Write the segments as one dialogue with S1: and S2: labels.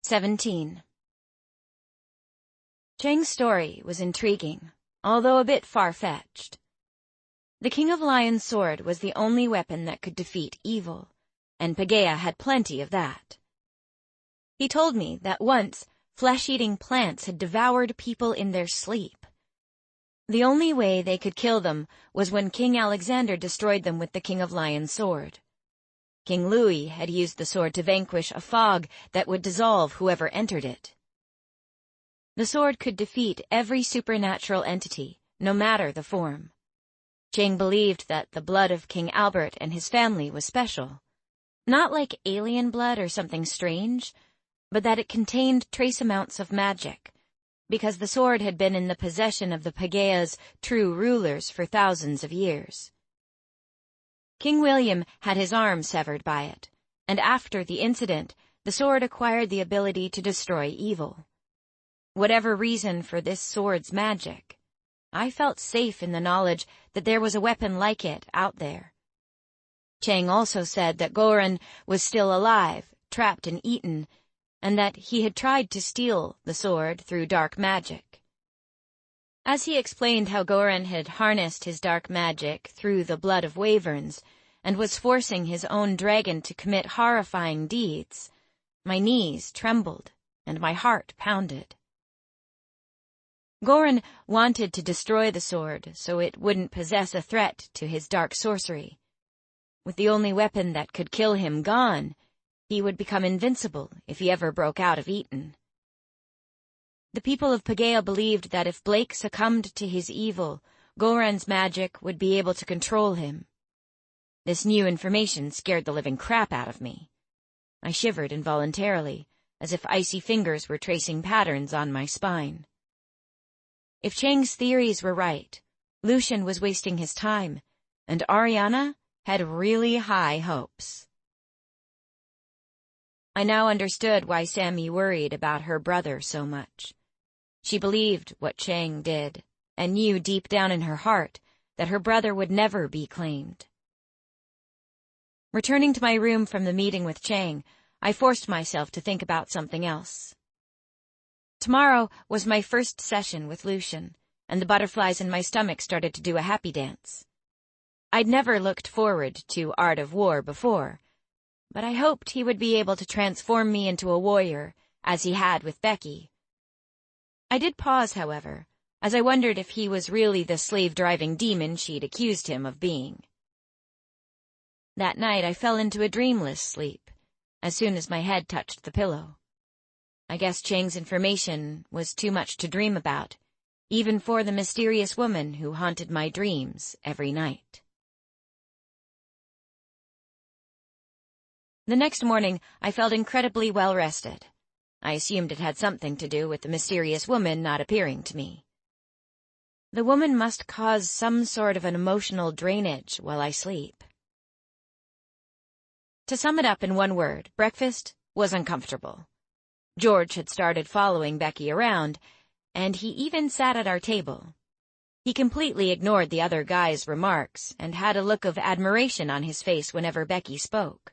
S1: 17. Chang's story was intriguing, although a bit far-fetched. The King of Lions' sword was the only weapon that could defeat evil, and Paegeia had plenty of that. He told me that once flesh-eating plants had devoured people in their sleep. The only way they could kill them was when King Alexander destroyed them with the King of Lions' sword. King Louis had used the sword to vanquish a fog that would dissolve whoever entered it. The sword could defeat every supernatural entity, no matter the form. Chang believed that the blood of King Albert and his family was special. Not like alien blood or something strange, but that it contained trace amounts of magic, because the sword had been in the possession of the Paegeia's true rulers for thousands of years. King William had his arm severed by it, and after the incident, the sword acquired the ability to destroy evil. Whatever reason for this sword's magic, I felt safe in the knowledge that there was a weapon like it out there. Chang also said that Goran was still alive, trapped and eaten, and that he had tried to steal the sword through dark magic. As he explained how Goran had harnessed his dark magic through the blood of wyverns and was forcing his own dragon to commit horrifying deeds, my knees trembled and my heart pounded. Goran wanted to destroy the sword so it wouldn't possess a threat to his dark sorcery. With the only weapon that could kill him gone, he would become invincible if he ever broke out of Eton. The people of Paegeia believed that if Blake succumbed to his evil, Goran's magic would be able to control him. This new information scared the living crap out of me. I shivered involuntarily, as if icy fingers were tracing patterns on my spine. If Chang's theories were right, Lucian was wasting his time, and Ariana had really high hopes. I now understood why Sammy worried about her brother so much. She believed what Chang did, and knew deep down in her heart that her brother would never be claimed. Returning to my room from the meeting with Chang, I forced myself to think about something else. Tomorrow was my first session with Lucian, and the butterflies in my stomach started to do a happy dance. I'd never looked forward to Art of War before, but I hoped he would be able to transform me into a warrior, as he had with Becky. I did pause, however, as I wondered if he was really the slave-driving demon she'd accused him of being. That night I fell into a dreamless sleep, as soon as my head touched the pillow. I guess Chang's information was too much to dream about, even for the mysterious woman who haunted my dreams every night. The next morning, I felt incredibly well-rested. I assumed it had something to do with the mysterious woman not appearing to me. The woman must cause some sort of an emotional drainage while I sleep. To sum it up in one word, breakfast was uncomfortable. George had started following Becky around, and he even sat at our table. He completely ignored the other guys' remarks and had a look of admiration on his face whenever Becky spoke.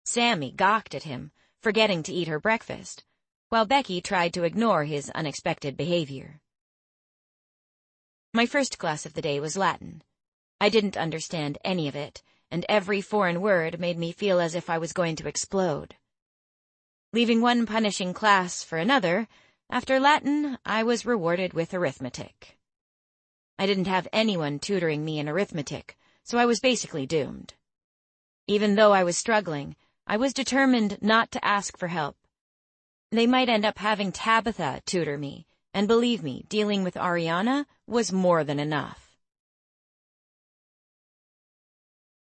S1: Sammy gawked at him, forgetting to eat her breakfast, while Becky tried to ignore his unexpected behavior. My first class of the day was Latin. I didn't understand any of it, and every foreign word made me feel as if I was going to explode. Leaving one punishing class for another, after Latin, I was rewarded with arithmetic. I didn't have anyone tutoring me in arithmetic, so I was basically doomed. Even though I was struggling, I was determined not to ask for help. They might end up having Tabitha tutor me, and believe me, dealing with Ariana was more than enough.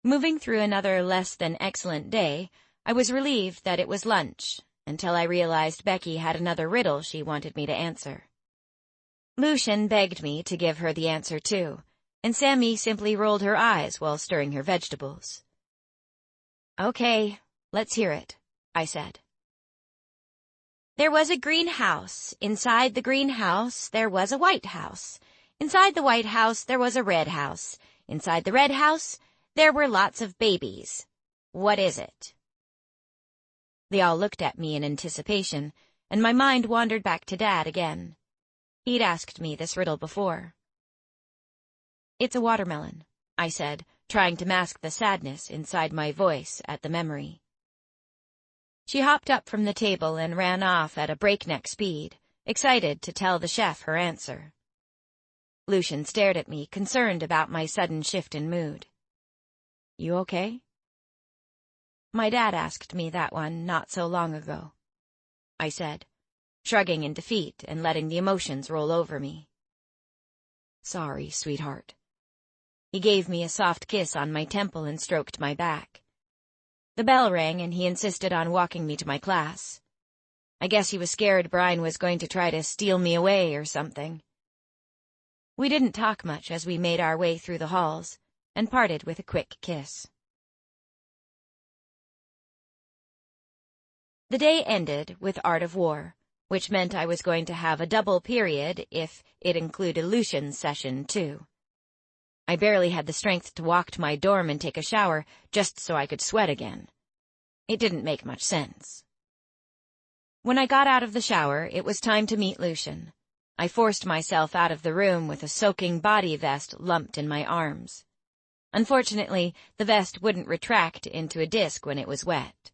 S1: Moving through another less than excellent day, I was relieved that it was lunch, until I realized Becky had another riddle she wanted me to answer. Lucian begged me to give her the answer too, and Sammy simply rolled her eyes while stirring her vegetables. "Okay, let's hear it," I said. "There was a greenhouse. Inside the greenhouse, there was a white house. Inside the white house, there was a red house. Inside the red house, there were lots of babies. What is it?" They all looked at me in anticipation, and my mind wandered back to Dad again. He'd asked me this riddle before. "It's a watermelon," I said, trying to mask the sadness inside my voice at the memory. She hopped up from the table and ran off at a breakneck speed, excited to tell the chef her answer. Lucian stared at me, concerned about my sudden shift in mood. "You okay?" "My dad asked me that one not so long ago," I said, shrugging in defeat and letting the emotions roll over me. "Sorry, sweetheart." He gave me a soft kiss on my temple and stroked my back. The bell rang and he insisted on walking me to my class. I guess he was scared Brian was going to try to steal me away or something. We didn't talk much as we made our way through the halls, and parted with a quick kiss. The day ended with Art of War, which meant I was going to have a double period if it included Lucian's session, too. I barely had the strength to walk to my dorm and take a shower just so I could sweat again. It didn't make much sense. When I got out of the shower, it was time to meet Lucian. I forced myself out of the room with a soaking body vest lumped in my arms. Unfortunately, the vest wouldn't retract into a disc when it was wet.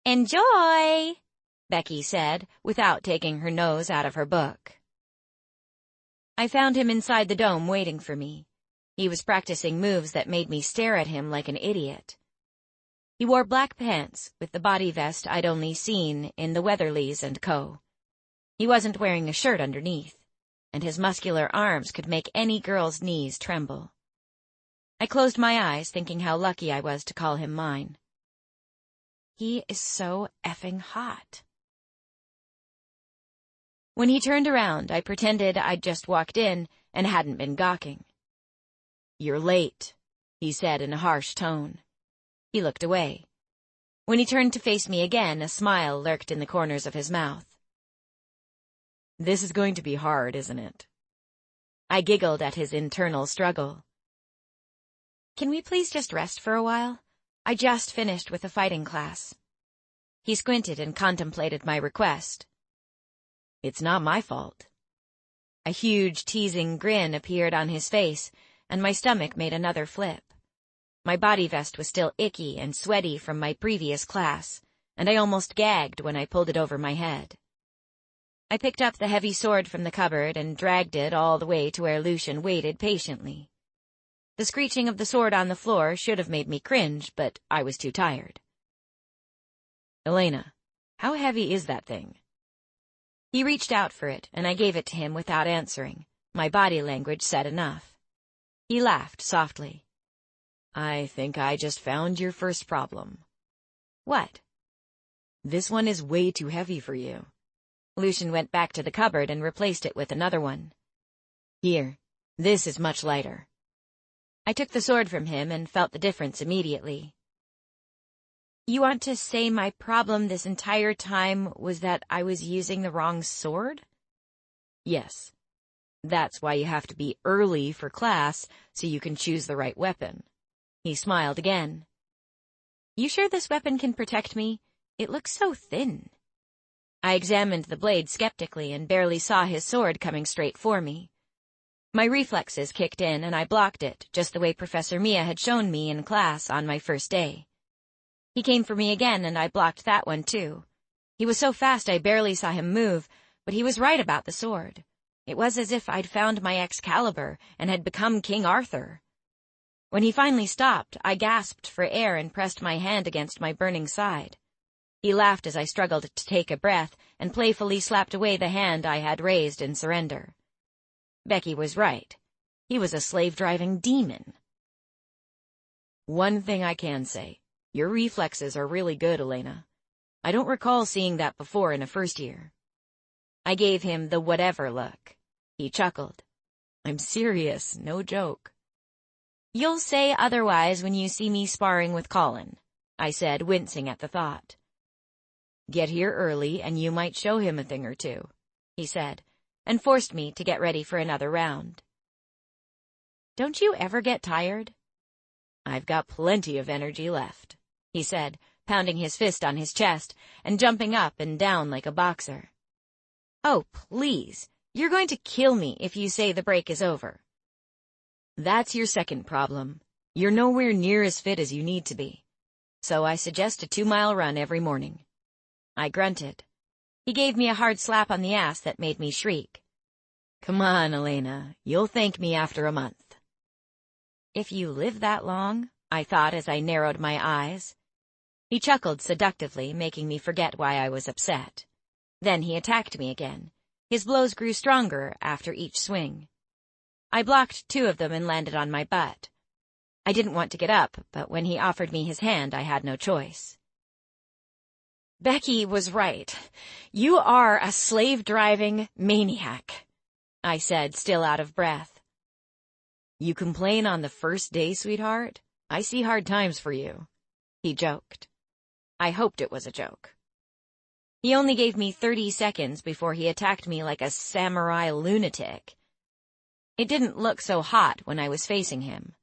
S1: "Enjoy," Becky said, without taking her nose out of her book. I found him inside the dome waiting for me. He was practicing moves that made me stare at him like an idiot. He wore black pants with the body vest I'd only seen in the Weatherlys and Co. He wasn't wearing a shirt underneath, and his muscular arms could make any girl's knees tremble. I closed my eyes, thinking how lucky I was to call him mine. He is so effing hot. When he turned around, I pretended I'd just walked in and hadn't been gawking. "You're late," he said in a harsh tone. He looked away. When he turned to face me again, a smile lurked in the corners of his mouth. "This is going to be hard, isn't it?" I giggled at his internal struggle. "Can we please just rest for a while? I just finished with a fighting class." He squinted and contemplated my request. "It's not my fault." A huge, teasing grin appeared on his face, and my stomach made another flip. My body vest was still icky and sweaty from my previous class, and I almost gagged when I pulled it over my head. I picked up the heavy sword from the cupboard and dragged it all the way to where Lucian waited patiently. The screeching of the sword on the floor should have made me cringe, but I was too tired. "Elena, how heavy is that thing?" He reached out for it, and I gave it to him without answering. My body language said enough. He laughed softly. "I think I just found your first problem." "What?" "This one is way too heavy for you." Lucian went back to the cupboard and replaced it with another one. "Here, this is much lighter." I took the sword from him and felt the difference immediately. "You want to say my problem this entire time was that I was using the wrong sword?" "Yes. That's why you have to be early for class so you can choose the right weapon." He smiled again. "You sure this weapon can protect me? It looks so thin." I examined the blade skeptically and barely saw his sword coming straight for me. My reflexes kicked in and I blocked it, just the way Professor Mia had shown me in class on my first day. He came for me again and I blocked that one too. He was so fast I barely saw him move, but he was right about the sword. It was as if I'd found my Excalibur and had become King Arthur. When he finally stopped, I gasped for air and pressed my hand against my burning side. He laughed as I struggled to take a breath and playfully slapped away the hand I had raised in surrender. Becky was right. He was a slave-driving demon. "One thing I can say. Your reflexes are really good, Elena. I don't recall seeing that before in a first year." I gave him the whatever look. He chuckled. "I'm serious, no joke." "You'll say otherwise when you see me sparring with Colin," I said, wincing at the thought. "Get here early and you might show him a thing or two," he said, and forced me to get ready for another round. "Don't you ever get tired?" "I've got plenty of energy left," he said, pounding his fist on his chest and jumping up and down like a boxer. "Oh, please, you're going to kill me if you say the break is over." "That's your second problem. You're nowhere near as fit as you need to be. So I suggest a 2-mile run every morning." I grunted. He gave me a hard slap on the ass that made me shriek. "Come on, Elena, you'll thank me after a month." "If you live that long," I thought as I narrowed my eyes. He chuckled seductively, making me forget why I was upset. Then he attacked me again. His blows grew stronger after each swing. I blocked 2 of them and landed on my butt. I didn't want to get up, but when he offered me his hand, I had no choice. "Becky was right. You are a slave-driving maniac," I said, still out of breath. "You complain on the first day, sweetheart? I see hard times for you," he joked. I hoped it was a joke. He only gave me 30 seconds before he attacked me like a samurai lunatic. It didn't look so hot when I was facing him.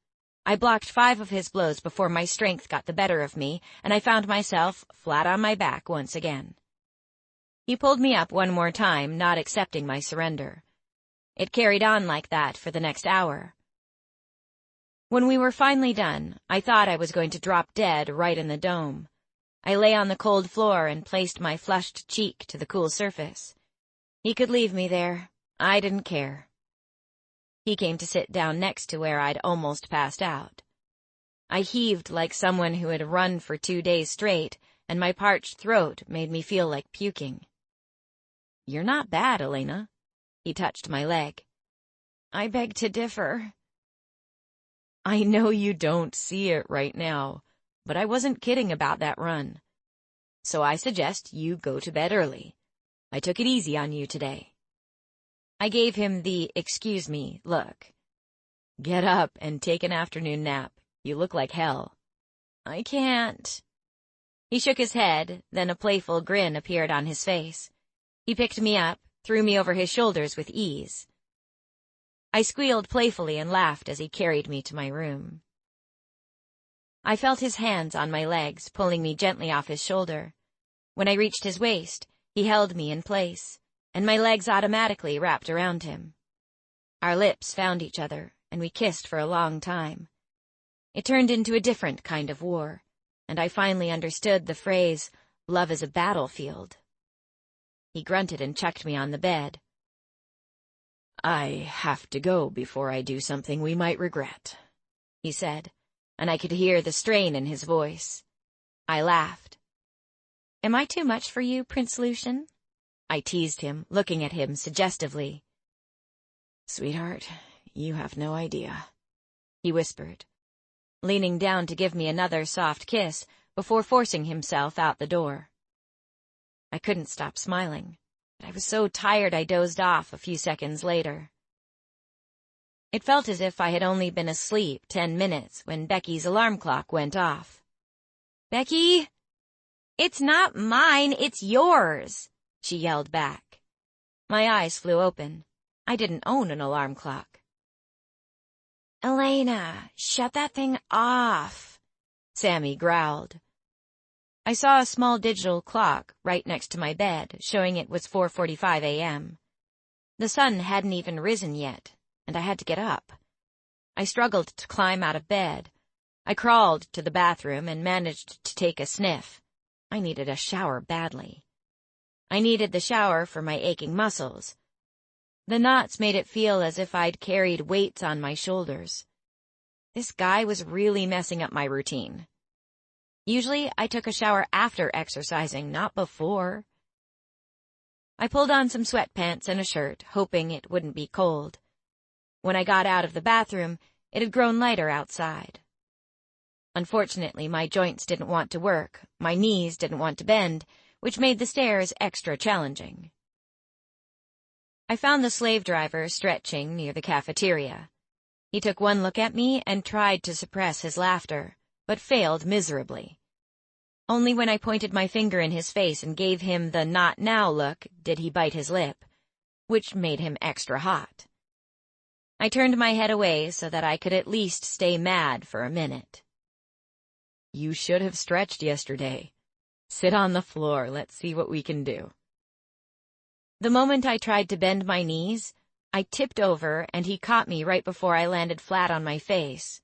S1: I blocked 5 of his blows before my strength got the better of me, and I found myself flat on my back once again. He pulled me up one more time, not accepting my surrender. It carried on like that for the next hour. When we were finally done, I thought I was going to drop dead right in the dome. I lay on the cold floor and placed my flushed cheek to the cool surface. He could leave me there. I didn't care. He came to sit down next to where I'd almost passed out. I heaved like someone who had run for 2 days straight, and my parched throat made me feel like puking. "You're not bad, Elena." He touched my leg. "I beg to differ." "I know you don't see it right now, but I wasn't kidding about that run. So I suggest you go to bed early. I took it easy on you today." I gave him the "excuse me" look. "Get up and take an afternoon nap. You look like hell." "I can't." He shook his head, then a playful grin appeared on his face. He picked me up, threw me over his shoulders with ease. I squealed playfully and laughed as he carried me to my room. I felt his hands on my legs, pulling me gently off his shoulder. When I reached his waist, he held me in place, and my legs automatically wrapped around him. Our lips found each other, and we kissed for a long time. It turned into a different kind of war, and I finally understood the phrase, "love is a battlefield." He grunted and chucked me on the bed. "I have to go before I do something we might regret," he said, and I could hear the strain in his voice. I laughed. "Am I too much for you, Prince Lucian?" I teased him, looking at him suggestively. "Sweetheart, you have no idea," he whispered, leaning down to give me another soft kiss before forcing himself out the door. I couldn't stop smiling, but I was so tired I dozed off a few seconds later. It felt as if I had only been asleep 10 minutes when Becky's alarm clock went off. "Becky!" "It's not mine, it's yours," she yelled back. My eyes flew open. I didn't own an alarm clock. "Elena, shut that thing off," Sammy growled. I saw a small digital clock right next to my bed, showing it was 4:45 a.m. The sun hadn't even risen yet, and I had to get up. I struggled to climb out of bed. I crawled to the bathroom and managed to take a sniff. I needed a shower badly. I needed the shower for my aching muscles. The knots made it feel as if I'd carried weights on my shoulders. This guy was really messing up my routine. Usually, I took a shower after exercising, not before. I pulled on some sweatpants and a shirt, hoping it wouldn't be cold. When I got out of the bathroom, it had grown lighter outside. Unfortunately, my joints didn't want to work, my knees didn't want to bend, which made the stairs extra challenging. I found the slave driver stretching near the cafeteria. He took one look at me and tried to suppress his laughter, but failed miserably. Only when I pointed my finger in his face and gave him the "not now" look did he bite his lip, which made him extra hot. I turned my head away so that I could at least stay mad for a minute. You should have stretched yesterday. Sit on the floor, let's see what we can do. The moment I tried to bend my knees, I tipped over and he caught me right before I landed flat on my face.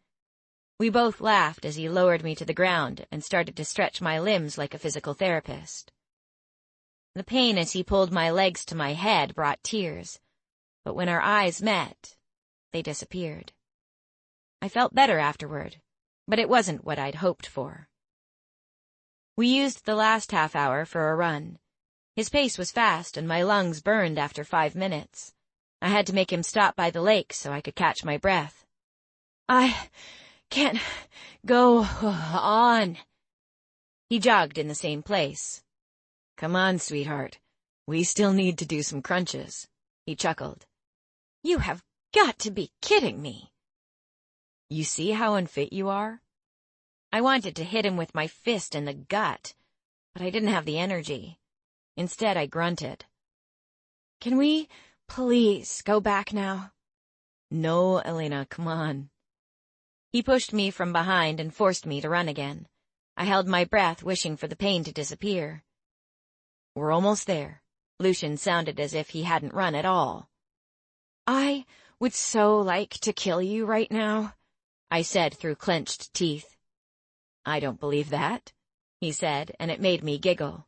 S1: We both laughed as he lowered me to the ground and started to stretch my limbs like a physical therapist. The pain as he pulled my legs to my head brought tears, but when our eyes met, they disappeared. I felt better afterward, but it wasn't what I'd hoped for. We used the last half hour for a run. His pace was fast and my lungs burned after 5 minutes. I had to make him stop by the lake so I could catch my breath. I can't go on. He jogged in the same place. Come on, sweetheart. We still need to do some crunches. He chuckled. You have got to be kidding me. You see how unfit you are? I wanted to hit him with my fist in the gut, but I didn't have the energy. Instead, I grunted. Can we please go back now? No, Elena, come on. He pushed me from behind and forced me to run again. I held my breath, wishing for the pain to disappear. We're almost there. Lucian sounded as if he hadn't run at all. I would so like to kill you right now, I said through clenched teeth. I don't believe that, he said, and it made me giggle.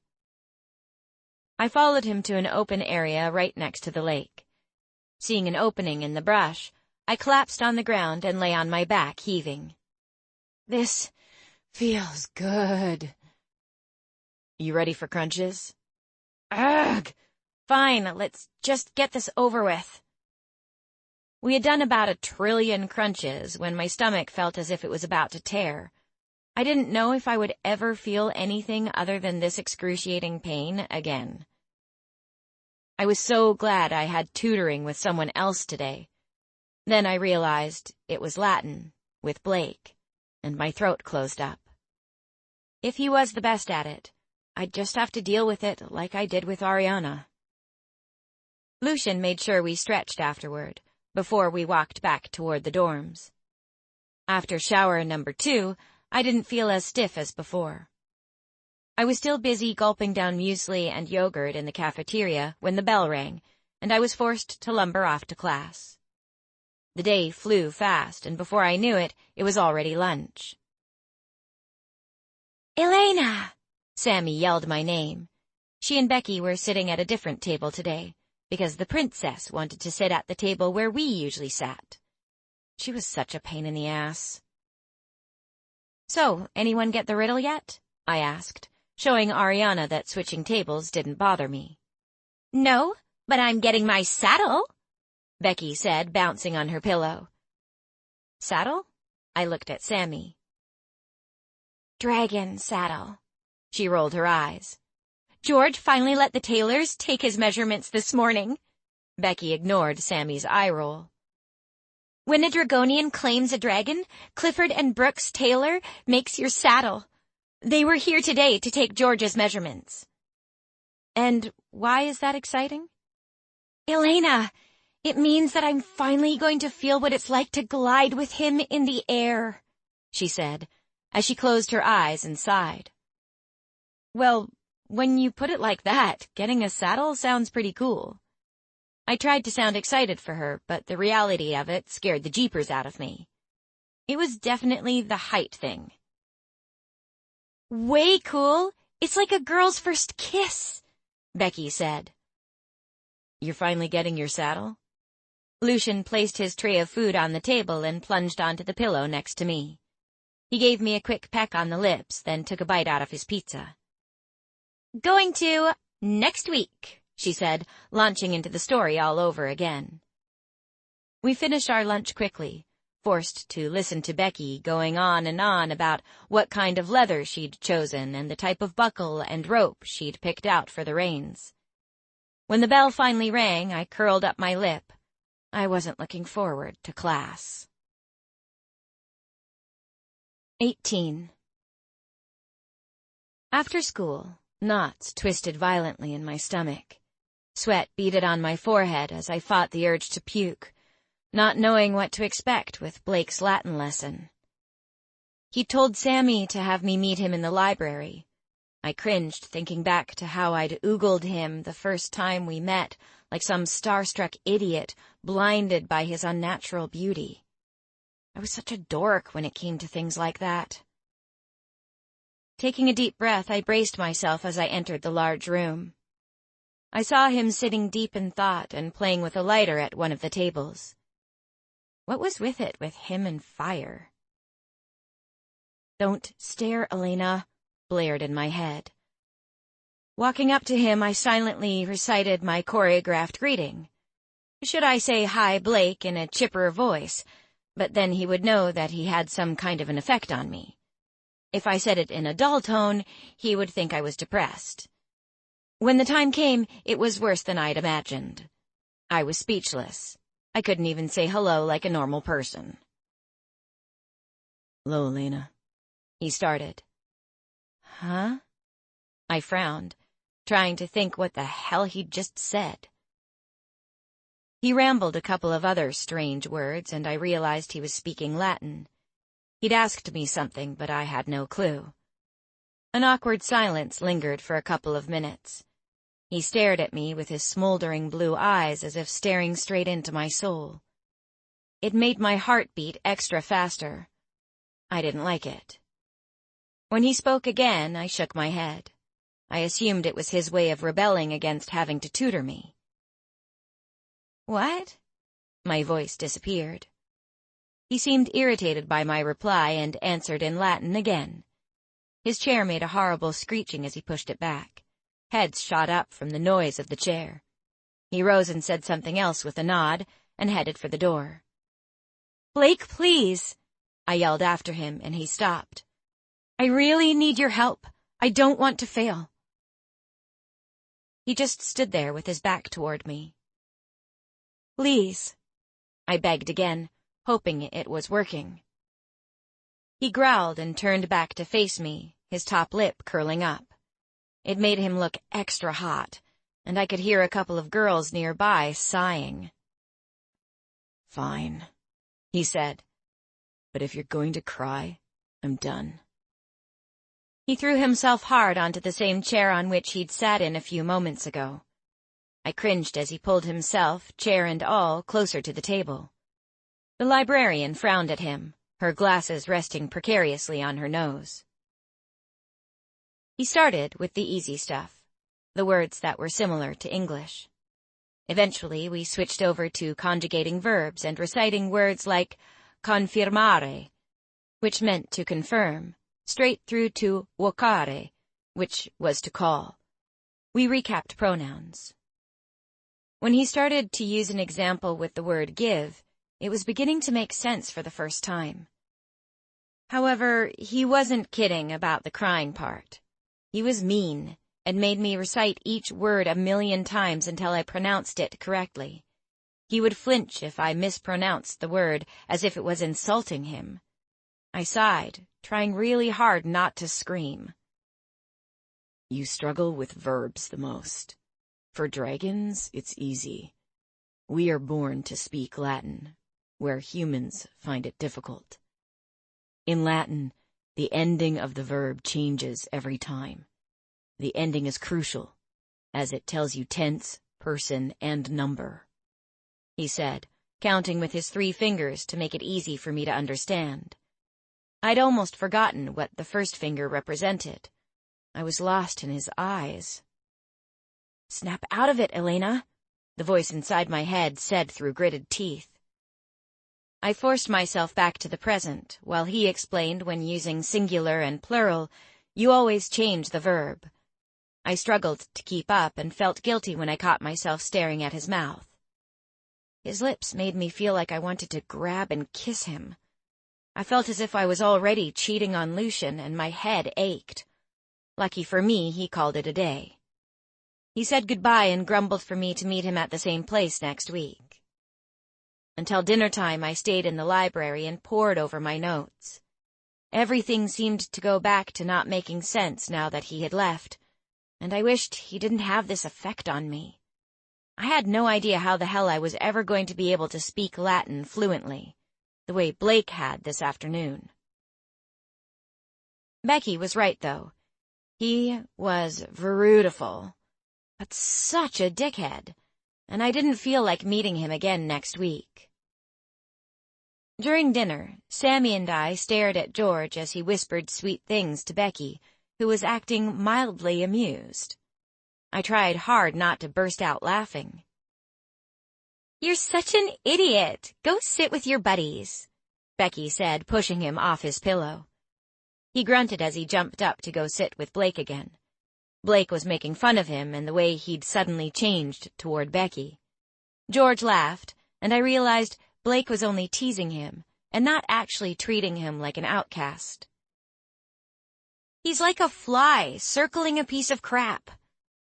S1: I followed him to an open area right next to the lake. Seeing an opening in the brush, I collapsed on the ground and lay on my back, heaving. This feels good. You ready for crunches? Ugh! Fine, let's just get this over with. We had done about 1 trillion crunches when my stomach felt as if it was about to tear. I didn't know if I would ever feel anything other than this excruciating pain again. I was so glad I had tutoring with someone else today. Then I realized it was Latin, with Blake, and my throat closed up. If he was the best at it, I'd just have to deal with it like I did with Ariana. Lucian made sure we stretched afterward, before we walked back toward the dorms. After shower number 2, I didn't feel as stiff as before. I was still busy gulping down muesli and yogurt in the cafeteria when the bell rang, and I was forced to lumber off to class. The day flew fast, and before I knew it, it was already lunch. Elena! Sammy yelled my name. She and Becky were sitting at a different table today, because the princess wanted to sit at the table where we usually sat. She was such a pain in the ass. So, anyone get the riddle yet? I asked, showing Ariana that switching tables didn't bother me. No, but I'm getting my saddle, Becky said, bouncing on her pillow. Saddle? I looked at Sammy. Dragon saddle. She rolled her eyes. George finally let the tailors take his measurements this morning. Becky ignored Sammy's eye roll. When a Dragonian claims a dragon, Clifford and Brooks Taylor makes your saddle. They were here today to take George's measurements. And why is that exciting? Elena, it means that I'm finally going to feel what it's like to glide with him in the air, she said, as she closed her eyes and sighed. Well, when you put it like that, getting a saddle sounds pretty cool. I tried to sound excited for her, but the reality of it scared the jeepers out of me. It was definitely the height thing. Way cool! It's like a girl's first kiss, Becky said. You're finally getting your saddle? Lucian placed his tray of food on the table and plunged onto the pillow next to me. He gave me a quick peck on the lips, then took a bite out of his pizza. Going to next week, she said, launching into the story all over again. We finished our lunch quickly, forced to listen to Becky going on and on about what kind of leather she'd chosen and the type of buckle and rope she'd picked out for the reins. When the bell finally rang, I curled up my lip. I wasn't looking forward to class. 18. After school, knots twisted violently in my stomach. Sweat beaded on my forehead as I fought the urge to puke, not knowing what to expect with Blake's Latin lesson. He told Sammy to have me meet him in the library. I cringed, thinking back to how I'd oogled him the first time we met, like some starstruck idiot, blinded by his unnatural beauty. I was such a dork when it came to things like that. Taking a deep breath, I braced myself as I entered the large room. I saw him sitting deep in thought and playing with a lighter at one of the tables. What was with it with him and fire? "Don't stare, Elena," blared in my head. Walking up to him, I silently recited my choreographed greeting. Should I say "Hi, Blake" in a chipper voice, but then he would know that he had some kind of an effect on me. If I said it in a dull tone, he would think I was depressed. When the time came, it was worse than I'd imagined. I was speechless. I couldn't even say hello like a normal person. "Hello, Elena," he started. "Huh?" I frowned, trying to think what the hell he'd just said. He rambled a couple of other strange words, and I realized he was speaking Latin. He'd asked me something, but I had no clue. An awkward silence lingered for a couple of minutes. He stared at me with his smoldering blue eyes as if staring straight into my soul. It made my heart beat extra faster. I didn't like it. When he spoke again, I shook my head. I assumed it was his way of rebelling against having to tutor me. "What?" My voice disappeared. He seemed irritated by my reply and answered in Latin again. His chair made a horrible screeching as he pushed it back. Heads shot up from the noise of the chair. He rose and said something else with a nod and headed for the door. "Blake, please!" I yelled after him, and he stopped. "I really need your help. I don't want to fail." He just stood there with his back toward me. "Please," I begged again, hoping it was working. He growled and turned back to face me, his top lip curling up. It made him look extra hot, and I could hear a couple of girls nearby sighing. "Fine," he said, "but if you're going to cry, I'm done." He threw himself hard onto the same chair on which he'd sat in a few moments ago. I cringed as he pulled himself, chair and all, closer to the table. The librarian frowned at him, her glasses resting precariously on her nose. He started with the easy stuff, the words that were similar to English. Eventually, we switched over to conjugating verbs and reciting words like confirmare, which meant to confirm, straight through to vocare, which was to call. We recapped pronouns. When he started to use an example with the word give, it was beginning to make sense for the first time. However, he wasn't kidding about the crying part. He was mean and made me recite each word 1,000,000 times until I pronounced it correctly. He would flinch if I mispronounced the word, as if it was insulting him. I sighed, trying really hard not to scream. "You struggle with verbs the most. For dragons, it's easy. We are born to speak Latin, where humans find it difficult. In Latin, the ending of the verb changes every time. The ending is crucial, as it tells you tense, person, and number," he said, counting with his 3 fingers to make it easy for me to understand. I'd almost forgotten what the first finger represented. I was lost in his eyes. "Snap out of it, Elena," the voice inside my head said through gritted teeth. I forced myself back to the present, while he explained when using singular and plural, you always change the verb. I struggled to keep up and felt guilty when I caught myself staring at his mouth. His lips made me feel like I wanted to grab and kiss him. I felt as if I was already cheating on Lucian, and my head ached. Lucky for me, he called it a day. He said goodbye and grumbled for me to meet him at the same place next week. Until dinner time, I stayed in the library and pored over my notes. Everything seemed to go back to not making sense now that he had left, and I wished he didn't have this effect on me. I had no idea how the hell I was ever going to be able to speak Latin fluently, the way Blake had this afternoon. Becky was right, though. He was beautiful, but such a dickhead, and I didn't feel like meeting him again next week. During dinner, Sammy and I stared at George as he whispered sweet things to Becky, who was acting mildly amused. I tried hard not to burst out laughing. "You're such an idiot. Go sit with your buddies," Becky said, pushing him off his pillow. He grunted as he jumped up to go sit with Blake again. Blake was making fun of him and the way he'd suddenly changed toward Becky. George laughed, and I realized Blake was only teasing him and not actually treating him like an outcast. "He's like a fly circling a piece of crap,"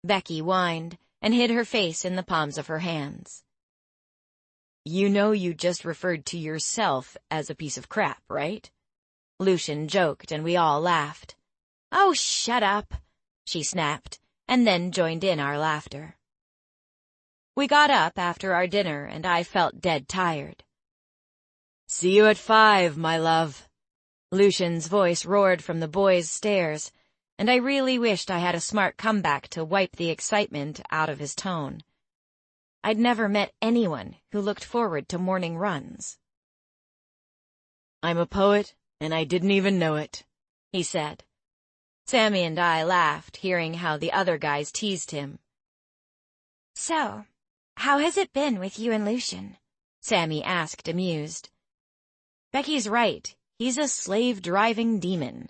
S1: Becky whined and hid her face in the palms of her hands. "You know you just referred to yourself as a piece of crap, right?" Lucian joked, and we all laughed. "Oh, shut up," she snapped, and then joined in our laughter. We got up after our dinner, and I felt dead tired. "See you at 5, my love." Lucian's voice roared from the boys' stairs, and I really wished I had a smart comeback to wipe the excitement out of his tone. I'd never met anyone who looked forward to morning runs. "I'm a poet, and I didn't even know it," he said. Sammy and I laughed, hearing how the other guys teased him. "So, how has it been with you and Lucian?" Sammy asked, amused. "Becky's right. He's a slave-driving demon."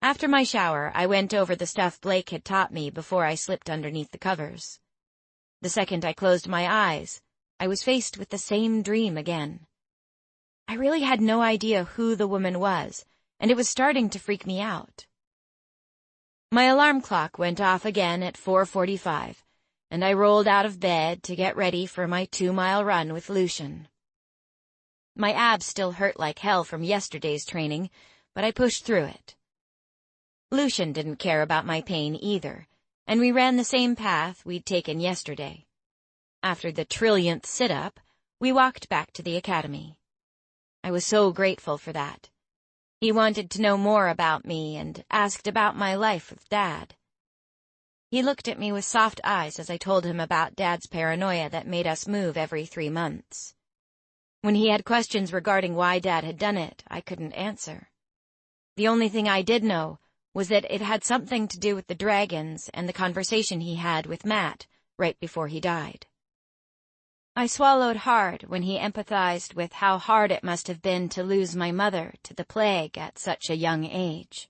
S1: After my shower, I went over the stuff Blake had taught me before I slipped underneath the covers. The second I closed my eyes, I was faced with the same dream again. I really had no idea who the woman was, and it was starting to freak me out. My alarm clock went off again at 4:45, and I rolled out of bed to get ready for my 2-mile run with Lucian. My abs still hurt like hell from yesterday's training, but I pushed through it. Lucian didn't care about my pain either, and we ran the same path we'd taken yesterday. After the 1,000,000th sit-up, we walked back to the academy. I was so grateful for that. He wanted to know more about me and asked about my life with Dad. He looked at me with soft eyes as I told him about Dad's paranoia that made us move every 3 months. When he had questions regarding why Dad had done it, I couldn't answer. The only thing I did know was that it had something to do with the dragons and the conversation he had with Matt right before he died. I swallowed hard when he empathized with how hard it must have been to lose my mother to the plague at such a young age.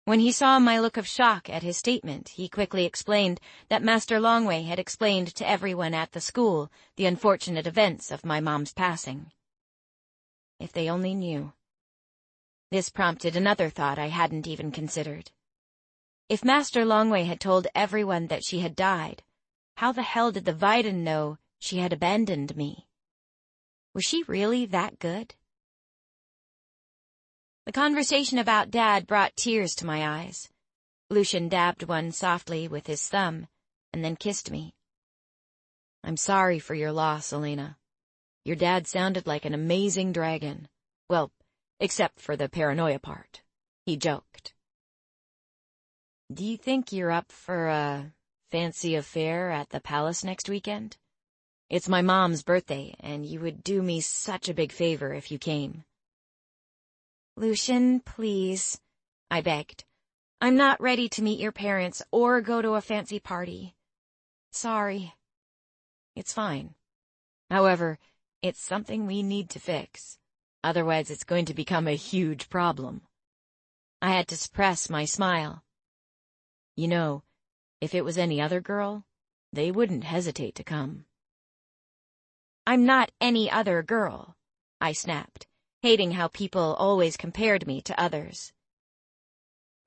S1: When he saw my look of shock at his statement, he quickly explained that Master Longway had explained to everyone at the school the unfortunate events of my mom's passing. If they only knew. This prompted another thought I hadn't even considered. If Master Longway had told everyone that she had died, how the hell did the Viden know she had abandoned me? Was she really that good? The conversation about Dad brought tears to my eyes. Lucian dabbed one softly with his thumb, and then kissed me. "I'm sorry for your loss, Elena. Your dad sounded like an amazing dragon. Well, except for the paranoia part," he joked. "Do you think you're up for a fancy affair at the palace next weekend? It's my mom's birthday, and you would do me such a big favor if you came." "Lucian, please," I begged. "I'm not ready to meet your parents or go to a fancy party. Sorry." "It's fine. However, it's something we need to fix. Otherwise, it's going to become a huge problem." I had to suppress my smile. "You know, if it was any other girl, they wouldn't hesitate to come." "I'm not any other girl," I snapped, hating how people always compared me to others.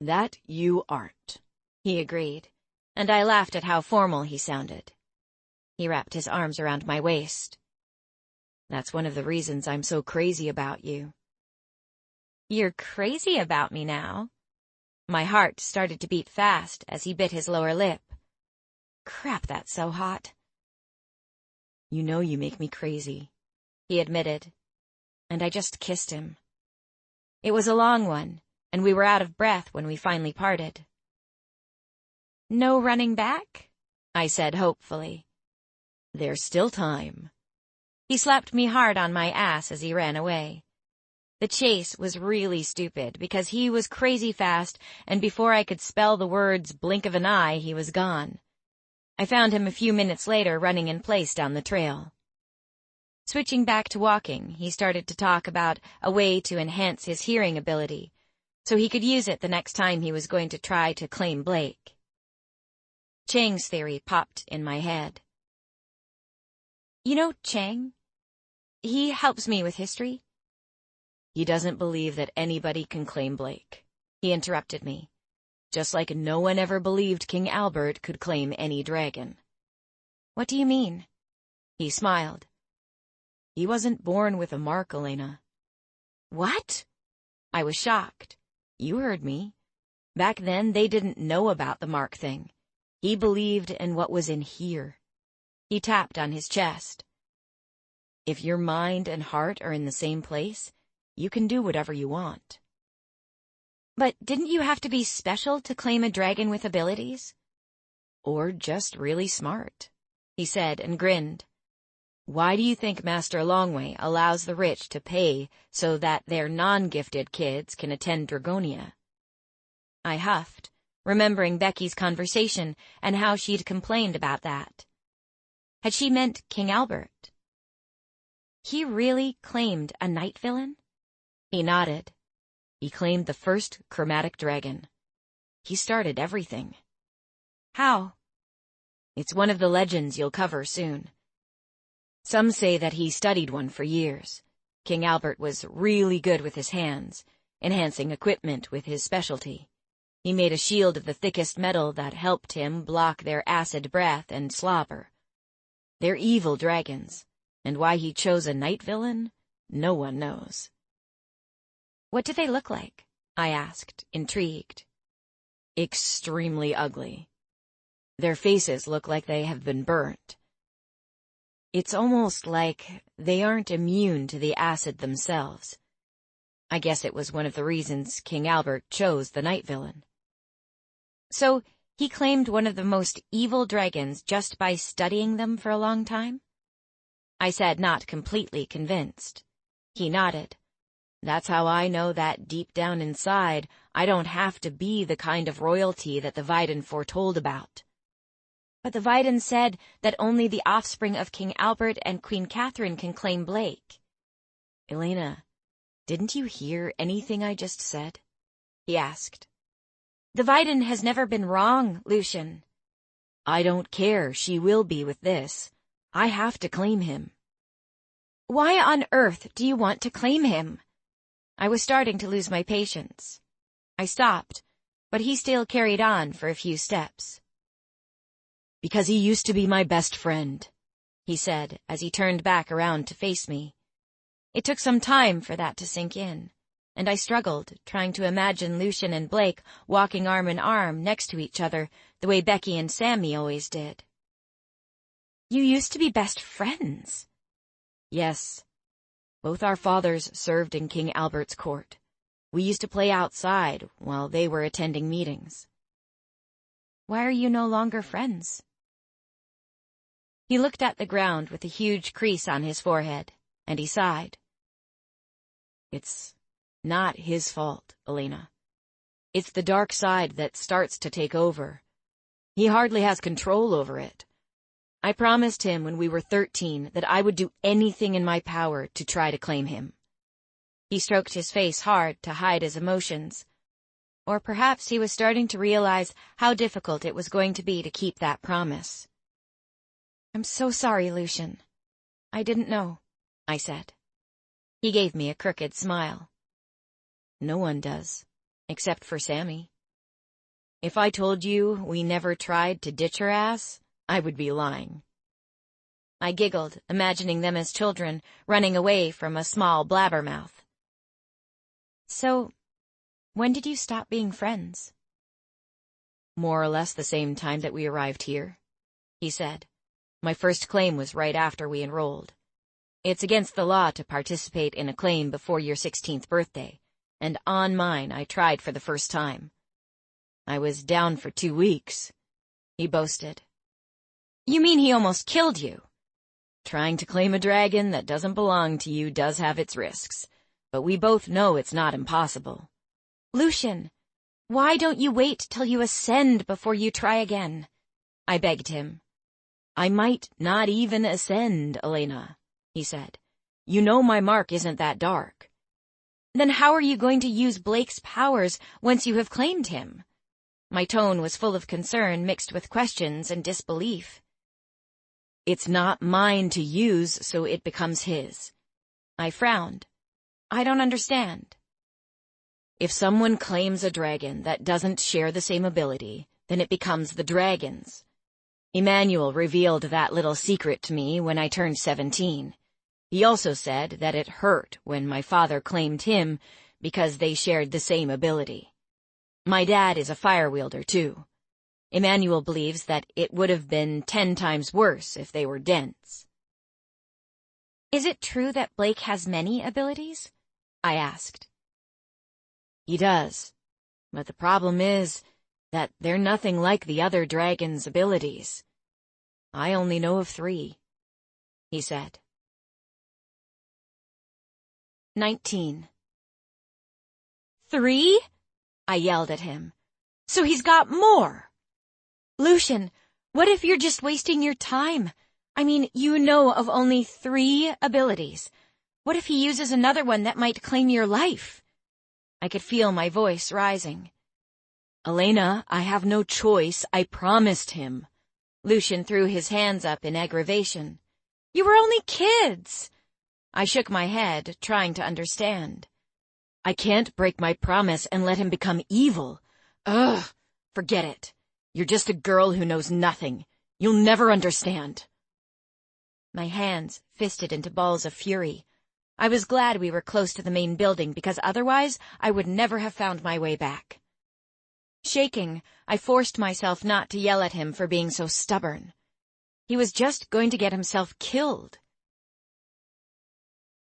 S1: "That you aren't," he agreed, and I laughed at how formal he sounded. He wrapped his arms around my waist. "That's one of the reasons I'm so crazy about you." "You're crazy about me now?" My heart started to beat fast as he bit his lower lip. Crap, that's so hot. "You know you make me crazy," he admitted, and I just kissed him. It was a long one, and we were out of breath when we finally parted. "No running back?" I said hopefully. "There's still time." He slapped me hard on my ass as he ran away. The chase was really stupid because he was crazy fast, and before I could spell the words blink of an eye, he was gone. I found him a few minutes later running in place down the trail. Switching back to walking, he started to talk about a way to enhance his hearing ability, so he could use it the next time he was going to try to claim Blake. Chang's theory popped in my head. "You know Chang? He helps me with history." "He doesn't believe that anybody can claim Blake," he interrupted me, "just like no one ever believed King Albert could claim any dragon." "What do you mean?" He smiled. "He wasn't born with a mark, Elena." "What?" I was shocked. "You heard me. Back then, they didn't know about the mark thing. He believed in what was in here." He tapped on his chest. "If your mind and heart are in the same place, you can do whatever you want." "But didn't you have to be special to claim a dragon with abilities?" "Or just really smart," he said and grinned. "Why do you think Master Longway allows the rich to pay so that their non-gifted kids can attend Dragonia?" I huffed, remembering Becky's conversation and how she'd complained about that. Had she meant King Albert? "He really claimed a night villain?" He nodded. "He claimed the first chromatic dragon. He started everything." "How?" "It's one of the legends you'll cover soon. Some say that he studied one for years. King Albert was really good with his hands, enhancing equipment with his specialty. He made a shield of the thickest metal that helped him block their acid breath and slobber. They're evil dragons, and why he chose a night villain, no one knows." "What do they look like?" I asked, intrigued. "Extremely ugly. Their faces look like they have been burnt. It's almost like they aren't immune to the acid themselves. I guess it was one of the reasons King Albert chose the night villain." "So he claimed one of the most evil dragons just by studying them for a long time?" I said, not completely convinced. He nodded. "That's how I know that deep down inside, I don't have to be the kind of royalty that the Viden foretold about." "But the Viden said that only the offspring of King Albert and Queen Catherine can claim Blake." "Elena, didn't you hear anything I just said?" he asked. "The Viden has never been wrong, Lucian." "I don't care. She will be with this. I have to claim him." "Why on earth do you want to claim him?" I was starting to lose my patience. I stopped, but he still carried on for a few steps. "Because he used to be my best friend," he said as he turned back around to face me. It took some time for that to sink in, and I struggled, trying to imagine Lucian and Blake walking arm in arm next to each other the way Becky and Sammy always did. "You used to be best friends?" "Yes. Both our fathers served in King Albert's court. We used to play outside while they were attending meetings." "Why are you no longer friends?" He looked at the ground with a huge crease on his forehead, and he sighed. "It's not his fault, Elena. It's the dark side that starts to take over. He hardly has control over it. I promised him when we were 13 that I would do anything in my power to try to claim him." He stroked his face hard to hide his emotions. Or perhaps he was starting to realize how difficult it was going to be to keep that promise. "I'm so sorry, Lucian. I didn't know," I said. He gave me a crooked smile. "No one does, except for Sammy. If I told you we never tried to ditch her ass, I would be lying." I giggled, imagining them as children running away from a small blabbermouth. "So, when did you stop being friends?" "More or less the same time that we arrived here," he said. "My first claim was right after we enrolled. It's against the law to participate in a claim before your 16th birthday, and on mine I tried for the first time. I was down for 2 weeks, he boasted. You mean he almost killed you? Trying to claim a dragon that doesn't belong to you does have its risks, but we both know it's not impossible. Lucian, why don't you wait till you ascend before you try again? I begged him. I might not even ascend, Elena, he said. You know my mark isn't that dark. Then how are you going to use Blake's powers once you have claimed him? My tone was full of concern mixed with questions and disbelief. It's not mine to use, so it becomes his. I frowned. I don't understand. If someone claims a dragon that doesn't share the same ability, then it becomes the dragon's. Emmanuel revealed that little secret to me when I turned 17. He also said that it hurt when my father claimed him because they shared the same ability. My dad is a fire wielder, too. Emmanuel believes that it would have been 10 times worse if they were dense. Is it true that Blake has many abilities? I asked. He does, but the problem is that they're nothing like the other dragon's abilities. I only know of 3, he said. 19. 3? I yelled at him. So he's got more! Lucian, what if you're just wasting your time? I mean, you know of only 3 abilities. What if he uses another one that might claim your life? I could feel my voice rising. Elena, I have no choice. I promised him. Lucian threw his hands up in aggravation. You were only kids. I shook my head, trying to understand. I can't break my promise and let him become evil. Ugh, forget it. You're just a girl who knows nothing. You'll never understand. My hands fisted into balls of fury. I was glad we were close to the main building because otherwise I would never have found my way back. Shaking, I forced myself not to yell at him for being so stubborn. He was just going to get himself killed.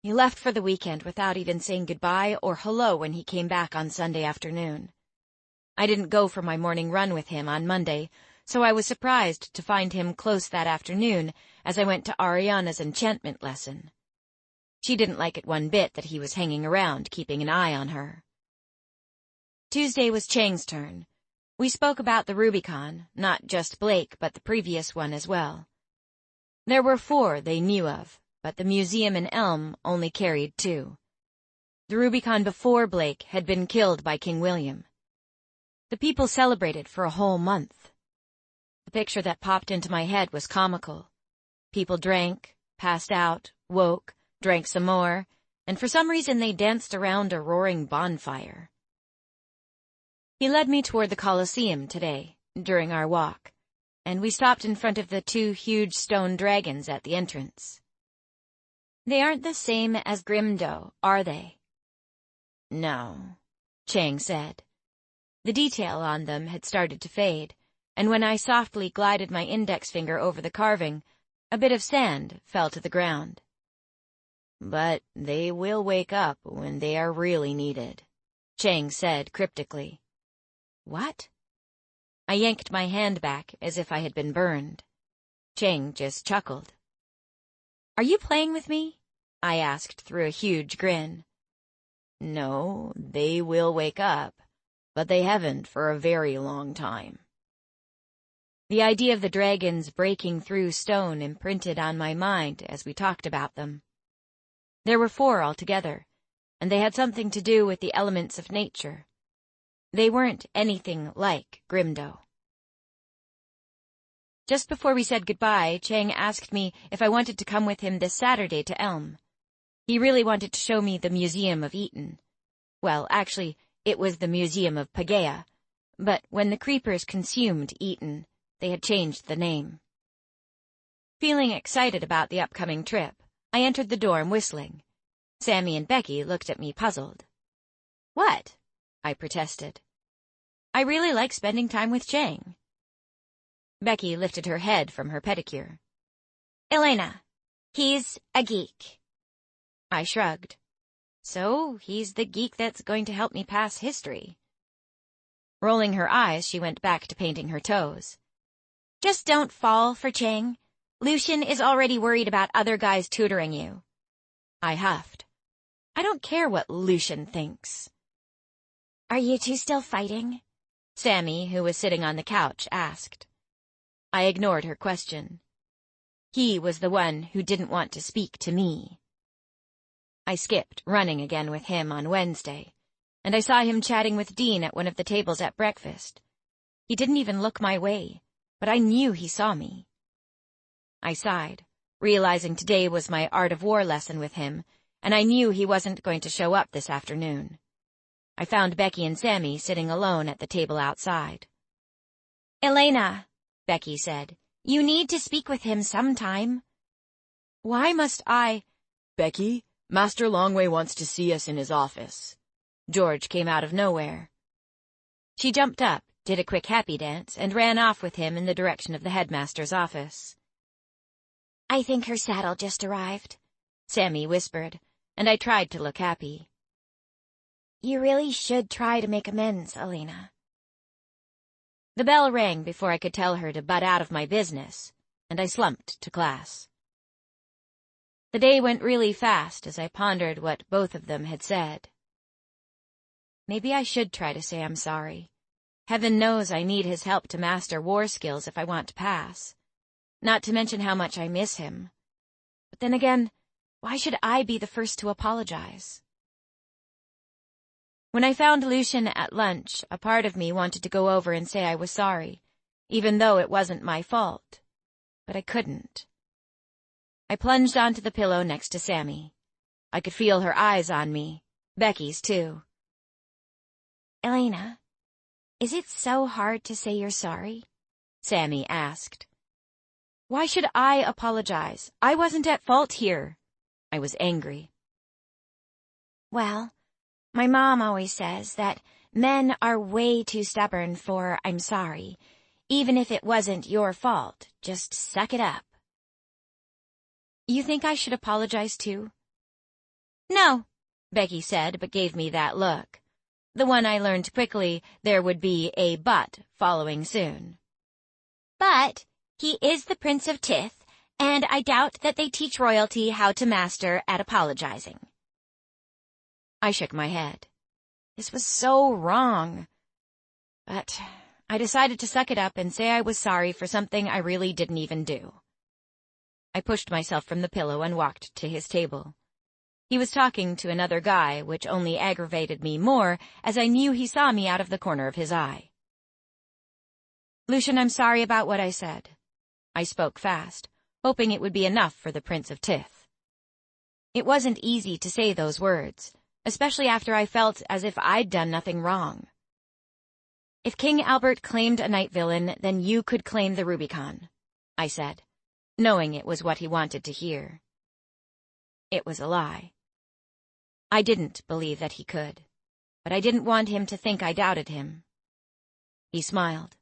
S1: He left for the weekend without even saying goodbye or hello when he came back on Sunday afternoon. I didn't go for my morning run with him on Monday, so I was surprised to find him close that afternoon as I went to Ariana's enchantment lesson. She didn't like it one bit that he was hanging around, keeping an eye on her. Tuesday was Chang's turn. We spoke about the Rubicon, not just Blake, but the previous one as well. There were 4 they knew of, but the museum in Elm only carried 2. The Rubicon before Blake had been killed by King William. The people celebrated for a whole month. The picture that popped into my head was comical. People drank, passed out, woke, drank some more, and for some reason they danced around a roaring bonfire. He led me toward the Colosseum today, during our walk, and we stopped in front of the 2 huge stone dragons at the entrance. They aren't the same as Grimdo, are they? No, Chang said. The detail on them had started to fade, and when I softly glided my index finger over the carving, a bit of sand fell to the ground. But they will wake up when they are really needed, Chang said cryptically. What? I yanked my hand back as if I had been burned. Chang just chuckled. Are you playing with me? I asked through a huge grin. No, they will wake up, but they haven't for a very long time. The idea of the dragons breaking through stone imprinted on my mind as we talked about them. There were 4 altogether, and they had something to do with the elements of nature. They weren't anything like Grimdo. Just before we said goodbye, Chang asked me if I wanted to come with him this Saturday to Elm. He really wanted to show me the Museum of Eton. Well, actually, it was the Museum of Paegeia, but when the creepers consumed Eton, they had changed the name. Feeling excited about the upcoming trip, I entered the dorm whistling. Sammy and Becky looked at me puzzled. What? I protested. I really like spending time with Chang. Becky lifted her head from her pedicure. Elena, he's a geek. I shrugged. So he's the geek that's going to help me pass history. Rolling her eyes, she went back to painting her toes. Just don't fall for Chang. Lucian is already worried about other guys tutoring you. I huffed. I don't care what Lucian thinks. Are you two still fighting? Sammy, who was sitting on the couch, asked. I ignored her question. He was the one who didn't want to speak to me. I skipped running again with him on Wednesday, and I saw him chatting with Dean at one of the tables at breakfast. He didn't even look my way, but I knew he saw me. I sighed, realizing today was my Art of War lesson with him, and I knew he wasn't going to show up this afternoon. I found Becky and Sammy sitting alone at the table outside. Elena, Becky said, you need to speak with him sometime. Why must I?
S2: Becky, Master Longway wants to see us in his office. George came out of nowhere.
S1: She jumped up, did a quick happy dance, and ran off with him in the direction of the headmaster's office. I think her saddle just arrived, Sammy whispered, and I tried to look happy. You really should try to make amends, Elena. The bell rang before I could tell her to butt out of my business, and I slumped to class. The day went really fast as I pondered what both of them had said. Maybe I should try to say I'm sorry. Heaven knows I need his help to master war skills if I want to pass. Not to mention how much I miss him. But then again, why should I be the first to apologize? When I found Lucian at lunch, a part of me wanted to go over and say I was sorry, even though it wasn't my fault. But I couldn't. I plunged onto the pillow next to Sammy. I could feel her eyes on me, Becky's too. Elena, is it so hard to say you're sorry? Sammy asked. Why should I apologize? I wasn't at fault here. I was angry. Well, my mom always says that men are way too stubborn for I'm sorry, even if it wasn't your fault. Just suck it up. You think I should apologize too? No, Becky said, but gave me that look. The one I learned quickly there would be a but following soon. But he is the Prince of Tith, and I doubt that they teach royalty how to master at apologizing. I shook my head. This was so wrong. But I decided to suck it up and say I was sorry for something I really didn't even do. I pushed myself from the pillow and walked to his table. He was talking to another guy, which only aggravated me more as I knew he saw me out of the corner of his eye. Lucian, I'm sorry about what I said. I spoke fast, hoping it would be enough for the Prince of Tith. It wasn't easy to say those words, especially after I felt as if I'd done nothing wrong. If King Albert claimed a night villain, then you could claim the Rubicon, I said, knowing it was what he wanted to hear. It was a lie. I didn't believe that he could, but I didn't want him to think I doubted him. He smiled.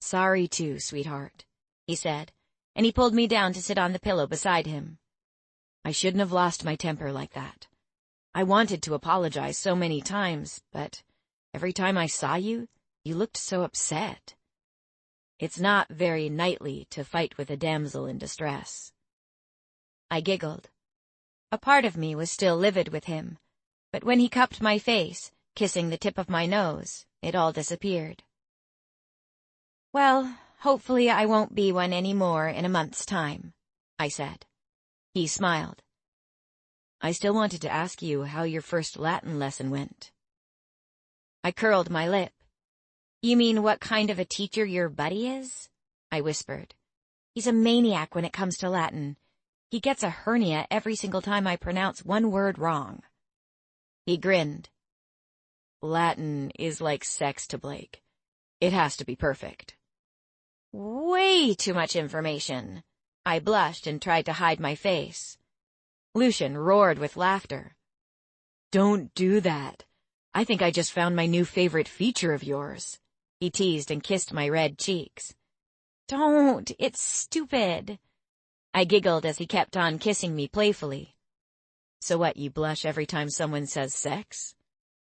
S1: Sorry too, sweetheart, he said, and he pulled me down to sit on the pillow beside him. I shouldn't have lost my temper like that. I wanted to apologize so many times, but every time I saw you, you looked so upset. It's not very knightly to fight with a damsel in distress. I giggled. A part of me was still livid with him, but when he cupped my face, kissing the tip of my nose, it all disappeared. Well, hopefully I won't be one any more in a month's time, I said. He smiled. I still wanted to ask you how your first Latin lesson went. I curled my lip. You mean what kind of a teacher your buddy is? I whispered. He's a maniac when it comes to Latin. He gets a hernia every single time I pronounce one word wrong. He grinned. Latin is like sex to Blake. It has to be perfect. Way too much information. I blushed and tried to hide my face. Lucian roared with laughter. Don't do that. I think I just found my new favorite feature of yours. He teased and kissed my red cheeks. Don't, it's stupid. I giggled as he kept on kissing me playfully.
S2: So what, you blush every time someone says sex?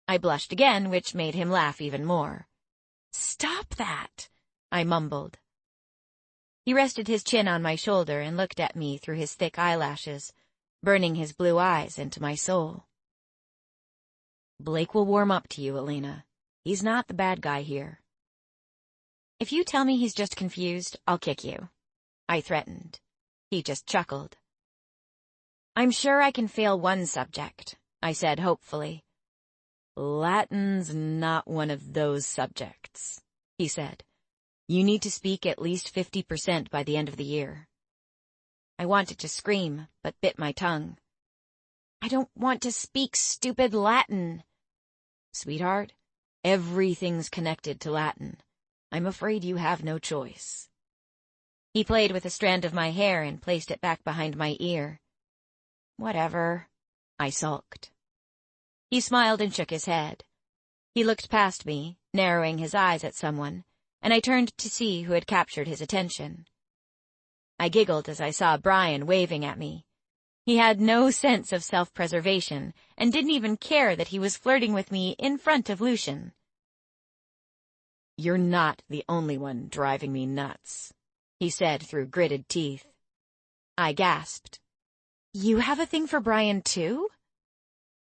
S2: I blushed again, which made him laugh even more. Stop that, I mumbled. He rested his chin on my shoulder and looked at me through his thick eyelashes, burning his blue eyes into my soul. Blake will warm up to you, Elena. He's not the bad guy here. If you tell me he's just confused, I'll kick you, I threatened. He just chuckled. I'm sure I can fail one subject, I said hopefully. Latin's not one of those subjects, he said. You need to speak at least 50% by the end of the year. I wanted to scream, but bit my tongue. I don't want to speak stupid Latin. Sweetheart, everything's connected to Latin. I'm afraid you have no choice. He played with a strand of my hair and placed it back behind my ear. Whatever, I sulked. He smiled and shook his head. He looked past me, narrowing his eyes at someone, and I turned to see who had captured his attention. I giggled as I saw Brian waving at me. He had no sense of self-preservation and didn't even care that he was flirting with me in front of Lucian. You're not the only one driving me nuts, he said through gritted teeth. I gasped. You have a thing for Brian too?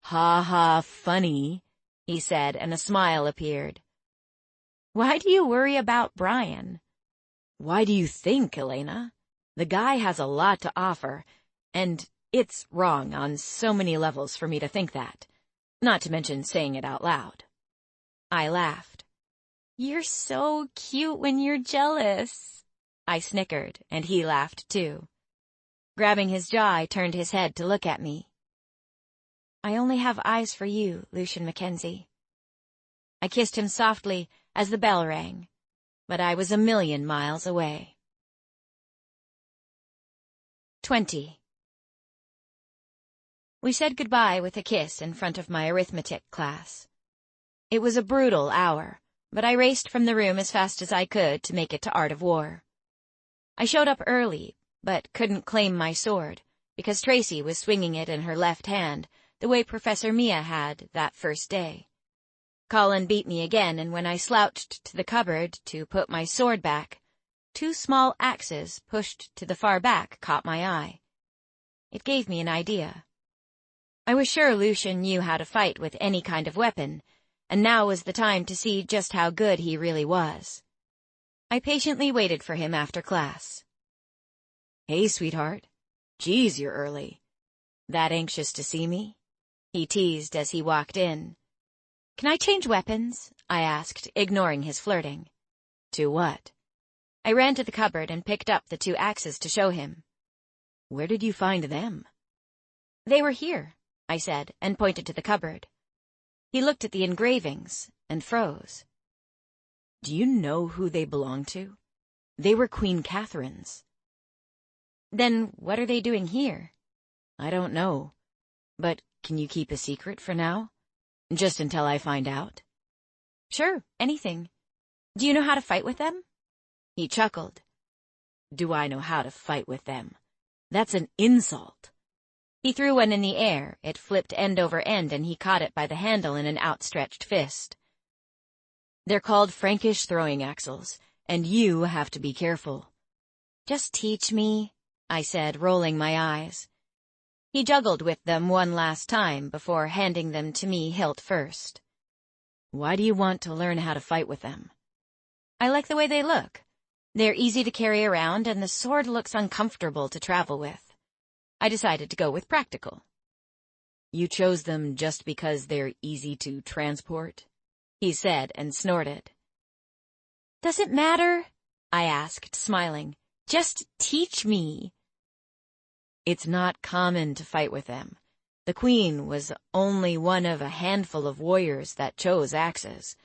S2: Ha ha, funny, he said, and a smile appeared. Why do you worry about Brian? Why do you think, Elena? The guy has a lot to offer, and it's wrong on so many levels for me to think that, not to mention saying it out loud. I laughed. You're so cute when you're jealous, I snickered, and he laughed too. Grabbing his jaw, I turned his head to look at me. I only have eyes for you, Lucian Mackenzie. I kissed him softly as the bell rang, but I was a million miles away. 20. We said goodbye with a kiss in front of my arithmetic class. It was a brutal hour, but I raced from the room as fast as I could to make it to Art of War. I showed up early, but couldn't claim my sword, because Tracy was swinging it in her left hand, the way Professor Mia had that first day. Colin beat me again, and when I slouched to the cupboard to put my sword back, 2 small axes pushed to the far back caught my eye. It gave me an idea. I was sure Lucian knew how to fight with any kind of weapon, and now was the time to see just how good he really was. I patiently waited for him after class. Hey, sweetheart. Geez, you're early. That anxious to see me? He teased as he walked in. Can I change weapons? I asked, ignoring his flirting. To what? I ran to the cupboard and picked up the 2 axes to show him. Where did you find them? They were here, I said, and pointed to the cupboard. He looked at the engravings and froze. Do you know who they belong to? They were Queen Catherine's. Then what are they doing here? I don't know. But can you keep a secret for now? Just until I find out? Sure, anything. Do you know how to fight with them? He chuckled. Do I know how to fight with them? That's an insult. He threw one in the air. It flipped end over end, and he caught it by the handle in an outstretched fist. They're called Frankish throwing axles, and you have to be careful. Just teach me, I said, rolling my eyes. He juggled with them one last time before handing them to me hilt first. Why do you want to learn how to fight with them? I like the way they look. They're easy to carry around, and the sword looks uncomfortable to travel with. I decided to go with practical. You chose them just because they're easy to transport? He said and snorted. Does it matter? I asked, smiling. Just teach me. It's not common to fight with them. The queen was only one of a handful of warriors that chose axes.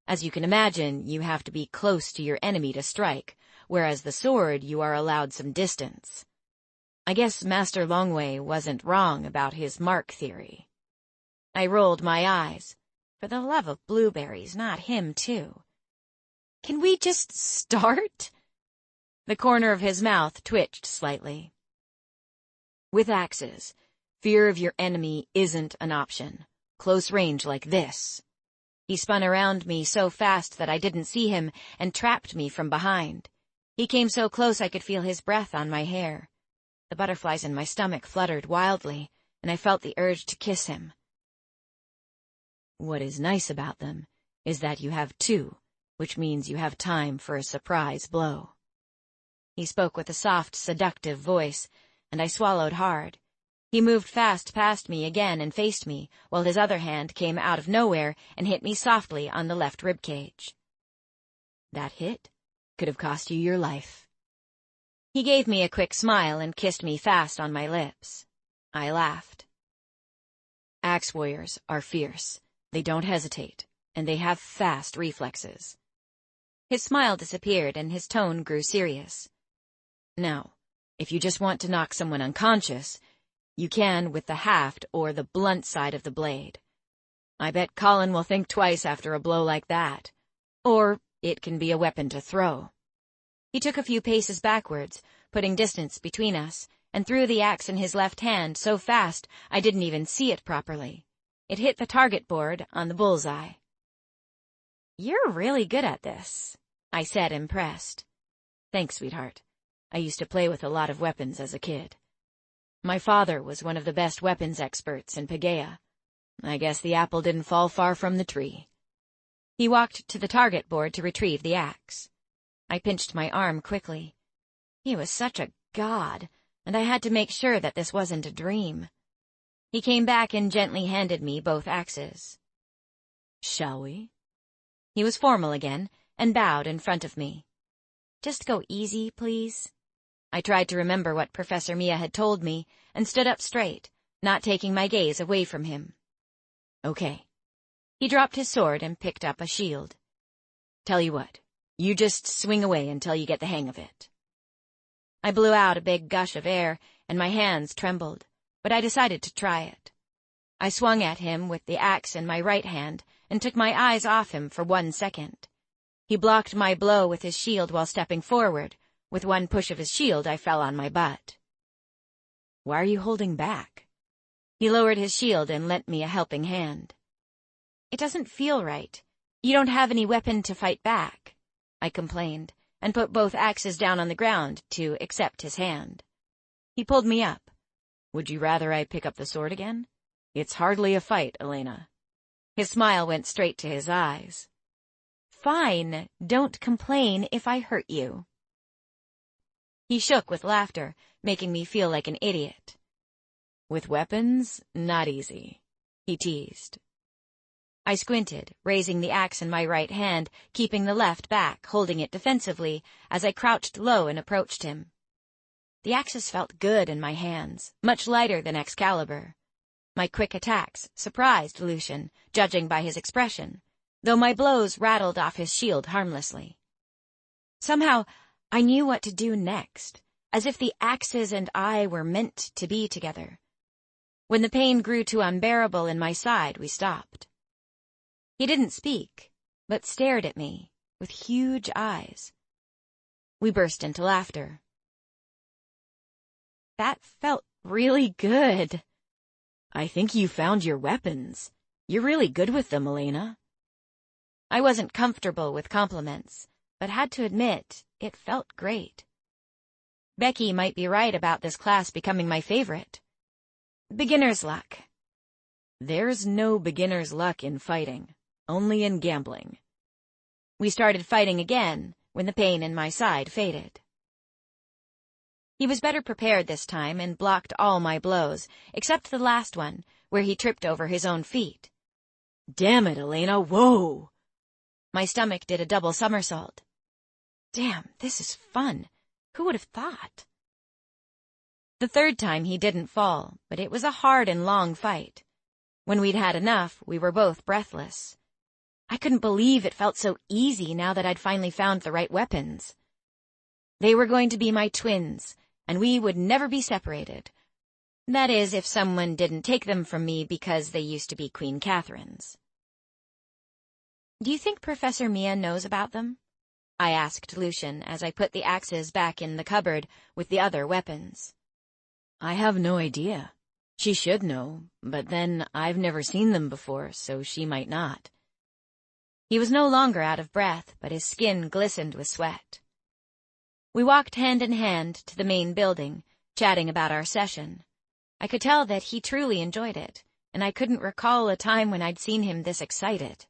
S2: As you can imagine, you have to be close to your enemy to strike, whereas the sword you are allowed some distance. I guess Master Longway wasn't wrong about his mark theory. I rolled my eyes. For the love of blueberries, not him too. Can we just start? The corner of his mouth twitched slightly. With axes, Fear of your enemy isn't an option. Close range like this. He spun around me so fast that I didn't see him and trapped me from behind. He came so close I could feel his breath on my hair. The butterflies in my stomach fluttered wildly, and I felt the urge to kiss him. What is nice about them is that you have two, which means you have time for a surprise blow. He spoke with a soft, seductive voice, and I swallowed hard. He moved fast past me again and faced me, while his other hand came out of nowhere and hit me softly on the left ribcage. That hit could have cost you your life. He gave me a quick smile and kissed me fast on my lips. I laughed. Axe warriors are fierce. They don't hesitate, and they have fast reflexes. His smile disappeared and his tone grew serious. Now, if you just want to knock someone unconscious, you can with the haft or the blunt side of the blade. I bet Colin will think twice after a blow like that. Or it can be a weapon to throw. He took a few paces backwards, putting distance between us, and threw the axe in his left hand so fast I didn't even see it properly. It hit the target board on the bullseye. You're really good at this, I said, impressed. Thanks, sweetheart. I used to play with a lot of weapons as a kid. My father was one of the best weapons experts in Paegeia. I guess the apple didn't fall far from the tree. He walked to the target board to retrieve the axe. I pinched my arm quickly. He was such a god, and I had to make sure that this wasn't a dream. He came back and gently handed me both axes. Shall we? He was formal again and bowed in front of me. Just go easy, please. I tried to remember what Professor Mia had told me and stood up straight, not taking my gaze away from him. Okay. He dropped his sword and picked up a shield. Tell you what, you just swing away until you get the hang of it. I blew out a big gush of air and my hands trembled, but I decided to try it. I swung at him with the axe in my right hand and took my eyes off him for 1 second. He blocked my blow with his shield while stepping forward. With one push of his shield, I fell on my butt. Why are you holding back? He lowered his shield and lent me a helping hand. It doesn't feel right. You don't have any weapon to fight back, I complained, and put both axes down on the ground to accept his hand. He pulled me up. Would you rather I pick up the sword again? It's hardly a fight, Elena. His smile went straight to his eyes. Fine, don't complain if I hurt you. He shook with laughter, making me feel like an idiot. With weapons, not easy, he teased. I squinted, raising the axe in my right hand, keeping the left back, holding it defensively, as I crouched low and approached him. The axes felt good in my hands, much lighter than Excalibur. My quick attacks surprised Lucian, judging by his expression, though my blows rattled off his shield harmlessly. Somehow, I knew what to do next, as if the axes and I were meant to be together. When the pain grew too unbearable in my side, we stopped. He didn't speak, but stared at me with huge eyes. We burst into laughter. That felt really good. I think you found your weapons. You're really good with them, Elena. I wasn't comfortable with compliments, but had to admit it felt great. Becky might be right about this class becoming my favorite. Beginner's luck. There's no beginner's luck in fighting, only in gambling. We started fighting again when the pain in my side faded. He was better prepared this time and blocked all my blows, except the last one, where he tripped over his own feet. Damn it, Elena, whoa! My stomach did a double somersault. Damn, this is fun. Who would have thought? The third time he didn't fall, but it was a hard and long fight. When we'd had enough, we were both breathless. I couldn't believe it felt so easy now that I'd finally found the right weapons. They were going to be my twins, and we would never be separated. That is, if someone didn't take them from me because they used to be Queen Catherine's. Do you think Professor Mia knows about them? I asked Lucian as I put the axes back in the cupboard with the other weapons. I have no idea. She should know, but then I've never seen them before, so she might not. He was no longer out of breath, but his skin glistened with sweat. We walked hand in hand to the main building, chatting about our session. I could tell that he truly enjoyed it, and I couldn't recall a time when I'd seen him this excited.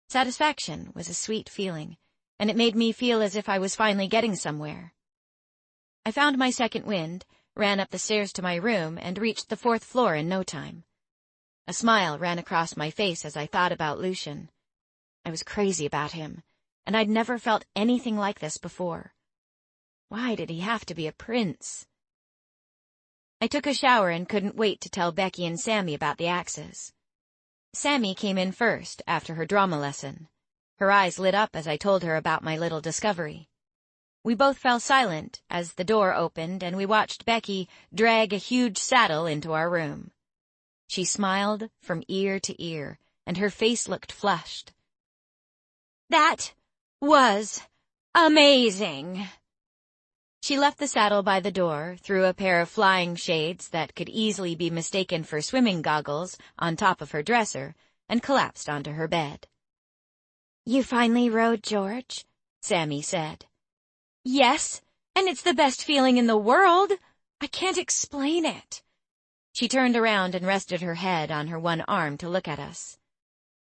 S2: Satisfaction was a sweet feeling, and it made me feel as if I was finally getting somewhere. I found my second wind, ran up the stairs to my room, and reached the 4th floor in no time. A smile ran across my face as I thought about Lucian. I was crazy about him, and I'd never felt anything like this before. Why did he have to be a prince? I took a shower and couldn't wait to tell Becky and Sammy about the axes. Sammy came in first after her drama lesson. Her eyes lit up as I told her about my little discovery. We both fell silent as the door opened and we watched Becky drag a huge saddle into our room. She smiled from ear to ear, and her face looked flushed. "That was amazing." She left the saddle by the door, threw a pair of flying shades that could easily be mistaken for swimming goggles on top of her dresser, and collapsed onto her bed. "You finally rode George?" Sammy said. "Yes, and it's the best feeling in the world. I can't explain it." She turned around and rested her head on her one arm to look at us.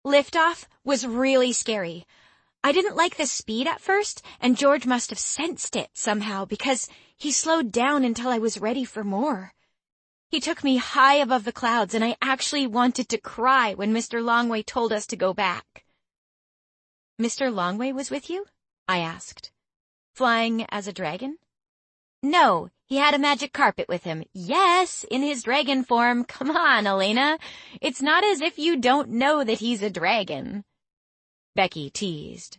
S2: "Liftoff was really scary. I didn't like the speed at first, and George must have sensed it somehow because he slowed down until I was ready for more. He took me high above the clouds, and I actually wanted to cry when Mr. Longway told us to go back." "Mr. Longway was with you?" I asked. "Flying as a dragon?" "No, he had a magic carpet with him. Yes, in his dragon form. Come on, Elena. It's not as if you don't know that he's a dragon." Becky teased.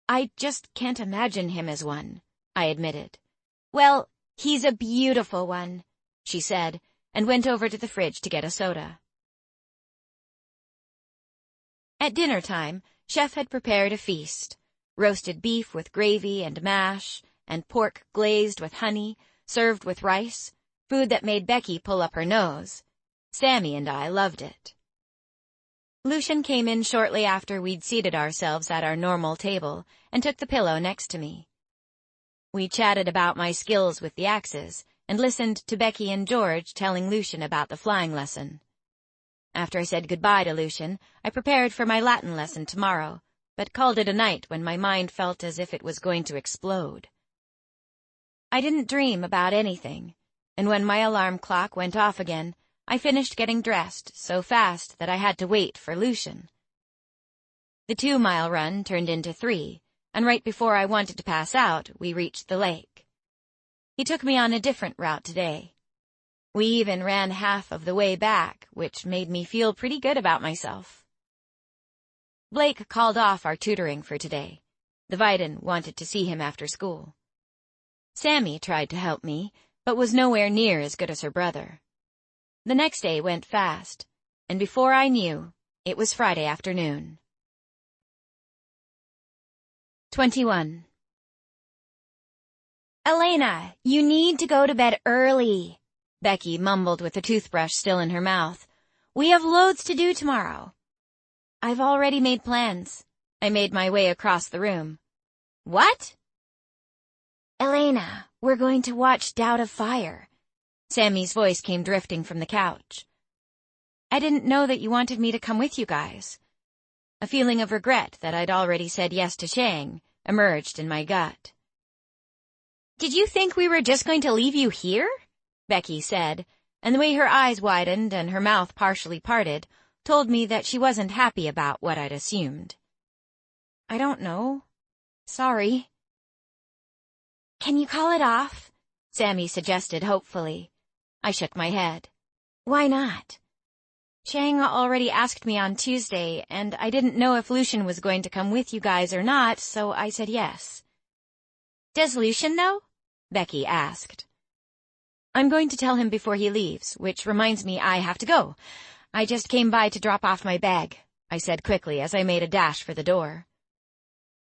S2: "I just can't imagine him as one," I admitted. "Well, he's a beautiful one," she said, and went over to the fridge to get a soda. At dinner time, Chef had prepared a feast. Roasted beef with gravy and mash, and pork glazed with honey, served with rice, food that made Becky pull up her nose. Sammy and I loved it. Lucian came in shortly after we'd seated ourselves at our normal table and took the pillow next to me. We chatted about my skills with the axes and listened to Becky and George telling Lucian about the flying lesson. After I said goodbye to Lucian, I prepared for my Latin lesson tomorrow, but called it a night when my mind felt as if it was going to explode. I didn't dream about anything, and when my alarm clock went off again, I finished getting dressed so fast that I had to wait for Lucian. The 2-mile run turned into 3, and right before I wanted to pass out, we reached the lake. He took me on a different route today. We even ran half of the way back, which made me feel pretty good about myself. Blake called off our tutoring for today. The Viden wanted to see him after school. Sammy tried to help me, but was nowhere near as good as her brother. The next day went fast, and before I knew, it was Friday afternoon. 21. "Elena, you need to go to bed early," Becky mumbled with the toothbrush still in her mouth. "We have loads to do tomorrow." "I've already made plans." I made my way across the room. "What?" "Elena, we're going to watch Doubt of Fire." Sammy's voice came drifting from the couch. "I didn't know that you wanted me to come with you guys." A feeling of regret that I'd already said yes to Chang emerged in my gut. "Did you think we were just going to leave you here?" Becky said, and the way her eyes widened and her mouth partially parted told me that she wasn't happy about what I'd assumed. "I don't know. Sorry." "Can you call it off?" Sammy suggested hopefully. I shook my head. "Why not?" "Chang already asked me on Tuesday, and I didn't know if Lucian was going to come with you guys or not, so I said yes." "Does Lucian know?" Becky asked. "I'm going to tell him before he leaves, which reminds me I have to go. I just came by to drop off my bag," I said quickly as I made a dash for the door.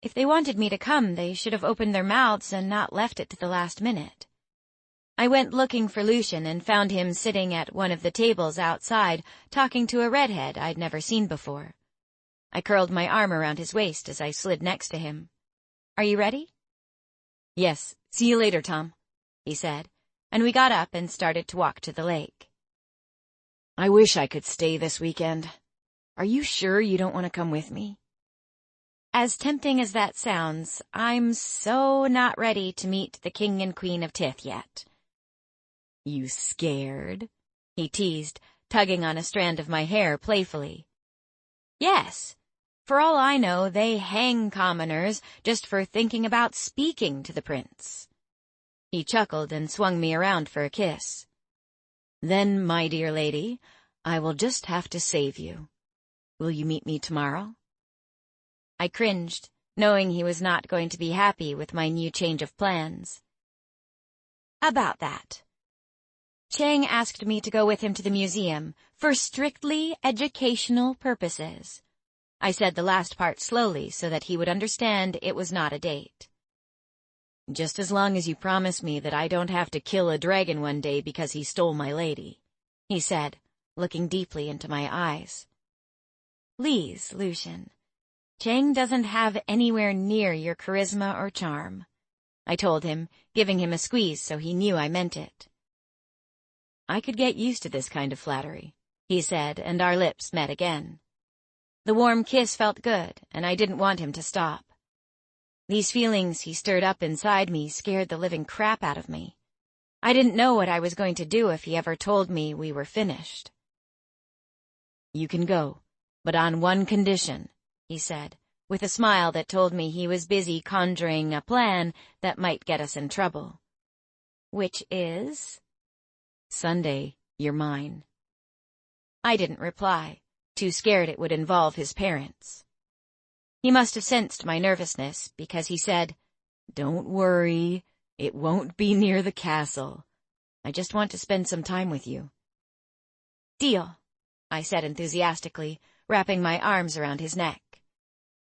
S2: If they wanted me to come, they should have opened their mouths and not left it to the last minute.
S1: I went looking for Lucian and found him sitting at one of the tables outside, talking to a redhead I'd never seen before. I curled my arm around his waist as I slid next to him. "Are you ready?" "Yes, see you later, Tom," he said, and we got up and started to walk to the lake. "I wish I could stay this weekend. Are you sure you don't want to come with me?" As tempting as that sounds, I'm so not ready to meet the King and Queen of Tith yet. "You scared?" he teased, tugging on a strand of my hair playfully. "Yes. For all I know, they hang commoners just for thinking about speaking to the prince." He chuckled and swung me around for a kiss. "Then, my dear lady, I will just have to save you. Will you meet me tomorrow?" I cringed, knowing he was not going to be happy with my new change of plans. "About that. Chang asked me to go with him to the museum for strictly educational purposes." I said the last part slowly so that he would understand it was not a date. "Just as long as you promise me that I don't have to kill a dragon one day because he stole my lady," he said, looking deeply into my eyes. "Please, Lucian. Chang doesn't have anywhere near your charisma or charm," I told him, giving him a squeeze so he knew I meant it. "I could get used to this kind of flattery," he said, and our lips met again. The warm kiss felt good, and I didn't want him to stop. These feelings he stirred up inside me scared the living crap out of me. I didn't know what I was going to do if he ever told me we were finished. "You can go, but on one condition," he said, with a smile that told me he was busy conjuring a plan that might get us in trouble. "Which is?" "Sunday, you're mine." I didn't reply, too scared it would involve his parents. He must have sensed my nervousness, because he said, "Don't worry, it won't be near the castle. I just want to spend some time with you." "Deal," I said enthusiastically, wrapping my arms around his neck.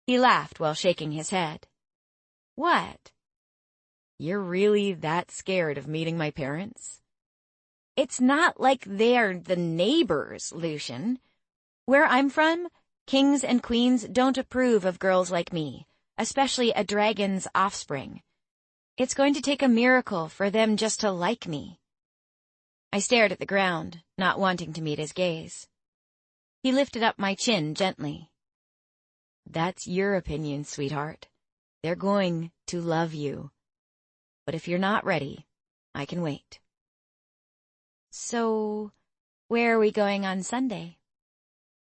S1: He laughed while shaking his head. "What?" "You're really that scared of meeting my parents?" "It's not like they're the neighbors, Lucian. Where I'm from, kings and queens don't approve of girls like me, especially a dragon's offspring. It's going to take a miracle for them just to like me." I stared at the ground, not wanting to meet his gaze. He lifted up my chin gently. "That's your opinion, sweetheart. They're going to love you. But if you're not ready, I can wait." "So, where are we going on Sunday?"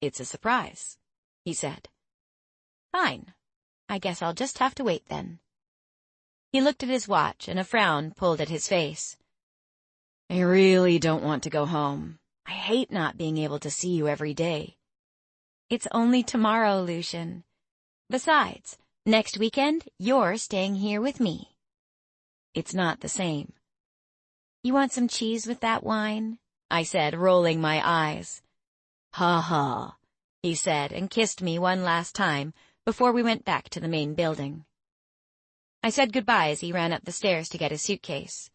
S1: "It's a surprise," he said. "Fine. I guess I'll just have to wait then." He looked at his watch and a frown pulled at his face. "I really don't want to go home. I hate not being able to see you every day." "It's only tomorrow, Lucian. Besides, next weekend, you're staying here with me." "It's not the same." "You want some cheese with that wine?" I said, rolling my eyes. "Ha ha," he said, and kissed me one last time before we went back to the main building. I said goodbye as he ran up the stairs to get his suitcase.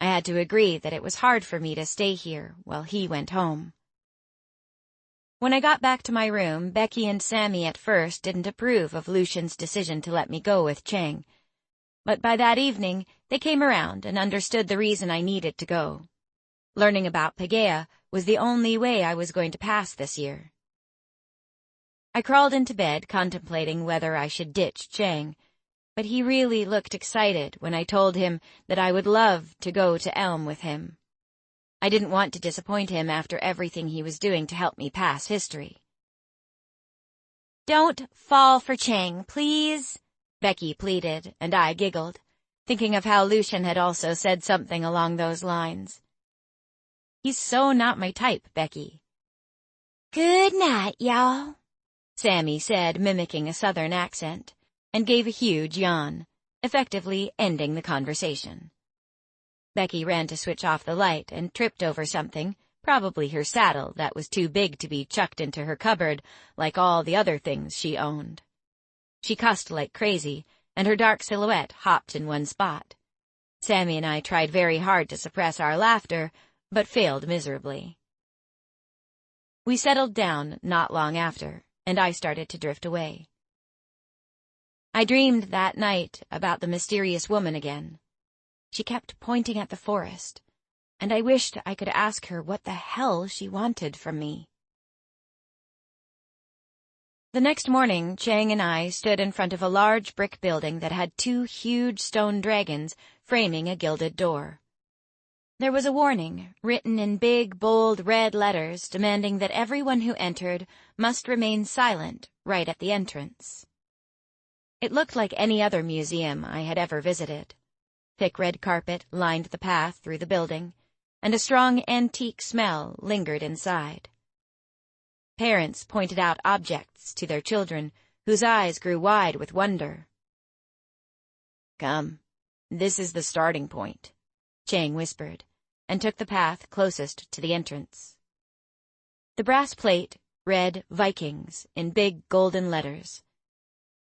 S1: I had to agree that it was hard for me to stay here while he went home. When I got back to my room, Becky and Sammy at first didn't approve of Lucian's decision to let me go with Chang. But by that evening, they came around and understood the reason I needed to go. Learning about Paegeia was the only way I was going to pass this year. I crawled into bed contemplating whether I should ditch Chang, but he really looked excited when I told him that I would love to go to Elm with him. I didn't want to disappoint him after everything he was doing to help me pass history. "Don't fall for Chang, please," Becky pleaded, and I giggled, thinking of how Lucian had also said something along those lines. "He's so not my type, Becky." "Good night, y'all," Sammy said, mimicking a southern accent, and gave a huge yawn, effectively ending the conversation. Becky ran to switch off the light and tripped over something, probably her saddle that was too big to be chucked into her cupboard like all the other things she owned. She cussed like crazy, and her dark silhouette hopped in one spot.
S2: Sammy and I tried very hard to suppress our laughter, but failed miserably. We settled down not long after, and I started to drift away. I dreamed that night about the mysterious woman again. She kept pointing at the forest, and I wished I could ask her what the hell she wanted from me. The next morning, Chang and I stood in front of a large brick building that had 2 huge stone dragons framing a gilded door. There was a warning, written in big, bold red letters, demanding that everyone who entered must remain silent right at the entrance. It looked like any other museum I had ever visited. Thick red carpet lined the path through the building, and a strong antique smell lingered inside. Parents pointed out objects to their children, whose eyes grew wide with wonder. "Come, this is the starting point," Chang whispered, and took the path closest to the entrance. The brass plate read Vikings in big golden letters.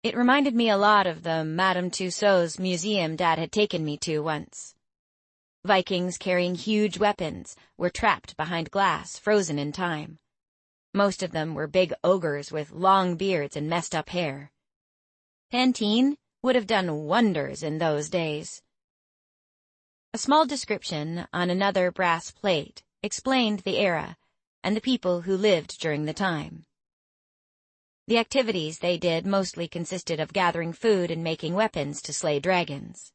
S2: It reminded me a lot of the Madame Tussauds museum Dad had taken me to once. Vikings carrying huge weapons were trapped behind glass, frozen in time. Most of them were big ogres with long beards and messed up hair. Pantene would have done wonders in those days. A small description on another brass plate explained the era and the people who lived during the time. The activities they did mostly consisted of gathering food and making weapons to slay dragons.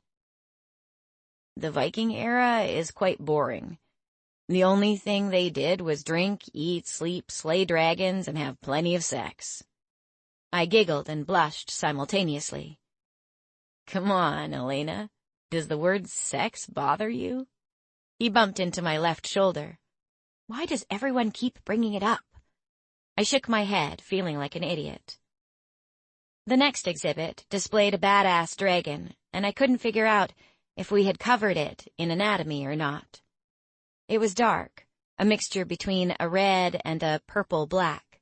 S2: "The Viking era is quite boring. The only thing they did was drink, eat, sleep, slay dragons, and have plenty of sex." I giggled and blushed simultaneously. "Come on, Elena. Does the word sex bother you?" He bumped into my left shoulder. "Why does everyone keep bringing it up?" I shook my head, feeling like an idiot. The next exhibit displayed a badass dragon, and I couldn't figure out if we had covered it in anatomy or not. It was dark, a mixture between a red and a purple-black.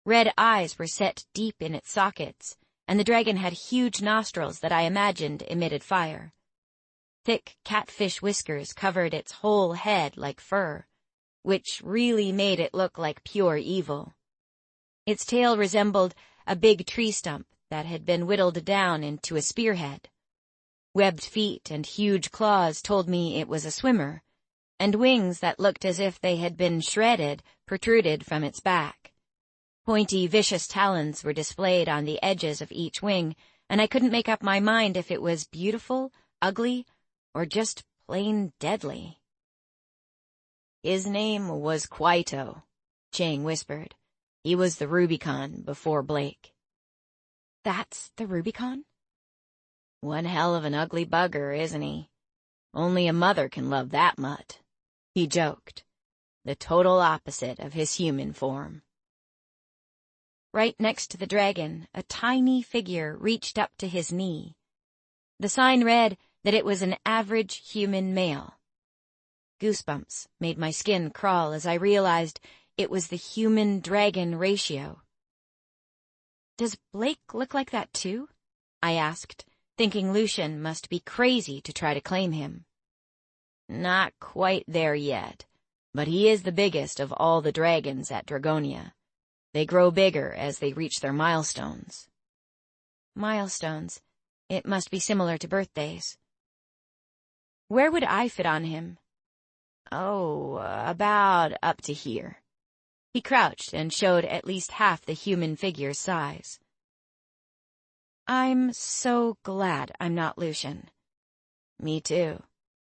S2: Red eyes were set deep in its sockets, and the dragon had huge nostrils that I imagined emitted fire. Thick catfish whiskers covered its whole head like fur, which really made it look like pure evil. Its tail resembled a big tree stump that had been whittled down into a spearhead. Webbed feet and huge claws told me it was a swimmer, and wings that looked as if they had been shredded protruded from its back. Pointy, vicious talons were displayed on the edges of each wing, and I couldn't make up my mind if it was beautiful, ugly, or just plain deadly. "His name was Quito," Chang whispered. "He was the Rubicon before Blake." "That's the Rubicon?" "One hell of an ugly bugger, isn't he? Only a mother can love that mutt," he joked. "The total opposite of his human form." Right next to the dragon, a tiny figure reached up to his knee. The sign read that it was an average human male. Goosebumps made my skin crawl as I realized it was the human-dragon ratio. "Does Blake look like that too?" I asked, thinking Lucian must be crazy to try to claim him. "Not quite there yet, but he is the biggest of all the dragons at Dragonia. They grow bigger as they reach their milestones." Milestones. It must be similar to birthdays. Where would I fit on him? "Oh, about up to here." He crouched and showed at least half the human figure's size. "I'm so glad I'm not Lucian." "Me too,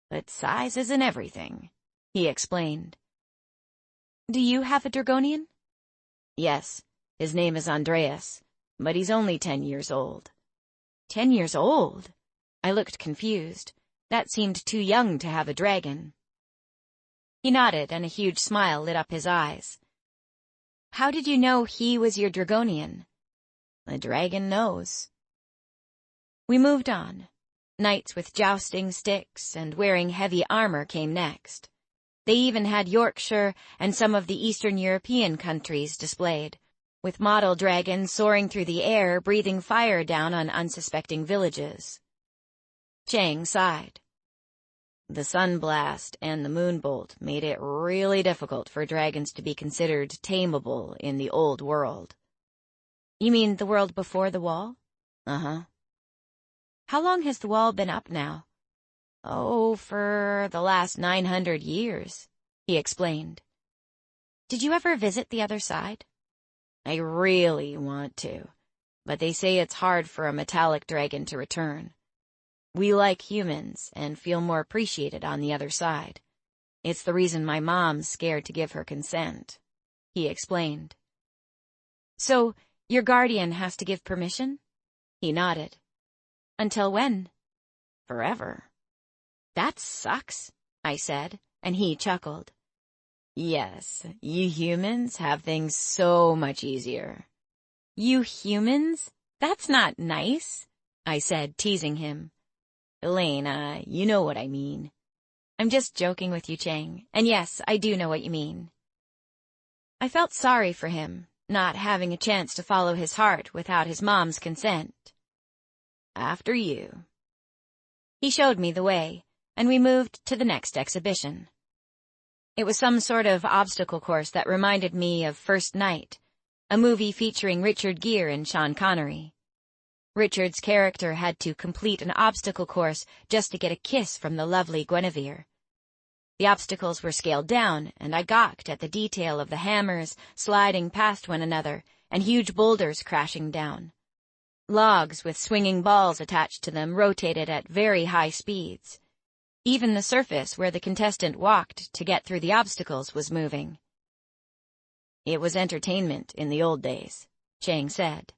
S2: but size isn't everything," he explained. "Do you have a Dragonian?" "Yes, his name is Andreas, but he's only 10 years old." 10 years old? I looked confused. That seemed too young to have a dragon. He nodded, and a huge smile lit up his eyes. "How did you know he was your Dragonian?" "The dragon knows." We moved on. Knights with jousting sticks and wearing heavy armor came next. They even had Yorkshire and some of the Eastern European countries displayed, with model dragons soaring through the air, breathing fire down on unsuspecting villages. Chang sighed. The sun blast and the moon bolt made it really difficult for dragons to be considered tameable in the old world.
S1: You mean the world before the wall?
S2: Uh-huh.
S1: How long has the wall been up now?
S2: Oh, for the last 900 years, he explained.
S1: Did you ever visit the other side?
S2: I really want to, but they say it's hard for a metallic dragon to return. We like humans and feel more appreciated on the other side. It's the reason my mom's scared to give her consent, he explained.
S1: So, your guardian has to give permission?
S2: He nodded.
S1: Until when?
S2: Forever.
S1: That sucks, I said, and he chuckled.
S2: Yes, you humans have things so much easier.
S1: You humans? That's not nice, I said, teasing him.
S2: Elena, you know what I mean.
S1: I'm just joking with you, Chang, and yes, I do know what you mean. I felt sorry for him, not having a chance to follow his heart without his mom's consent.
S2: After you.
S1: He showed me the way, and we moved to the next exhibition. It was some sort of obstacle course that reminded me of First Night, a movie featuring Richard Gere and Sean Connery. Richard's character had to complete an obstacle course just to get a kiss from the lovely Guinevere. The obstacles were scaled down, and I gawked at the detail of the hammers sliding past one another and huge boulders crashing down. Logs with swinging balls attached to them rotated at very high speeds. Even the surface where the contestant walked to get through the obstacles was moving.
S2: It was entertainment in the old days, Chang said.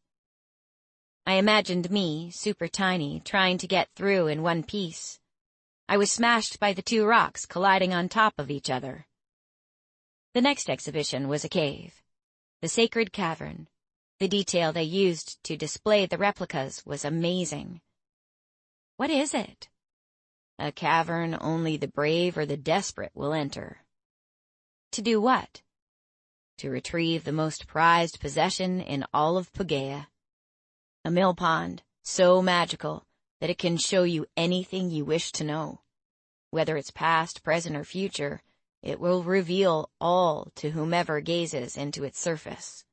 S1: I imagined me, super tiny, trying to get through in one piece. I was smashed by the two rocks colliding on top of each other. The next exhibition was a cave. The sacred cavern. The detail they used to display the replicas was amazing.
S2: What is it? A cavern only the brave or the desperate will enter.
S1: To do what?
S2: To retrieve the most prized possession in all of Paegeia. A mill pond, so magical that it can show you anything you wish to know. Whether it's past, present, or future, it will reveal all to whomever gazes into its surface.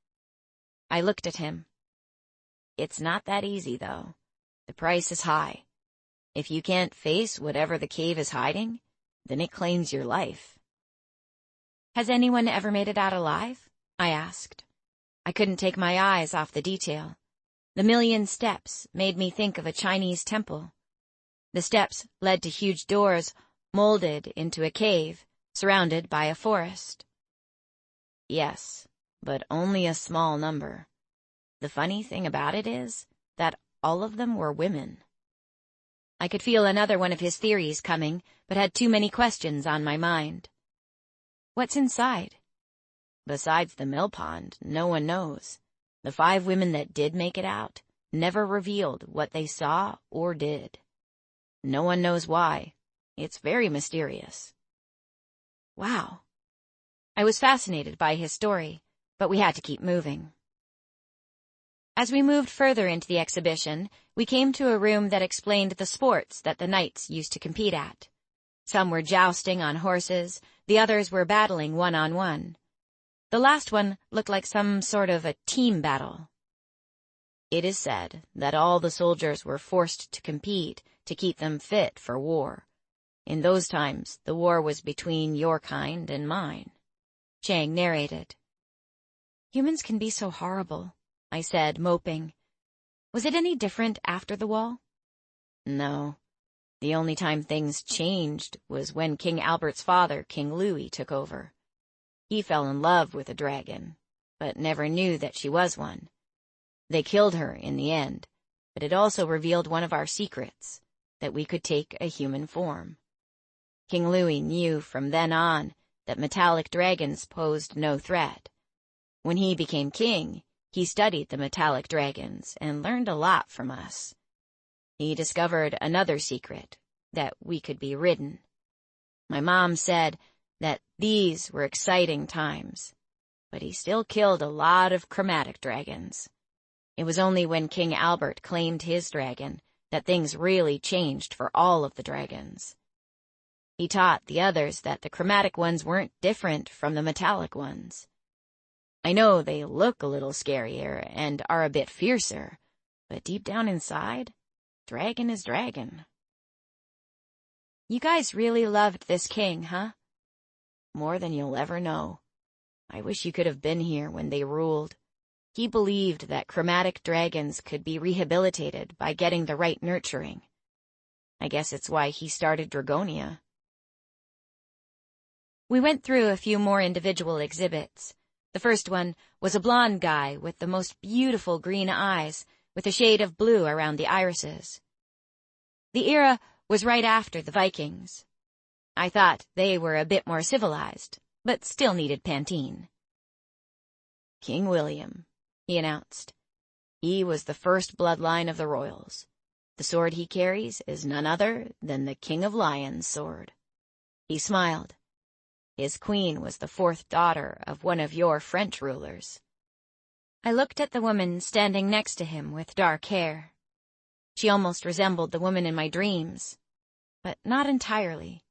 S1: I looked at him.
S2: It's not that easy, though. The price is high. If you can't face whatever the cave is hiding, then it claims your life.
S1: Has anyone ever made it out alive? I asked. I couldn't take my eyes off the detail. The million steps made me think of a Chinese temple. The steps led to huge doors molded into a cave, surrounded by a forest.
S2: Yes, but only a small number. The funny thing about it is that all of them were women.
S1: I could feel another one of his theories coming, but had too many questions on my mind. What's inside?
S2: Besides the mill pond, no one knows. The 5 women that did make it out never revealed what they saw or did. No one knows why. It's very mysterious.
S1: Wow. I was fascinated by his story, but we had to keep moving. As we moved further into the exhibition, we came to a room that explained the sports that the knights used to compete at. Some were jousting on horses, the others were battling one-on-one. The last one looked like some sort of a team battle.
S2: It is said that all the soldiers were forced to compete to keep them fit for war. In those times, the war was between your kind and mine.
S1: Chang narrated. Humans can be so horrible, I said, moping. Was it any different after the wall?
S2: No. The only time things changed was when King Albert's father, King Louis, took over. He fell in love with a dragon, but never knew that she was one. They killed her in the end, but it also revealed one of our secrets, that we could take a human form. King Louis knew from then on that metallic dragons posed no threat. When he became king, he studied the metallic dragons and learned a lot from us. He discovered another secret, that we could be ridden. My mom said that these were exciting times, but he still killed a lot of chromatic dragons. It was only when King Albert claimed his dragon that things really changed for all of the dragons. He taught the others that the chromatic ones weren't different from the metallic ones. I know they look a little scarier and are a bit fiercer, but deep down inside, dragon is dragon. You guys really loved this king, huh? More than you'll ever know. I wish you could have been here when they ruled. He believed that chromatic dragons could be rehabilitated by getting the right nurturing. I guess it's why he started Dragonia. We went through a few more individual exhibits. The first one was a blonde guy with the most beautiful green eyes, with a shade of blue around the irises. The era was right after the Vikings. I thought they were a bit more civilized, but still needed Pantene. King William, he announced. He was the first bloodline of the royals. The sword he carries is none other than the King of Lions' sword. He smiled. His queen was the fourth daughter of one of your French rulers. I looked at the woman standing next to him with dark hair. She almost resembled the woman in my dreams, but not entirely.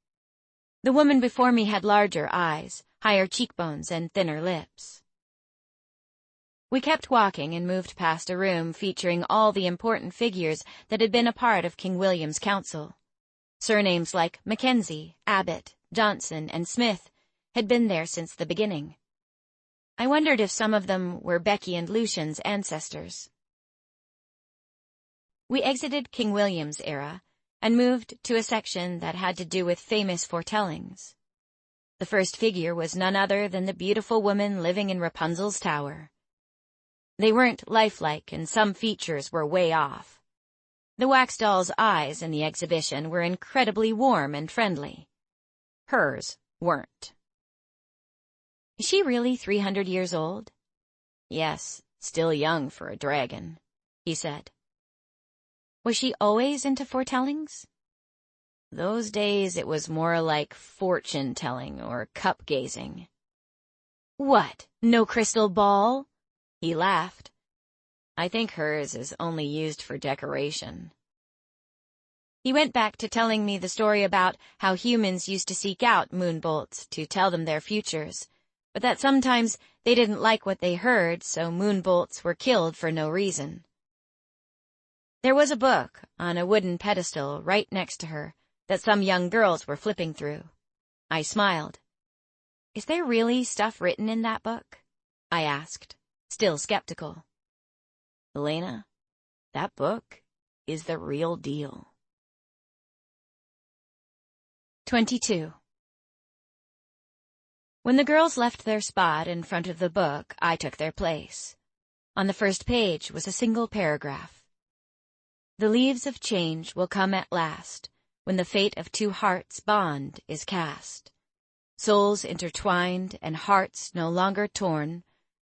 S2: The woman before me had larger eyes, higher cheekbones, and thinner lips. We kept walking and moved past a room featuring all the important figures that had been a part of King William's council. Surnames like Mackenzie, Abbott, Johnson, and Smith had been there since the beginning. I wondered if some of them were Becky and Lucian's ancestors. We exited King William's era and moved to a section that had to do with famous foretellings. The first figure was none other than the beautiful woman living in Rapunzel's tower. They weren't lifelike, and some features were way off. The wax doll's eyes in the exhibition were incredibly warm and friendly. Hers weren't. Is she really 300 years old? Yes, still young for a dragon, he said. Was she always into foretellings? Those days it was more like fortune-telling or cup-gazing. What, no crystal ball? He laughed. I think hers is only used for decoration. He went back to telling me the story about how humans used to seek out moonbolts to tell them their futures, but that sometimes they didn't like what they heard, so moonbolts were killed for no reason. There was a book on a wooden pedestal right next to her that some young girls were flipping through. I smiled. Is there really stuff written in that book? I asked, still skeptical. Elena, that book is the real deal. 22. When the girls left their spot in front of the book, I took their place. On the first page was a single paragraph. The leaves of change will come at last, when the fate of two hearts' bond is cast. Souls intertwined and hearts no longer torn,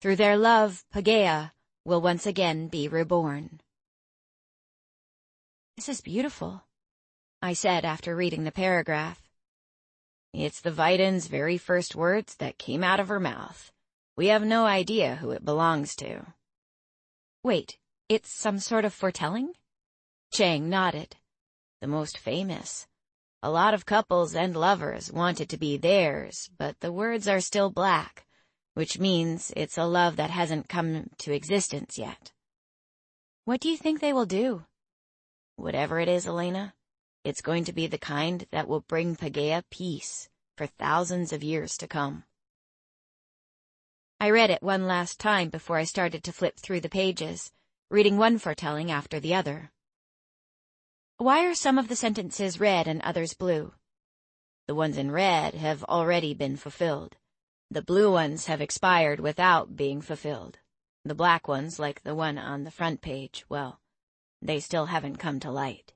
S2: through their love Paegeia will once again be reborn. This is beautiful, I said after reading the paragraph. It's the Viden's very first words that came out of her mouth. We have no idea who it belongs to. Wait, it's some sort of foretelling? Chang nodded. The most famous. A lot of couples and lovers want it to be theirs, but the words are still black, which means it's a love that hasn't come to existence yet. What do you think they will do? Whatever it is, Elena, it's going to be the kind that will bring Paegeia peace for thousands of years to come. I read it one last time before I started to flip through the pages, reading one foretelling after the other. Why are some of the sentences red and others blue? The ones in red have already been fulfilled. The blue ones have expired without being fulfilled. The black ones, like the one on the front page, well, they still haven't come to light.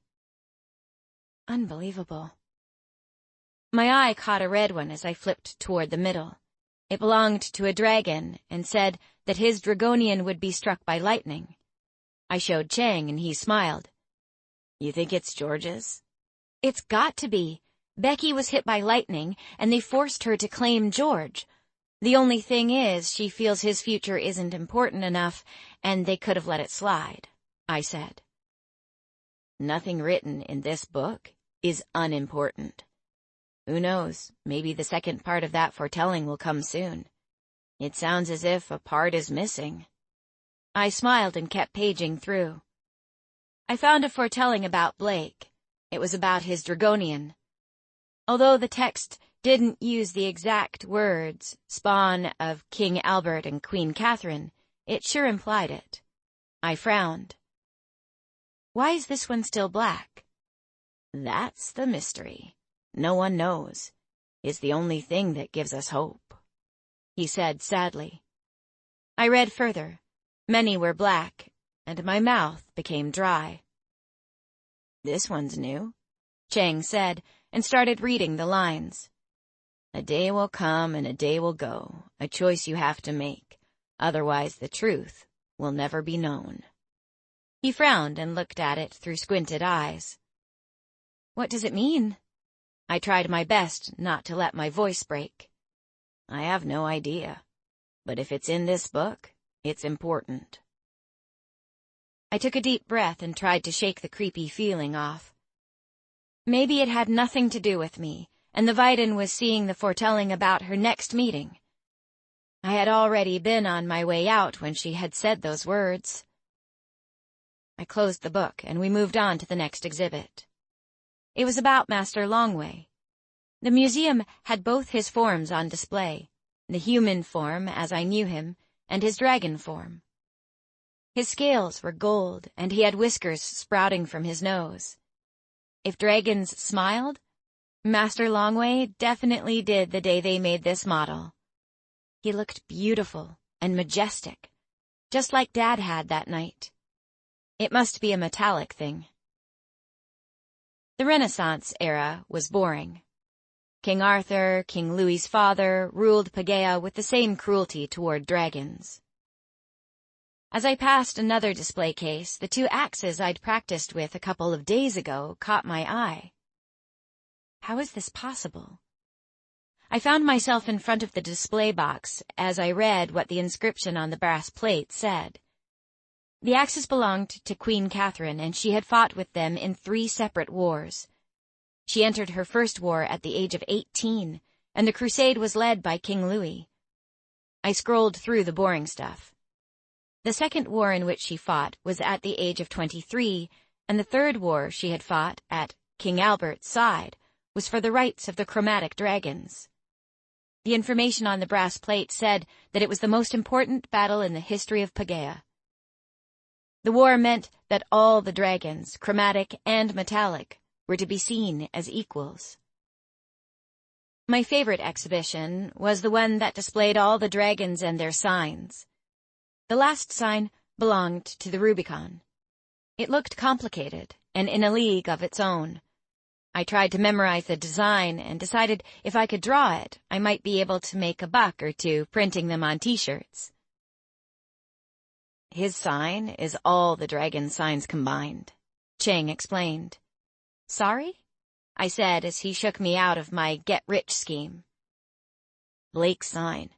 S2: Unbelievable. My eye caught a red one as I flipped toward the middle. It belonged to a dragon and said that his Dragonian would be struck by lightning. I showed Chang and he smiled. You think it's George's? It's got to be. Becky was hit by lightning and they forced her to claim George. The only thing is she feels his future isn't important enough and they could have let it slide, I said. Nothing written in this book is unimportant. Who knows, maybe the second part of that foretelling will come soon. It sounds as if a part is missing. I smiled and kept paging through. I found a foretelling about Blake. It was about his Dragonian. Although the text didn't use the exact words, spawn of King Albert and Queen Catherine, it sure implied it. I frowned. Why is this one still black? That's the mystery. No one knows. It's the only thing that gives us hope, he said sadly. I read further. Many were black, and my mouth became dry. This one's new, Chang said, and started reading the lines. A day will come and a day will go, a choice you have to make. Otherwise the truth will never be known. He frowned and looked at it through squinted eyes. What does it mean? I tried my best not to let my voice break. I have no idea, but if it's in this book, it's important. I took a deep breath and tried to shake the creepy feeling off. Maybe it had nothing to do with me, and the Viden was seeing the foretelling about her next meeting. I had already been on my way out when she had said those words. I closed the book, and we moved on to the next exhibit. It was about Master Longway. The museum had both his forms on display, the human form as I knew him, and his dragon form. His scales were gold, and he had whiskers sprouting from his nose. If dragons smiled, Master Longway definitely did the day they made this model. He looked beautiful and majestic, just like Dad had that night. It must be a metallic thing. The Renaissance era was boring. King Arthur, King Louis's father, ruled Paegeia with the same cruelty toward dragons. As I passed another display case, the two axes I'd practiced with a couple of days ago caught my eye. How is this possible? I found myself in front of the display box as I read what the inscription on the brass plate said. The axes belonged to Queen Catherine, and she had fought with them in 3 separate wars. She entered her first war at the age of 18, and the crusade was led by King Louis. I scrolled through the boring stuff. The second war in which she fought was at the age of 23, and the third war she had fought at King Albert's side was for the rights of the chromatic dragons. The information on the brass plate said that it was the most important battle in the history of Paegeia. The war meant that all the dragons, chromatic and metallic, were to be seen as equals. My favorite exhibition was the one that displayed all the dragons and their signs. The last sign belonged to the Rubicon. It looked complicated and in a league of its own. I tried to memorize the design and decided if I could draw it, I might be able to make a buck or two printing them on t-shirts. His sign is all the dragon signs combined, Chang explained. Sorry? I said as he shook me out of my get-rich scheme. Blake's sign.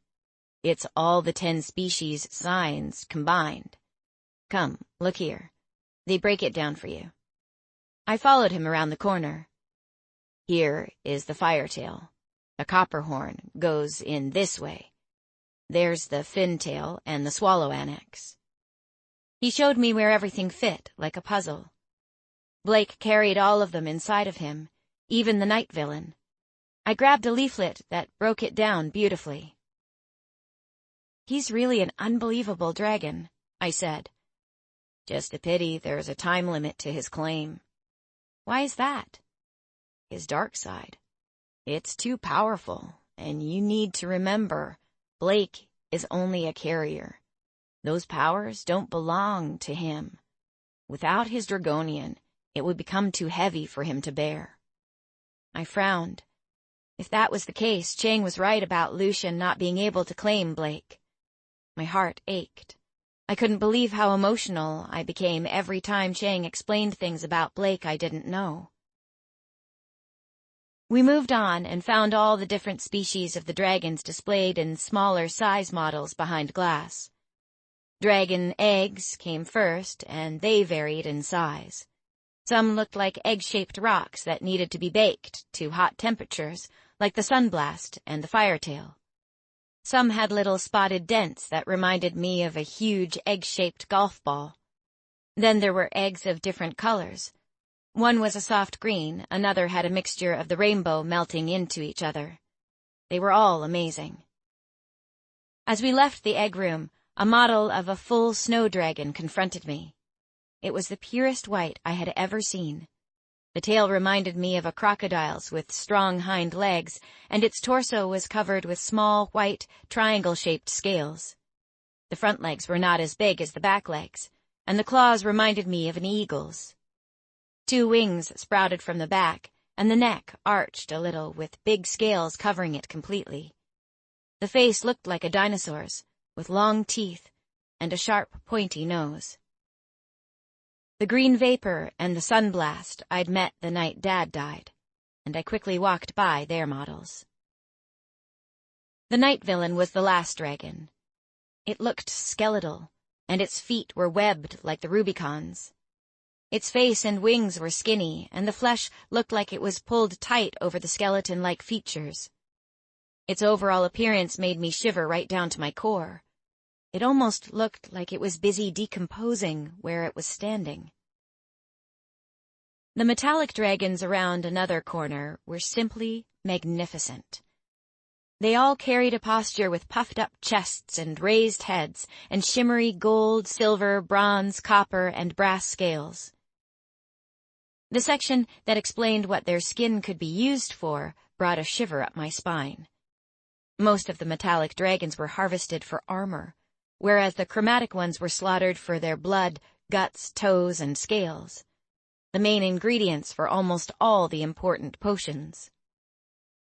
S2: It's all the 10 species signs combined. Come, look here. They break it down for you. I followed him around the corner. Here is the firetail. The copperhorn goes in this way. There's the fintail and the swallow annex. He showed me where everything fit, like a puzzle. Blake carried all of them inside of him, even the night villain. I grabbed a leaflet that broke it down beautifully. He's really an unbelievable dragon, I said. Just a pity there's a time limit to his claim. Why is that? His dark side. It's too powerful, and you need to remember, Blake is only a carrier. Those powers don't belong to him. Without his Dragonian, it would become too heavy for him to bear. I frowned. If that was the case, Chang was right about Lucian not being able to claim Blake. My heart ached. I couldn't believe how emotional I became every time Chang explained things about Blake I didn't know. We moved on and found all the different species of the dragons displayed in smaller size models behind glass. Dragon eggs came first, and they varied in size. Some looked like egg-shaped rocks that needed to be baked to hot temperatures, like the sunblast and the firetail. Some had little spotted dents that reminded me of a huge egg-shaped golf ball. Then there were eggs of different colors. One was a soft green, another had a mixture of the rainbow melting into each other. They were all amazing. As we left the egg room, a model of a full snow dragon confronted me. It was the purest white I had ever seen. The tail reminded me of a crocodile's with strong hind legs, and its torso was covered with small, white, triangle-shaped scales. The front legs were not as big as the back legs, and the claws reminded me of an eagle's. 2 wings sprouted from the back, and the neck arched a little with big scales covering it completely. The face looked like a dinosaur's, with long teeth and a sharp, pointy nose. The green vapor and the sunblast I'd met the night Dad died, and I quickly walked by their models. The night villain was the last dragon. It looked skeletal, and its feet were webbed like the Rubicon's. Its face and wings were skinny, and the flesh looked like it was pulled tight over the skeleton-like features. Its overall appearance made me shiver right down to my core. It almost looked like it was busy decomposing where it was standing. The metallic dragons around another corner were simply magnificent. They all carried a posture with puffed-up chests and raised heads, and shimmery gold, silver, bronze, copper, and brass scales. The section that explained what their skin could be used for brought a shiver up my spine. Most of the metallic dragons were harvested for armor, whereas the chromatic ones were slaughtered for their blood, guts, toes, and scales, the main ingredients for almost all the important potions.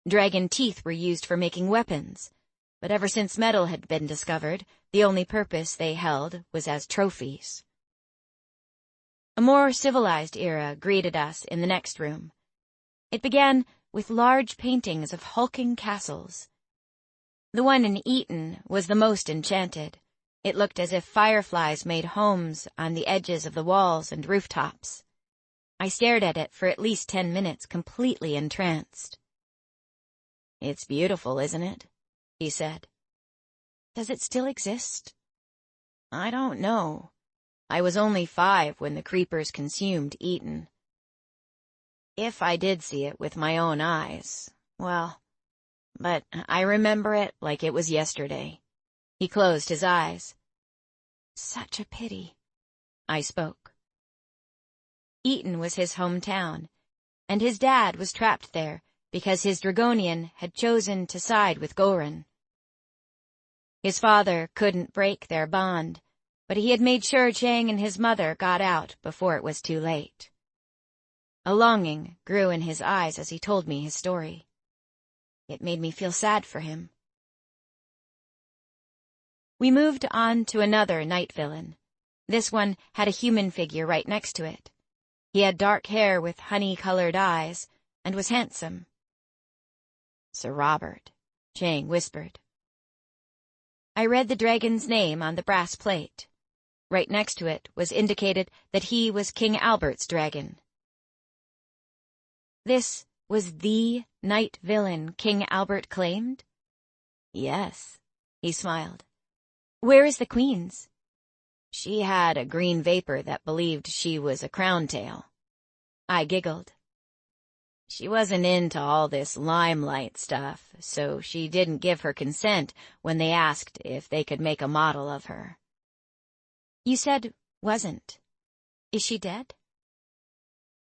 S2: Dragon teeth were used for making weapons, but ever since metal had been discovered, the only purpose they held was as trophies. A more civilized era greeted us in the next room. It began with large paintings of hulking castles. The one in Eton was the most enchanted. It looked as if fireflies made homes on the edges of the walls and rooftops. I stared at it for at least 10 minutes, completely entranced. "It's beautiful, isn't it?" he said. "Does it still exist?" "I don't know. I was only 5 when the creepers consumed Eton. If I did see it with my own eyes, well, but I remember it like it was yesterday." He closed his eyes. "Such a pity," I spoke. Eton was his hometown, and his dad was trapped there because his Dragonian had chosen to side with Goran. His father couldn't break their bond, but he had made sure Chang and his mother got out before it was too late. A longing grew in his eyes as he told me his story. It made me feel sad for him. We moved on to another night villain. This one had a human figure right next to it. He had dark hair with honey-colored eyes and was handsome. "Sir Robert," Chang whispered. I read the dragon's name on the brass plate. Right next to it was indicated that he was King Albert's dragon. This was the night villain King Albert claimed? "Yes," he smiled. "Where is the Queen's?" "She had a green vapor that believed she was a crown tail." I giggled. "She wasn't into all this limelight stuff, so she didn't give her consent when they asked if they could make a model of her." "You said wasn't. Is she dead?"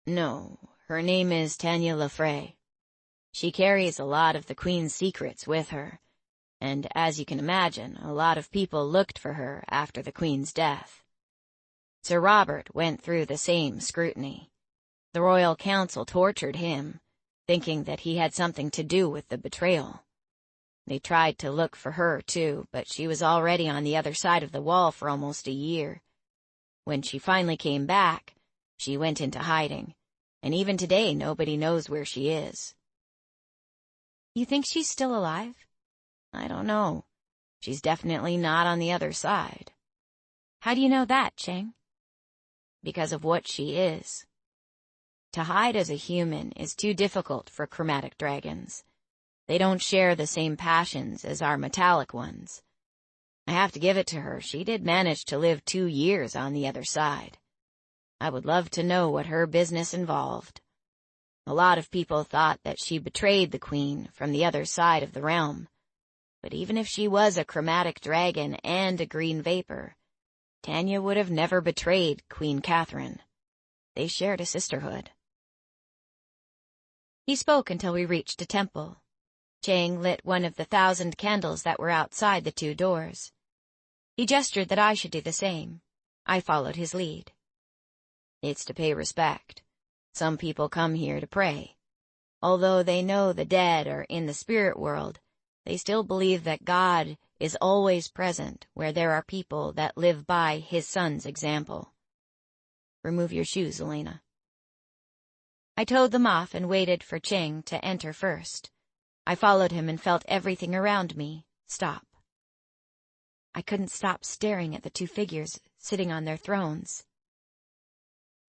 S2: "No, her name is Tanya Lafray. She carries a lot of the Queen's secrets with her, and as you can imagine, a lot of people looked for her after the Queen's death. Sir Robert went through the same scrutiny. The Royal Council tortured him, thinking that he had something to do with the betrayal. They tried to look for her, too, but she was already on the other side of the wall for almost a year. When she finally came back, she went into hiding, and even today nobody knows where she is." "You think she's still alive?" "I don't know. She's definitely not on the other side." "How do you know that, Chang?" "Because of what she is. To hide as a human is too difficult for chromatic dragons. They don't share the same passions as our metallic ones. I have to give it to her, she did manage to live 2 years on the other side. I would love to know what her business involved. A lot of people thought that she betrayed the queen from the other side of the realm. But even if she was a chromatic dragon and a green vapor, Tanya would have never betrayed Queen Catherine. They shared a sisterhood. He spoke until we reached a temple. Chang lit one of the 1,000 candles that were outside the 2 doors. He gestured that I should do the same. I followed his lead. It's to pay respect. Some people come here to pray. Although they know the dead are in the spirit world, they still believe that God is always present where there are people that live by his son's example. Remove your shoes, Elena. I toed them off and waited for Chang to enter first. I followed him and felt everything around me stop. I couldn't stop staring at the 2 figures sitting on their thrones.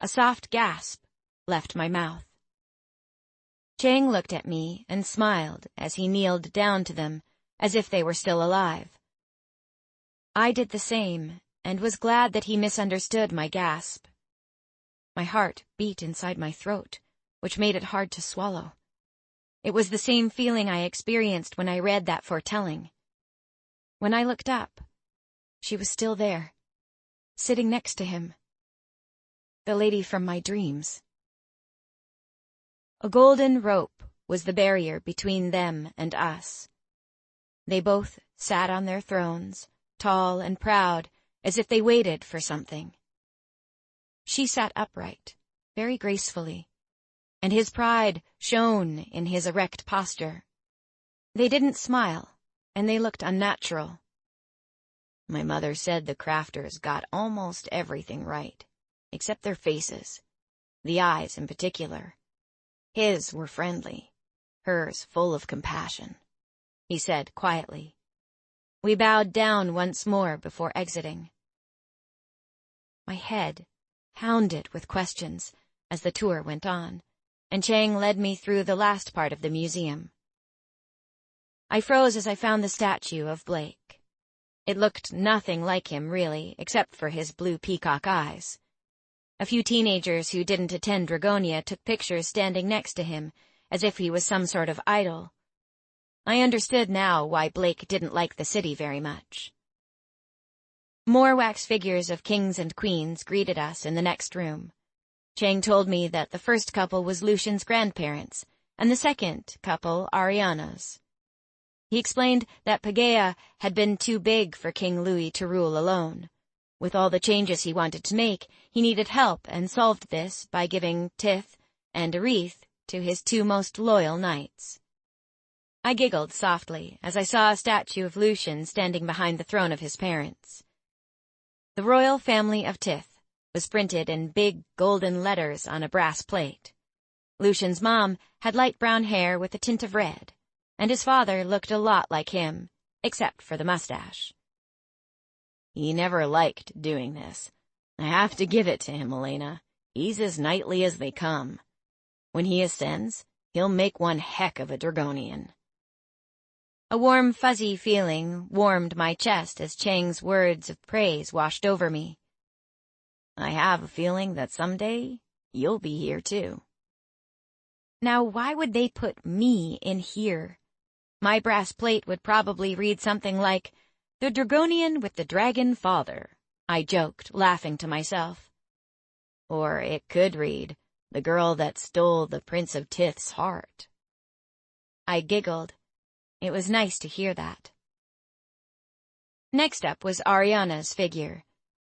S2: A soft gasp left my mouth. Chang looked at me and smiled as he kneeled down to them, as if they were still alive. I did the same, and was glad that he misunderstood my gasp. My heart beat inside my throat, which made it hard to swallow. It was the same feeling I experienced when I read that foretelling. When I looked up, she was still there, sitting next to him. The lady from my dreams. A golden rope was the barrier between them and us. They both sat on their thrones, tall and proud, as if they waited for something. She sat upright, very gracefully, and his pride shone in his erect posture. They didn't smile, and they looked unnatural. My mother said the crafters got almost everything right, except their faces, the eyes in particular. His were friendly, hers full of compassion, he said quietly. We bowed down once more before exiting. My head pounded with questions as the tour went on, and Chang led me through the last part of the museum. I froze as I found the statue of Blake. It looked nothing like him, really, except for his blue peacock eyes. A few teenagers who didn't attend Dragonia took pictures standing next to him, as if he was some sort of idol. I understood now why Blake didn't like the city very much. More wax figures of kings and queens greeted us in the next room. Chang told me that the first couple was Lucian's grandparents, and the second couple Ariana's. He explained that Paegeia had been too big for King Louis to rule alone. With all the changes he wanted to make, he needed help and solved this by giving Tith and Arith to his 2 most loyal knights. I giggled softly as I saw a statue of Lucian standing behind the throne of his parents. The royal family of Tith was printed in big golden letters on a brass plate. Lucian's mom had light brown hair with a tint of red, and his father looked a lot like him, except for the mustache. He never liked doing this. I have to give it to him, Elena. He's as knightly as they come. When he ascends, he'll make one heck of a Dragonian. A warm, fuzzy feeling warmed my chest as Chang's words of praise washed over me. I have a feeling that someday you'll be here too. Now, why would they put me in here? My brass plate would probably read something like, "The Dragonian with the Dragon Father," I joked, laughing to myself. Or it could read, "The girl that stole the Prince of Tith's heart." I giggled. It was nice to hear that. Next up was Ariana's figure.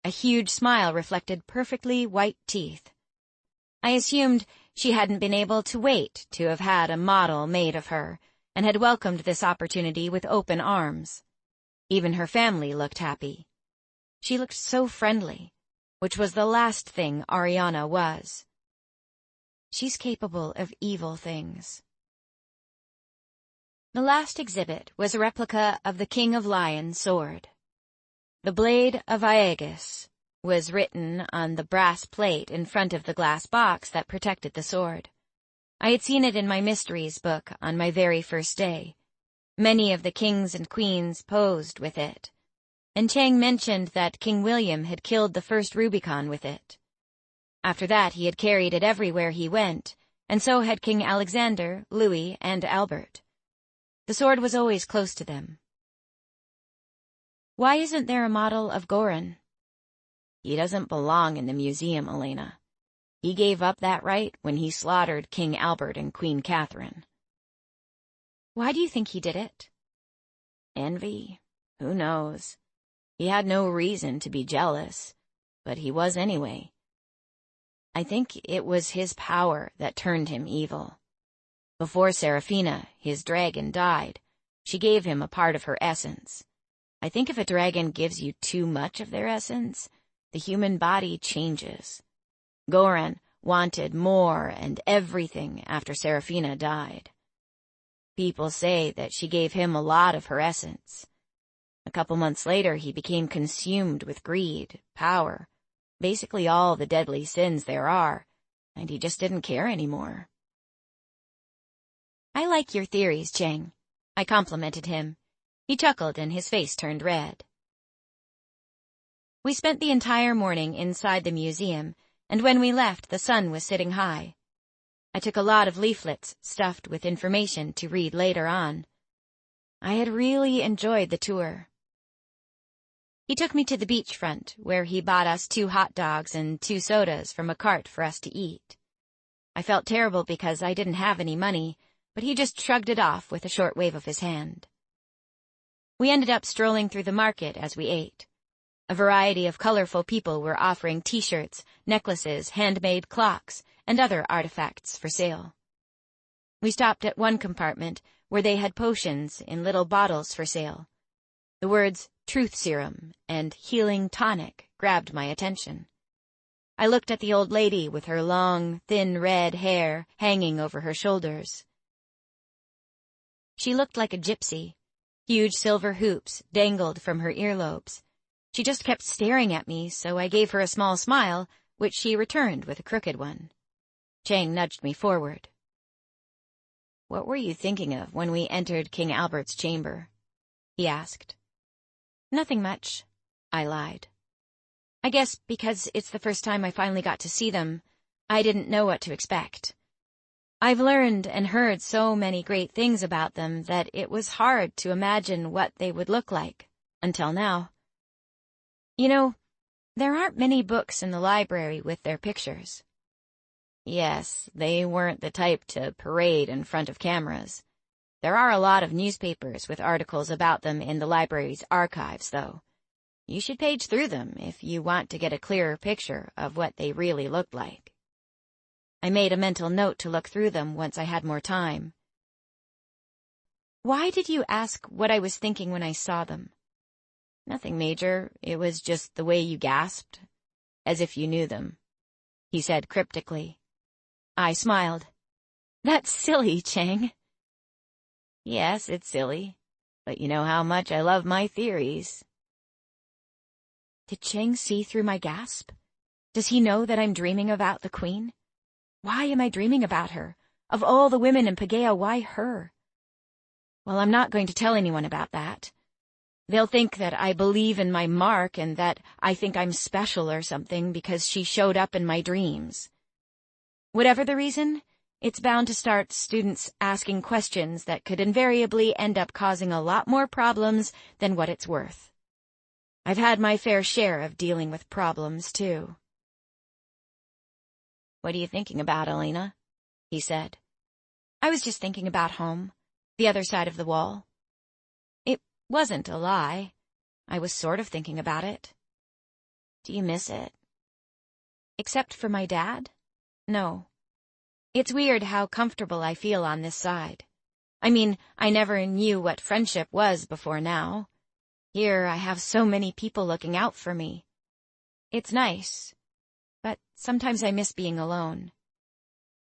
S2: A huge smile reflected perfectly white teeth. I assumed she hadn't been able to wait to have had a model made of her, and had welcomed this opportunity with open arms. Even her family looked happy. She looked so friendly, which was the last thing Ariana was. She's capable of evil things. The last exhibit was a replica of the King of Lions' sword. The blade of Awakens
S1: was written on the brass plate in front of the glass box that protected the sword. I had seen it in my mysteries book on my very first day. Many of the kings and queens posed with it, and Chang mentioned that King William had killed the first Rubicon with it. After that, he had carried it everywhere he went, and so had King Alexander, Louis, and Albert. The sword was always close to them. Why isn't there a model of Goran? He doesn't belong in the museum, Elena. He gave up that right when he slaughtered King Albert and Queen Catherine. Why do you think he did it? Envy? Who knows? He had no reason to be jealous, but he was anyway. I think it was his power that turned him evil. Before Seraphina, his dragon, died, she gave him a part of her essence. I think if a dragon gives you too much of their essence, the human body changes. Goran wanted more and everything after Seraphina died. People say that she gave him a lot of her essence. A couple months later, he became consumed with greed, power, basically all the deadly sins there are, and he just didn't care anymore. I like your theories, Chang. I complimented him. He chuckled and his face turned red. We spent the entire morning inside the museum, and when we left, the sun was sitting high. I took a lot of leaflets stuffed with information to read later on. I had really enjoyed the tour. He took me to the beachfront, where he bought us 2 hot dogs and 2 sodas from a cart for us to eat. I felt terrible because I didn't have any money, but he just shrugged it off with a short wave of his hand. We ended up strolling through the market as we ate. A variety of colorful people were offering t-shirts, necklaces, handmade clocks, and other artifacts for sale. We stopped at one compartment where they had potions in little bottles for sale. The words Truth Serum and Healing Tonic grabbed my attention. I looked at the old lady with her long, thin red hair hanging over her shoulders. She looked like a gypsy. Huge silver hoops dangled from her earlobes. She just kept staring at me, so I gave her a small smile, which she returned with a crooked one. Chang nudged me forward. What were you thinking of when we entered King Albert's chamber? He asked. Nothing much, I lied. I guess because it's the first time I finally got to see them, I didn't know what to expect. I've learned and heard so many great things about them that it was hard to imagine what they would look like, until now. You know, there aren't many books in the library with their pictures. Yes, they weren't the type to parade in front of cameras. There are a lot of newspapers with articles about them in the library's archives, though. You should page through them if you want to get a clearer picture of what they really looked like. I made a mental note to look through them once I had more time. Why did you ask what I was thinking when I saw them? Nothing major. It was just the way you gasped, as if you knew them, he said cryptically. I smiled. That's silly, Chang. Yes, it's silly, but you know how much I love my theories. Did Chang see through my gasp? Does he know that I'm dreaming about the queen? Why am I dreaming about her? Of all the women in Paegeia, why her? Well, I'm not going to tell anyone about that. They'll think that I believe in my mark and that I think I'm special or something because she showed up in my dreams. Whatever the reason, it's bound to start students asking questions that could invariably end up causing a lot more problems than what it's worth. I've had my fair share of dealing with problems, too. What are you thinking about, Elena? He said. I was just thinking about home, the other side of the wall. It wasn't a lie. I was sort of thinking about it. Do you miss it? Except for my dad? No. It's weird how comfortable I feel on this side. I mean, I never knew what friendship was before now. Here I have so many people looking out for me. It's nice, but sometimes I miss being alone.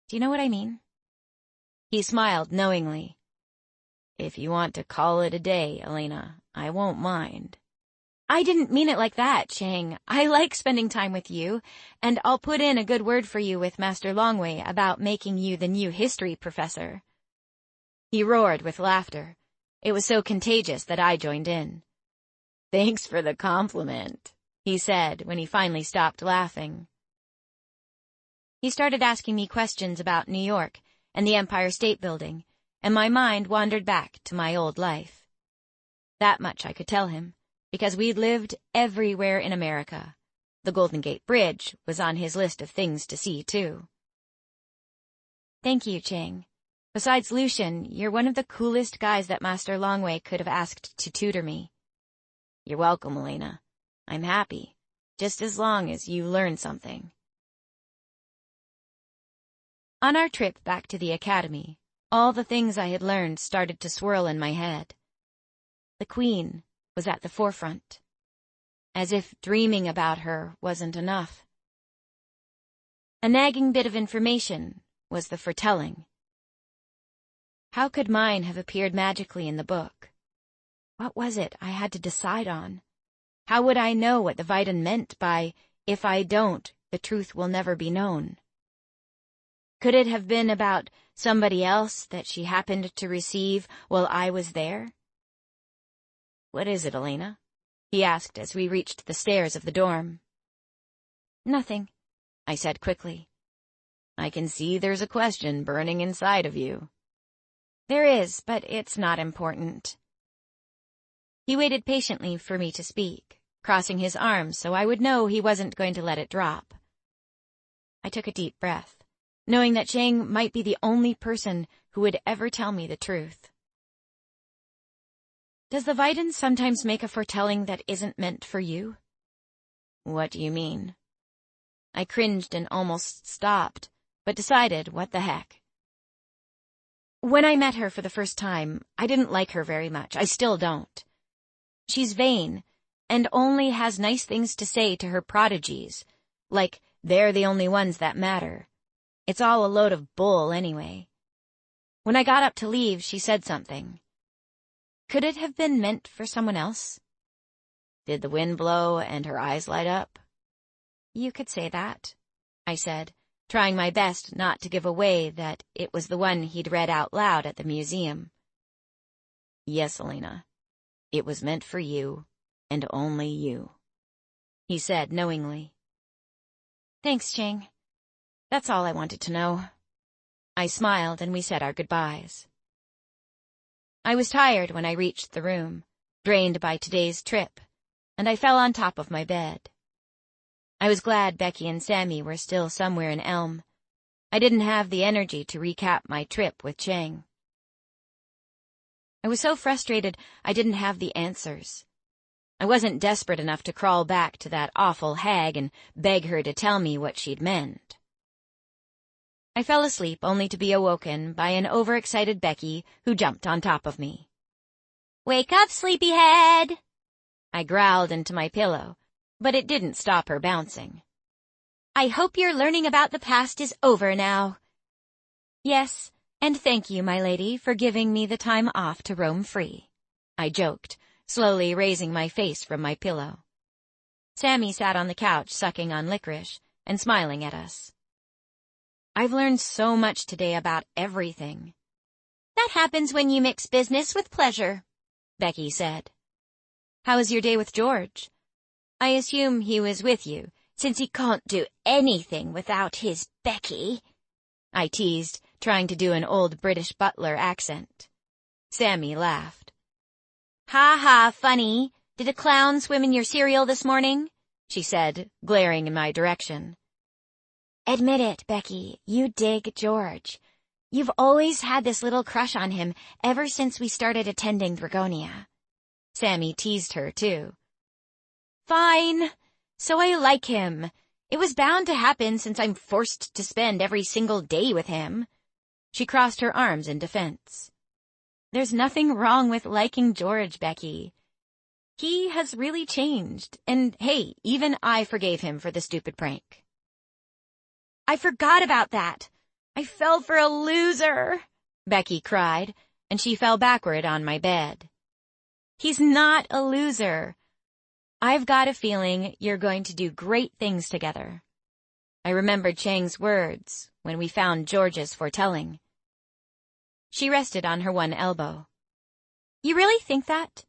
S1: Do you know what I mean? He smiled knowingly. If you want to call it a day, Elena, I won't mind.
S2: I didn't mean it like that, Chang. I like spending time with you, and I'll put in a good word for you with Master Longwei about making you the new history professor. He roared with laughter. It was so contagious that I joined in. Thanks for the compliment, he said when he finally stopped laughing. He started asking me questions about New York and the Empire State Building, and my mind wandered back to my old life. That much I could tell him, because we'd lived everywhere in America. The Golden Gate Bridge was on his list of things to see, too. Thank you, Chang. Besides Lucian, you're one of the coolest guys that Master Longwei could have asked to tutor me. You're welcome, Elena. I'm happy, just as long as you learn something. On our trip back to the academy, all the things I had learned started to swirl in my head. The Queen was at the forefront, as if dreaming about her wasn't enough. A nagging bit of information was the foretelling. How could mine have appeared magically in the book? What was it I had to decide on? How would I know what the Viden meant by, if I don't, the truth will never be known? Could it have been about somebody else that she happened to receive while I was there? What is it, Elena? He asked as we reached the stairs of the dorm. Nothing, I said quickly. I can see there's a question burning inside of you. There is, but it's not important. He waited patiently for me to speak, crossing his arms so I would know he wasn't going to let it drop. I took a deep breath, knowing that Chang might be the only person who would ever tell me the truth. Does the Viden sometimes make a foretelling that isn't meant for you? What do you mean? I cringed and almost stopped, but decided, what the heck. When I met her for the first time, I didn't like her very much. I still don't. She's vain, and only has nice things to say to her prodigies, like they're the only ones that matter. It's all a load of bull anyway. When I got up to leave, she said something. Could it have been meant for someone else? Did the wind blow and her eyes light up? You could say that, I said, trying my best not to give away that it was the one he'd read out loud at the museum. Yes, Elena. It was meant for you, and only you, he said knowingly. Thanks, Chang. That's all I wanted to know. I smiled and we said our goodbyes. I was tired when I reached the room, drained by today's trip, and I fell on top of my bed. I was glad Becky and Sammy were still somewhere in Elm. I didn't have the energy to recap my trip with Chang. I was so frustrated I didn't have the answers. I wasn't desperate enough to crawl back to that awful hag and beg her to tell me what she'd meant. I fell asleep only to be awoken by an overexcited Becky who jumped on top of me. Wake up, sleepyhead! I growled into my pillow, but it didn't stop her bouncing. I hope your learning about the past is over now. Yes, and thank you, my lady, for giving me the time off to roam free, I joked, slowly raising my face from my pillow. Sammy sat on the couch sucking on licorice and smiling at us. I've learned so much today about everything. That happens when you mix business with pleasure, Becky said. How was your day with George? I assume he was with you, since he can't do anything without his Becky, I teased, trying to do an old British butler accent. Sammy laughed. Ha ha, funny. Did a clown swim in your cereal this morning? She said, glaring in my direction. Admit it, Becky, you dig George. You've always had this little crush on him ever since we started attending Dragonia. Sammy teased her, too. Fine. So I like him. It was bound to happen since I'm forced to spend every single day with him. She crossed her arms in defense. There's nothing wrong with liking George, Becky. He has really changed, and hey, even I forgave him for the stupid prank. I forgot about that. I fell for a loser, Becky cried, and she fell backward on my bed. He's not a loser.
S1: I've got a feeling you're going to do great things together. I remembered Chang's words when we found George's foretelling. She rested on her one elbow. You really think that?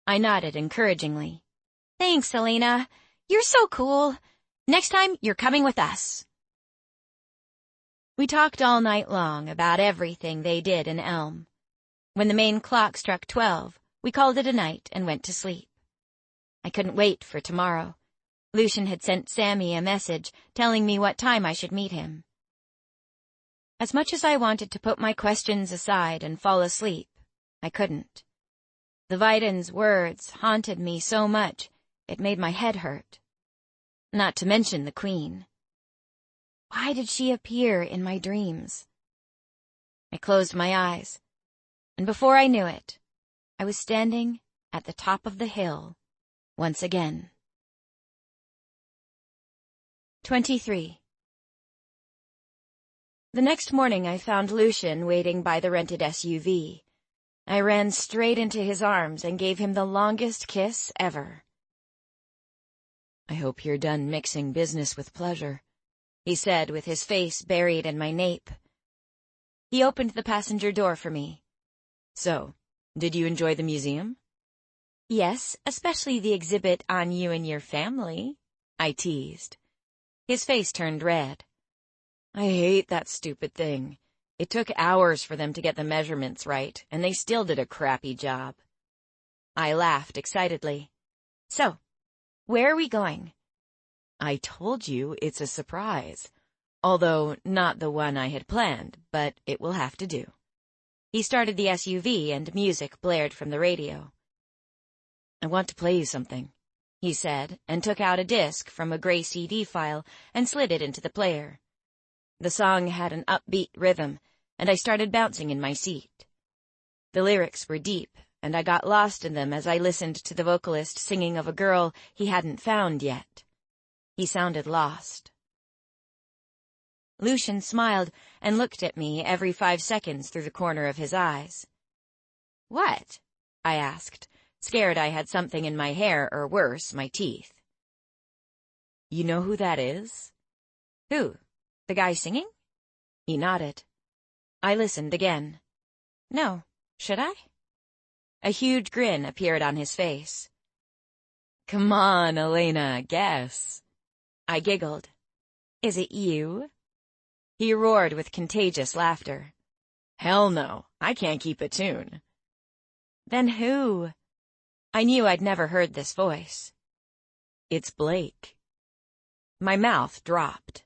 S1: I nodded encouragingly. Thanks, Elena. You're so cool. Next time, you're coming with us. We talked all night long about everything they did in Elm. When the main clock struck 12, we called it a night and went to sleep. I couldn't wait for tomorrow. Lucian had sent Sammy a message telling me what time I should meet him. As much as I wanted to put my questions aside and fall asleep, I couldn't. The Viden's words haunted me so much, it made my head hurt. Not to mention the Queen. Why did she appear in my dreams? I closed my eyes, and before I knew it, I was standing at the top of the hill once again. 23. The next morning I found Lucian waiting by the rented SUV. I ran straight into his arms and gave him the longest kiss ever. I hope you're done mixing business with pleasure, he said with his face buried in my nape. He opened the passenger door for me. So, did you enjoy the museum? Yes, especially the exhibit on you and your family, I teased. His face turned red. I hate that stupid thing. It took hours for them to get the measurements right, and they still did a crappy job. I laughed excitedly. So, where are we going? I told you it's a surprise. Although not the one I had planned, but it will have to do. He started the SUV and music blared from the radio. I want to play you something, he said, and took out a disc from a gray CD file and slid it into the player. The song had an upbeat rhythm, and I started bouncing in my seat. The lyrics were deep, and I got lost in them as I listened to the vocalist singing of a girl he hadn't found yet. He sounded lost. Lucian smiled and looked at me every 5 seconds through the corner of his eyes. What? I asked, scared I had something in my hair or worse, my teeth. You know who that is? Who? The guy singing? He nodded. I listened again. No, should I? A huge grin appeared on his face. Come on, Elena, guess. I giggled. Is it you? He roared with contagious laughter. Hell no, I can't keep a tune. Then who? I knew I'd never heard this voice. It's Blake. My mouth dropped.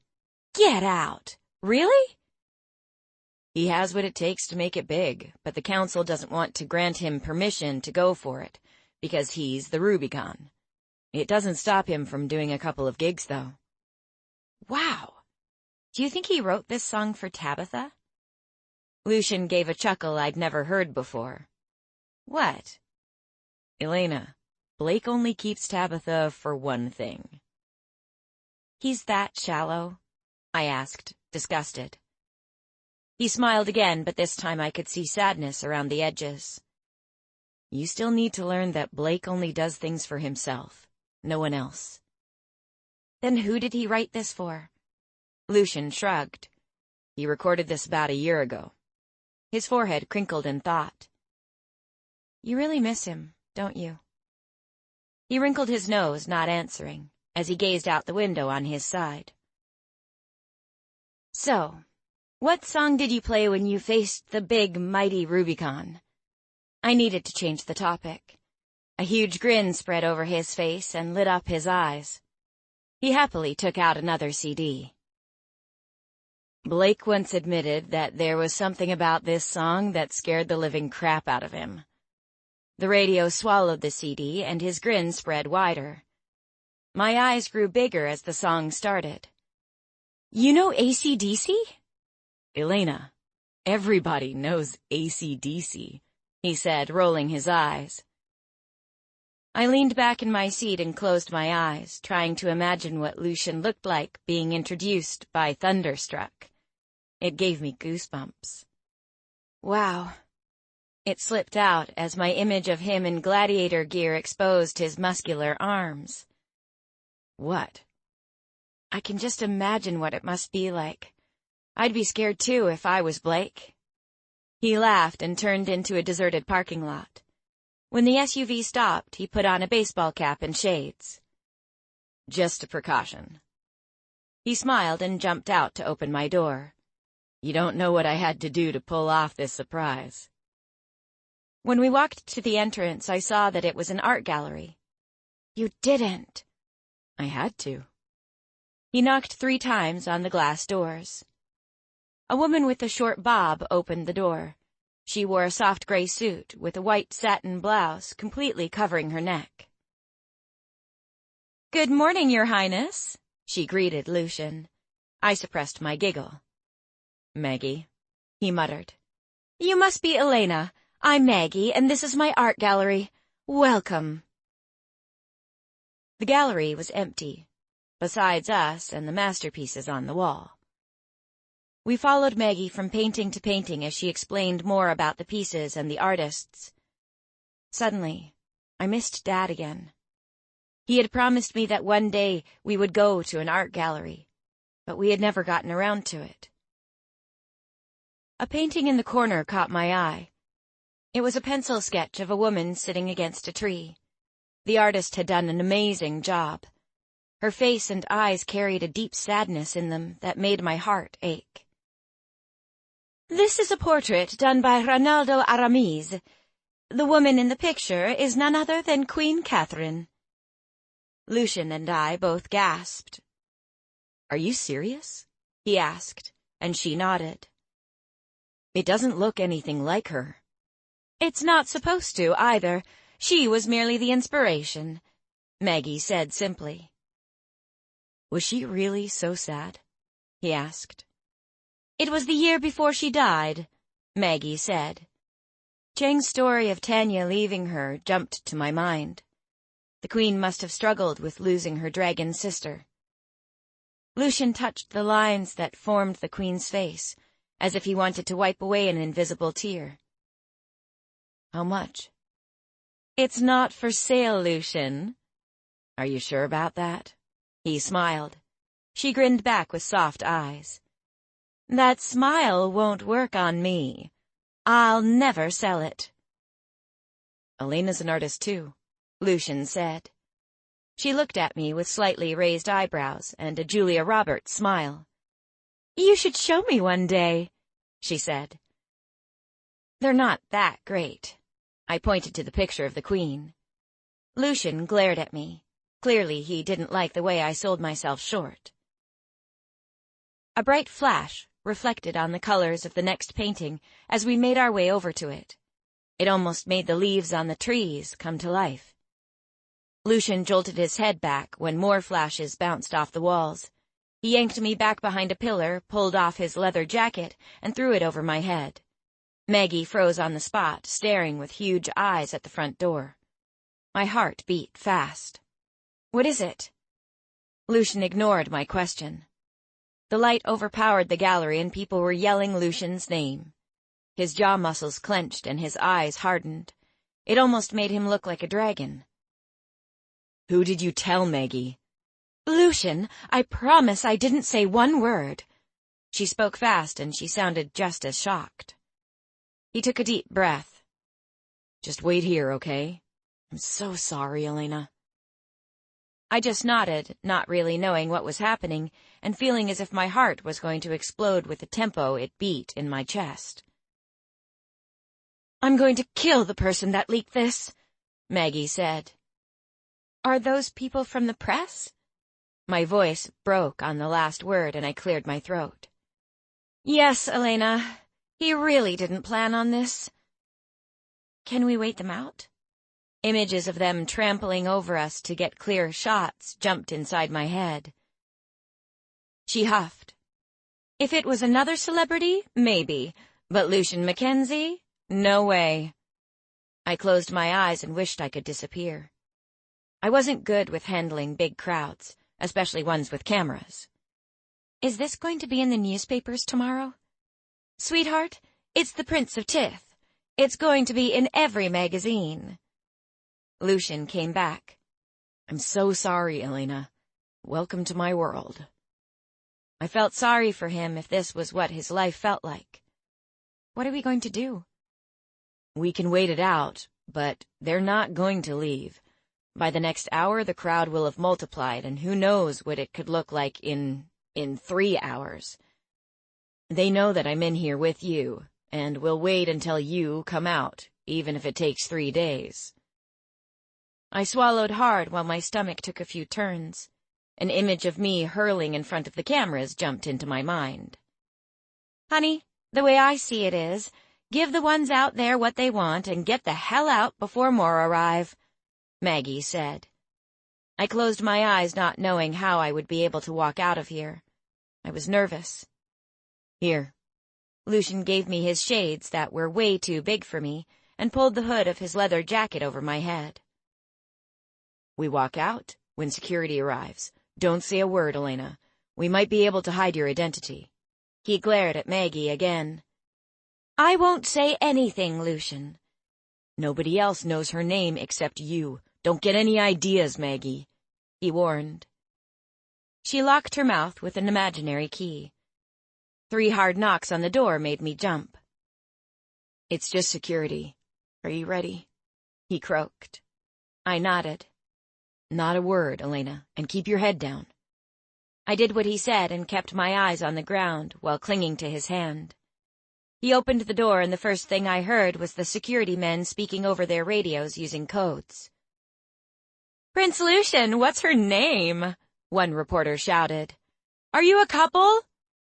S1: Get out! Really? He has what it takes to make it big, but the council doesn't want to grant him permission to go for it, because he's the Rubicon. It doesn't stop him from doing a couple of gigs, though. Wow! Do you think he wrote this song for Tabitha? Lucian gave a chuckle I'd never heard before. What? Elena, Blake only keeps Tabitha for one thing. He's that shallow? I asked, disgusted. He smiled again, but this time I could see sadness around the edges. You still need to learn that Blake only does things for himself, no one else. Then who did he write this for? Lucian shrugged. He recorded this about a year ago. His forehead crinkled in thought. You really miss him, don't you? He wrinkled his nose, not answering, as he gazed out the window on his side. So, what song did you play when you faced the big, mighty Rubicon? I needed to change the topic. A huge grin spread over his face and lit up his eyes. He happily took out another CD. Blake once admitted that there was something about this song that scared the living crap out of him. The radio swallowed the CD, and his grin spread wider. My eyes grew bigger as the song started. You know AC/DC? Elena, everybody knows AC/DC, he said, rolling his eyes. I leaned back in my seat and closed my eyes, trying to imagine what Lucian looked like being introduced by Thunderstruck. It gave me goosebumps. Wow.
S2: It slipped out as my image of him in gladiator gear exposed his muscular arms. What? I can just imagine what it must be like. I'd be scared too if I was Blake. He laughed and turned into a deserted parking lot. When the SUV stopped, he put on a baseball cap and shades. Just a precaution. He smiled and jumped out to open my door. You don't know what I had to do to pull off this surprise. When we walked to the entrance, I saw that it was an art gallery. You didn't. I had to. He knocked 3 times on the glass doors. A woman with a short bob opened the door. She wore a soft gray suit with a white satin blouse completely covering her neck. Good morning, Your Highness, she greeted Lucian. I suppressed my giggle. Maggie, he muttered. You must be Elena. I'm Maggie, and this is my art gallery. Welcome. The gallery was empty, besides us and the masterpieces on the wall. We followed Maggie from painting to painting as she explained more about the pieces and the artists. Suddenly, I missed Dad again. He had promised me that one day we would go to an art gallery, but we had never gotten around to it. A painting in the corner caught my eye. It was a pencil sketch of a woman sitting against a tree. The artist had done an amazing job. Her face and eyes carried a deep sadness in them that made my heart ache. This is a portrait done by Ronaldo Aramis. The woman in the picture is none other than Queen Catherine. Lucian and I both gasped. Are you serious? He asked, and she nodded. It doesn't look anything like her. It's not supposed to, either. She was merely the inspiration, Maggie said simply. Was she really so sad? He asked. It was the year before she died, Maggie said. Chang's story of Tanya leaving her jumped to my mind. The queen must have struggled with losing her dragon sister. Lucian touched the lines that formed the queen's face, as if he wanted to wipe away an invisible tear. How much? It's not for sale, Lucian. Are you sure about that? He smiled. She grinned back with soft eyes. That smile won't work on me. I'll never sell it. Elena's an artist too, Lucian said. She looked at me with slightly raised eyebrows and a Julia Roberts smile. You should show me one day, she said. They're not that great. I pointed to the picture of the queen. Lucian glared at me. Clearly he didn't like the way I sold myself short. A bright flash reflected on the colors of the next painting as we made our way over to it. It almost made the leaves on the trees come to life. Lucian jolted his head back when more flashes bounced off the walls. He yanked me back behind a pillar, pulled off his leather jacket, and threw it over my head. Maggie froze on the spot, staring with huge eyes at the front door. My heart beat fast. What is it? Lucian ignored my question. The light overpowered the gallery and people were yelling Lucian's name. His jaw muscles clenched and his eyes hardened. It almost made him look like a dragon. Who did you tell, Maggie? Lucian, I promise I didn't say one word. She spoke fast and she sounded just as shocked. He took a deep breath. Just wait here, okay? I'm so sorry, Elena. I just nodded, not really knowing what was happening, and feeling as if my heart was going to explode with the tempo it beat in my chest. I'm going to kill the person that leaked this, Maggie said. Are those people from the press? My voice broke on the last word and I cleared my throat. Yes, Elena. He really didn't plan on this. Can we wait them out? Images of them trampling over us to get clear shots jumped inside my head. She huffed. If it was another celebrity, maybe, but Lucian Mackenzie? No way. I closed my eyes and wished I could disappear. I wasn't good with handling big crowds, especially ones with cameras. Is this going to be in the newspapers tomorrow? Sweetheart, it's the Prince of Tith.
S1: It's going to be in every magazine." Lucian came back.
S2: "I'm so sorry, Elena. Welcome to my world."
S1: I felt sorry for him if this was what his life felt like. What are we going to do?
S2: "We can wait it out, but they're not going to leave. By the next hour, the crowd will have multiplied, and who knows what it could look like in 3 hours. They know that I'm in here with you, and will wait until you come out, even if it takes 3 days."
S1: I swallowed hard while my stomach took a few turns. An image of me hurling in front of the cameras jumped into my mind. "Honey, the way I see it is, give the ones out there what they want and get the hell out before more arrive," Maggie said. I closed my eyes, not knowing how I would be able to walk out of here. I was nervous.
S2: "Here."
S1: Lucian gave me his shades that were way too big for me and pulled the hood of his leather jacket over my head.
S2: "We walk out when security arrives. Don't say a word, Elena. We might be able to hide your identity."
S1: He glared at Maggie again. "I won't say anything, Lucian."
S2: "Nobody else knows her name except you. Don't get any ideas, Maggie," he warned.
S1: She locked her mouth with an imaginary key. 3 hard knocks on the door made me jump.
S2: "It's just security. Are you ready?" he croaked.
S1: I nodded.
S2: "Not a word, Elena, and keep your head down."
S1: I did what he said and kept my eyes on the ground while clinging to his hand. He opened the door, and the first thing I heard was the security men speaking over their radios using codes. "Prince Lucian, what's her name?" one reporter shouted. "Are you a couple?"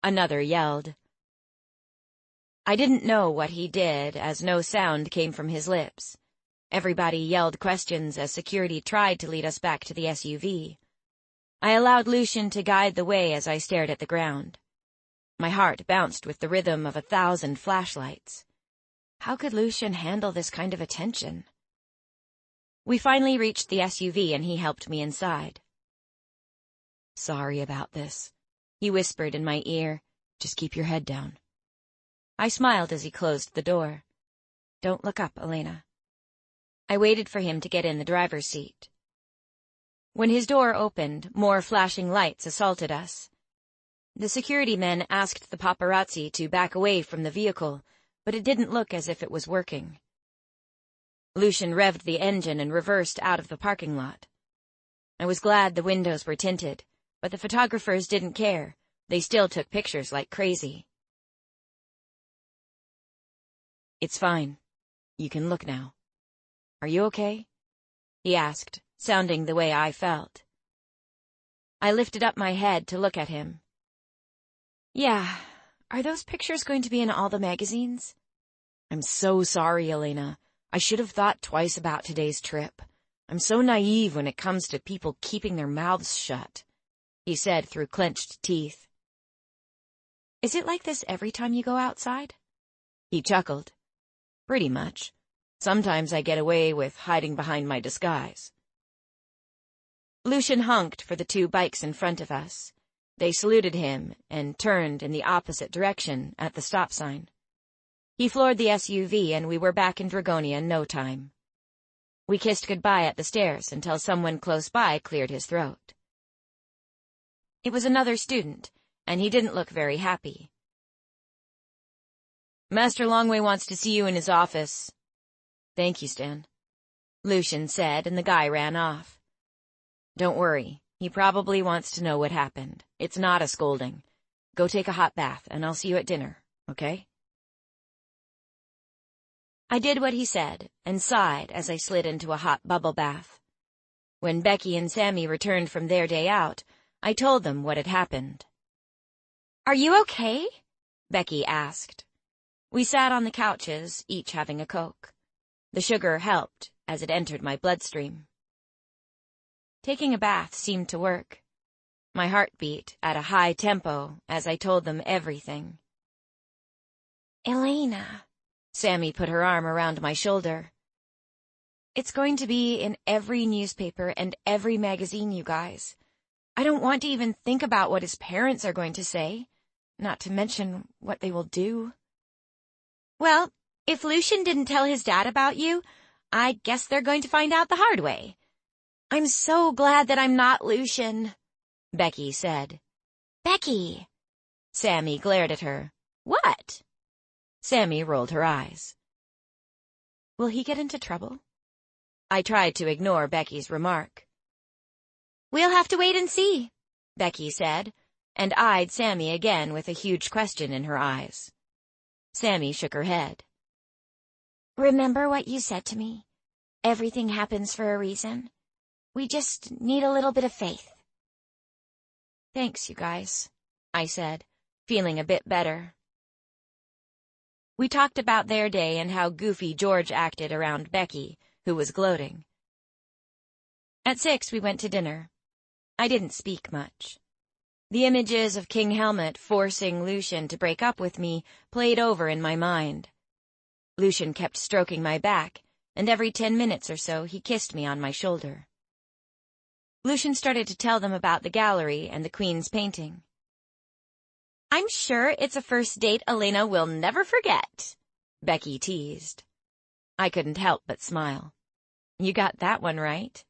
S1: another yelled. I didn't know what he did, as no sound came from his lips. Everybody yelled questions as security tried to lead us back to the SUV. I allowed Lucian to guide the way as I stared at the ground. My heart bounced with the rhythm of 1,000 flashlights. How could Lucian handle this kind of attention? We finally reached the SUV and he helped me inside.
S2: "Sorry about this," he whispered in my ear. "Just keep your head down."
S1: I smiled as he closed the door. "Don't look up, Elena." I waited for him to get in the driver's seat. When his door opened, more flashing lights assaulted us. The security men asked the paparazzi to back away from the vehicle, but it didn't look as if it was working. Lucian revved the engine and reversed out of the parking lot. I was glad the windows were tinted, but the photographers didn't care. They still took pictures like crazy.
S2: "It's fine. You can look now. Are you okay?"
S1: he asked, sounding the way I felt. I lifted up my head to look at him. "Yeah, are those pictures going to be in all the magazines?"
S2: "I'm so sorry, Elena. I should have thought twice about today's trip. I'm so naive when it comes to people keeping their mouths shut," he said through clenched teeth.
S1: "Is it like this every time you go outside?"
S2: He chuckled. "Pretty much. Sometimes I get away with hiding behind my disguise."
S1: Lucian honked for the 2 bikes in front of us. They saluted him and turned in the opposite direction at the stop sign. He floored the SUV and we were back in Dragonia in no time. We kissed goodbye at the stairs until someone close by cleared his throat. It was another student, and he didn't look very happy.
S2: "Master Longway wants to see you in his office."
S1: "Thank you, Stan," Lucian said, and the guy ran off.
S2: "Don't worry. He probably wants to know what happened. It's not a scolding. Go take a hot bath, and I'll see you at dinner, okay?"
S1: I did what he said, and sighed as I slid into a hot bubble bath. When Becky and Sammy returned from their day out, I told them what had happened. "Are you okay?" Becky asked. We sat on the couches, each having a Coke. The sugar helped as it entered my bloodstream. Taking a bath seemed to work. My heart beat at a high tempo as I told them everything. "Elena," Sammy put her arm around my shoulder. "It's going to be in every newspaper and every magazine, you guys. I don't want to even think about what his parents are going to say, not to mention what they will do." "Well, If Lucian didn't tell his dad about you, I guess they're going to find out the hard way. I'm so glad that I'm not Lucian, Becky said. Becky! Sammy glared at her. What? Sammy rolled her eyes. Will he get into trouble? I tried to ignore Becky's remark. We'll have to wait and see, Becky said, and eyed Sammy again with a huge question in her eyes. Sammy shook her head. Remember what you said to me? Everything happens for a reason. We just need a little bit of faith. Thanks, you guys, I said, feeling a bit better. We talked about their day and how goofy George acted around Becky, who was gloating. At 6, we went to dinner. I didn't speak much. The images of King Helmut forcing Lucian to break up with me played over in my mind. Lucian kept stroking my back, and every 10 minutes or so he kissed me on my shoulder. Lucian started to tell them about the gallery and the Queen's painting. I'm sure it's a first date Elena will never forget, Becky teased. I couldn't help but smile. You got that one right.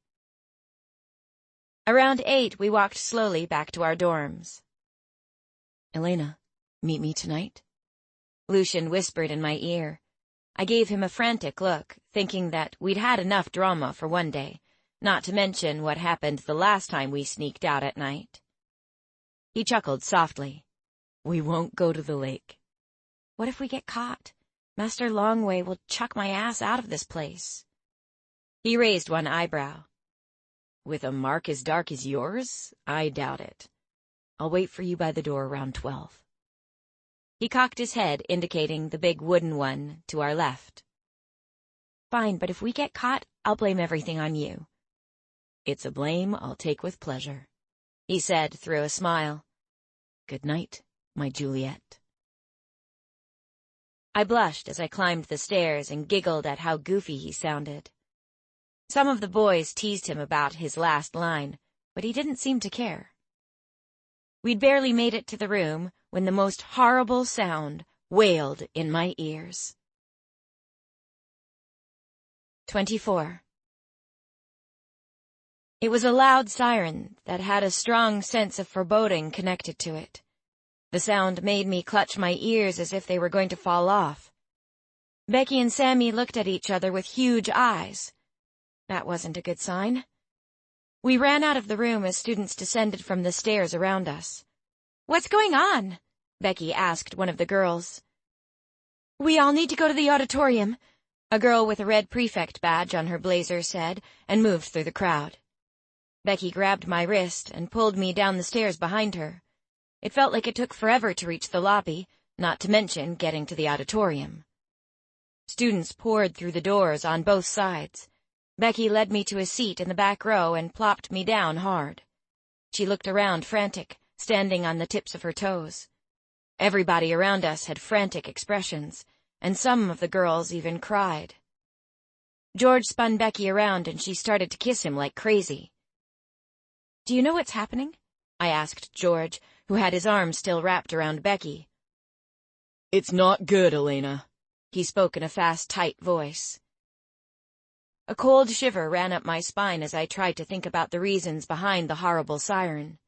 S1: Around 8, we walked slowly back to our dorms. Elena, meet me tonight? Lucian whispered in my ear. I gave him a frantic look, thinking that we'd had enough drama for one day, not to mention what happened the last time we sneaked out at night. He chuckled softly. We won't go to the lake. What if we get caught? Master Longway will chuck my ass out of this place. He raised one eyebrow. With a mark as dark as yours? I doubt it. I'll wait for you by the door around 12. He cocked his head, indicating the big wooden one to our left. Fine, but if we get caught, I'll blame everything on you. It's a blame I'll take with pleasure, he said through a smile. Good night, my Juliet. I blushed as I climbed the stairs and giggled at how goofy he sounded. Some of the boys teased him about his last line, but he didn't seem to care. We'd barely made it to the room when the most horrible sound wailed in my ears. 24. It was a loud siren that had a strong sense of foreboding connected to it. The sound made me clutch my ears as if they were going to fall off. Becky and Sammy looked at each other with huge eyes. That wasn't a good sign. We ran out of the room as students descended from the stairs around us. What's going on? Becky asked one of the girls. We all need to go to the auditorium, a girl with a red prefect badge on her blazer said, and moved through the crowd. Becky grabbed my wrist and pulled me down the stairs behind her. It felt like it took forever to reach the lobby, not to mention getting to the auditorium. Students poured through the doors on both sides. Becky led me to a seat in the back row and plopped me down hard. She looked around frantic, standing on the tips of her toes. Everybody around us had frantic expressions, and some of the girls even cried. George spun Becky around and she started to kiss him like crazy. Do you know what's happening? I asked George, who had his arm still wrapped around Becky. It's not good, Elena. He spoke in a fast, tight voice. A cold shiver ran up my spine as I tried to think about the reasons behind the horrible siren.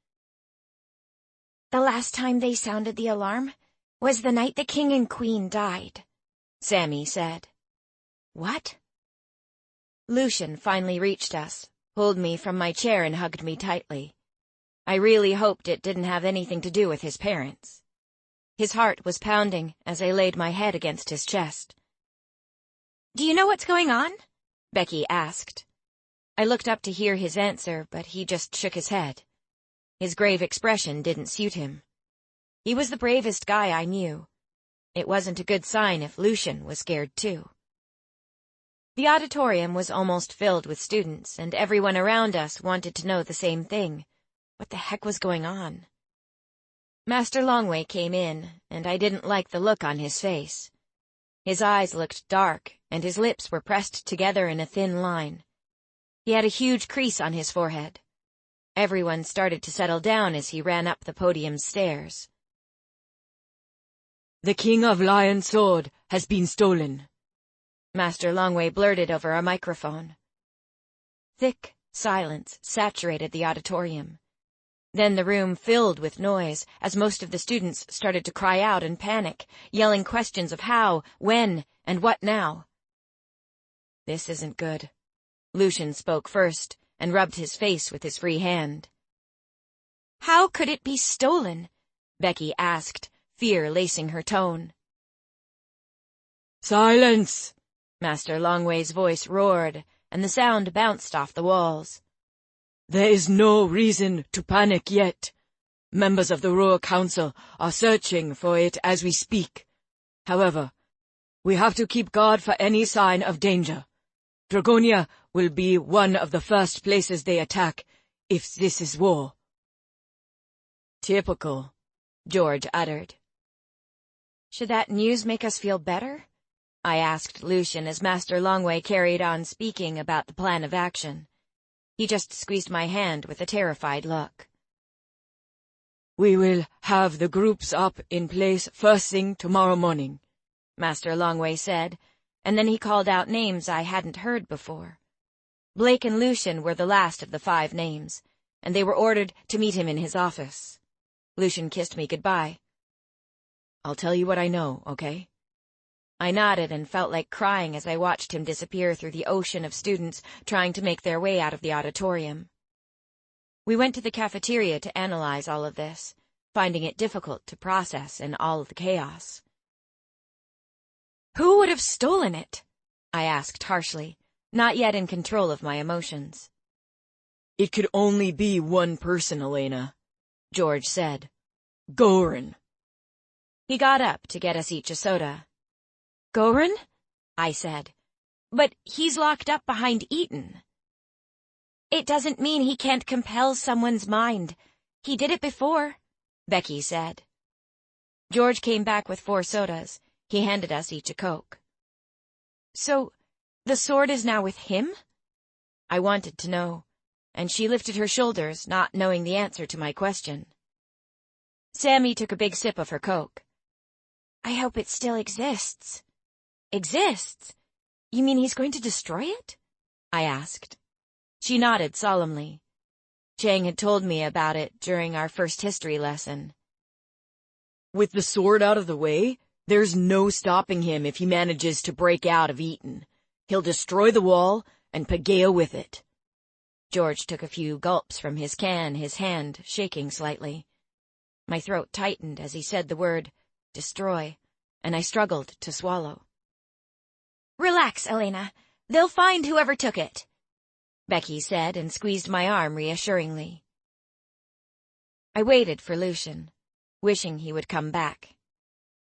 S1: The last time they sounded the alarm was the night the king and queen died, Sammy said. What? Lucian finally reached us, pulled me from my chair and hugged me tightly. I really hoped it didn't have anything to do with his parents. His heart was pounding as I laid my head against his chest. Do you know what's going on? Becky asked. I looked up to hear his answer, but he just shook his head. His grave expression didn't suit him. He was the bravest guy I knew. It wasn't a good sign if Lucian was scared too. The auditorium was almost filled with students, and everyone around us wanted to know the same thing. What the heck was going on? Master Longway came in, and I didn't like the look on his face. His eyes looked dark, and his lips were pressed together in a thin line. He had a huge crease on his forehead. Everyone started to settle down as he ran up the podium stairs. The King of Lion's Sword has been stolen,
S2: Master Longway blurted over a microphone. Thick silence saturated the auditorium. Then the room filled with noise as most of the students started to cry out in panic, yelling questions of how, when, and what now. This isn't good. Lucian spoke first and rubbed his face with his free hand. How could it be stolen? Becky asked, fear lacing her tone.
S3: Silence!
S2: Master Longway's voice roared, and the sound bounced off the walls.
S3: There is no reason to panic yet. Members of the Royal Council are searching for it as we speak. However, we have to keep guard for any sign of danger. Dragonia will be one of the first places they attack if this is war.
S2: Typical, George uttered. Should that news make us feel better? I asked Lucian as Master Longway carried on speaking about the plan of action. He just squeezed my hand with a terrified look.
S3: We will have the groups up in place first thing tomorrow morning,
S2: Master Longway said, and then he called out names I hadn't heard before. Blake and Lucian were the last of the 5 names, and they were ordered to meet him in his office. Lucian kissed me goodbye.
S3: I'll tell you what I know, okay?
S2: I nodded and felt like crying as I watched him disappear through the ocean of students trying to make their way out of the auditorium. We went to the cafeteria to analyze all of this, finding it difficult to process in all of the chaos. Who would have stolen it? I asked harshly, not yet in control of my emotions.
S3: It could only be one person, Elena,
S2: George said.
S3: Goran.
S2: He got up to get us each a soda. Goran? I said. But he's locked up behind Eton. It doesn't mean he can't compel someone's mind. He did it before, Becky said. George came back with 4 sodas. He handed us each a Coke. So, the sword is now with him? I wanted to know, and she lifted her shoulders, not knowing the answer to my question. Sammy took a big sip of her Coke. I hope it still exists. Exists? You mean he's going to destroy it? I asked. She nodded solemnly. Chang had told me about it during our first history lesson.
S3: With the sword out of the way, there's no stopping him if he manages to break out of Eton. He'll destroy the wall, and Paegeia with it.
S2: George took a few gulps from his can, his hand shaking slightly. My throat tightened as he said the word, destroy, and I struggled to swallow. Relax, Elena. They'll find whoever took it, Becky said and squeezed my arm reassuringly. I waited for Lucian, wishing he would come back.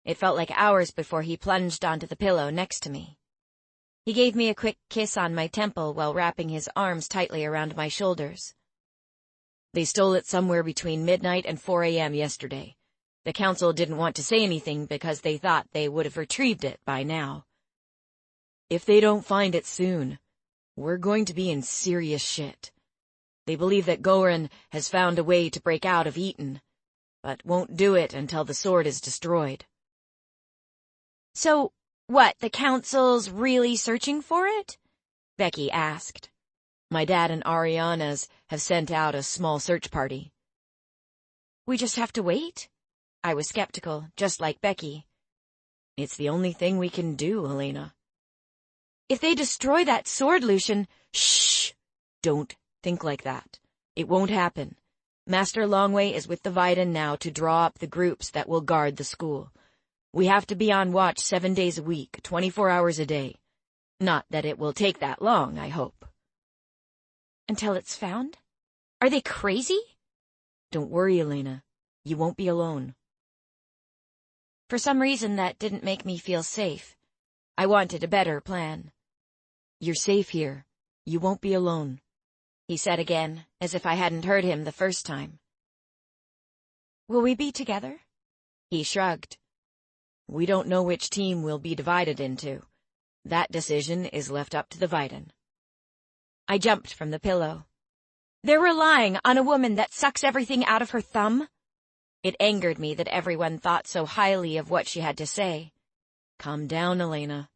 S2: It felt like hours before he plunged onto the pillow next to me. He gave me a quick kiss on my temple while wrapping his arms tightly around my shoulders.
S3: They stole it somewhere between midnight and 4 a.m. yesterday. The council didn't want to say anything because they thought they would have retrieved it by now. If they don't find it soon, we're going to be in serious shit. They believe that Goran has found a way to break out of Eton, but won't do it until the sword is destroyed.
S2: So, what, the council's really searching for it? Becky asked.
S3: My dad and Ariana's have sent out a small search party.
S2: We just have to wait? I was skeptical, just like Becky.
S3: It's the only thing we can do, Elena.
S2: If they destroy that sword, Lucian—
S3: Shh! Don't think like that. It won't happen. Master Longway is with the Viden now to draw up the groups that will guard the school. We have to be on watch 7 days a week, 24 hours a day. Not that it will take that long, I hope.
S2: Until it's found? Are they crazy?
S3: Don't worry, Elena. You won't be alone.
S2: For some reason, that didn't make me feel safe. I wanted a better plan.
S3: You're safe here. You won't be alone,
S2: he said again, as if I hadn't heard him the first time. Will we be together? He shrugged.
S3: We don't know which team we'll be divided into. That decision is left up to the Viden.
S2: I jumped from the pillow. They're relying on a woman that sucks everything out of her thumb? It angered me that everyone thought so highly of what she had to say.
S3: Calm down, Elena.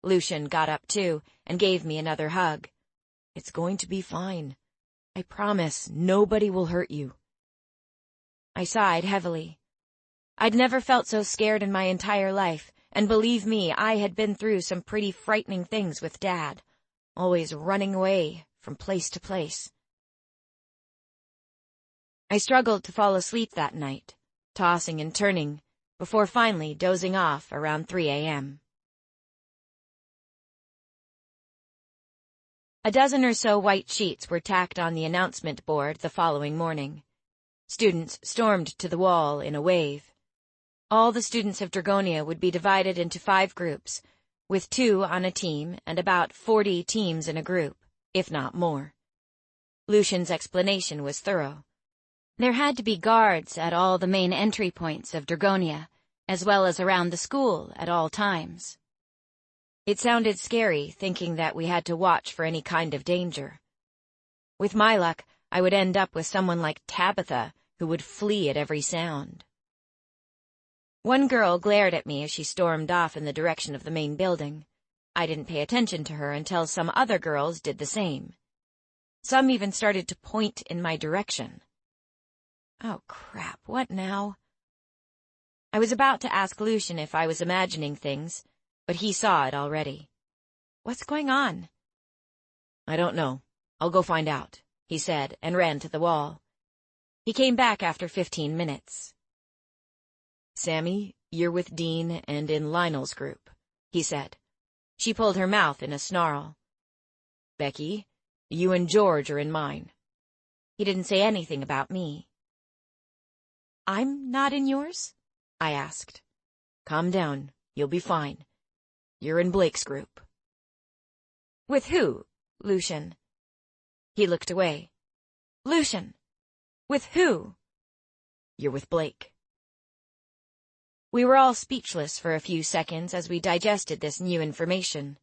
S3: Lucian got up too and gave me another hug. It's going to be fine. I promise nobody will hurt you.
S2: I sighed heavily. I'd never felt so scared in my entire life, and believe me, I had been through some pretty frightening things with Dad, always running away from place to place. I struggled to fall asleep that night, tossing and turning, before finally dozing off around 3 a.m. A dozen or so white sheets were tacked on the announcement board the following morning. Students stormed to the wall in a wave. All the students of Dragonia would be divided into 5 groups, with 2 on a team and about 40 teams in a group, if not more. Lucian's explanation was thorough. There had to be guards at all the main entry points of Dragonia, as well as around the school at all times. It sounded scary, thinking that we had to watch for any kind of danger. With my luck, I would end up with someone like Tabitha, who would flee at every sound. One girl glared at me as she stormed off in the direction of the main building. I didn't pay attention to her until some other girls did the same. Some even started to point in my direction. Oh, crap, what now? I was about to ask Lucian if I was imagining things, but he saw it already. What's going on?
S3: I don't know. I'll go find out, he said, and ran to the wall.
S2: He came back after 15 minutes.
S3: Sammy, you're with Dean and in Lionel's group, he said.
S2: She pulled her mouth in a snarl.
S3: Becky, you and George are in mine.
S2: He didn't say anything about me. I'm not in yours? I asked.
S3: Calm down. You'll be fine. You're in Blake's group.
S2: With who, Lucian? He looked away. Lucian, with who?
S3: You're with Blake.
S2: We were all speechless for a few seconds as we digested this new information.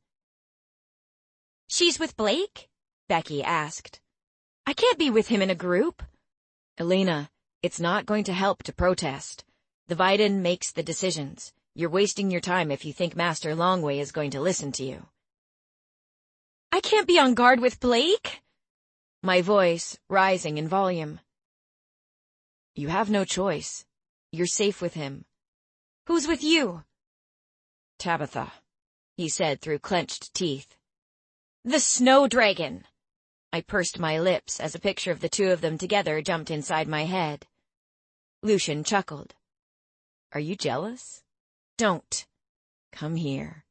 S2: She's with Blake? Becky asked. I can't be with him in a group.
S3: Elena, it's not going to help to protest. The Vaiden makes the decisions. You're wasting your time if you think Master Longway is going to listen to you.
S2: I can't be on guard with Blake?
S3: My voice rising in volume. You have no choice. You're safe with him.
S2: Who's with you?
S3: Tabitha, he said through clenched teeth.
S2: The snow dragon.
S3: I pursed my lips as a picture of the 2 of them together jumped inside my head. Lucian chuckled. Are you jealous?
S2: Don't.
S3: Come here.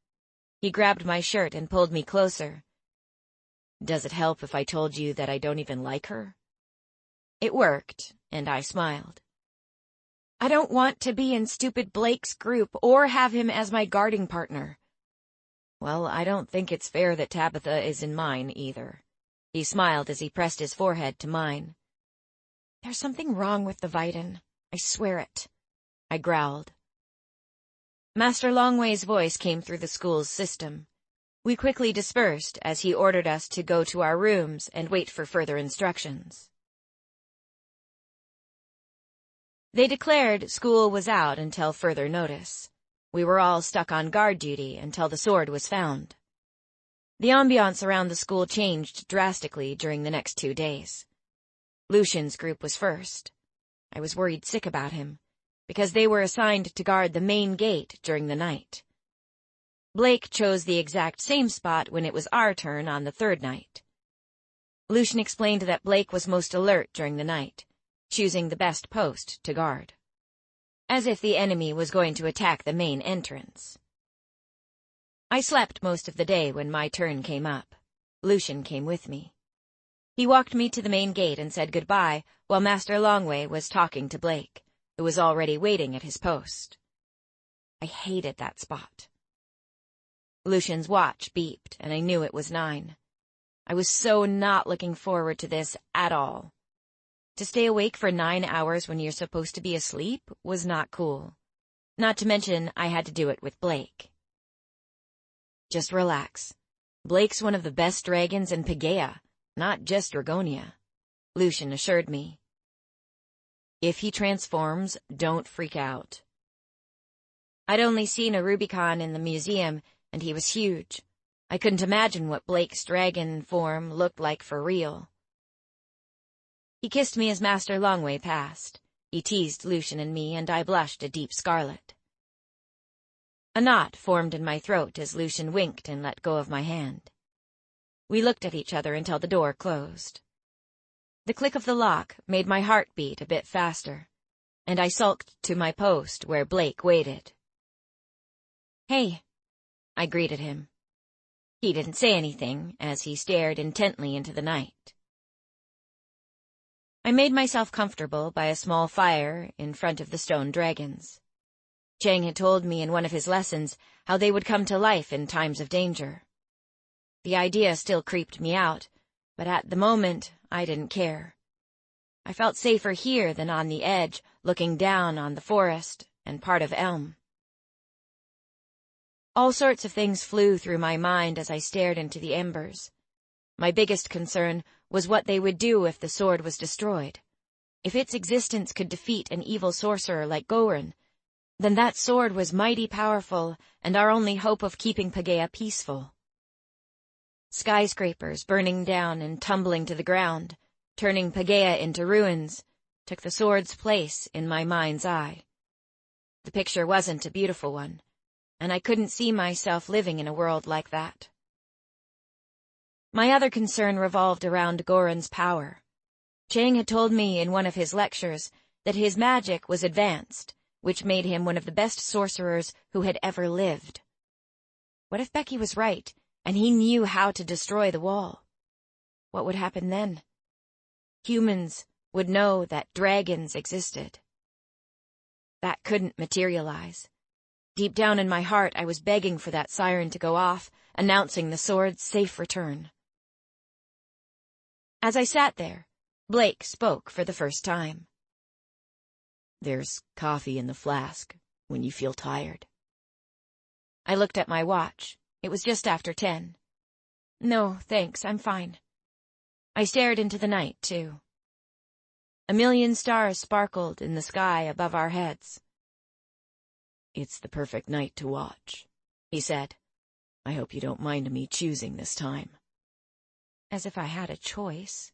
S2: He grabbed my shirt and pulled me closer.
S3: Does it help if I told you that I don't even like her?
S2: It worked, and I smiled. I don't want to be in stupid Blake's group or have him as my guarding partner.
S3: Well, I don't think it's fair that Tabitha is in mine either. He smiled as he pressed his forehead to mine.
S2: There's something wrong with the Vaiden. I swear it.
S3: I growled.
S2: Master Longway's voice came through the school's system. We quickly dispersed as he ordered us to go to our rooms and wait for further instructions. They declared school was out until further notice. We were all stuck on guard duty until the sword was found. The ambiance around the school changed drastically during the next 2 days. Lucian's group was first. I was worried sick about him, because they were assigned to guard the main gate during the night. Blake chose the exact same spot when it was our turn on the 3rd night. Lucian explained that Blake was most alert during the night, choosing the best post to guard, as if the enemy was going to attack the main entrance. I slept most of the day when my turn came up. Lucian came with me. He walked me to the main gate and said goodbye while Master Longway was talking to Blake, who was already waiting at his post. I hated that spot. Lucian's watch beeped, and I knew it was 9. I was so not looking forward to this at all. To stay awake for 9 hours when you're supposed to be asleep was not cool. Not to mention, I had to do it with Blake.
S3: Just relax. Blake's one of the best dragons in Paegeia, not just Dragonia,
S2: Lucian assured me.
S3: If he transforms, don't freak out.
S2: I'd only seen a Rubicon in the museum, and he was huge. I couldn't imagine what Blake's dragon form looked like for real. He kissed me as Master Longway passed. He teased Lucian and me, and I blushed a deep scarlet. A knot formed in my throat as Lucian winked and let go of my hand. We looked at each other until the door closed. The click of the lock made my heart beat a bit faster, and I sulked to my post where Blake waited. "Hey," I greeted him. He didn't say anything as he stared intently into the night. I made myself comfortable by a small fire in front of the stone dragons. Chang had told me in one of his lessons how they would come to life in times of danger. The idea still creeped me out, but at the moment I didn't care. I felt safer here than on the edge, looking down on the forest and part of Elm. All sorts of things flew through my mind as I stared into the embers. My biggest concern was what they would do if the sword was destroyed. If its existence could defeat an evil sorcerer like Goran, then that sword was mighty powerful and our only hope of keeping Paegeia peaceful. Skyscrapers burning down and tumbling to the ground, turning Paegeia into ruins, took the sword's place in my mind's eye. The picture wasn't a beautiful one, and I couldn't see myself living in a world like that. My other concern revolved around Goran's power. Chang had told me in one of his lectures that his magic was advanced, which made him one of the best sorcerers who had ever lived. What if Becky was right, and he knew how to destroy the wall? What would happen then? Humans would know that dragons existed. That couldn't materialize. Deep down in my heart, I was begging for that siren to go off, announcing the sword's safe return. As I sat there, Blake spoke for the first time.
S3: "There's coffee in the flask when you feel tired."
S2: I looked at my watch. It was just after 10. "No, thanks, I'm fine." I stared into the night, too. A million stars sparkled in the sky above our heads.
S3: "It's the perfect night to watch," he said. "I hope you don't mind me choosing this time."
S2: As if I had a choice.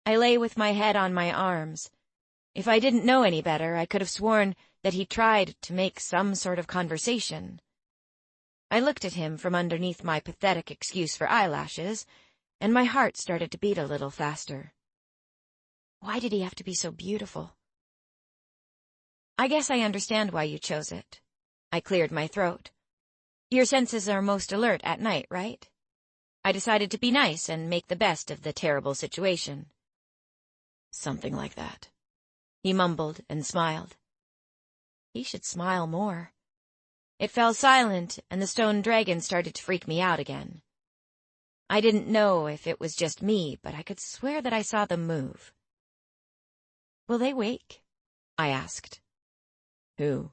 S2: I lay with my head on my arms. If I didn't know any better, I could have sworn that he tried to make some sort of conversation. I looked at him from underneath my pathetic excuse for eyelashes, and my heart started to beat a little faster. Why did he have to be so beautiful? "I guess I understand why you chose it." I cleared my throat. "Your senses are most alert at night, right?" I decided to be nice and make the best of the terrible situation.
S3: "Something like that,"
S2: he mumbled and smiled. He should smile more. It fell silent, and the stone dragon started to freak me out again. I didn't know if it was just me, but I could swear that I saw them move. "Will they wake?" I asked.
S3: "Who?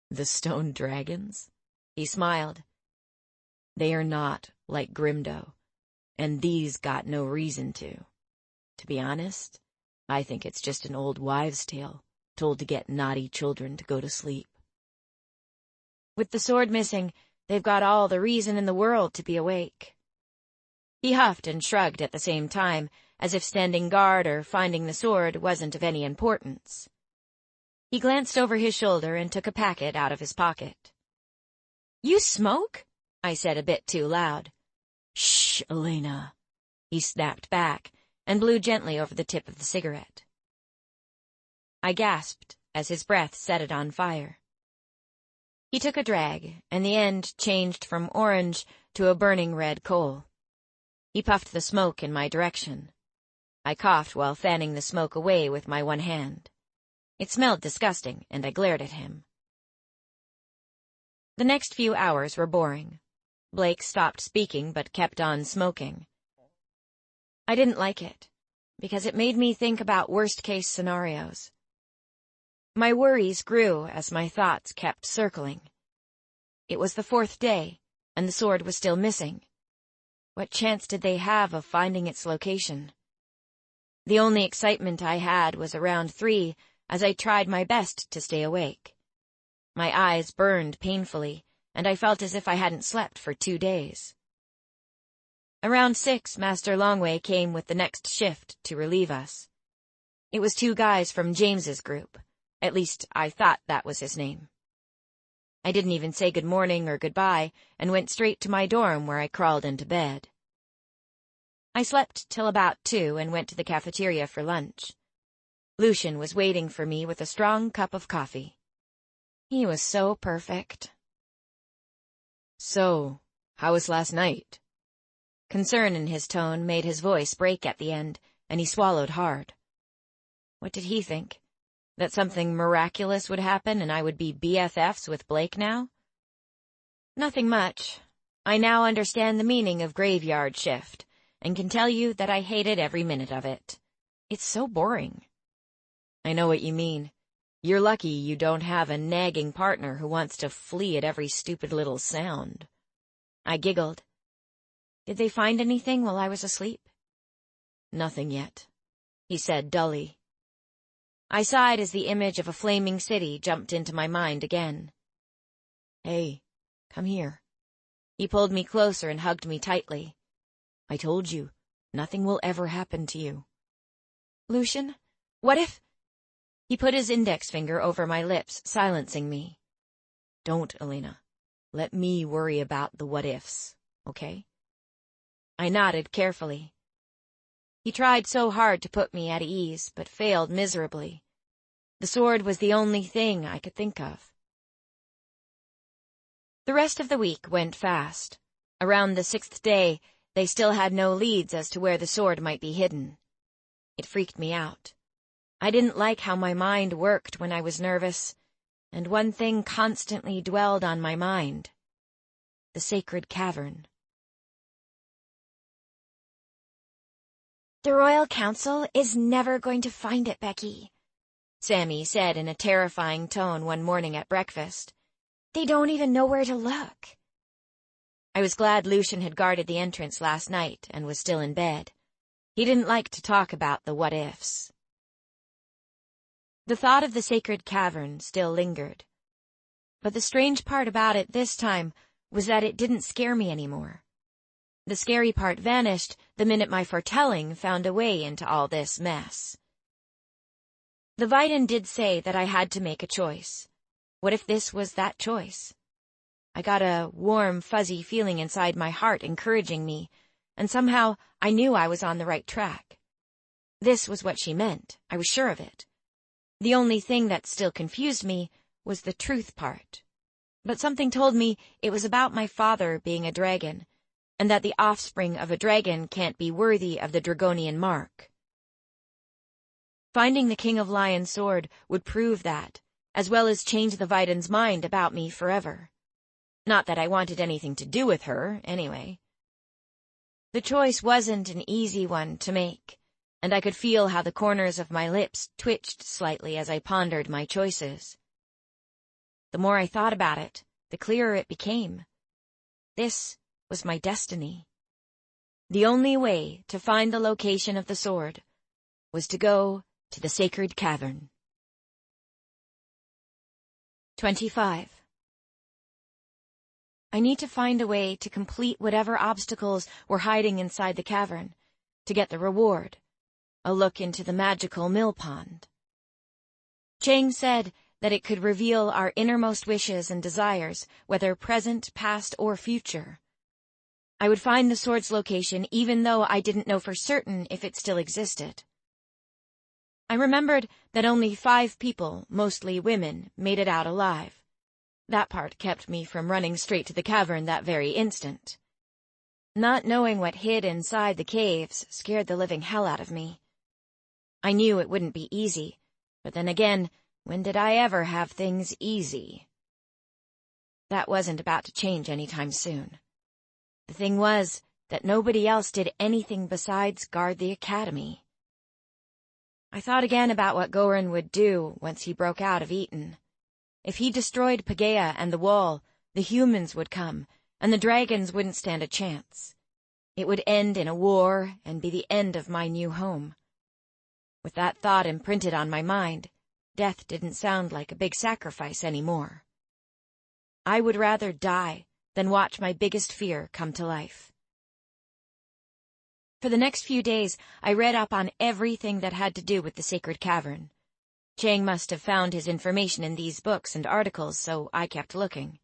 S3: The stone dragons?"
S2: He smiled.
S3: "They are not like Grimdo, and these got no reason to. To be honest, I think it's just an old wives' tale told to get naughty children to go to sleep."
S2: With the sword missing, they've got all the reason in the world to be awake. He huffed and shrugged at the same time, as if standing guard or finding the sword wasn't of any importance. He glanced over his shoulder and took a packet out of his pocket. "You smoke?" I said a bit too loud.
S3: "Shh, Elena,"
S2: he snapped back and blew gently over the tip of the cigarette. I gasped as his breath set it on fire. He took a drag, and the end changed from orange to a burning red coal. He puffed the smoke in my direction. I coughed while fanning the smoke away with my one hand. It smelled disgusting, and I glared at him. The next few hours were boring. Blake stopped speaking but kept on smoking. I didn't like it, because it made me think about worst-case scenarios. My worries grew as my thoughts kept circling. It was the 4th day, and the sword was still missing. What chance did they have of finding its location? The only excitement I had was around 3, as I tried my best to stay awake. My eyes burned painfully, and I felt as if I hadn't slept for 2 days. Around 6, Master Longway came with the next shift to relieve us. It was 2 guys from James's group. At least, I thought that was his name. I didn't even say good morning or goodbye, and went straight to my dorm where I crawled into bed. I slept till about 2 and went to the cafeteria for lunch. Lucian was waiting for me with a strong cup of coffee. He was so perfect.
S3: "So, how was last night?"
S2: Concern in his tone made his voice break at the end, and he swallowed hard. What did he think? That something miraculous would happen and I would be BFFs with Blake now? Nothing much. I now understand the meaning of graveyard shift, and can tell you that I hated every minute of it. It's so boring.
S3: I know what you mean. You're lucky you don't have a nagging partner who wants to flee at every stupid little sound.
S2: I giggled. Did they find anything while I was asleep?
S3: Nothing yet,
S2: he said dully. I sighed as the image of a flaming city jumped into my mind again.
S3: Hey, come here.
S2: He pulled me closer and hugged me tightly.
S3: I told you, nothing will ever happen to you.
S2: Lucian, what if... He put his index finger over my lips, silencing me.
S3: Don't, Elena. Let me worry about the what-ifs, okay?
S2: I nodded carefully. He tried so hard to put me at ease, but failed miserably. The sword was the only thing I could think of. The rest of the week went fast. Around the 6th day, they still had no leads as to where the sword might be hidden. It freaked me out. I didn't like how my mind worked when I was nervous, and one thing constantly dwelled on my mind: the sacred cavern.
S1: "The Royal Council is never going to find it, Becky,"
S2: Sammy said in a terrifying tone one morning at breakfast.
S1: "They don't even know where to look."
S2: I was glad Lucian had guarded the entrance last night and was still in bed. He didn't like to talk about the what-ifs. The thought of the sacred cavern still lingered. But the strange part about it this time was that it didn't scare me anymore. The scary part vanished the minute my foretelling found a way into all this mess. The Vidan did say that I had to make a choice. What if this was that choice? I got a warm, fuzzy feeling inside my heart encouraging me, and somehow I knew I was on the right track. This was what she meant, I was sure of it. The only thing that still confused me was the truth part. But something told me it was about my father being a dragon, and that the offspring of a dragon can't be worthy of the Dragonian mark. Finding the King of Lions' sword would prove that, as well as change the Vidan's mind about me forever. Not that I wanted anything to do with her, anyway. The choice wasn't an easy one to make, and I could feel how the corners of my lips twitched slightly as I pondered my choices. The more I thought about it, the clearer it became. This was my destiny. The only way to find the location of the sword was to go to the sacred cavern. 25. I need to find a way to complete whatever obstacles were hiding inside the cavern, to get the reward, a look into the magical mill pond. Chang said that it could reveal our innermost wishes and desires, whether present, past, or future. I would find the sword's location even though I didn't know for certain if it still existed. I remembered that only 5 people, mostly women, made it out alive. That part kept me from running straight to the cavern that very instant. Not knowing what hid inside the caves scared the living hell out of me. I knew it wouldn't be easy, but then again, when did I ever have things easy? That wasn't about to change anytime soon. The thing was that nobody else did anything besides guard the academy. I thought again about what Goran would do once he broke out of Eton. If he destroyed Paegeia and the wall, the humans would come, and the dragons wouldn't stand a chance. It would end in a war and be the end of my new home. With that thought imprinted on my mind, death didn't sound like a big sacrifice anymore. I would rather die than watch my biggest fear come to life. For the next few days, I read up on everything that had to do with the sacred cavern. Chang must have found his information in these books and articles, so I kept looking.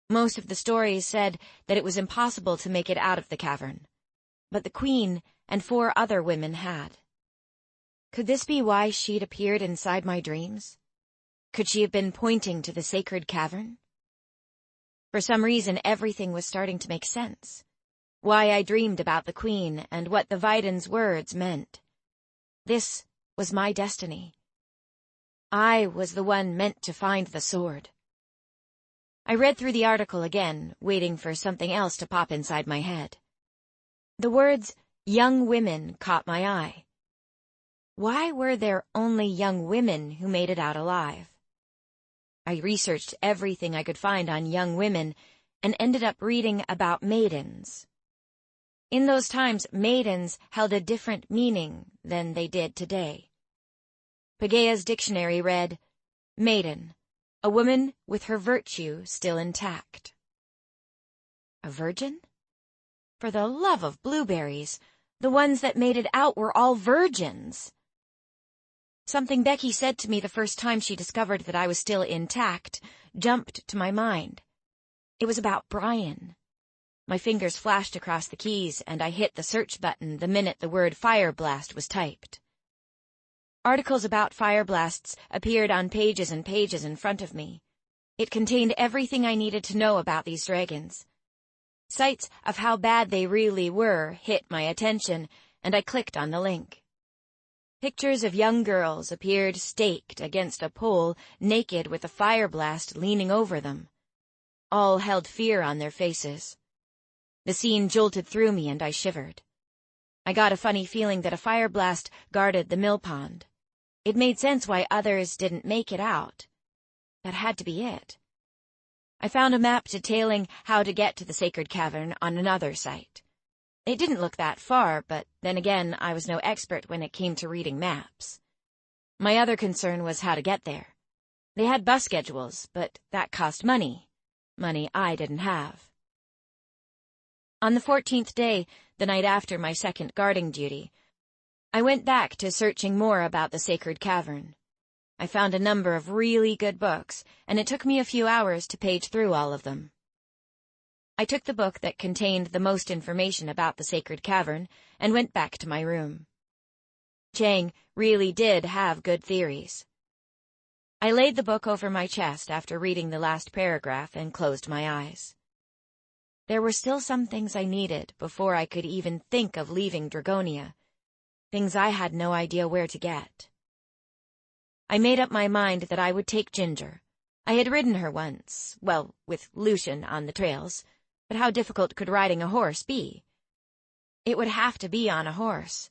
S2: Most of the stories said that it was impossible to make it out of the cavern, but the queen and 4 other women had. Could this be why she'd appeared inside my dreams? Could she have been pointing to the sacred cavern? For some reason, everything was starting to make sense. Why I dreamed about the queen and what the Viden's words meant. This was my destiny. I was the one meant to find the sword. I read through the article again, waiting for something else to pop inside my head. The words, young women, caught my eye. Why were there only young women who made it out alive? I researched everything I could find on young women and ended up reading about maidens. In those times, maidens held a different meaning than they did today. Paegeia's dictionary read, maiden, a woman with her virtue still intact. A virgin? For the love of blueberries, the ones that made it out were all virgins. Something Becky said to me the first time she discovered that I was still intact jumped to my mind. It was about Brian. My fingers flashed across the keys, and I hit the search button the minute the word fire blast was typed. Articles about fire blasts appeared on pages and pages in front of me. It contained everything I needed to know about these dragons. Sites of how bad they really were hit my attention, and I clicked on the link. Pictures of young girls appeared staked against a pole, naked with a fire blast leaning over them. All held fear on their faces. The scene jolted through me, and I shivered. I got a funny feeling that a fire blast guarded the mill pond. It made sense why others didn't make it out. That had to be it. I found a map detailing how to get to the sacred cavern on another site. It didn't look that far, but then again, I was no expert when it came to reading maps. My other concern was how to get there. They had bus schedules, but that cost money. Money I didn't have. On the 14th day, the night after my second guarding duty, I went back to searching more about the sacred cavern. I found a number of really good books, and it took me a few hours to page through all of them. I took the book that contained the most information about the sacred cavern and went back to my room. Chang really did have good theories. I laid the book over my chest after reading the last paragraph and closed my eyes. There were still some things I needed before I could even think of leaving Dragonia, things I had no idea where to get. I made up my mind that I would take Ginger. I had ridden her once, well, with Lucian on the trails, but how difficult could riding a horse be? It would have to be on a horse.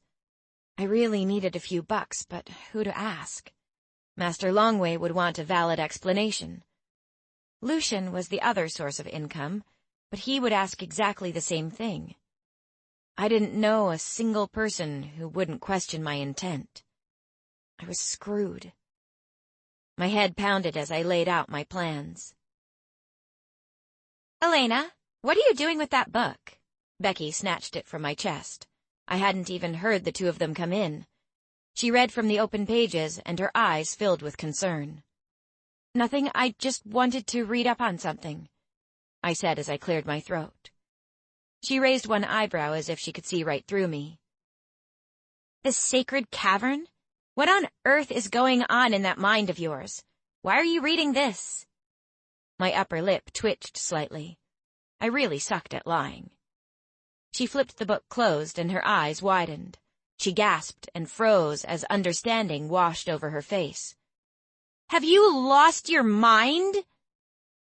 S2: I really needed a few bucks, but who to ask? Master Longway would want a valid explanation. Lucian was the other source of income, but he would ask exactly the same thing. I didn't know a single person who wouldn't question my intent. I was screwed. My head pounded as I laid out my plans.
S1: Elena, what are you doing with that book?
S2: Becky snatched it from my chest. I hadn't even heard the two of them come in. She read from the open pages, and her eyes filled with concern.
S1: Nothing, I just wanted to read up on something,
S2: I said as I cleared my throat. She raised one eyebrow as if she could see right through me.
S1: The sacred cavern? What on earth is going on in that mind of yours? Why are you reading this?
S2: My upper lip twitched slightly. I really sucked at lying. She flipped the book closed and her eyes widened. She gasped and froze as understanding washed over her face.
S1: Have you lost your mind?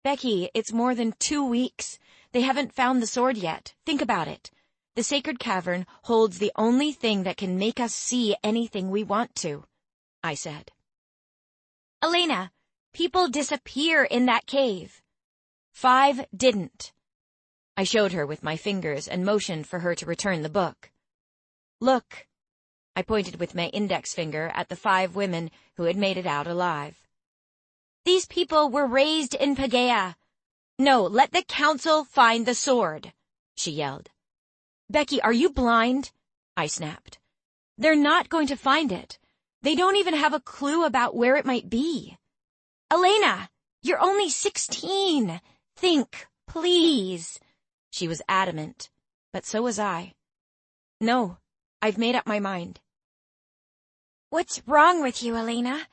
S2: Becky, it's more than 2 weeks. They haven't found the sword yet. Think about it. The sacred cavern holds the only thing that can make us see anything we want to, I said.
S1: Elena, people disappear in that cave.
S2: 5 didn't. I showed her with my fingers and motioned for her to return the book. Look. I pointed with my index finger at the 5 women who had made it out alive.
S1: These people were raised in Paegeia.
S2: No, let the council find the sword, she yelled. Becky, are you blind? I snapped. They're not going to find it. They don't even have a clue about where it might be. Elena, you're only 16. Think, please. She was adamant, but so was I. No, I've made up my mind. What's wrong with you, Elena?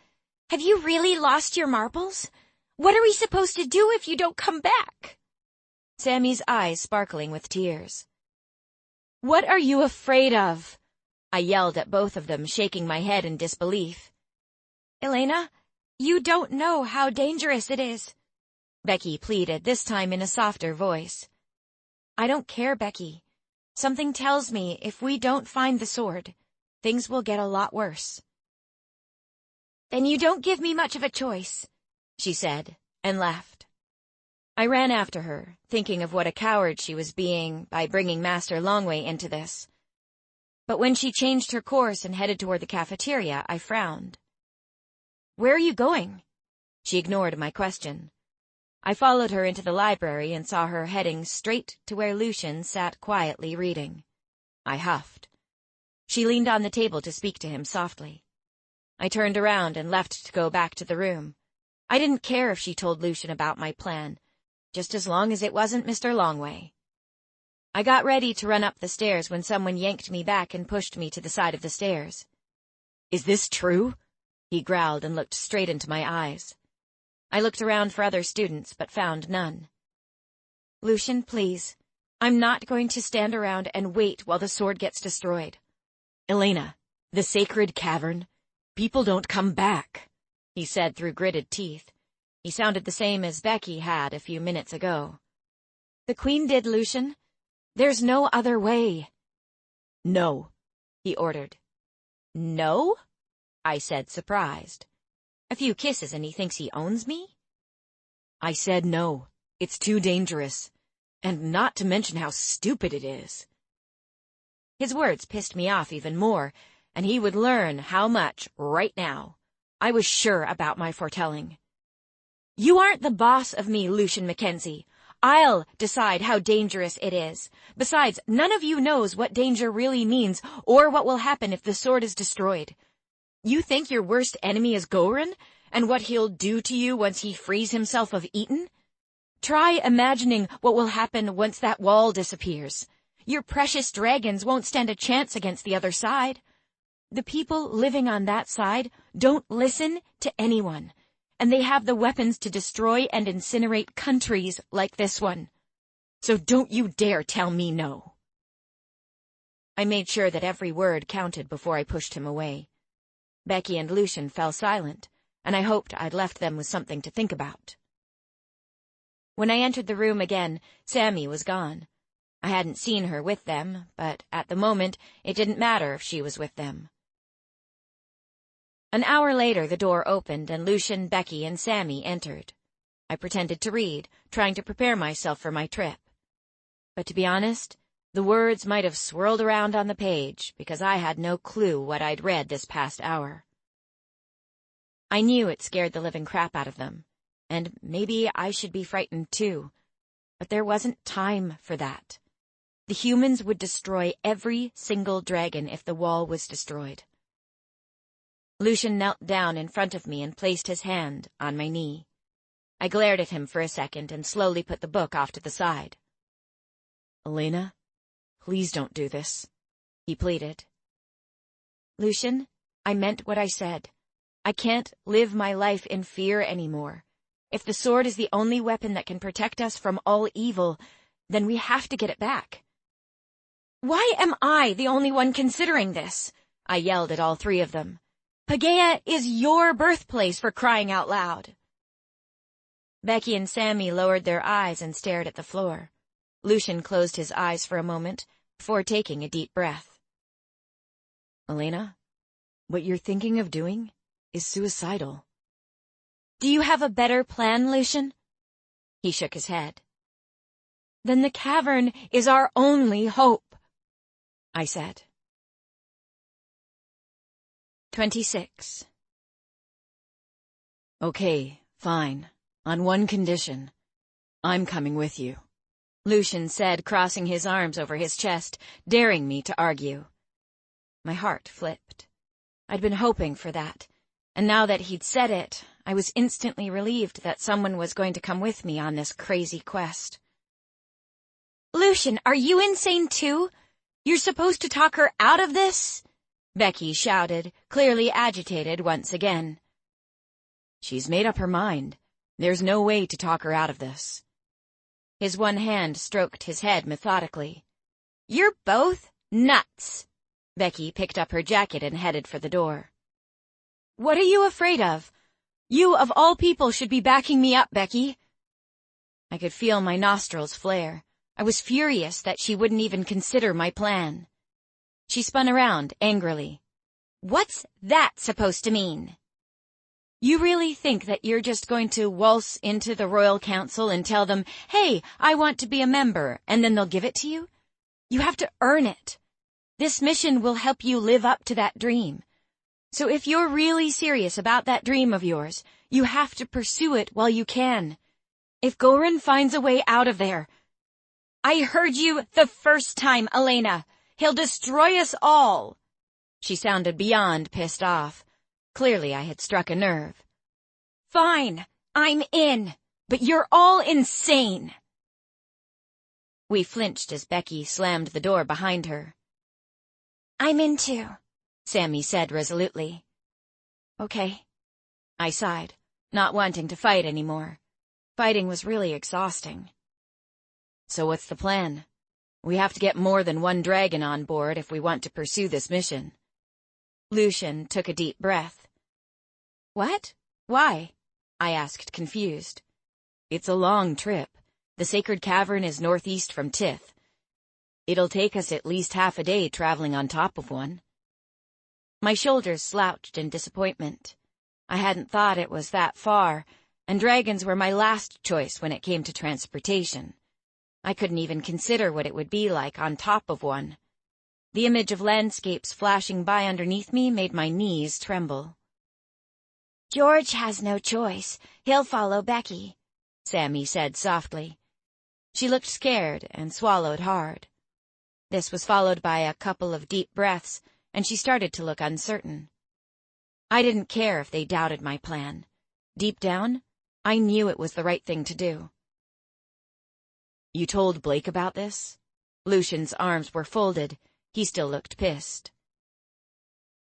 S2: Have you really lost your marbles? What are we supposed to do if you don't come back? Sammy's eyes sparkling with tears. What are you afraid of? I yelled at both of them, shaking my head in disbelief. Elena, you don't know how dangerous it is, Becky pleaded, this time in a softer voice. I don't care, Becky. Something tells me if we don't find the sword, things will get a lot worse. Then you don't give me much of a choice, she said, and left. I ran after her, thinking of what a coward she was being by bringing Master Longway into this. But when she changed her course and headed toward the cafeteria, I frowned. Where are you going? She ignored my question. I followed her into the library and saw her heading straight to where Lucian sat quietly reading. I huffed. She leaned on the table to speak to him softly. I turned around and left to go back to the room. I didn't care if she told Lucian about my plan, just as long as it wasn't Mr. Longway. I got ready to run up the stairs when someone yanked me back and pushed me to the side of the stairs. Is this true? He growled and looked straight into my eyes. I looked around for other students, but found none. Lucian, please. I'm not going to stand around and wait while the sword gets destroyed. Elena, the sacred cavern. People don't come back, he said through gritted teeth. He sounded the same as Becky had a few minutes ago. The Queen did, Lucian. There's no other way. No, he ordered. No? I said, surprised. A few kisses and he thinks he owns me? I said no. It's too dangerous. And not to mention how stupid it is. His words pissed me off even more, and he would learn how much right now. I was sure about my foretelling. You aren't the boss of me, Lucian Mackenzie. I'll decide how dangerous it is. Besides, none of you knows what danger really means or what will happen if the sword is destroyed. You think your worst enemy is Goran, and what he'll do to you once he frees himself of Eton? Try imagining what will happen once that wall disappears. Your precious dragons won't stand a chance against the other side. The people living on that side don't listen to anyone, and they have the weapons to destroy and incinerate countries like this one. So don't you dare tell me no. I made sure that every word counted before I pushed him away. Becky and Lucian fell silent, and I hoped I'd left them with something to think about. When I entered the room again, Sammy was gone. I hadn't seen her with them, but at the moment it didn't matter if she was with them. An hour later the door opened and Lucian, Becky, and Sammy entered. I pretended to read, trying to prepare myself for my trip. But to be honest, the words might have swirled around on the page because I had no clue what I'd read this past hour. I knew it scared the living crap out of them, and maybe I should be frightened too, but there wasn't time for that. The humans would destroy every single dragon if the wall was destroyed. Lucian knelt down in front of me and placed his hand on my knee. I glared at him for a second and slowly put the book off to the side. Elena? Please don't do this, he pleaded. Lucian, I meant what I said. I can't live my life in fear anymore. If the sword is the only weapon that can protect us from all evil, then we have to get it back. Why am I the only one considering this? I yelled at all three of them. Paegeia is your birthplace, for crying out loud. Becky and Sammy lowered their eyes and stared at the floor. Lucian closed his eyes for a moment before taking a deep breath. Elena, what you're thinking of doing is suicidal. Do you have a better plan, Lucian? He shook his head. Then the cavern is our only hope, I said. 26. Okay, fine. On one condition.
S3: I'm coming with you, Lucian said, crossing his arms over his chest, daring me to argue. My heart flipped. I'd been hoping for that, and now that he'd said it, I was instantly relieved that someone was going to come with me on this crazy quest.
S2: Lucian, are you insane too? You're supposed to talk her out of this?
S3: Becky shouted, clearly agitated once again. She's made up her mind. There's no way to talk her out of this. His one hand stroked his head methodically.
S2: You're both nuts.
S3: Becky picked up her jacket and headed for the door.
S2: What are you afraid of? You, of all people, should be backing me up, Becky.
S3: I could feel my nostrils flare. I was furious that she wouldn't even consider my plan. She spun around angrily.
S2: What's that supposed to mean?
S3: You really think that you're just going to waltz into the Royal Council and tell them, hey, I want to be a member, and then they'll give it to you? You have to earn it. This mission will help you live up to that dream. So if you're really serious about that dream of yours, you have to pursue it while you can. If Goran finds a way out of there...
S2: I heard you the first time, Elena. He'll destroy us all.
S3: She sounded beyond pissed off. Clearly I had struck a nerve.
S2: Fine, I'm in, but you're all insane.
S3: We flinched as Becky slammed the door behind her.
S2: I'm in too,
S3: Sammy said resolutely. Okay. I sighed, not wanting to fight anymore. Fighting was really exhausting. So what's the plan? We have to get more than one dragon on board if we want to pursue this mission. Lucian took a deep breath. What? Why? I asked, confused. It's a long trip. The sacred cavern is northeast from Tith. It'll take us at least half a day traveling on top of one. My shoulders slouched in disappointment. I hadn't thought it was that far, and dragons were my last choice when it came to transportation. I couldn't even consider what it would be like on top of one. The image of landscapes flashing by underneath me made my knees tremble.
S2: George has no choice. He'll follow Becky,
S3: Sammy said softly. She looked scared and swallowed hard. This was followed by a couple of deep breaths, and she started to look uncertain. I didn't care if they doubted my plan. Deep down, I knew it was the right thing to do. You told Blake about this? Lucian's arms were folded. He still looked pissed.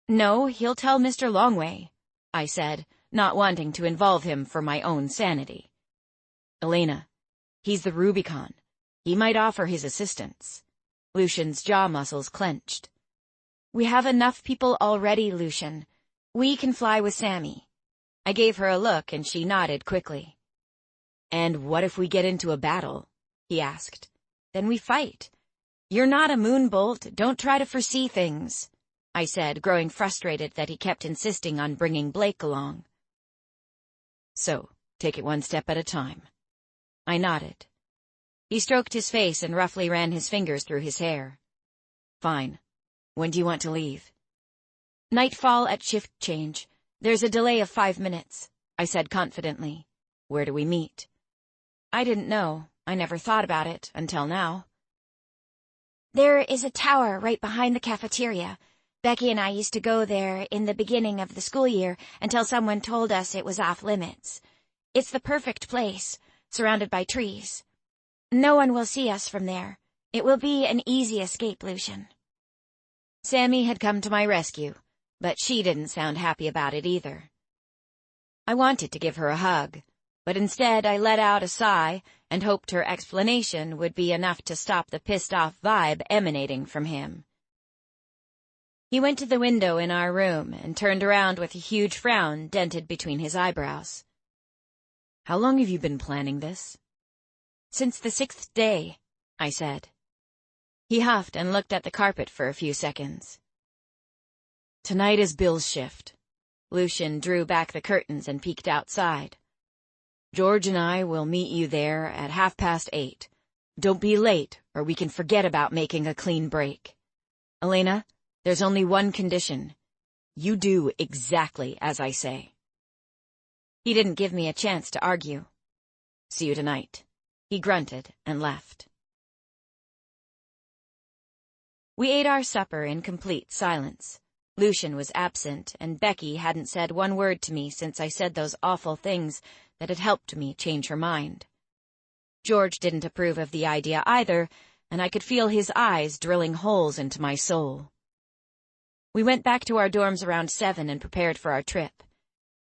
S3: No, he'll tell Mr. Longway, I said, not wanting to involve him for my own sanity. Elena, he's the Rubicon. He might offer his assistance. Lucian's jaw muscles clenched. We have enough people already, Lucian. We can fly with Sammy. I gave her a look and she nodded quickly. And what if we get into a battle? He asked. Then we fight. You're not a moonbolt. Don't try to foresee things, I said, growing frustrated that he kept insisting on bringing Blake along. So, take it one step at a time. I nodded. He stroked his face and roughly ran his fingers through his hair. Fine. When do you want to leave? Nightfall at shift change. There's a delay of 5 minutes, I said confidently. Where do we meet? I didn't know. I never thought about it until now.
S2: There is a tower right behind the cafeteria. Becky and I used to go there in the beginning of the school year until someone told us it was off limits. It's the perfect place, surrounded by trees. No one will see us from there. It will be an easy escape, Lucian.
S3: Sammy had come to my rescue, but she didn't sound happy about it either. I wanted to give her a hug, but instead I let out a sigh and hoped her explanation would be enough to stop the pissed-off vibe emanating from him. He went to the window in our room and turned around with a huge frown dented between his eyebrows. How long have you been planning this? Since the 6th day, I said. He huffed and looked at the carpet for a few seconds. Tonight is Bill's shift. Lucian drew back the curtains and peeked outside. George and I will meet you there at 8:30. Don't be late, or we can forget about making a clean break. Elena, there's only one condition. You do exactly as I say. He didn't give me a chance to argue. See you tonight.
S2: He grunted and left. We ate our supper in complete silence. Lucian was absent, and Becky hadn't said one word to me since I said those awful things that had helped me change her mind. George didn't approve of the idea either, and I could feel his eyes drilling holes into my soul. We went back to our dorms around 7 and prepared for our trip.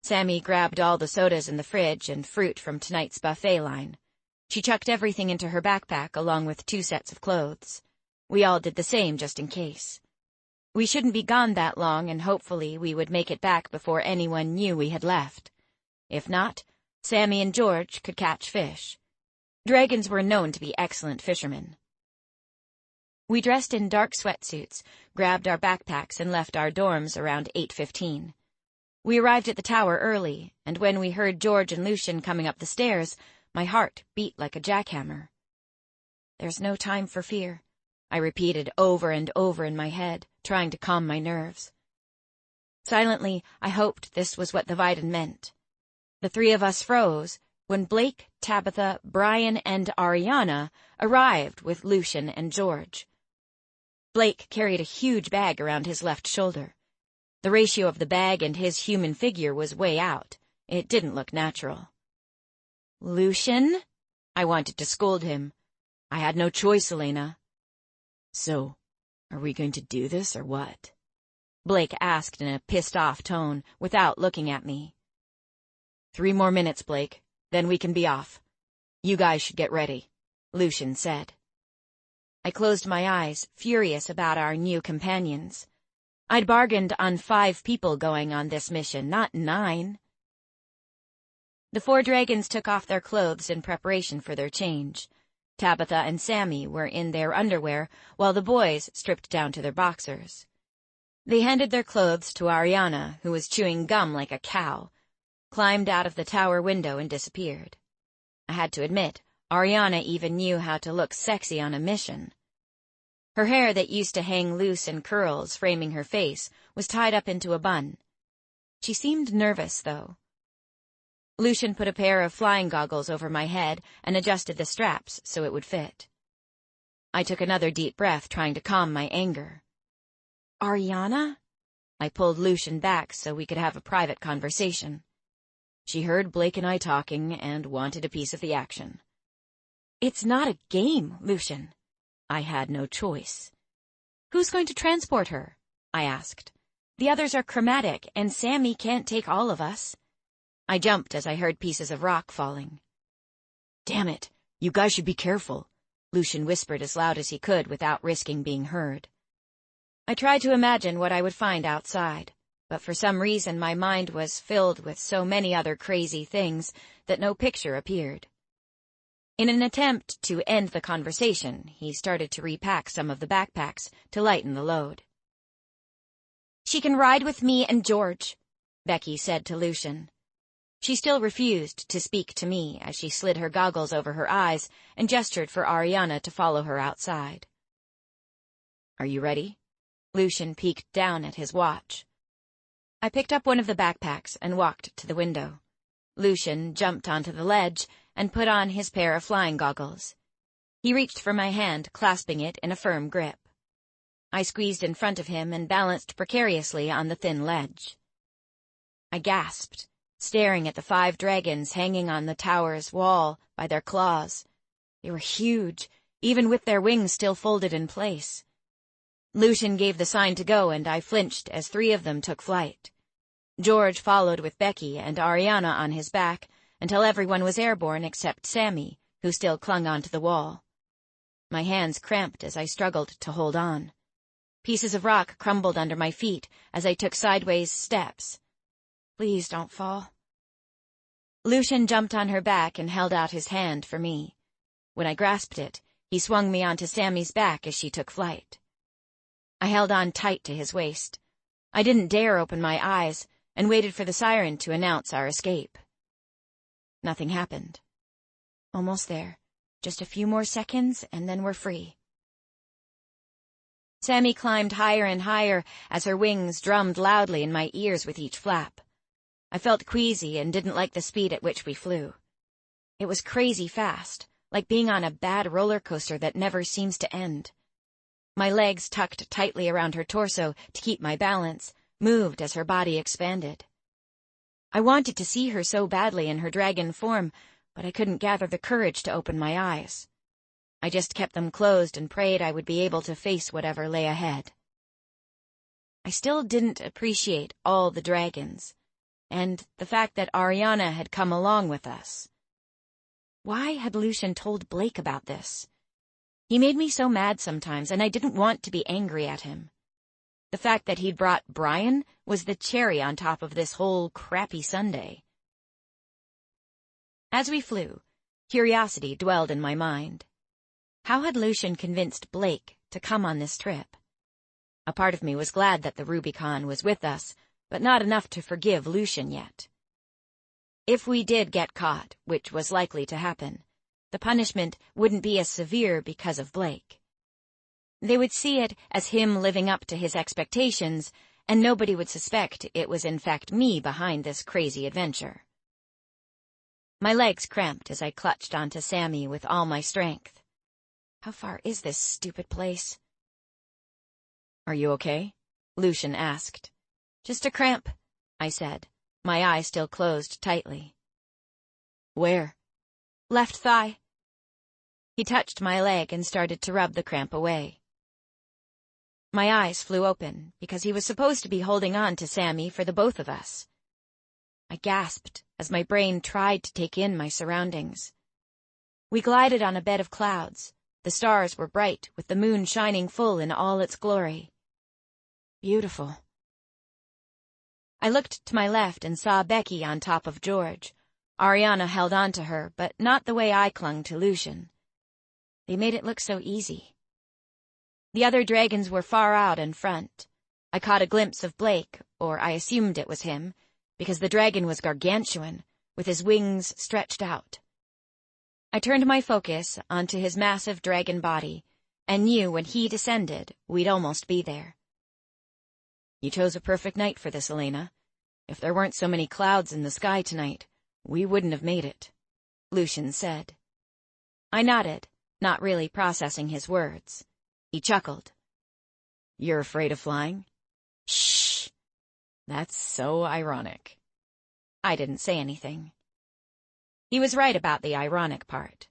S2: Sammy grabbed all the sodas in the fridge and fruit from tonight's buffet line. She chucked everything into her backpack along with 2 sets of clothes. We all did the same just in case. We shouldn't be gone that long, and hopefully we would make it back before anyone knew we had left. If not, Sammy and George could catch fish. Dragons were known to be excellent fishermen. We dressed in dark sweatsuits, grabbed our backpacks, and left our dorms around 8:15. We arrived at the tower early, and when we heard George and Lucian coming up the stairs, my heart beat like a jackhammer. "There's no time for fear," I repeated over and over in my head, trying to calm my nerves. Silently, I hoped this was what the Viden meant. The 3 of us froze when Blake, Tabitha, Brian, and Ariana arrived with Lucian and George. Blake carried a huge bag around his left shoulder. The ratio of the bag and his human figure was way out. It didn't look natural. "Lucian?" I wanted to scold him. I had no choice, Elena.
S3: "So, are we going to do this or what?"
S2: Blake asked in a pissed-off tone, without looking at me.
S3: 3 more minutes, Blake, then we can be off. You guys should get ready," Lucian said.
S2: I closed my eyes, furious about our new companions. I'd bargained on 5 people going on this mission, not 9. The 4 dragons took off their clothes in preparation for their change. Tabitha and Sammy were in their underwear, while the boys stripped down to their boxers. They handed their clothes to Ariana, who was chewing gum like a cow, climbed out of the tower window and disappeared. I had to admit, Ariana even knew how to look sexy on a mission. Her hair that used to hang loose in curls framing her face was tied up into a bun. She seemed nervous, though. Lucian put a pair of flying goggles over my head and adjusted the straps so it would fit. I took another deep breath, trying to calm my anger. "Ariana?" I pulled Lucian back so we could have a private conversation.
S3: She heard Blake and I talking and wanted a piece of the action.
S2: "It's not a game, Lucian."
S3: I had no choice.
S2: "Who's going to transport her?" I asked. "The others are chromatic, and Sammy can't take all of us." I jumped as I heard pieces of rock falling.
S3: "Damn it, you guys should be careful," Lucian whispered as loud as he could without risking being heard.
S2: I tried to imagine what I would find outside, but for some reason my mind was filled with so many other crazy things that no picture appeared. In an attempt to end the conversation, he started to repack some of the backpacks to lighten the load. "She can ride with me and George," Becky said to Lucian. She still refused to speak to me as she slid her goggles over her eyes and gestured for Ariana to follow her outside.
S3: "Are you ready?"
S2: Lucian peeked down at his watch. I picked up one of the backpacks and walked to the window. Lucian jumped onto the ledge and put on his pair of flying goggles. He reached for my hand, clasping it in a firm grip. I squeezed in front of him and balanced precariously on the thin ledge. I gasped, staring at the 5 dragons hanging on the tower's wall by their claws. They were huge, even with their wings still folded in place. Lucian gave the sign to go, and I flinched as 3 of them took flight. George followed with Becky and Ariana on his back until everyone was airborne except Sammy, who still clung onto the wall. My hands cramped as I struggled to hold on. Pieces of rock crumbled under my feet as I took sideways steps. "Please don't fall." Lucian jumped on her back and held out his hand for me. When I grasped it, he swung me onto Sammy's back as she took flight. I held on tight to his waist. I didn't dare open my eyes and waited for the siren to announce our escape. Nothing happened. Almost there. Just a few more seconds, and then we're free. Sammy climbed higher and higher as her wings drummed loudly in my ears with each flap. I felt queasy and didn't like the speed at which we flew. It was crazy fast, like being on a bad roller coaster that never seems to end. My legs, tucked tightly around her torso to keep my balance, moved as her body expanded. I wanted to see her so badly in her dragon form, but I couldn't gather the courage to open my eyes. I just kept them closed and prayed I would be able to face whatever lay ahead. I still didn't appreciate all the dragons, and the fact that Ariana had come along with us. Why had Lucian told Blake about this? He made me so mad sometimes, and I didn't want to be angry at him. The fact that he'd brought Brian was the cherry on top of this whole crappy Sunday. As we flew, curiosity dwelled in my mind. How had Lucian convinced Blake to come on this trip? A part of me was glad that the Rubicon was with us, but not enough to forgive Lucian yet. If we did get caught, which was likely to happen, the punishment wouldn't be as severe because of Blake. They would see it as him living up to his expectations, and nobody would suspect it was in fact me behind this crazy adventure. My legs cramped as I clutched onto Sammy with all my strength. How far is this stupid place?
S3: Are you okay? Lucian asked.
S2: Just a cramp, I said, my eye still closed tightly.
S3: Where?
S2: Left thigh. He touched my leg and started to rub the cramp away. My eyes flew open because he was supposed to be holding on to Sammy for the both of us. I gasped as my brain tried to take in my surroundings. We glided on a bed of clouds. The stars were bright, with the moon shining full in all its glory. Beautiful. I looked to my left and saw Becky on top of George. Ariana held on to her, but not the way I clung to Lucian. They made it look so easy. The other dragons were far out in front. I caught a glimpse of Blake, or I assumed it was him, because the dragon was gargantuan, with his wings stretched out. I turned my focus onto his massive dragon body, and knew when he descended, we'd almost be there.
S3: You chose a perfect night for this, Elena. If there weren't so many clouds in the sky tonight, we wouldn't have made it, Lucian said.
S2: I nodded, not really processing his words. He chuckled.
S3: You're afraid of flying?
S2: Shh!
S3: That's so ironic.
S2: I didn't say anything. He was right about the ironic part.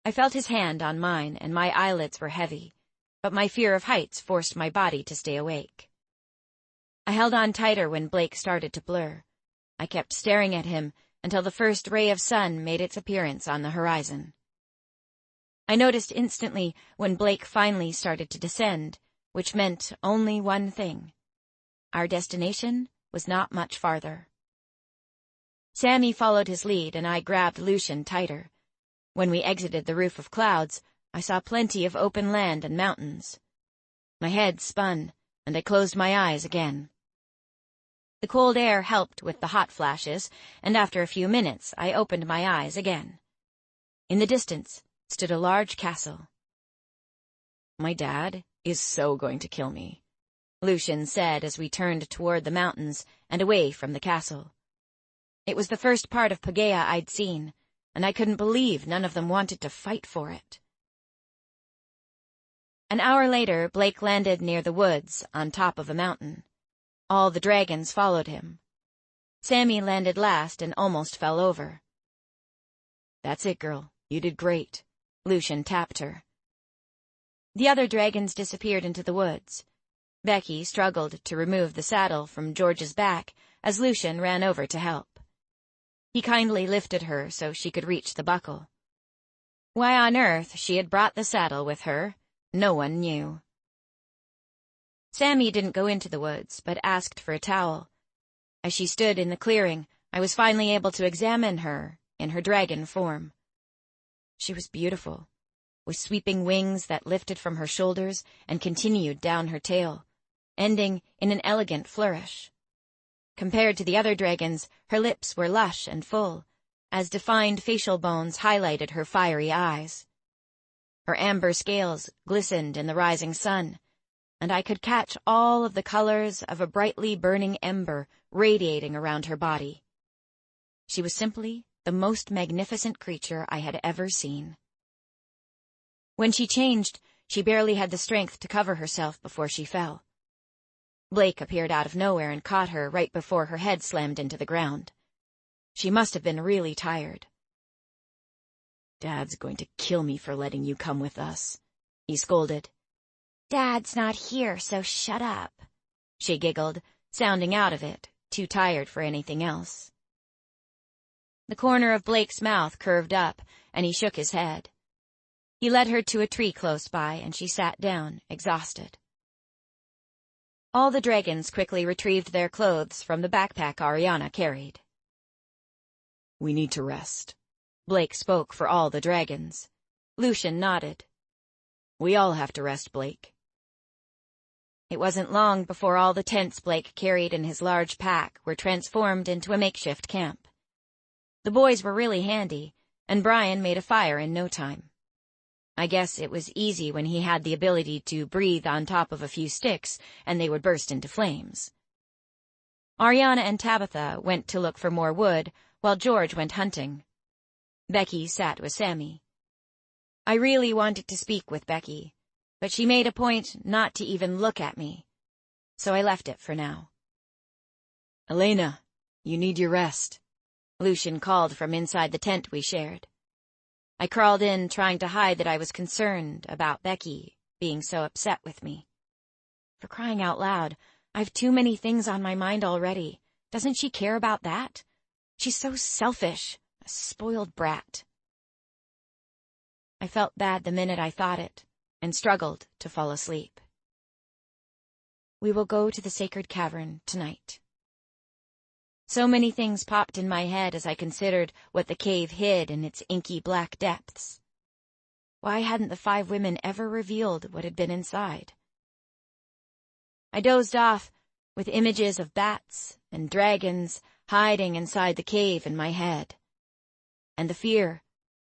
S2: I felt his hand on mine, and my eyelids were heavy, but my fear of heights forced my body to stay awake. I held on tighter when Blake started to blur. I kept staring at him until the first ray of sun made its appearance on the horizon. I noticed instantly when Blake finally started to descend, which meant only one thing. Our destination was not much farther. Sammy followed his lead, and I grabbed Lucian tighter. When we exited the roof of clouds, I saw plenty of open land and mountains. My head spun, and I closed my eyes again. The cold air helped with the hot flashes, and after a few minutes I opened my eyes again. In the distance stood a large castle.
S3: My dad is so going to kill me,
S2: Lucian said as we turned toward the mountains and away from the castle. It was the first part of Paegeia I'd seen, and I couldn't believe none of them wanted to fight for it. An hour later, Blake landed near the woods on top of a mountain. All the dragons followed him. Sammy landed last and almost fell over.
S3: That's it, girl. You did great.
S2: Lucian tapped her. The other dragons disappeared into the woods. Becky struggled to remove the saddle from George's back as Lucian ran over to help. He kindly lifted her so she could reach the buckle. Why on earth she had brought the saddle with her, no one knew. Sammy didn't go into the woods, but asked for a towel. As she stood in the clearing, I was finally able to examine her in her dragon form. She was beautiful, with sweeping wings that lifted from her shoulders and continued down her tail, ending in an elegant flourish. Compared to the other dragons, her lips were lush and full, as defined facial bones highlighted her fiery eyes. Her amber scales glistened in the rising sun, and I could catch all of the colors of a brightly burning ember radiating around her body. She was simply
S1: the most magnificent creature I had ever seen. When she changed, she barely had the strength to cover herself before she fell. Blake appeared out of nowhere and caught her right before her head slammed into the ground. She must have been really tired.
S3: "Dad's going to kill me for letting you come with us," he scolded.
S1: "Dad's not here, so shut up," she giggled, sounding out of it, too tired for anything else. The corner of Blake's mouth curved up, and he shook his head. He led her to a tree close by, and she sat down, exhausted. All the dragons quickly retrieved their clothes from the backpack Ariana carried.
S3: "We need to rest."
S1: Blake spoke for all the dragons. Lucian nodded.
S3: "We all have to rest, Blake."
S1: It wasn't long before all the tents Blake carried in his large pack were transformed into a makeshift camp. The boys were really handy, and Brian made a fire in no time. I guess it was easy when he had the ability to breathe on top of a few sticks, and they would burst into flames. Ariana and Tabitha went to look for more wood, while George went hunting. Becky sat with Sammy. I really wanted to speak with Becky, but she made a point not to even look at me, so I left it for now.
S3: "Elena, you need your rest,"
S1: Lucian called from inside the tent we shared. I crawled in, trying to hide that I was concerned about Becky being so upset with me. For crying out loud, I've too many things on my mind already. Doesn't she care about that? She's so selfish, a spoiled brat. I felt bad the minute I thought it, and struggled to fall asleep. We will go to the sacred cavern tonight. So many things popped in my head as I considered what the cave hid in its inky black depths. Why hadn't the 5 women ever revealed what had been inside? I dozed off with images of bats and dragons hiding inside the cave in my head, and the fear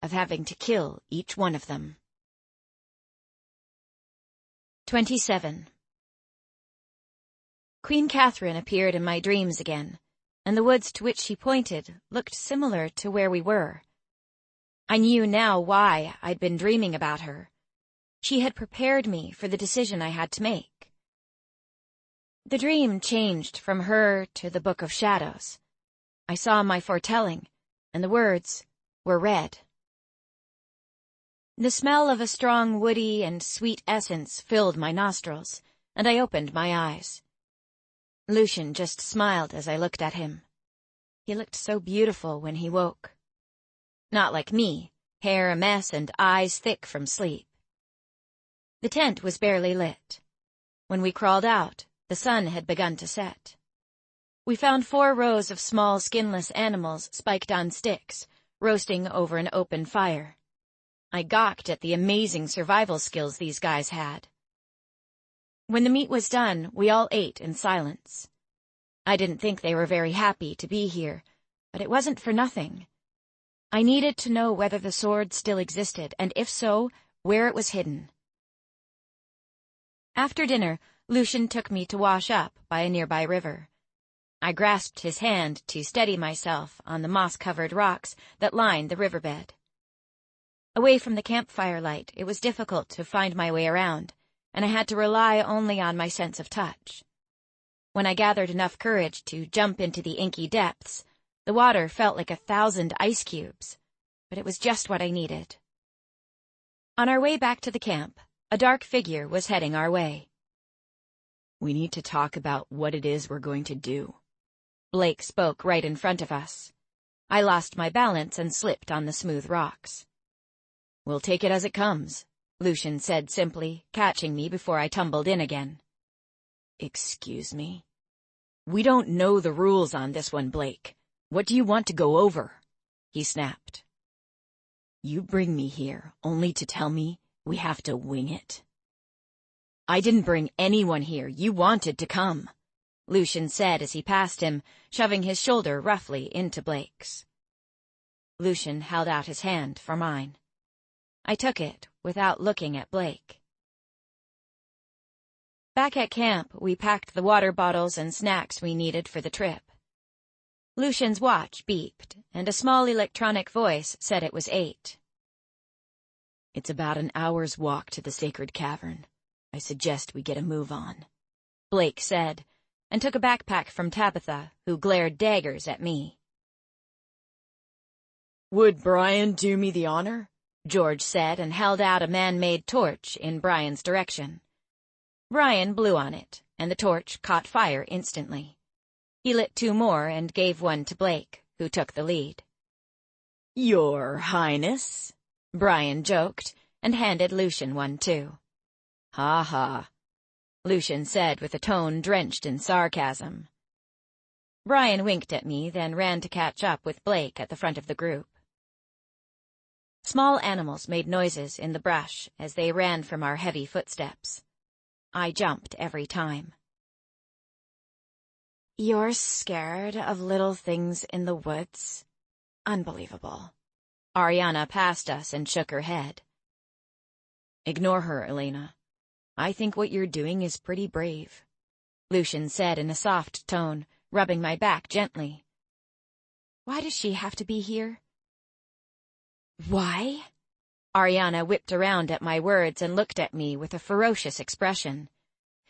S1: of having to kill each one of them. 27. Queen Catherine appeared in my dreams again, and the woods to which she pointed looked similar to where we were. I knew now why I'd been dreaming about her. She had prepared me for the decision I had to make. The dream changed from her to the Book of Shadows. I saw my foretelling, and the words were red. The smell of a strong woody and sweet essence filled my nostrils, and I opened my eyes. Lucian just smiled as I looked at him. He looked so beautiful when he woke. Not like me, hair a mess and eyes thick from sleep. The tent was barely lit. When we crawled out, the sun had begun to set. We found 4 rows of small skinless animals spiked on sticks, roasting over an open fire. I gawked at the amazing survival skills these guys had. When the meat was done, we all ate in silence. I didn't think they were very happy to be here, but it wasn't for nothing. I needed to know whether the sword still existed, and if so, where it was hidden. After dinner, Lucian took me to wash up by a nearby river. I grasped his hand to steady myself on the moss-covered rocks that lined the riverbed. Away from the campfire light, it was difficult to find my way around, and I had to rely only on my sense of touch. When I gathered enough courage to jump into the inky depths, the water felt like 1,000 ice cubes, but it was just what I needed. On our way back to the camp, a dark figure was heading our way.
S3: "We need to talk about what it is we're going to do."
S1: Blake spoke right in front of us. I lost my balance and slipped on the smooth rocks.
S3: "We'll take it as it comes,"
S1: Lucian said simply, catching me before I tumbled in again.
S3: "Excuse me? We don't know the rules on this one, Blake. What do you want to go over?" he snapped. "You bring me here only to tell me we have to wing it?" "I didn't bring anyone here. You wanted to come," Lucian said as he passed him, shoving his shoulder roughly into Blake's. Lucian held out his hand for mine. I took it without looking at Blake. Back at camp, we packed the water bottles and snacks we needed for the trip.
S1: Lucian's watch beeped, and a small electronic voice said it was 8.
S3: It's about an hour's walk to the sacred cavern. I suggest we get a move on,
S1: Blake said, and took a backpack from Tabitha, who glared daggers at me.
S3: Would Brian do me the honor?
S1: George said, and held out a man-made torch in Brian's direction. Brian blew on it, and the torch caught fire instantly. He lit 2 more and gave one to Blake, who took the lead.
S3: Your Highness,
S1: Brian joked, and handed Lucian one too.
S3: Ha ha,
S1: Lucian said with a tone drenched in sarcasm. Brian winked at me, then ran to catch up with Blake at the front of the group. Small animals made noises in the brush as they ran from our heavy footsteps. I jumped every time.
S2: You're scared of little things in the woods? Unbelievable.
S1: Ariana passed us and shook her head.
S3: Ignore her, Elena. I think what you're doing is pretty brave,
S1: Lucian said in a soft tone, rubbing my back gently.
S2: Why does she have to be here?
S1: Why? Ariana whipped around at my words and looked at me with a ferocious expression.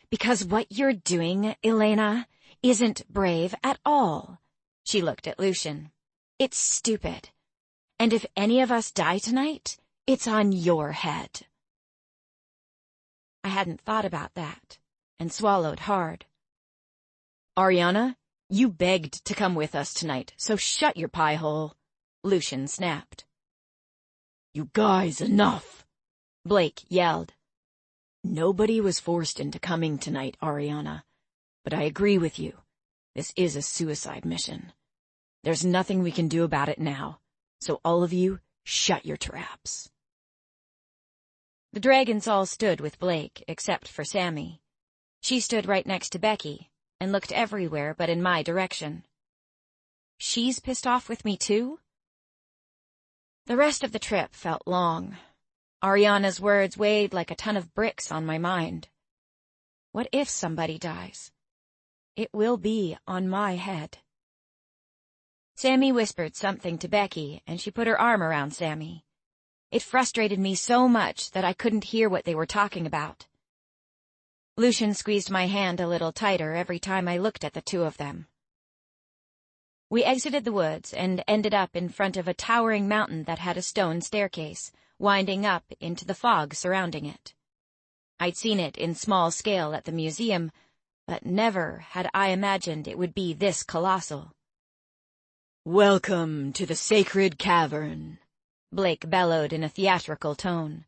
S2: Because what you're doing, Elena, isn't brave at all.
S1: She looked at Lucian.
S2: It's stupid. And if any of us die tonight, it's on your head.
S1: I hadn't thought about that, and swallowed hard.
S3: Ariana, you begged to come with us tonight, so shut your pie hole,
S1: Lucian snapped.
S3: You guys, enough,
S1: Blake yelled.
S3: Nobody was forced into coming tonight, Ariana. But I agree with you. This is a suicide mission. There's nothing we can do about it now, so all of you, shut your traps.
S1: The dragons all stood with Blake, except for Sammy. She stood right next to Becky, and looked everywhere but in my direction. She's pissed off with me too? The rest of the trip felt long. Ariana's words weighed like a ton of bricks on my mind. What if somebody dies? It will be on my head. Sammy whispered something to Becky, and she put her arm around Sammy. It frustrated me so much that I couldn't hear what they were talking about. Lucian squeezed my hand a little tighter every time I looked at the two of them. We exited the woods and ended up in front of a towering mountain that had a stone staircase, winding up into the fog surrounding it. I'd seen it in small scale at the museum, but never had I imagined it would be this colossal.
S3: Welcome to the sacred cavern,
S1: Blake bellowed in a theatrical tone.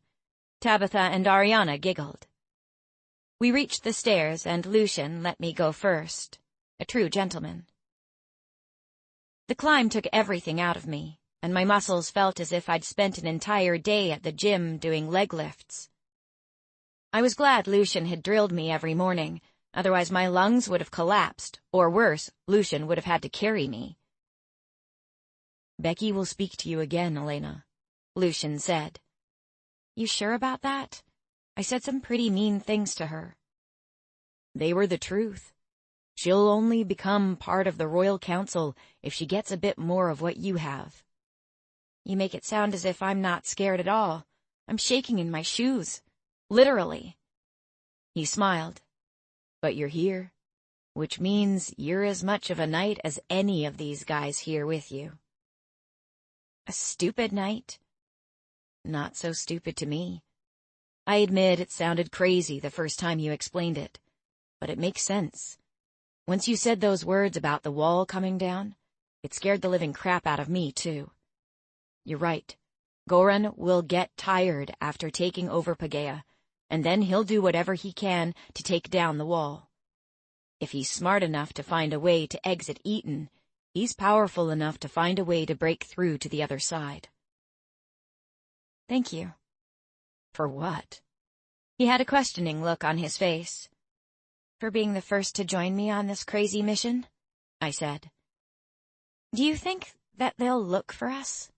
S1: Tabitha and Ariana giggled. We reached the stairs, and Lucian let me go first, a true gentleman. The climb took everything out of me, and my muscles felt as if I'd spent an entire day at the gym doing leg lifts. I was glad Lucian had drilled me every morning, otherwise my lungs would have collapsed, or worse, Lucian would have had to carry me.
S3: Becky will speak to you again, Elena,
S1: Lucian said.
S2: You sure about that? I said some pretty mean things to her.
S3: They were the truth. She'll only become part of the Royal Council if she gets a bit more of what you have.
S2: You make it sound as if I'm not scared at all. I'm shaking in my shoes. Literally.
S1: He smiled.
S3: But you're here, which means you're as much of a knight as any of these guys here with you.
S2: A stupid knight?
S3: Not so stupid to me. I admit it sounded crazy the first time you explained it, but it makes sense. Once you said those words about the wall coming down, it scared the living crap out of me, too. You're right. Goran will get tired after taking over Paegeia, and then he'll do whatever he can to take down the wall. If he's smart enough to find a way to exit Eton, he's powerful enough to find a way to break through to the other side.
S2: Thank you.
S3: For what?
S1: He had a questioning look on his face.
S2: For being the first to join me on this crazy mission, I said. Do you think that they'll look for us?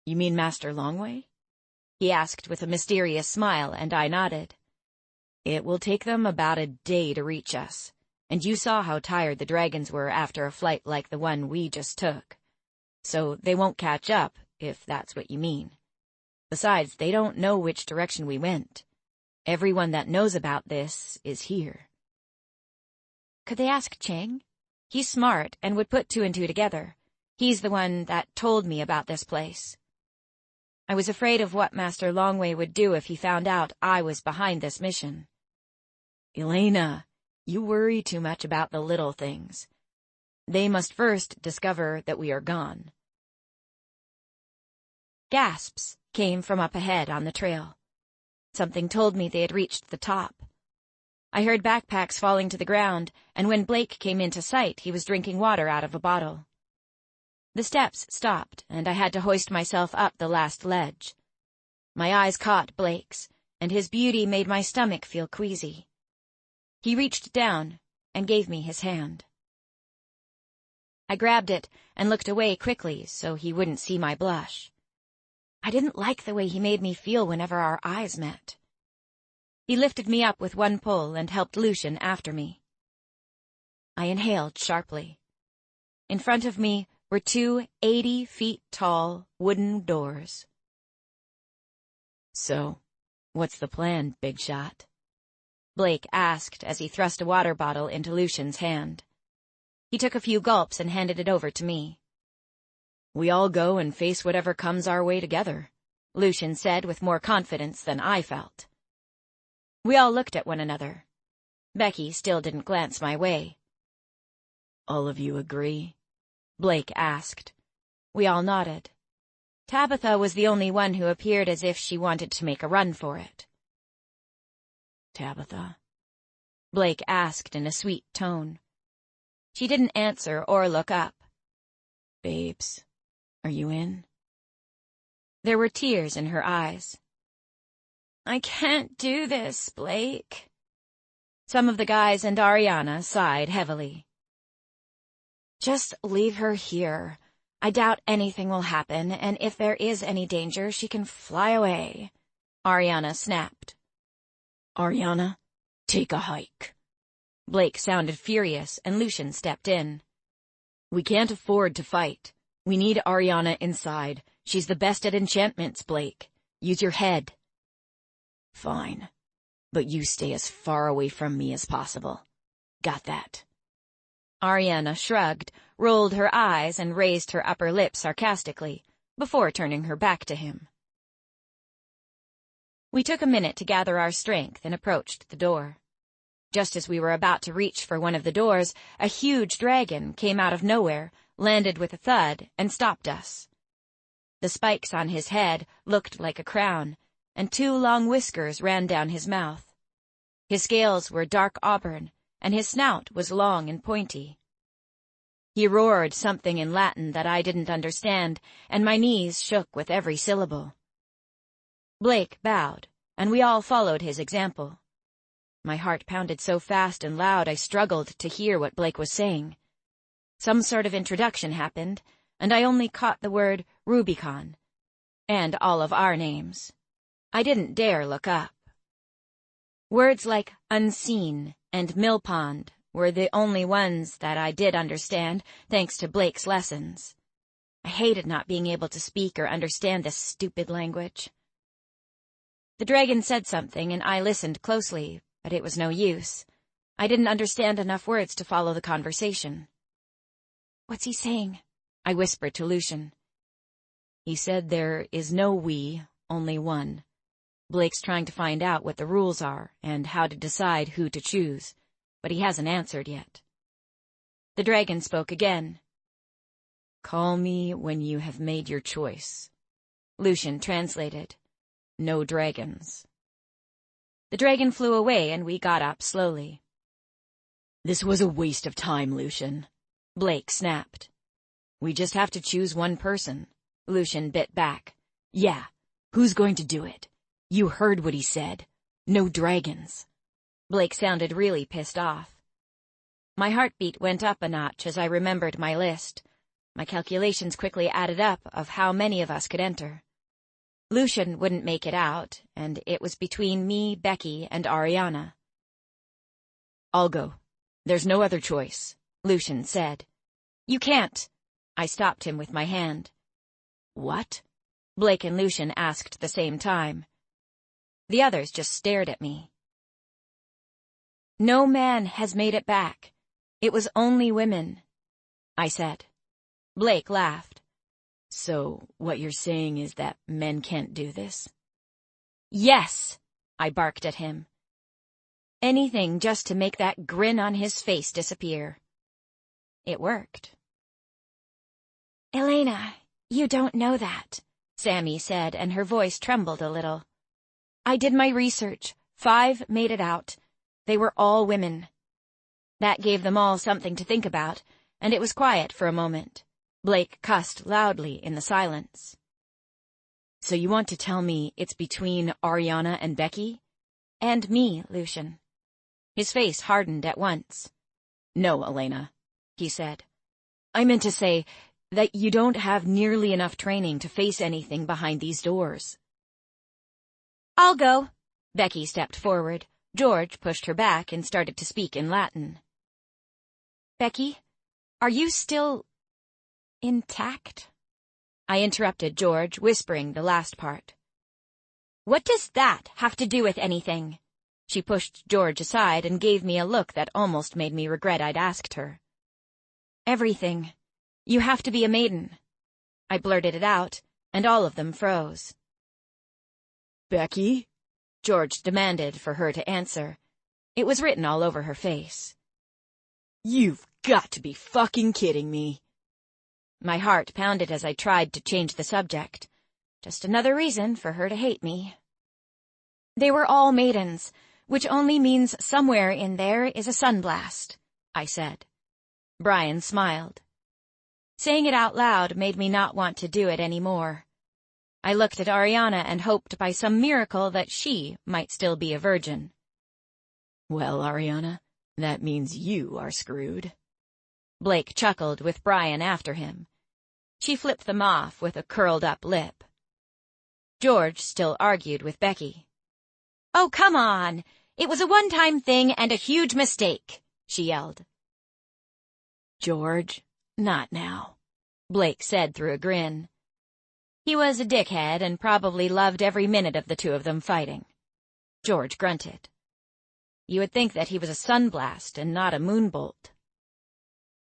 S3: You mean Master Longway?
S1: He asked with a mysterious smile, and I nodded.
S3: It will take them about a day to reach us. And you saw how tired the dragons were after a flight like the one we just took. So they won't catch up, if that's what you mean. Besides, they don't know which direction we went. Everyone that knows about this is here.
S2: Could they ask Chang? He's smart and would put two and two together. He's the one that told me about this place. I was afraid of what Master Longway would do if he found out I was behind this mission.
S3: Elena, you worry too much about the little things. They must first discover that we are gone.
S2: Gasps came from up ahead on the trail. Something told me they had reached the top. I heard backpacks falling to the ground, and when Blake came into sight, he was drinking water out of a bottle. The steps stopped, and I had to hoist myself up the last ledge. My eyes caught Blake's, and his beauty made my stomach feel queasy. He reached down and gave me his hand. I grabbed it and looked away quickly so he wouldn't see my blush. I didn't like the way he made me feel whenever our eyes met. He lifted me up with one pull and helped Lucian after me. I inhaled sharply. In front of me were two 80-feet-tall wooden doors.
S3: So, what's the plan, big shot?
S2: Blake asked as he thrust a water bottle into Lucian's hand. He took a few gulps and handed it over to me.
S3: We all go and face whatever comes our way together,
S2: Lucian said with more confidence than I felt. We all looked at one another. Becky still didn't glance my way.
S3: All of you agree?
S2: Blake asked. We all nodded. Tabitha was the only one who appeared as if she wanted to make a run for it.
S3: Tabitha?
S2: Blake asked in a sweet tone. She didn't answer or look up.
S3: Babes, are you in?
S2: There were tears in her eyes. I can't do this, Blake. Some of the guys and Ariana sighed heavily. Just leave her here. I doubt anything will happen, and if there is any danger, she can fly away, Ariana snapped.
S3: Ariana, take a hike.
S2: Blake sounded furious, and Lucian stepped in.
S3: We can't afford to fight. We need Ariana inside. She's the best at enchantments, Blake. Use your head. Fine. But you stay as far away from me as possible. Got that?
S2: Ariana shrugged, rolled her eyes, and raised her upper lip sarcastically, before turning her back to him. We took a minute to gather our strength and approached the door. Just as we were about to reach for one of the doors, a huge dragon came out of nowhere, landed with a thud, and stopped us. The spikes on his head looked like a crown, and two long whiskers ran down his mouth. His scales were dark auburn, and his snout was long and pointy. He roared something in Latin that I didn't understand, and my knees shook with every syllable. Blake bowed, and we all followed his example. My heart pounded so fast and loud I struggled to hear what Blake was saying. Some sort of introduction happened, and I only caught the word Rubicon, and all of our names. I didn't dare look up. Words like unseen and millpond were the only ones that I did understand, thanks to Blake's lessons. I hated not being able to speak or understand this stupid language. The dragon said something, and I listened closely, but it was no use. I didn't understand enough words to follow the conversation. What's he saying? I whispered to Lucian.
S3: He said there is no we, only one. Blake's trying to find out what the rules are and how to decide who to choose, but he hasn't answered yet.
S2: The dragon spoke again.
S3: Call me when you have made your choice.
S2: Lucian translated.
S3: No dragons.
S2: The dragon flew away and we got up slowly.
S3: This was a waste of time, Lucian.
S2: Blake snapped.
S3: We just have to choose one person.
S2: Lucian bit back.
S3: Yeah, who's going to do it? You heard what he said. No dragons.
S2: Blake sounded really pissed off. My heartbeat went up a notch as I remembered my list. My calculations quickly added up of how many of us could enter. Lucian wouldn't make it out, and it was between me, Becky, and Ariana.
S3: I'll go. There's no other choice, Lucian said.
S2: You can't. I stopped him with my hand.
S3: What?
S2: Blake and Lucian asked at the same time. The others just stared at me. No man has made it back. It was only women, I said. Blake laughed.
S3: So, what you're saying is that men can't do this?
S2: Yes, I barked at him. Anything just to make that grin on his face disappear. It worked. Elena, you don't know that, Sammy said, and her voice trembled a little. I did my research. 5 made it out. They were all women. That gave them all something to think about, and it was quiet for a moment. Blake cussed loudly in the silence.
S3: So you want to tell me it's between Ariana and Becky?
S2: And me, Lucian. His face hardened at once.
S3: No, Elena, he said. I meant to say that you don't have nearly enough training to face anything behind these doors.
S2: I'll go. Becky stepped forward. George pushed her back and started to speak in Latin. Becky, are you still intact? I interrupted George, whispering the last part. What does that have to do with anything? She pushed George aside and gave me a look that almost made me regret I'd asked her. Everything. You have to be a maiden. I blurted it out, and all of them froze.
S3: Becky?
S2: George demanded for her to answer. It was written all over her face.
S3: You've got to be fucking kidding me.
S2: My heart pounded as I tried to change the subject. Just another reason for her to hate me. They were all maidens, which only means somewhere in there is a sunblast, I said. Brian smiled. Saying it out loud made me not want to do it anymore. I looked at Ariana and hoped by some miracle that she might still be a virgin.
S3: Well, Ariana, that means you are screwed.
S2: Blake chuckled with Brian after him. She flipped them off with a curled-up lip. George still argued with Becky. Oh, come on! It was a one-time thing and a huge mistake, she yelled.
S3: George, not now,
S2: Blake said through a grin. He was a dickhead and probably loved every minute of the two of them fighting. George grunted. You would think that he was a sunblast and not a moonbolt.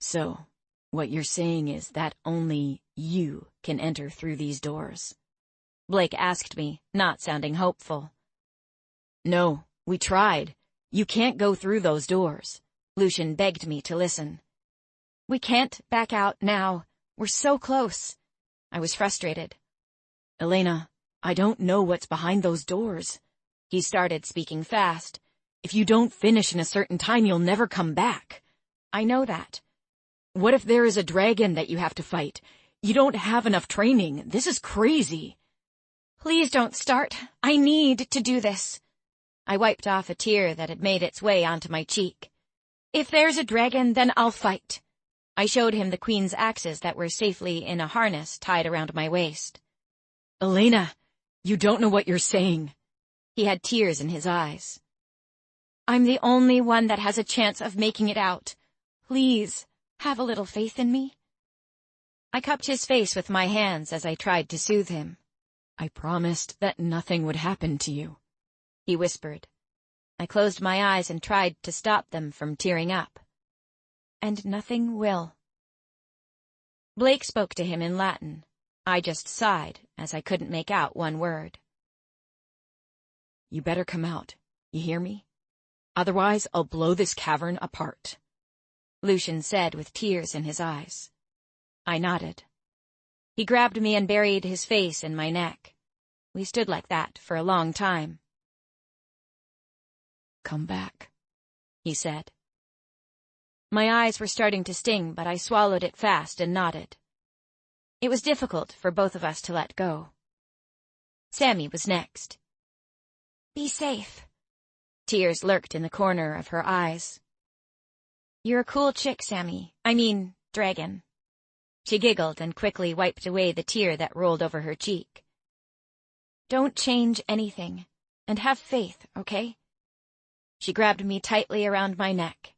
S3: So, what you're saying is that only you can enter through these doors?
S2: Blake asked me, not sounding hopeful.
S3: No, we tried. You can't go through those doors.
S2: Lucian begged me to listen. We can't back out now. We're so close. I was frustrated.
S3: Elena, I don't know what's behind those doors.
S2: He started speaking fast.
S3: If you don't finish in a certain time, you'll never come back.
S2: I know that.
S3: What if there is a dragon that you have to fight? You don't have enough training. This is crazy.
S2: Please don't start. I need to do this. I wiped off a tear that had made its way onto my cheek. If there's a dragon, then I'll fight. I showed him the queen's axes that were safely in a harness tied around my waist.
S3: Elena, you don't know what you're saying.
S2: He had tears in his eyes. I'm the only one that has a chance of making it out. Please, have a little faith in me. I cupped his face with my hands as I tried to soothe him.
S3: I promised that nothing would happen to you,
S2: he whispered. I closed my eyes and tried to stop them from tearing up. And nothing will. Blake spoke to him in Latin. I just sighed as I couldn't make out one word.
S3: You better come out, you hear me? Otherwise, I'll blow this cavern apart,
S2: Lucian said with tears in his eyes. I nodded. He grabbed me and buried his face in my neck. We stood like that for a long time.
S3: Come back,
S2: he said. My eyes were starting to sting, but I swallowed it fast and nodded. It was difficult for both of us to let go. Sammy was next. Be safe. Tears lurked in the corner of her eyes. You're a cool chick, Sammy. I mean, dragon. She giggled and quickly wiped away the tear that rolled over her cheek. Don't change anything, and have faith, okay? She grabbed me tightly around my neck.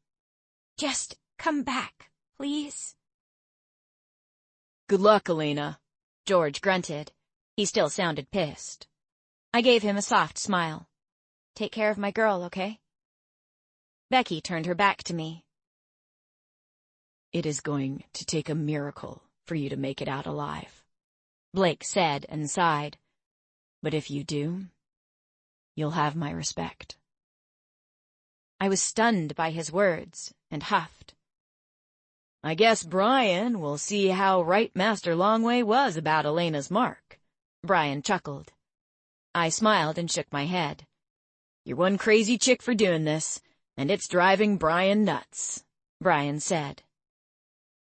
S1: Just come back, please.
S3: Good luck, Elena.
S2: George grunted. He still sounded pissed. I gave him a soft smile. Take care of my girl, okay? Becky turned her back to me.
S3: It is going to take a miracle for you to make it out alive,
S2: Blake said and sighed.
S3: But if you do, you'll have my respect.
S2: I was stunned by his words and huffed.
S3: I guess Brian will see how right Master Longway was about Elena's mark.
S2: Brian chuckled. I smiled and shook my head.
S3: You're one crazy chick for doing this, and it's driving Brian nuts,
S2: Brian said.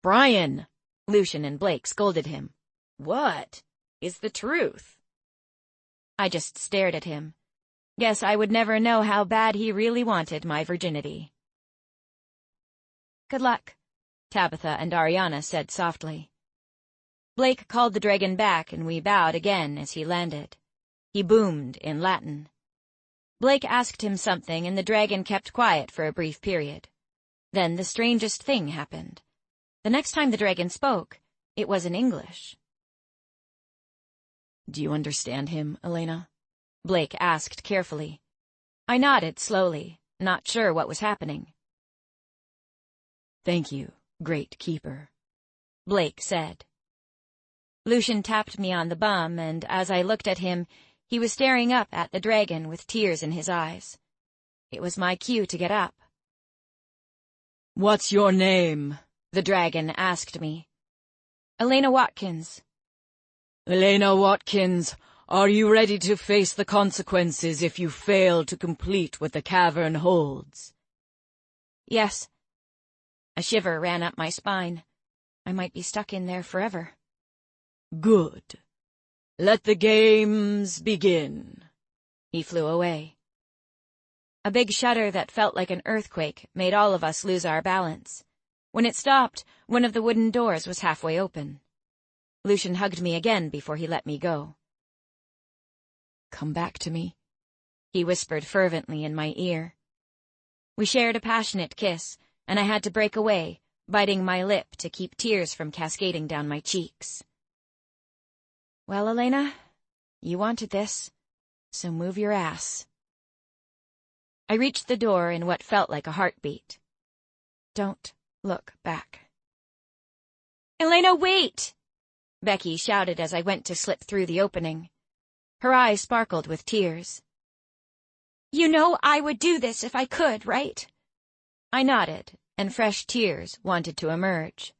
S3: Brian!
S2: Lucian and Blake scolded him.
S3: What is the truth?
S2: I just stared at him. Guess I would never know how bad he really wanted my virginity. Good luck, Tabitha and Ariana said softly. Blake called the dragon back and we bowed again as he landed. He boomed in Latin. Blake asked him something and the dragon kept quiet for a brief period. Then the strangest thing happened. The next time the dragon spoke, it was in English.
S3: Do you understand him, Elena?
S2: Blake asked carefully. I nodded slowly, not sure what was happening.
S3: Thank you, great keeper,
S2: Blake said. Lucian tapped me on the bum, and as I looked at him, he was staring up at the dragon with tears in his eyes. It was my cue to get up.
S3: What's your name?
S2: The dragon asked me. Elena Watkins.
S3: Elena Watkins, are you ready to face the consequences if you fail to complete what the cavern holds?
S2: Yes. A shiver ran up my spine. I might be stuck in there forever.
S3: Good. Let the games begin.
S2: He flew away. A big shudder that felt like an earthquake made all of us lose our balance. When it stopped, one of the wooden doors was halfway open. Lucian hugged me again before he let me go.
S3: Come back to me,
S2: he whispered fervently in my ear. We shared a passionate kiss, and I had to break away, biting my lip to keep tears from cascading down my cheeks. Well, Elena, you wanted this, so move your ass. I reached the door in what felt like a heartbeat. Don't look back. Elena, wait! Becky shouted as I went to slip through the opening. Her eyes sparkled with tears. You know I would do this if I could, right? I nodded, and fresh tears wanted to emerge.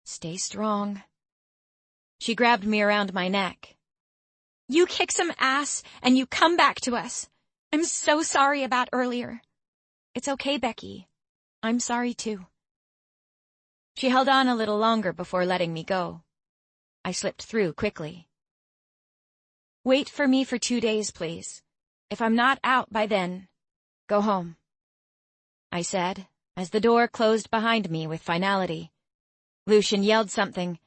S2: Stay strong. She grabbed me around my neck. You kick some ass, and you come back to us. I'm so sorry about earlier. It's okay, Becky. I'm sorry, too. She held on a little longer before letting me go. I slipped through quickly. Wait for me for 2 days, please. If I'm not out by then, go home, I said, as the door closed behind me with finality. Lucian yelled something,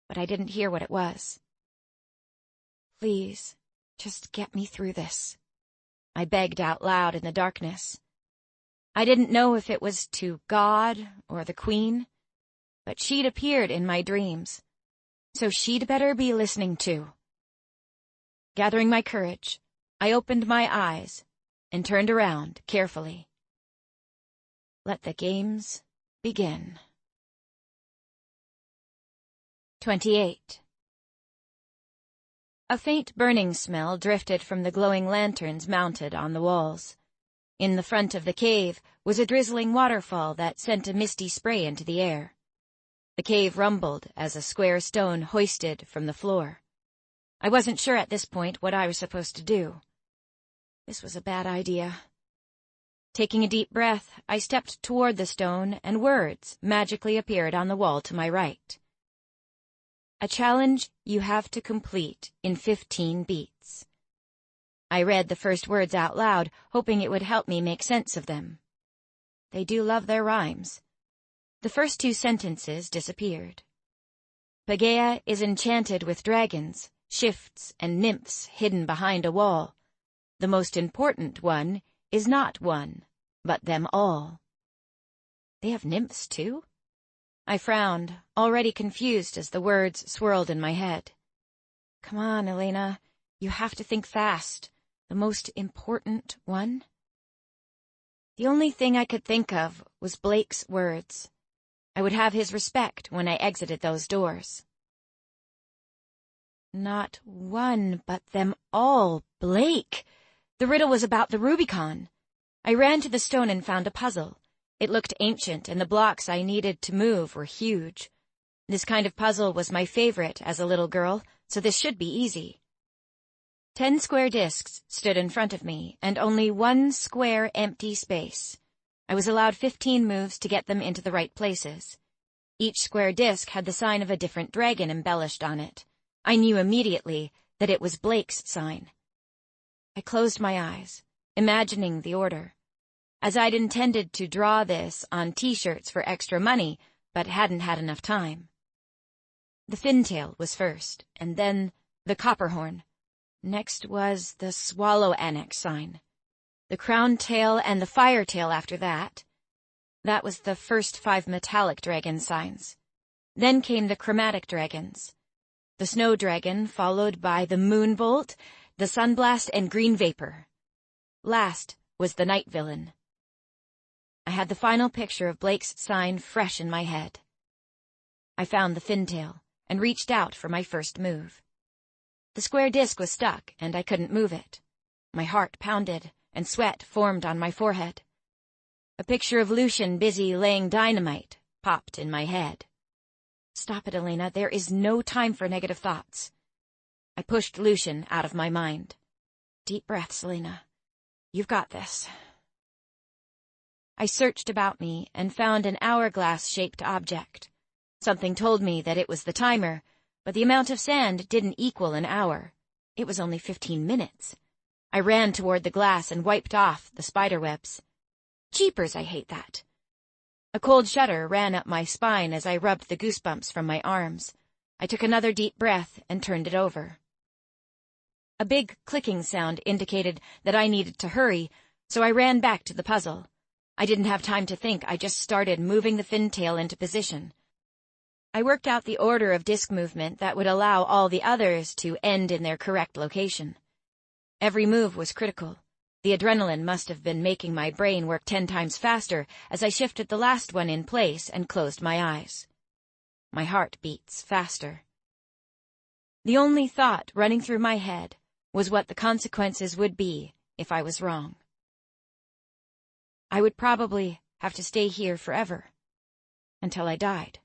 S2: but I didn't hear what it was. Please, just get me through this, I begged out loud in the darkness. I didn't know if it was to God or the Queen, but she'd appeared in my dreams, so she'd better be listening too. Gathering my courage, I opened my eyes and turned around carefully. Let the games begin. 28. A faint burning smell drifted from the glowing lanterns mounted on the walls. In the front of the cave was a drizzling waterfall that sent a misty spray into the air. The cave rumbled as a square stone hoisted from the floor. I wasn't sure at this point what I was supposed to do. This was a bad idea. Taking a deep breath, I stepped toward the stone, and words magically appeared on the wall to my right. A challenge you have to complete in 15 beats. I read the first words out loud, hoping it would help me make sense of them. They do love their rhymes. The first 2 sentences disappeared. Paegeia is enchanted with dragons, shifts, and nymphs hidden behind a wall. The most important one is not one, but them all. They have nymphs, too? I frowned, already confused as the words swirled in my head. Come on, Elena. You have to think fast. The most important one? The only thing I could think of was Blake's words. I would have his respect when I exited those doors. Not one, but them all. Blake! The riddle was about the Rubicon. I ran to the stone and found a puzzle. It looked ancient, and the blocks I needed to move were huge. This kind of puzzle was my favorite as a little girl, so this should be easy. 10 square discs stood in front of me, and only 1 square empty space. I was allowed 15 moves to get them into the right places. Each square disc had the sign of a different dragon embellished on it. I knew immediately that it was Blake's sign. I closed my eyes, imagining the order. As I'd intended to draw this on t-shirts for extra money, but hadn't had enough time. The fintail was first, and then the copperhorn. Next was the swallow annex sign. The crown tail and the fire tail after that. That was the first 5 metallic dragon signs. Then came the chromatic dragons. The snow dragon, followed by the moonbolt, the sunblast, and green vapor. Last was the night villain. I had the final picture of Blake's sign fresh in my head. I found the fintail and reached out for my first move. The square disc was stuck, and I couldn't move it. My heart pounded, and sweat formed on my forehead. A picture of Lucian busy laying dynamite popped in my head. Stop it, Elena. There is no time for negative thoughts. I pushed Lucian out of my mind. Deep breaths, Elena. You've got this. I searched about me and found an hourglass-shaped object. Something told me that it was the timer, but the amount of sand didn't equal an hour. It was only 15 minutes. I ran toward the glass and wiped off the spiderwebs. Jeepers, I hate that. A cold shudder ran up my spine as I rubbed the goosebumps from my arms. I took another deep breath and turned it over. A big clicking sound indicated that I needed to hurry, so I ran back to the puzzle. I didn't have time to think. I just started moving the fintail into position. I worked out the order of disc movement that would allow all the others to end in their correct location. Every move was critical. The adrenaline must have been making my brain work 10 times faster as I shifted the last one in place and closed my eyes. My heart beats faster. The only thought running through my head was what the consequences would be if I was wrong. I would probably have to stay here forever, until I died.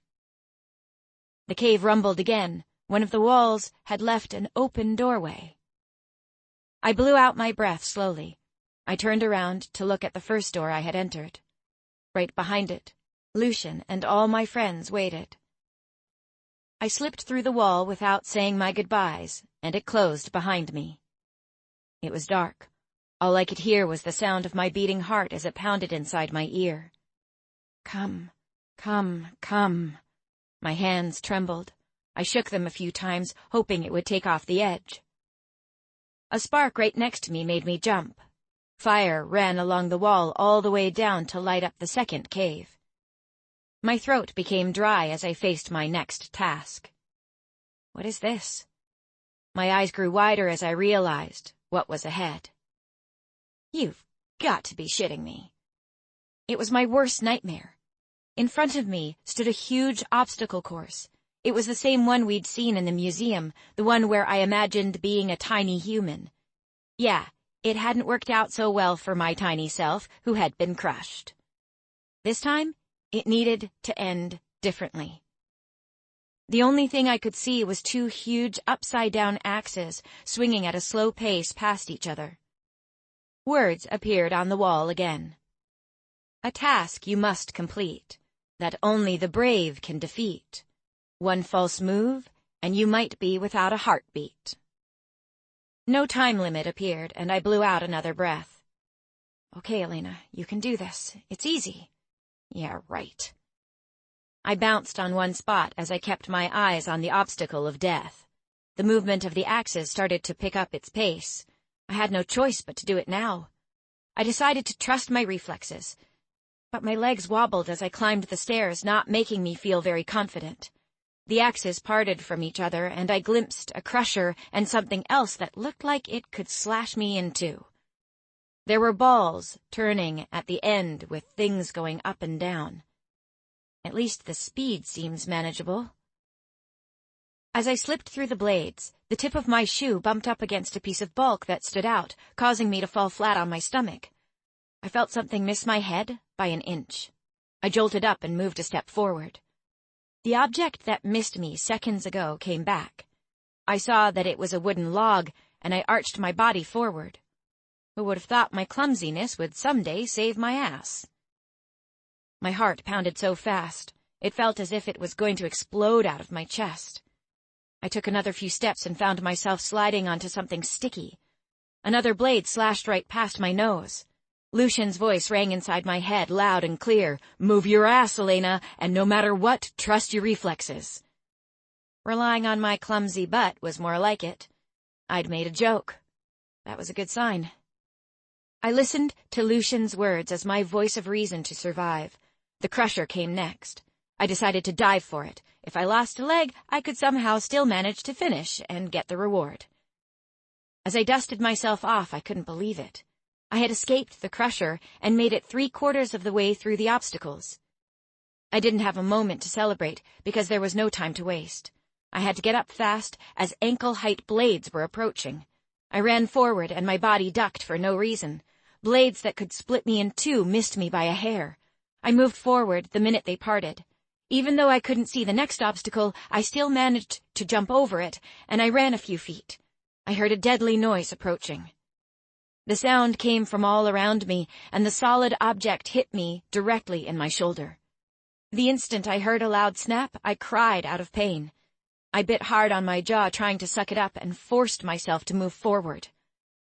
S2: The cave rumbled again. One of the walls had left an open doorway. I blew out my breath slowly. I turned around to look at the first door I had entered. Right behind it, Lucian and all my friends waited. I slipped through the wall without saying my goodbyes, and it closed behind me. It was dark. All I could hear was the sound of my beating heart as it pounded inside my ear. Come, come, come. My hands trembled. I shook them a few times, hoping it would take off the edge. A spark right next to me made me jump. Fire ran along the wall all the way down to light up the second cave. My throat became dry as I faced my next task. What is this? My eyes grew wider as I realized what was ahead. You've got to be shitting me. It was my worst nightmare. In front of me stood a huge obstacle course. It was the same one we'd seen in the museum, the one where I imagined being a tiny human. Yeah, it hadn't worked out so well for my tiny self, who had been crushed. This time, it needed to end differently. The only thing I could see was 2 huge upside-down axes swinging at a slow pace past each other. Words appeared on the wall again. A task you must complete, that only the brave can defeat. 1 false move, and you might be without a heartbeat. No time limit appeared, and I blew out another breath. Okay, Elena, you can do this. It's easy. Yeah, right. I bounced on one spot as I kept my eyes on the obstacle of death. The movement of the axes started to pick up its pace. I had no choice but to do it now. I decided to trust my reflexes. but my legs wobbled as I climbed the stairs, not making me feel very confident. The axes parted from each other, and I glimpsed a crusher and something else that looked like it could slash me in two. There were balls turning at the end with things going up and down. At least the speed seems manageable. As I slipped through the blades, the tip of my shoe bumped up against a piece of bulk that stood out, causing me to fall flat on my stomach. I felt something miss my head by an inch. I jolted up and moved a step forward. The object that missed me seconds ago came back. I saw that it was a wooden log, and I arched my body forward. Who would have thought my clumsiness would someday save my ass? My heart pounded so fast, it felt as if it was going to explode out of my chest. I took another few steps and found myself sliding onto something sticky. Another blade slashed right past my nose. Lucian's voice rang inside my head, loud and clear. "Move your ass, Elena, and no matter what, trust your reflexes." Relying on my clumsy butt was more like it. I'd made a joke. That was a good sign. I listened to Lucian's words as my voice of reason to survive. The crusher came next. I decided to dive for it. If I lost a leg, I could somehow still manage to finish and get the reward. As I dusted myself off, I couldn't believe it. I had escaped the crusher and made it 3/4 of the way through the obstacles. I didn't have a moment to celebrate because there was no time to waste. I had to get up fast as ankle-height blades were approaching. I ran forward and my body ducked for no reason. Blades that could split me in two missed me by a hair. I moved forward the minute they parted. Even though I couldn't see the next obstacle, I still managed to jump over it, and I ran a few feet. I heard a deadly noise approaching. The sound came from all around me, and the solid object hit me directly in my shoulder. The instant I heard a loud snap, I cried out of pain. I bit hard on my jaw, trying to suck it up, and forced myself to move forward.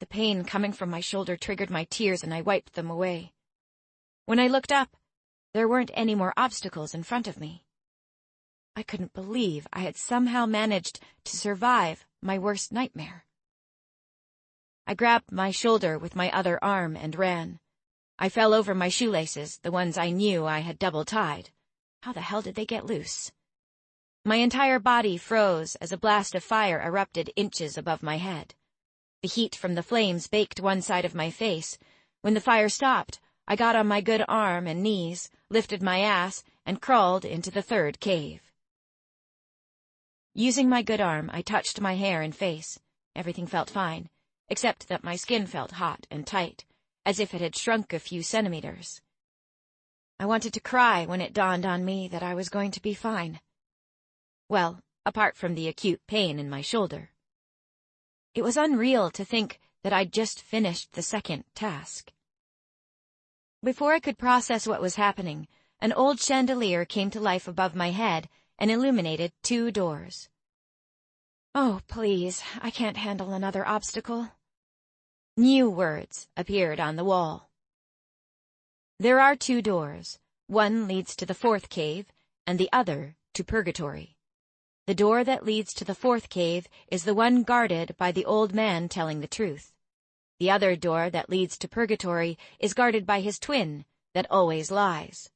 S2: The pain coming from my shoulder triggered my tears, and I wiped them away. When I looked up, there weren't any more obstacles in front of me. I couldn't believe I had somehow managed to survive my worst nightmare. I grabbed my shoulder with my other arm and ran. I fell over my shoelaces, the ones I knew I had double-tied. How the hell did they get loose? My entire body froze as a blast of fire erupted inches above my head. The heat from the flames baked one side of my face. When the fire stopped, I got on my good arm and knees, lifted my ass, and crawled into the third cave. Using my good arm, I touched my hair and face. Everything felt fine, except that my skin felt hot and tight, as if it had shrunk a few centimeters. I wanted to cry when it dawned on me that I was going to be fine. Well, apart from the acute pain in my shoulder. It was unreal to think that I'd just finished the second task. Before I could process what was happening, an old chandelier came to life above my head and illuminated 2 doors. Oh, please, I can't handle another obstacle. New words appeared on the wall. There are 2 doors. One leads to the 4th cave, and the other to purgatory. The door that leads to the 4th cave is the one guarded by the old man telling the truth. The other door that leads to purgatory is guarded by his twin that always lies.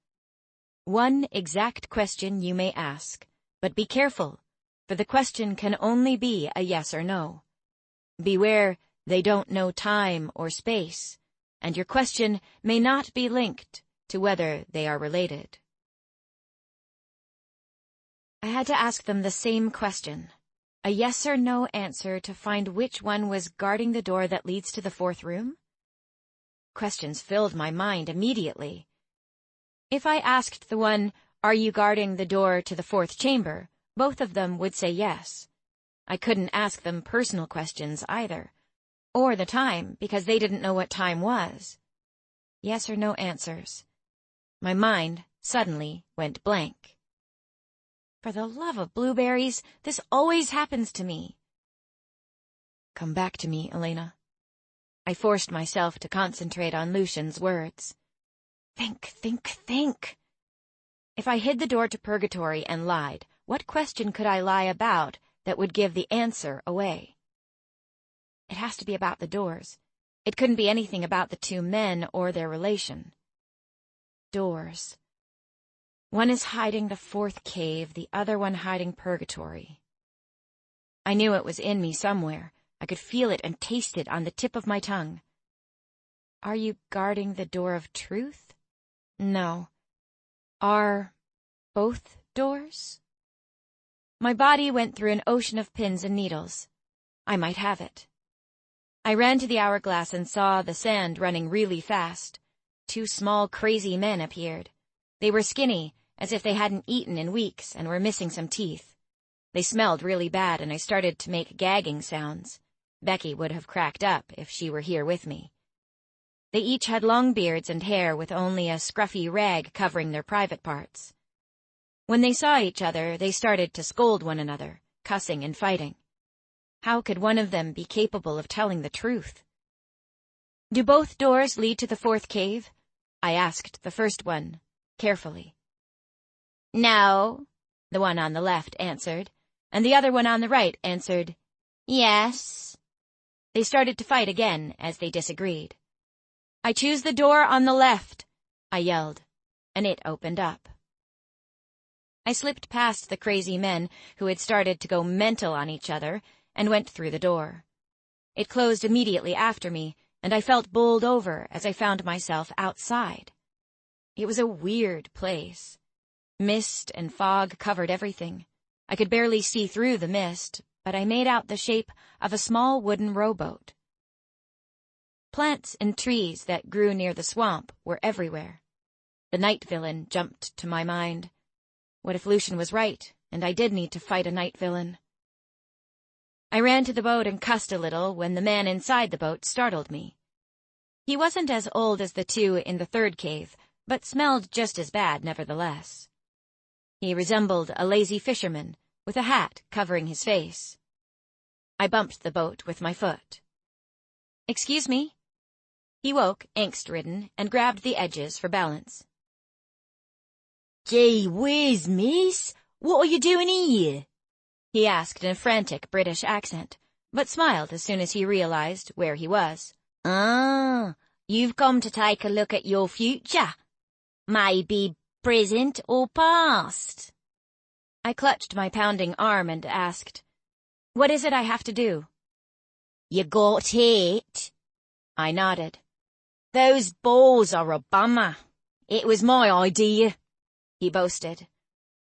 S2: One exact question you may ask, but be careful, for the question can only be a yes or no. Beware, they don't know time or space, and your question may not be linked to whether they are related. I had to ask them the same question, a yes or no answer to find which one was guarding the door that leads to the 4th room. Questions filled my mind immediately. If I asked the one, "Are you guarding the door to the 4th chamber?" both of them would say yes. I couldn't ask them personal questions either, or the time, because they didn't know what time was. Yes or no answers. My mind suddenly went blank. For the love of blueberries, this always happens to me. Come back to me, Elena. I forced myself to concentrate on Lucian's words. Think, think, think. If I hid the door to purgatory and lied, what question could I lie about that would give the answer away? It has to be about the doors. It couldn't be anything about the 2 men or their relation. doors. One is hiding the fourth cave, the other one hiding purgatory. I knew it was in me somewhere. I could feel it and taste it on the tip of my tongue. Are you guarding the door of truth? No. Are both doors? My body went through an ocean of pins and needles. I might have it. I ran to the hourglass and saw the sand running really fast. 2 small, crazy men appeared. They were skinny, as if they hadn't eaten in weeks and were missing some teeth. They smelled really bad, and I started to make gagging sounds. Becky would have cracked up if she were here with me. They each had long beards and hair with only a scruffy rag covering their private parts. When they saw each other, they started to scold one another, cussing and fighting. How could one of them be capable of telling the truth? Do both doors lead to the fourth cave? I asked the first one, carefully. No, the one on the left answered, and the other one on the right answered, yes. They started to fight again as they disagreed. I choose the door on the left, I yelled, and it opened up. I slipped past the crazy men who had started to go mental on each other and went through the door. It closed immediately after me, and I felt bowled over as I found myself outside. It was a weird place. Mist and fog covered everything. I could barely see through the mist, but I made out the shape of a small wooden rowboat. Plants and trees that grew near the swamp were everywhere. The night villain jumped to my mind. What if Lucian was right, and I did need to fight a night villain? I ran to the boat and cussed a little when the man inside the boat startled me. He wasn't as old as the 2 in the third cave, but smelled just as bad nevertheless. He resembled a lazy fisherman, with a hat covering his face. I bumped the boat with my foot. Excuse me? He woke, angst-ridden, and grabbed the edges for balance.
S3: Gee whiz, miss, what are you doing here?
S2: He asked in a frantic British accent, but smiled as soon as he realized where he was.
S3: Ah, you've come to take a look at your future. Maybe present or past.
S2: I clutched my pounding arm and asked, what is it I have to do?
S3: You got hit.
S2: I nodded.
S3: Those balls are a bummer. It was my idea,
S2: he boasted.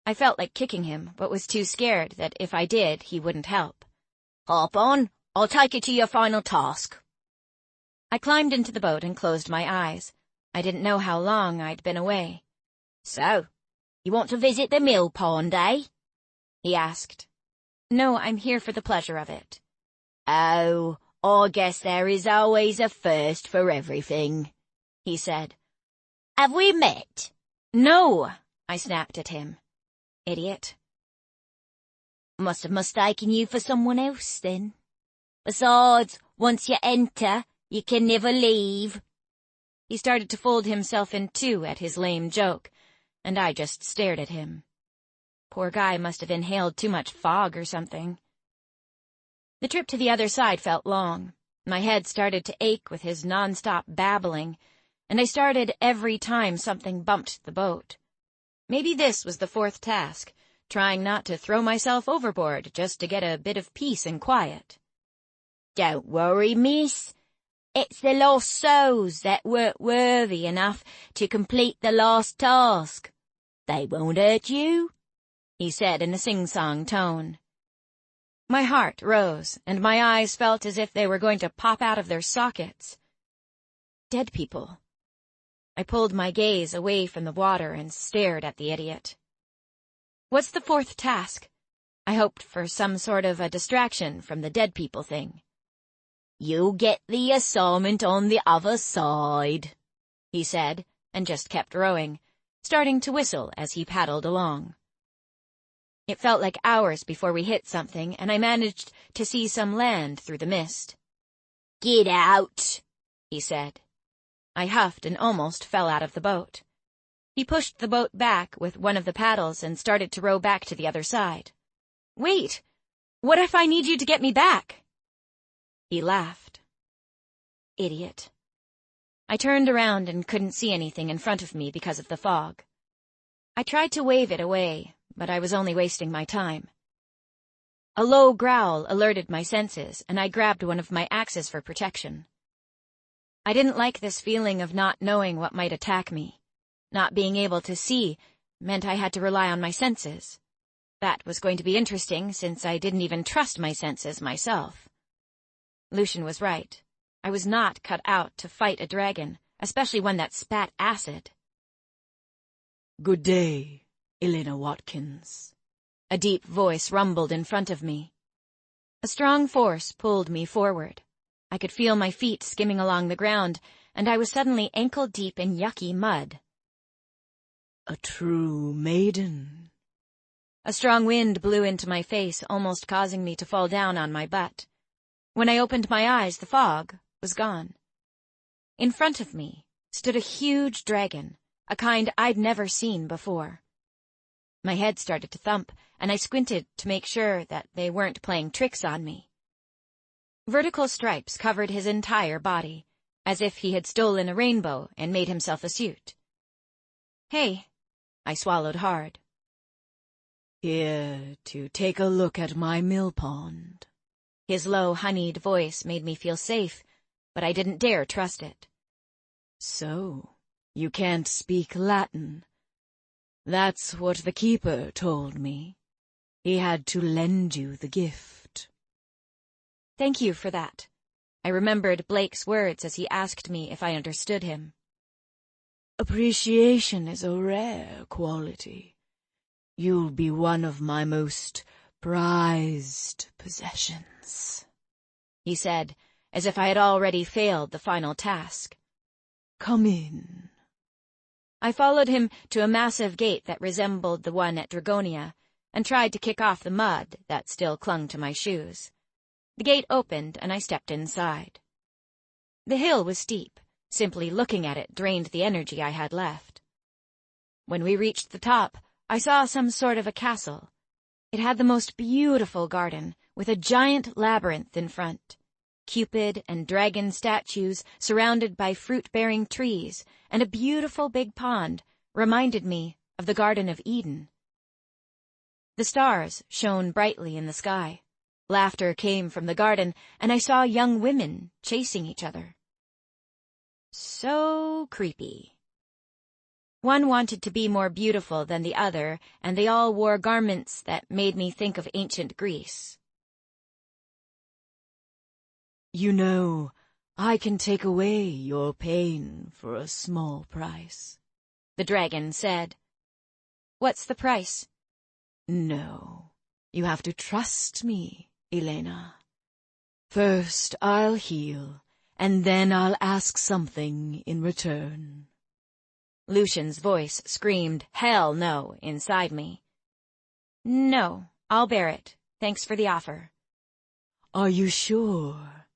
S2: I felt like kicking him, but was too scared that if I did, he wouldn't help.
S3: Hop on, I'll take you to your final task.
S2: I climbed into the boat and closed my eyes. I didn't know how long I'd been away.
S3: So, you want to visit the mill pond, eh?
S2: He asked. No, I'm here for the pleasure of it.
S3: Oh, I guess there is always a first for everything, he said. Have we met?
S2: No, I snapped at him. Idiot.
S3: Must have mistaken you for someone else, then. Besides, once you enter, you can never leave.
S2: He started to fold himself in 2 at his lame joke, and I just stared at him. Poor guy must have inhaled too much fog or something. The trip to the other side felt long. My head started to ache with his non-stop babbling, and I started every time something bumped the boat. Maybe this was the 4th task, trying not to throw myself overboard just to get a bit of peace and quiet.
S3: Don't worry, miss. It's the lost souls that weren't worthy enough to complete the last task. They won't hurt you, he said in a sing-song tone.
S2: My heart rose, and my eyes felt as if they were going to pop out of their sockets. Dead people. I pulled my gaze away from the water and stared at the idiot. What's the 4th task? I hoped for some sort of a distraction from the dead people thing.
S3: You'll get the assignment on the other side, he said, and just kept rowing,
S2: starting to whistle as he paddled along. It felt like hours before we hit something, and I managed to see some land through the mist.
S3: Get out, he said.
S2: I huffed and almost fell out of the boat. He pushed the boat back with one of the paddles and started to row back to the other side. Wait! What if I need you to get me back? He laughed. Idiot. I turned around and couldn't see anything in front of me because of the fog. I tried to wave it away, but I was only wasting my time. A low growl alerted my senses, and I grabbed one of my axes for protection. I didn't like this feeling of not knowing what might attack me. Not being able to see meant I had to rely on my senses. That was going to be interesting, since I didn't even trust my senses myself. Lucian was right. I was not cut out to fight a dragon, especially one that spat acid.
S3: "Good day, Elena Watkins."
S2: A deep voice rumbled in front of me. A strong force pulled me forward. I could feel my feet skimming along the ground, and I was suddenly ankle-deep in yucky mud.
S3: "A true maiden."
S2: A strong wind blew into my face, almost causing me to fall down on my butt. When I opened my eyes, the fog was gone. In front of me stood a huge dragon, a kind I'd never seen before. My head started to thump, and I squinted to make sure that they weren't playing tricks on me. Vertical stripes covered his entire body, as if he had stolen a rainbow and made himself a suit. "Hey," I swallowed hard.
S3: "Here to take a look at my mill pond."
S2: His low, honeyed voice made me feel safe, but I didn't dare trust it.
S3: "So, you can't speak Latin. That's what the keeper told me. He had to lend you the gift."
S2: "Thank you for that." I remembered Blake's words as he asked me if I understood him.
S3: "Appreciation is a rare quality. You'll be one of my most prized possessions,"
S2: he said, as if I had already failed the final task.
S3: "Come in."
S2: I followed him to a massive gate that resembled the one at Dragonia, and tried to kick off the mud that still clung to my shoes. The gate opened, and I stepped inside. The hill was steep. Simply looking at it drained the energy I had left. When we reached the top, I saw some sort of a castle. It had the most beautiful garden, with a giant labyrinth in front. Cupid and dragon statues surrounded by fruit-bearing trees, and a beautiful big pond reminded me of the Garden of Eden. The stars shone brightly in the sky. Laughter came from the garden, and I saw young women chasing each other. So creepy. One wanted to be more beautiful than the other, and they all wore garments that made me think of ancient Greece.
S3: "You know, I can take away your pain for a small price,"
S2: the dragon said. "What's the price?"
S3: "No, you have to trust me, Elena. First I'll heal, and then I'll ask something in return."
S2: Lucian's voice screamed, "Hell no," inside me. "No, I'll bear it. Thanks for the offer."
S3: "Are you sure?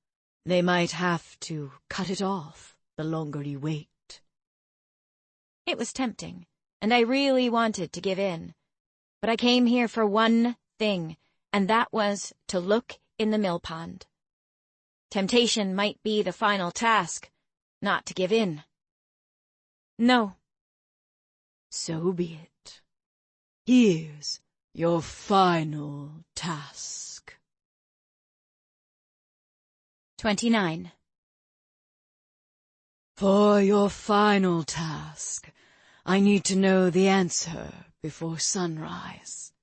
S3: They might have to cut it off the longer you wait."
S2: It was tempting, and I really wanted to give in. But I came here for one thing, and that was to look in the mill pond. Temptation might be the final task, not to give in. "No."
S3: "So be it. Here's your final task."
S2: 29.
S3: For your final task, I need to know the answer before sunrise.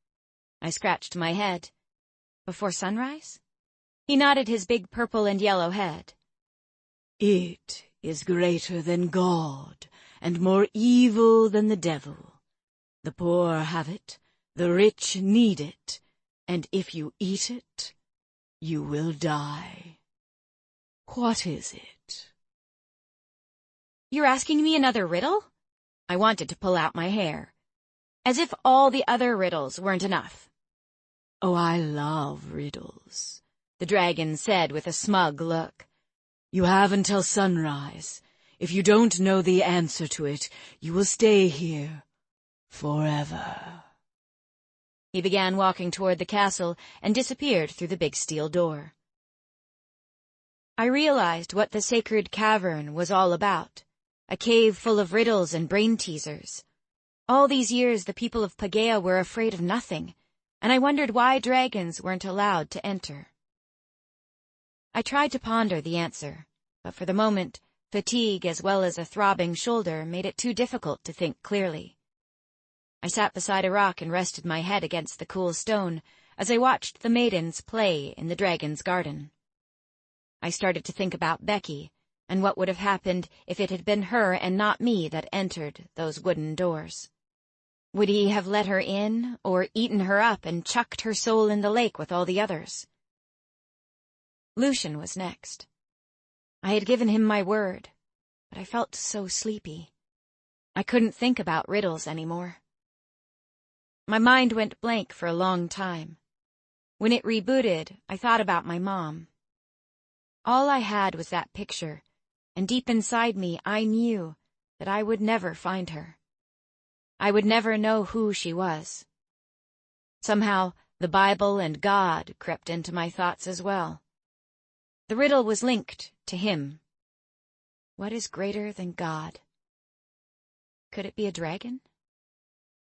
S2: I scratched my head. Before sunrise? He nodded his big purple and yellow head.
S3: It is greater than God, and more evil than the devil. The poor have it, the rich need it, and if you eat it, you will die. What is it?
S2: You're asking me another riddle? I wanted to pull out my hair. As if all the other riddles weren't enough.
S3: Oh, I love riddles,
S2: the dragon said with a smug look.
S3: You have until sunrise. If you don't know the answer to it, you will stay here forever.
S2: He began walking toward the castle and disappeared through the big steel door. I realized what the sacred cavern was all about, a cave full of riddles and brain-teasers. All these years the people of Paegeia were afraid of nothing, and I wondered why dragons weren't allowed to enter. I tried to ponder the answer, but for the moment, fatigue as well as a throbbing shoulder made it too difficult to think clearly. I sat beside a rock and rested my head against the cool stone as I watched the maidens play in the dragon's garden. I started to think about Becky and what would have happened if it had been her and not me that entered those wooden doors. Would he have let her in, or eaten her up and chucked her soul in the lake with all the others? Lucian was next. I had given him my word, but I felt so sleepy. I couldn't think about riddles anymore. My mind went blank for a long time. When it rebooted, I thought about my mom. All I had was that picture, and deep inside me I knew that I would never find her. I would never know who she was. Somehow, the Bible and God crept into my thoughts as well. The riddle was linked to him. What is greater than God? Could it be a dragon?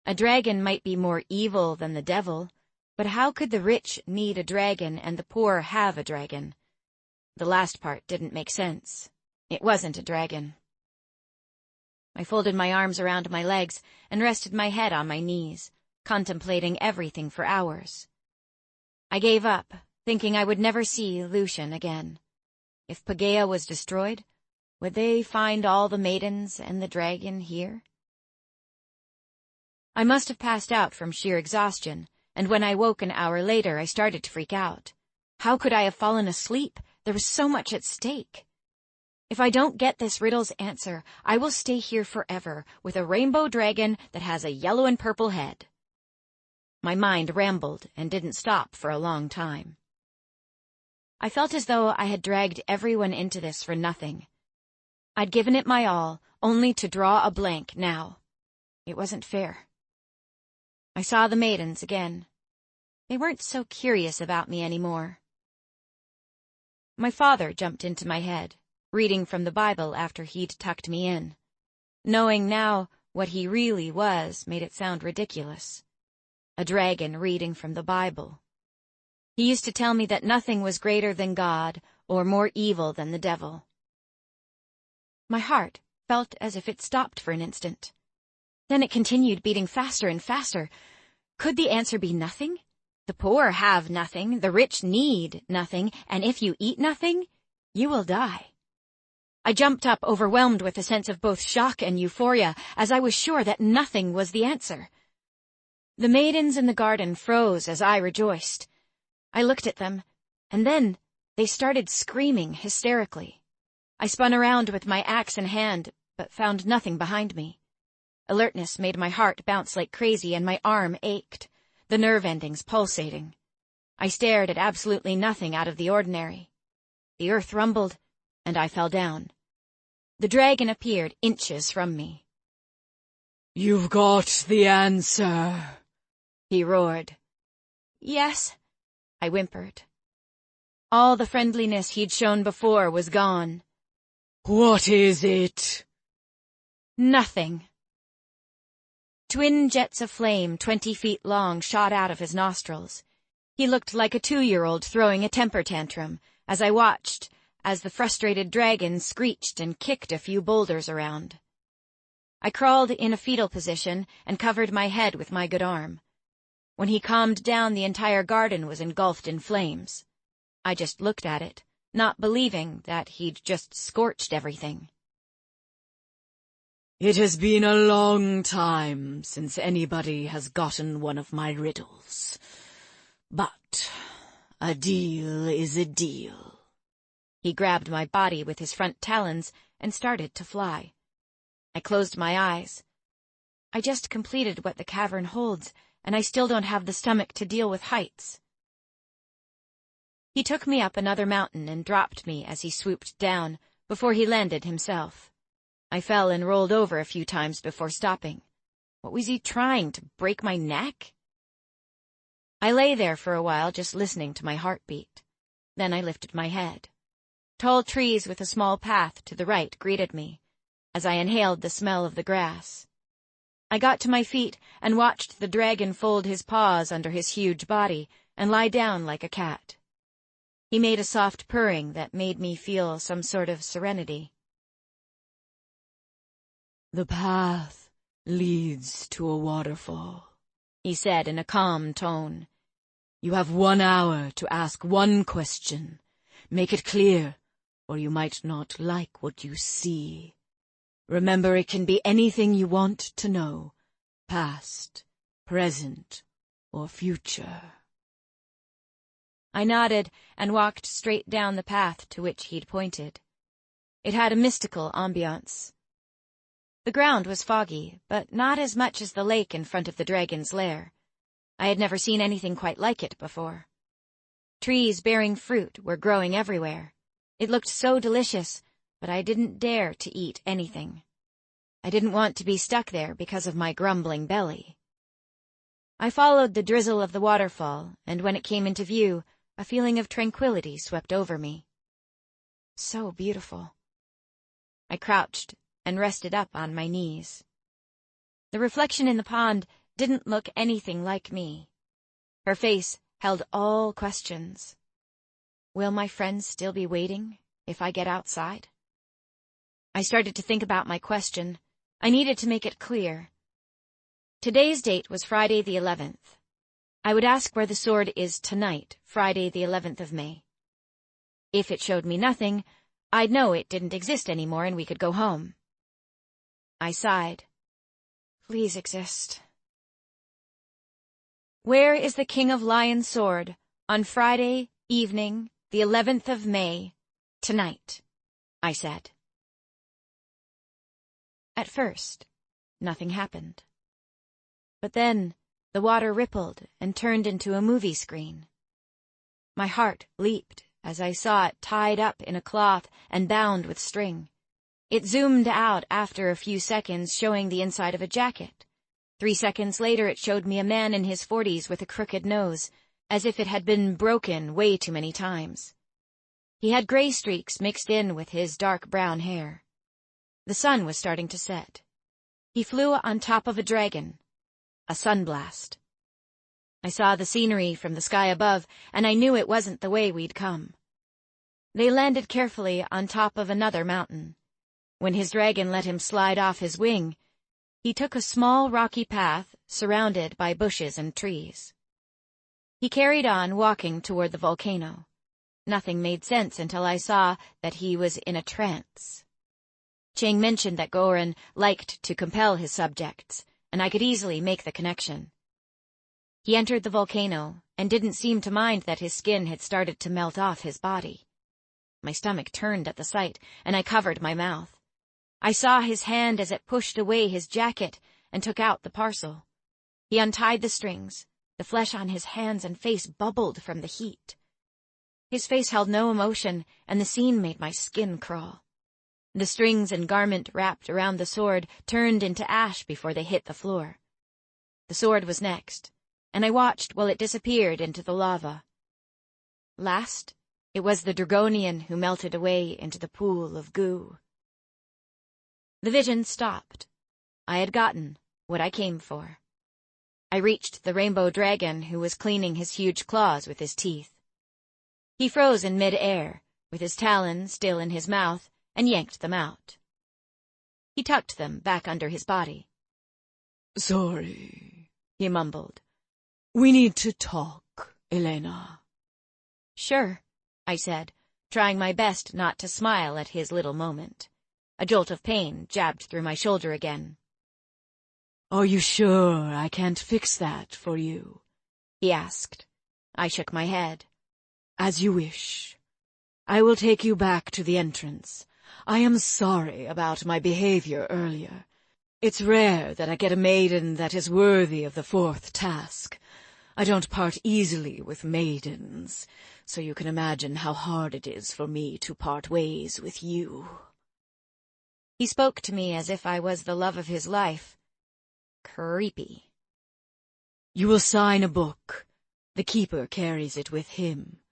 S2: A dragon might be more evil than the devil, but how could the rich need a dragon and the poor have a dragon? The last part didn't make sense. It wasn't a dragon. I folded my arms around my legs and rested my head on my knees, contemplating everything for hours. I gave up, thinking I would never see Lucian again. If Paegeia was destroyed, would they find all the maidens and the dragon here? I must have passed out from sheer exhaustion, and when I woke an hour later I started to freak out. How could I have fallen asleep? There was so much at stake. If I don't get this riddle's answer, I will stay here forever with a rainbow dragon that has a yellow and purple head. My mind rambled and didn't stop for a long time. I felt as though I had dragged everyone into this for nothing. I'd given it my all, only to draw a blank now. It wasn't fair. I saw the maidens again. They weren't so curious about me anymore. My father jumped into my head, reading from the Bible after he'd tucked me in. Knowing now what he really was made it sound ridiculous. A dragon reading from the Bible. He used to tell me that nothing was greater than God or more evil than the devil. My heart felt as if it stopped for an instant. Then it continued beating faster and faster. Could the answer be nothing? The poor have nothing, the rich need nothing, and if you eat nothing, you will die. I jumped up, overwhelmed with a sense of both shock and euphoria, as I was sure that nothing was the answer. The maidens in the garden froze as I rejoiced. I looked at them, and then they started screaming hysterically. I spun around with my axe in hand, but found nothing behind me. Alertness made my heart bounce like crazy, and my arm ached, the nerve endings pulsating. I stared at absolutely nothing out of the ordinary. The earth rumbled, and I fell down. The dragon appeared inches from me.
S3: "You've got the answer,"
S2: he roared. "Yes," I whimpered. All the friendliness he'd shown before was gone.
S3: "What is it?"
S2: "Nothing." Twin jets of flame 20 feet long shot out of his nostrils. He looked like a 2-year-old throwing a temper tantrum as I watched as the frustrated dragon screeched and kicked a few boulders around. I crawled in a fetal position and covered my head with my good arm. When he calmed down, the entire garden was engulfed in flames. I just looked at it, not believing that he'd just scorched everything.
S3: "It has been a long time since anybody has gotten one of my riddles. But a deal is a deal."
S2: He grabbed my body with his front talons and started to fly. I closed my eyes. I just completed what the cavern holds, and I still don't have the stomach to deal with heights. He took me up another mountain and dropped me as he swooped down, before he landed himself. I fell and rolled over a few times before stopping. What was he trying, to break my neck? I lay there for a while just listening to my heartbeat. Then I lifted my head. Tall trees with a small path to the right greeted me, as I inhaled the smell of the grass. I got to my feet and watched the dragon fold his paws under his huge body and lie down like a cat. He made a soft purring that made me feel some sort of serenity.
S3: "The path leads to a waterfall,"
S2: he said in a calm tone.
S3: "You have 1 hour to ask one question. Make it clear, or you might not like what you see. Remember, it can be anything you want to know, past, present, or future."
S2: I nodded and walked straight down the path to which he'd pointed. It had a mystical ambiance. The ground was foggy, but not as much as the lake in front of the dragon's lair. I had never seen anything quite like it before. Trees bearing fruit were growing everywhere. It looked so delicious, but I didn't dare to eat anything. I didn't want to be stuck there because of my grumbling belly. I followed the drizzle of the waterfall, and when it came into view, a feeling of tranquility swept over me. So beautiful. I crouched and rested up on my knees. The reflection in the pond didn't look anything like me. Her face held all questions. Will my friends still be waiting if I get outside? I started to think about my question. I needed to make it clear. Today's date was Friday the 11th. I would ask where the sword is tonight, Friday the 11th of May. If it showed me nothing, I'd know it didn't exist anymore and we could go home. I sighed. Please exist. Where is the King of Lions' sword on Friday evening, the 11th of May, tonight? I said. At first, nothing happened. But then, the water rippled and turned into a movie screen. My heart leaped as I saw it tied up in a cloth and bound with string. It zoomed out after a few seconds, showing the inside of a jacket. 3 seconds later, it showed me a man in his 40s with a crooked nose, as if it had been broken way too many times. He had gray streaks mixed in with his dark brown hair. The sun was starting to set. He flew on top of a dragon, a sunblast. I saw the scenery from the sky above, and I knew it wasn't the way we'd come. They landed carefully on top of another mountain. When his dragon let him slide off his wing, he took a small rocky path surrounded by bushes and trees. He carried on walking toward the volcano. Nothing made sense until I saw that he was in a trance. Chang mentioned that Goran liked to compel his subjects, and I could easily make the connection. He entered the volcano and didn't seem to mind that his skin had started to melt off his body. My stomach turned at the sight, and I covered my mouth. I saw his hand as it pushed away his jacket and took out the parcel. He untied the strings. The flesh on his hands and face bubbled from the heat. His face held no emotion, and the scene made my skin crawl. The strings and garment wrapped around the sword turned into ash before they hit the floor. The sword was next, and I watched while it disappeared into the lava. Last, it was the Dragonian who melted away into the pool of goo. The vision stopped. I had gotten what I came for. I reached the rainbow dragon who was cleaning his huge claws with his teeth. He froze in mid-air, with his talons still in his mouth, and yanked them out. He tucked them back under his body.
S3: "Sorry," he mumbled. "We need to talk, Elena."
S2: "Sure," I said, trying my best not to smile at his little moment. A jolt of pain jabbed through my shoulder again.
S3: "Are you sure I can't fix that for you?"
S2: he asked. I shook my head.
S3: "As you wish. I will take you back to the entrance. I am sorry about my behavior earlier. It's rare that I get a maiden that is worthy of the 4th task. I don't part easily with maidens, so you can imagine how hard it is for me to part ways with you."
S2: He spoke to me as if I was the love of his life. Creepy.
S3: "You will sign a book. The keeper carries it with him.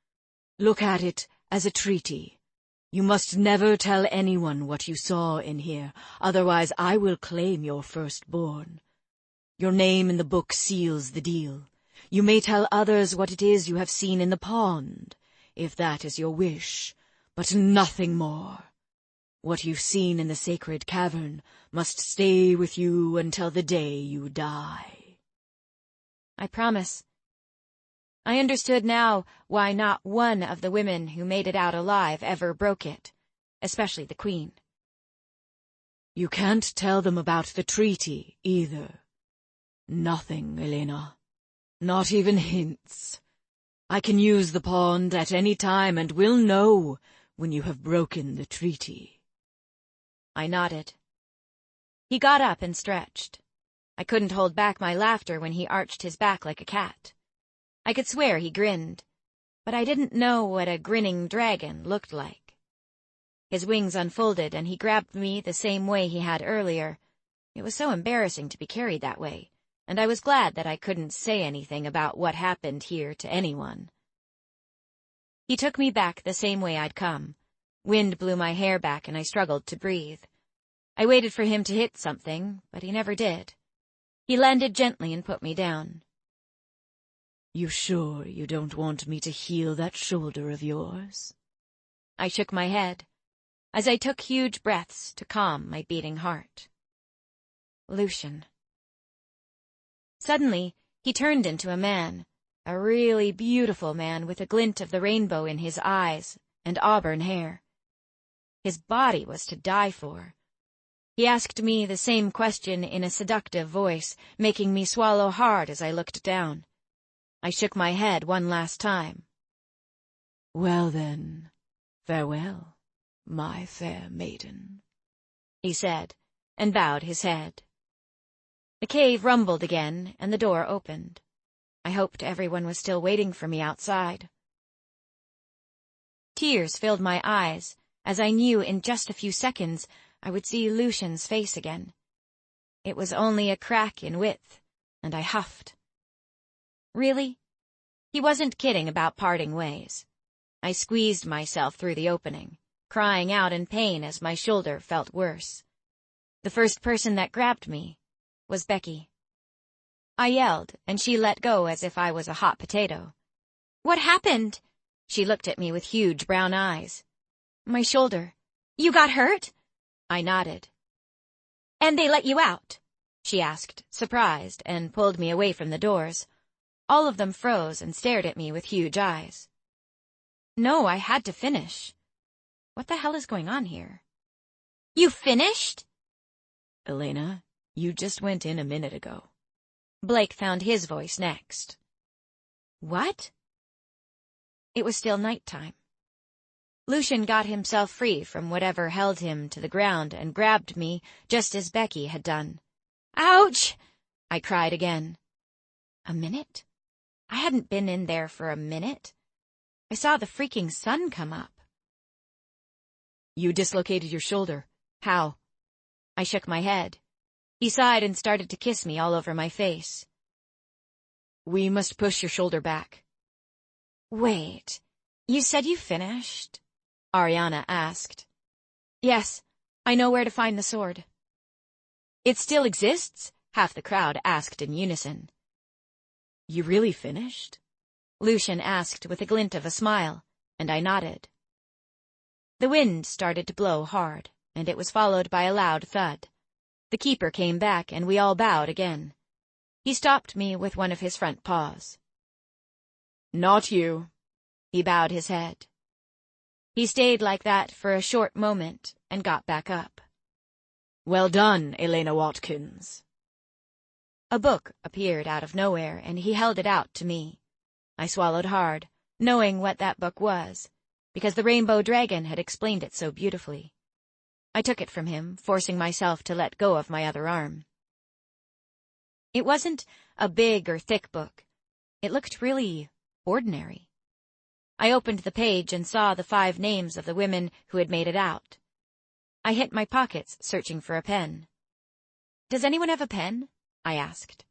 S3: Look at it as a treaty. You must never tell anyone what you saw in here, otherwise I will claim your firstborn. Your name in the book seals the deal. You may tell others what it is you have seen in the pond, if that is your wish, but nothing more. What you've seen in the sacred cavern must stay with you until the day you die.
S2: I promise. I understood now why not one of the women who made it out alive ever broke it, especially the queen.
S3: You can't tell them about the treaty, either. Nothing, Elena. Not even hints. I can use the pond at any time and will know when you have broken the treaty.
S2: I nodded. He got up and stretched. I couldn't hold back my laughter when he arched his back like a cat. I could swear he grinned, but I didn't know what a grinning dragon looked like. His wings unfolded and he grabbed me the same way he had earlier. It was so embarrassing to be carried that way, and I was glad that I couldn't say anything about what happened here to anyone. He took me back the same way I'd come. Wind blew my hair back and I struggled to breathe. I waited for him to hit something, but he never did. He landed gently and put me down.
S3: You sure you don't want me to heal that shoulder of yours?
S2: I shook my head, as I took huge breaths to calm my beating heart. Lucian. Suddenly, he turned into a man, a really beautiful man with a glint of the rainbow in his eyes and auburn hair. His body was to die for. He asked me the same question in a seductive voice, making me swallow hard as I looked down. I shook my head one last time.
S3: Well then, farewell, my fair maiden,
S2: he said, and bowed his head. The cave rumbled again, and the door opened. I hoped everyone was still waiting for me outside. Tears filled my eyes, as I knew in just a few seconds I would see Lucian's face again. It was only a crack in width, and I huffed. Really? He wasn't kidding about parting ways. I squeezed myself through the opening, crying out in pain as my shoulder felt worse. The first person that grabbed me was Becky. I yelled, and she let go as if I was a hot potato. What happened? She looked at me with huge brown eyes. My shoulder. You got hurt? I nodded. And they let you out? She asked, surprised, and pulled me away from the doors. All of them froze and stared at me with huge eyes. No, I had to finish. What the hell is going on here? You finished?
S3: Elena, you just went in a minute ago.
S2: Blake found his voice next. What? It was still nighttime. Lucian got himself free from whatever held him to the ground and grabbed me just as Becky had done. Ouch! I cried again. A minute? I hadn't been in there for a minute. I saw the freaking sun come up.
S3: You dislocated your shoulder.
S2: How? I shook my head. He sighed and started to kiss me all over my face.
S3: We must push your shoulder back.
S2: Wait, you said you finished? Ariana asked. Yes, I know where to find the sword. It still exists? Half the crowd asked in unison.
S3: You really finished?
S2: Lucian asked with a glint of a smile, and I nodded. The wind started to blow hard, and it was followed by a loud thud. The keeper came back, and we all bowed again. He stopped me with one of his front paws.
S3: Not you.
S2: He bowed his head. He stayed like that for a short moment and got back up.
S3: Well done, Elena Watkins.
S2: A book appeared out of nowhere, and he held it out to me. I swallowed hard, knowing what that book was, because the Rainbow Dragon had explained it so beautifully. I took it from him, forcing myself to let go of my other arm. It wasn't a big or thick book. It looked really ordinary. I opened the page and saw the 5 names of the women who had made it out. I hit my pockets, searching for a pen. Does anyone have a pen? I asked.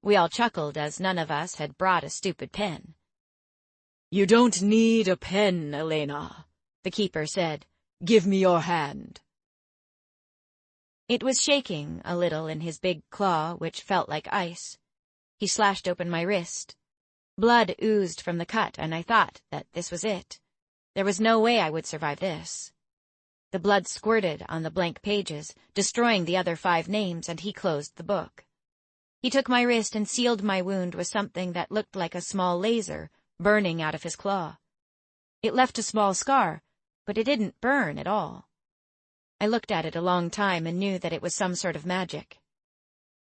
S2: We all chuckled, as none of us had brought a stupid pen.
S3: You don't need a pen, Elena,
S2: the keeper said,
S3: Give me your hand."
S2: It was shaking a little in his big claw, which felt like ice. He slashed open my wrist. Blood oozed from the cut, and I thought that this was it. There was no way I would survive this. The blood squirted on the blank pages, destroying the other 5 names, and he closed the book. He took my wrist and sealed my wound with something that looked like a small laser burning out of his claw. It left a small scar, but it didn't burn at all. I looked at it a long time and knew that it was some sort of magic.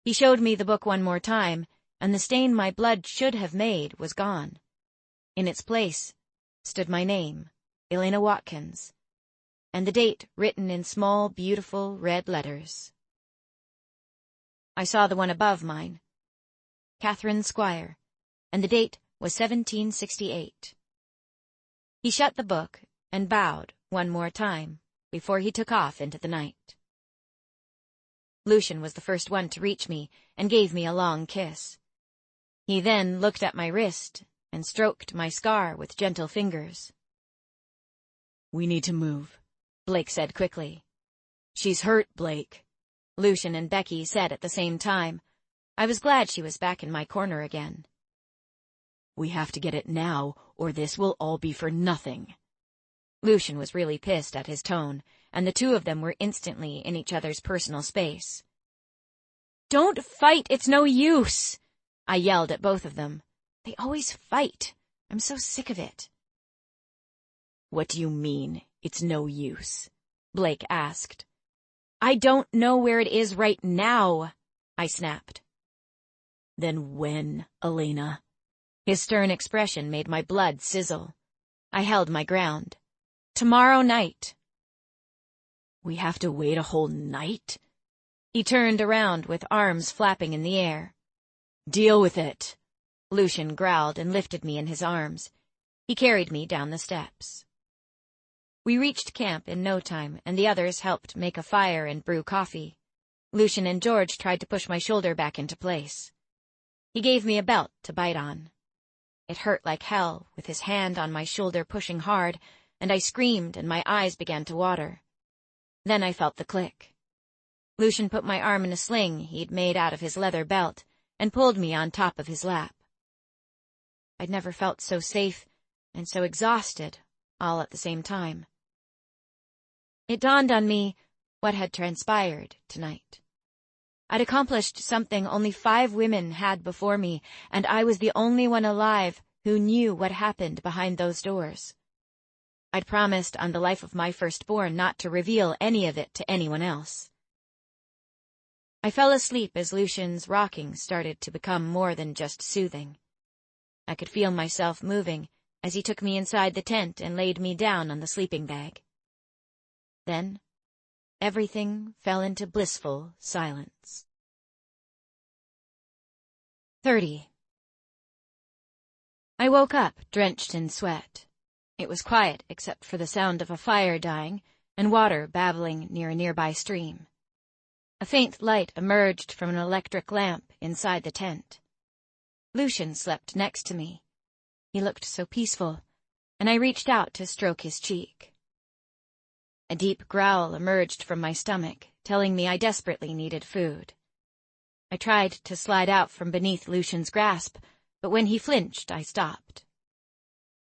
S2: He showed me the book one more time, and the stain my blood should have made was gone. In its place stood my name, Elena Watkins, and the date written in small, beautiful red letters. I saw the one above mine, Catherine Squire, and the date was 1768. He shut the book and bowed one more time before he took off into the night. Lucian was the first one to reach me and gave me a long kiss. He then looked at my wrist and stroked my scar with gentle fingers.
S3: "We need to move,"
S2: Blake said quickly.
S3: "She's hurt, Blake,"
S2: Lucian and Becky said at the same time. I was glad she was back in my corner again.
S3: "We have to get it now, or this will all be for nothing."
S2: Lucian was really pissed at his tone, and the 2 of them were instantly in each other's personal space. "Don't fight, it's no use!" I yelled at both of them. They always fight. I'm so sick of it.
S3: "What do you mean, it's no use?"
S2: Blake asked. "I don't know where it is right now," I snapped.
S3: "Then when, Elena?"
S2: His stern expression made my blood sizzle. I held my ground. "Tomorrow night."
S3: "We have to wait a whole night?"
S2: He turned around with arms flapping in the air.
S3: "Deal with it,"
S2: Lucian growled and lifted me in his arms. He carried me down the steps. We reached camp in no time, and the others helped make a fire and brew coffee. Lucian and George tried to push my shoulder back into place. He gave me a belt to bite on. It hurt like hell, with his hand on my shoulder pushing hard, and I screamed and my eyes began to water. Then I felt the click. Lucian put my arm in a sling he'd made out of his leather belt and pulled me on top of his lap. I'd never felt so safe and so exhausted, all at the same time. It dawned on me what had transpired tonight. I'd accomplished something only 5 women had before me, and I was the only one alive who knew what happened behind those doors. I'd promised on the life of my firstborn not to reveal any of it to anyone else. I fell asleep as Lucian's rocking started to become more than just soothing. I could feel myself moving as he took me inside the tent and laid me down on the sleeping bag. Then, everything fell into blissful silence. 30. I woke up, drenched in sweat. It was quiet except for the sound of a fire dying and water babbling near a nearby stream. A faint light emerged from an electric lamp inside the tent. Lucian slept next to me. He looked so peaceful, and I reached out to stroke his cheek. A deep growl emerged from my stomach, telling me I desperately needed food. I tried to slide out from beneath Lucian's grasp, but when he flinched, I stopped.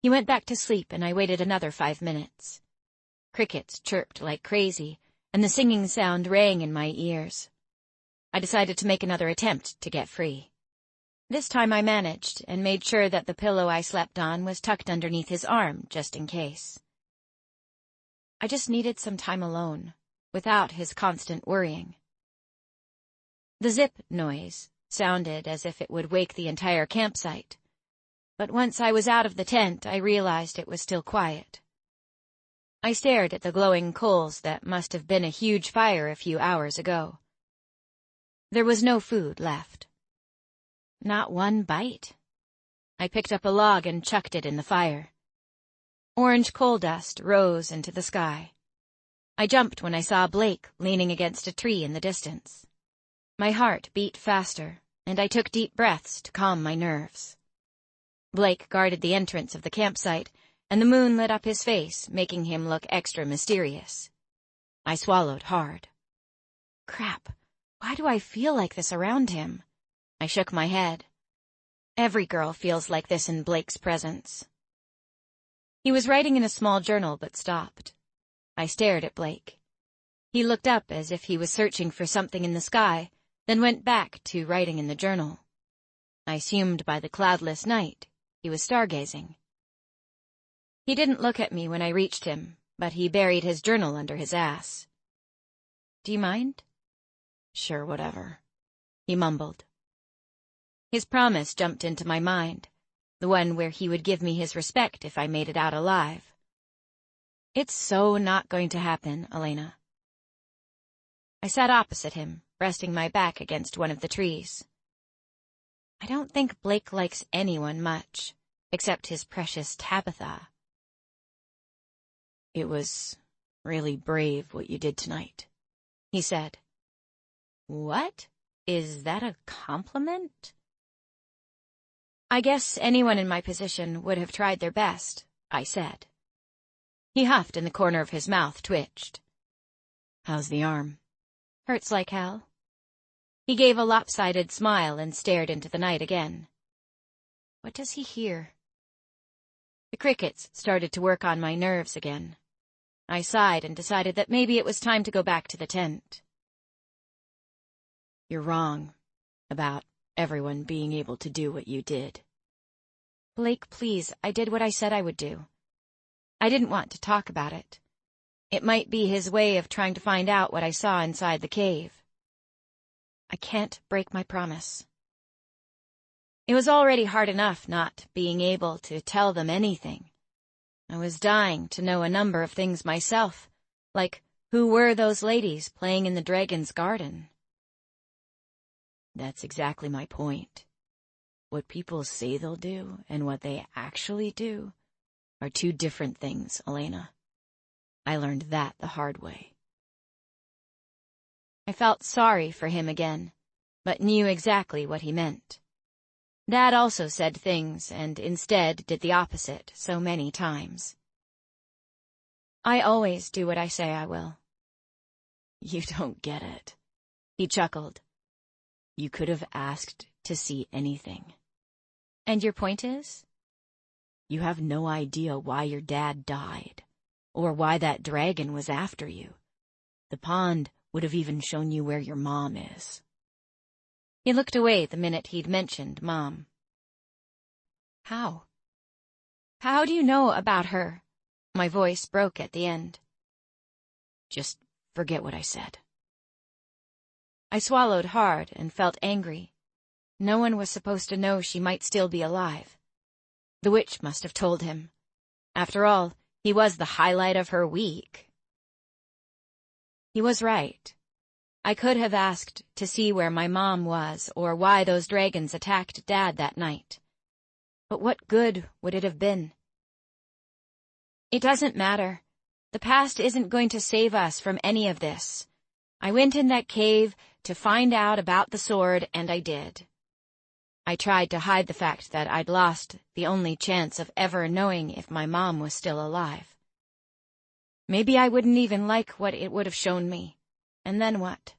S2: He went back to sleep, and I waited another 5 minutes. Crickets chirped like crazy, and the singing sound rang in my ears. I decided to make another attempt to get free. This time I managed, and made sure that the pillow I slept on was tucked underneath his arm, just in case. I just needed some time alone, without his constant worrying. The zip noise sounded as if it would wake the entire campsite, but once I was out of the tent, I realized it was still quiet. I stared at the glowing coals that must have been a huge fire a few hours ago. There was no food left. Not one bite. I picked up a log and chucked it in the fire. Orange coal dust rose into the sky. I jumped when I saw Blake leaning against a tree in the distance. My heart beat faster, and I took deep breaths to calm my nerves. Blake guarded the entrance of the campsite, and the moon lit up his face, making him look extra mysterious. I swallowed hard. Crap, why do I feel like this around him? I shook my head. Every girl feels like this in Blake's presence. He was writing in a small journal but stopped. I stared at Blake. He looked up as if he was searching for something in the sky, then went back to writing in the journal. I assumed by the cloudless night he was stargazing. He didn't look at me when I reached him, but he buried his journal under his ass. "Do you mind?" "Sure, whatever," he mumbled. His promise jumped into my mind, the one where he would give me his respect if I made it out alive. It's so not going to happen, Elena. I sat opposite him, resting my back against one of the trees. I don't think Blake likes anyone much, except his precious Tabitha. "It was really brave what you did tonight," he said. "What? Is that a compliment?" "I guess anyone in my position would have tried their best," I said. He huffed and the corner of his mouth twitched. "How's the arm?" "Hurts like hell." He gave a lopsided smile and stared into the night again. What does he hear? The crickets started to work on my nerves again. I sighed and decided that maybe it was time to go back to the tent. "You're wrong about everyone being able to do what you did." "Blake, please, I did what I said I would do." I didn't want to talk about it. It might be his way of trying to find out what I saw inside the cave. I can't break my promise. It was already hard enough not being able to tell them anything. I was dying to know a number of things myself, like who were those ladies playing in the dragon's garden? That's exactly my point. What people say they'll do and what they actually do are two different things, Elena. I learned that the hard way. I felt sorry for him again, but knew exactly what he meant. Dad also said things and instead did the opposite so many times. I always do what I say I will. You don't get it, he chuckled. You could have asked to see anything. And your point is? You have no idea why your dad died, or why that dragon was after you. The pond would have even shown you where your mom is. He looked away the minute he'd mentioned Mom. How? How do you know about her? My voice broke at the end. Just forget what I said. I swallowed hard and felt angry. No one was supposed to know she might still be alive. The witch must have told him. After all, he was the highlight of her week. He was right. I could have asked to see where my mom was or why those dragons attacked Dad that night. But what good would it have been? It doesn't matter. The past isn't going to save us from any of this. I went in that cave to find out about the sword, and I did. I tried to hide the fact that I'd lost the only chance of ever knowing if my mom was still alive. Maybe I wouldn't even like what it would have shown me. And then what?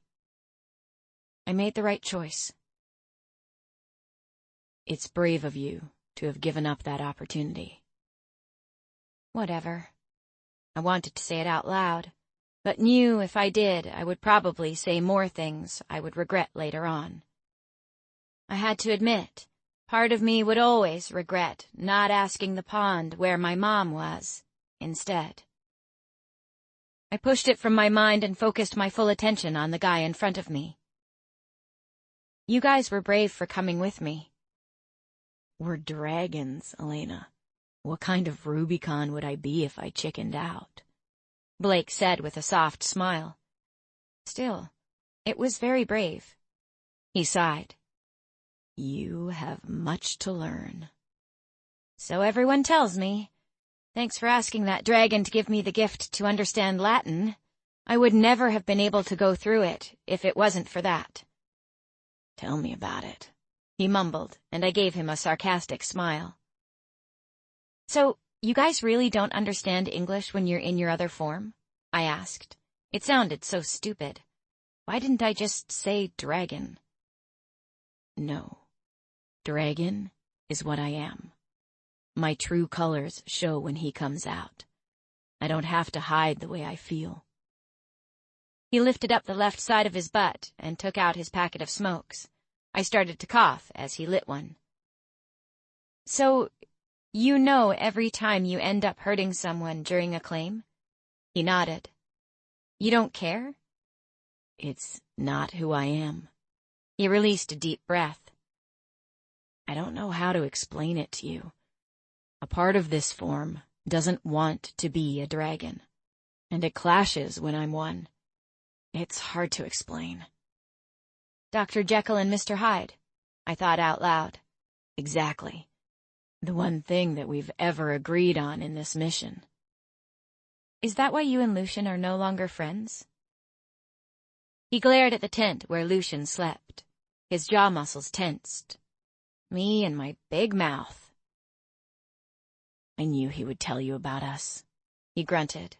S2: I made the right choice. It's brave of you to have given up that opportunity. Whatever. I wanted to say it out loud, but knew if I did, I would probably say more things I would regret later on. I had to admit, part of me would always regret not asking the pond where my mom was, instead. I pushed it from my mind and focused my full attention on the guy in front of me. You guys were brave for coming with me. We're dragons, Elena. What kind of Rubicon would I be if I chickened out? Blake said with a soft smile. Still, it was very brave. He sighed. You have much to learn. So everyone tells me. Thanks for asking that dragon to give me the gift to understand Latin. I would never have been able to go through it if it wasn't for that. Tell me about it, he mumbled, and I gave him a sarcastic smile. So,
S1: You guys really don't understand English when you're in your other form? I asked. It sounded so stupid. Why didn't I just say dragon?
S3: No. Dragon is what I am. My true colors show when he comes out. I don't have to hide the way I feel.
S1: He lifted up the left side of his butt and took out his packet of smokes. I started to cough as he lit one. So, you know every time you end up hurting someone during a claim? He nodded. You don't care?
S3: It's not who I am.
S1: He released a deep breath.
S3: I don't know how to explain it to you. A part of this form doesn't want to be a dragon, and it clashes when I'm one. It's hard to explain.
S1: Dr. Jekyll and Mr. Hyde, I thought out loud.
S3: Exactly. The one thing that we've ever agreed on in this mission.
S1: Is that why you and Lucian are no longer friends? He glared at the tent where Lucian slept. His jaw muscles tensed. Me and my big mouth.
S3: I knew he would tell you about us.
S1: He grunted.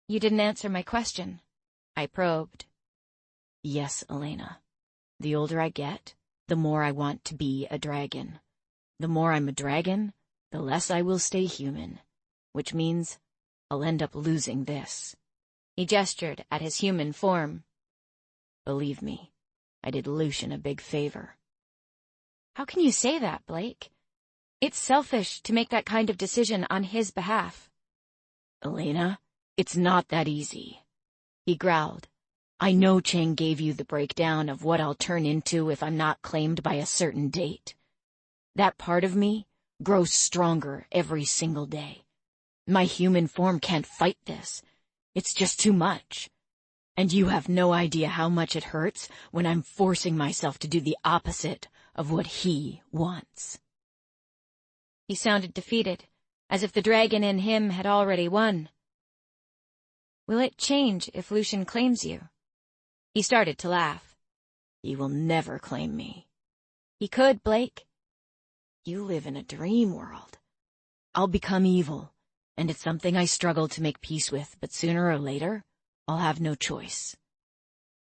S1: You didn't answer my question. I probed.
S3: Yes, Elena. The older I get, the more I want to be a dragon. The more I'm a dragon, the less I will stay human, which means I'll end up losing this.
S1: He gestured at his human form.
S3: Believe me, I did Lucian a big favor.
S1: How can you say that, Blake? It's selfish to make that kind of decision on his behalf.
S3: Elena, it's not that easy. He growled. I know Chang gave you the breakdown of what I'll turn into if I'm not claimed by a certain date. That part of me grows stronger every single day. My human form can't fight this. It's just too much. And you have no idea how much it hurts when I'm forcing myself to do the opposite of what he wants.
S1: He sounded defeated, as if the dragon in him had already won. Will it change if Lucian claims you? He started to laugh.
S3: He will never claim me.
S1: He could, Blake.
S3: You live in a dream world. I'll become evil, and it's something I struggle to make peace with, but sooner or later, I'll have no choice.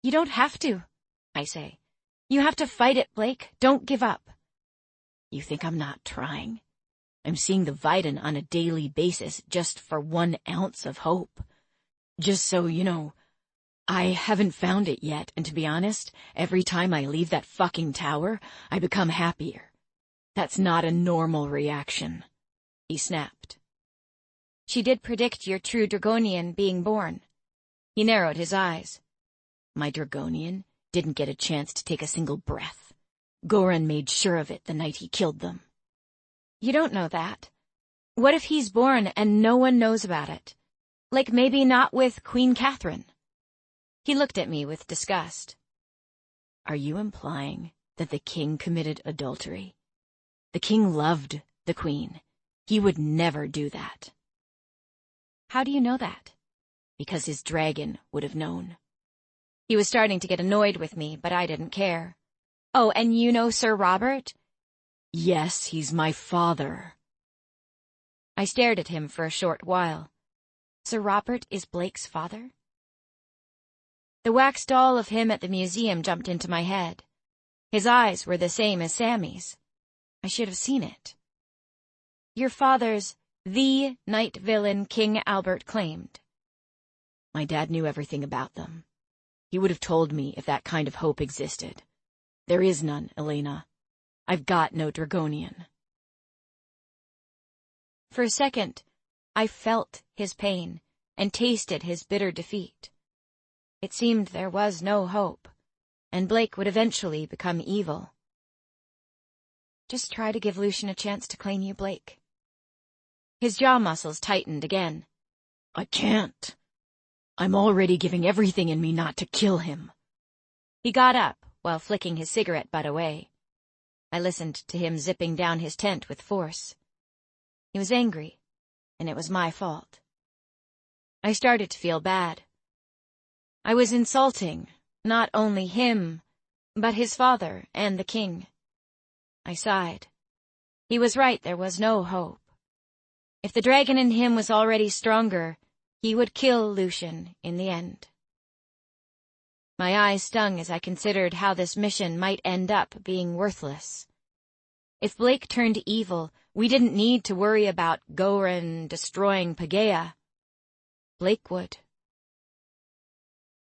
S1: You don't have to, I say. You have to fight it, Blake. Don't give up.
S3: You think I'm not trying? I'm seeing the Viden on a daily basis just for 1 ounce of hope. Just so you know, I haven't found it yet, and to be honest, every time I leave that fucking tower, I become happier. That's not a normal reaction. He snapped.
S1: She did predict your true Dragonian being born. He narrowed his eyes.
S3: My Dragonian didn't get a chance to take a single breath. Goran made sure of it the night he killed them.
S1: You don't know that. What if he's born and no one knows about it? Like maybe not with Queen Catherine. He looked at me with disgust.
S3: Are you implying that the king committed adultery? The king loved the queen. He would never do that.
S1: How do you know that?
S3: Because his dragon would have known.
S1: He was starting to get annoyed with me, but I didn't care. Oh, and you know Sir Robert?
S3: Yes, he's my father.
S1: I stared at him for a short while. Sir Robert is Blake's father? The wax doll of him at the museum jumped into my head. His eyes were the same as Sammy's. I should have seen it. Your father's the night villain King Albert claimed.
S3: My dad knew everything about them. He would have told me if that kind of hope existed. There is none, Elena. I've got no Dragonian.
S1: For a second, I felt his pain and tasted his bitter defeat. It seemed there was no hope, and Blake would eventually become evil. Just try to give Lucian a chance to claim you, Blake. His jaw muscles tightened again.
S3: I can't. I'm already giving everything in me not to kill him.
S1: He got up while flicking his cigarette butt away. I listened to him zipping down his tent with force. He was angry, and it was my fault. I started to feel bad. I was insulting not only him, but his father and the king. I sighed. He was right, there was no hope.
S2: If the dragon in him was already stronger, he would kill Lucian in the end. My eyes stung as I considered how this mission might end up being worthless. If Blake turned evil, we didn't need to worry about Goran destroying Paegeia. Blake would.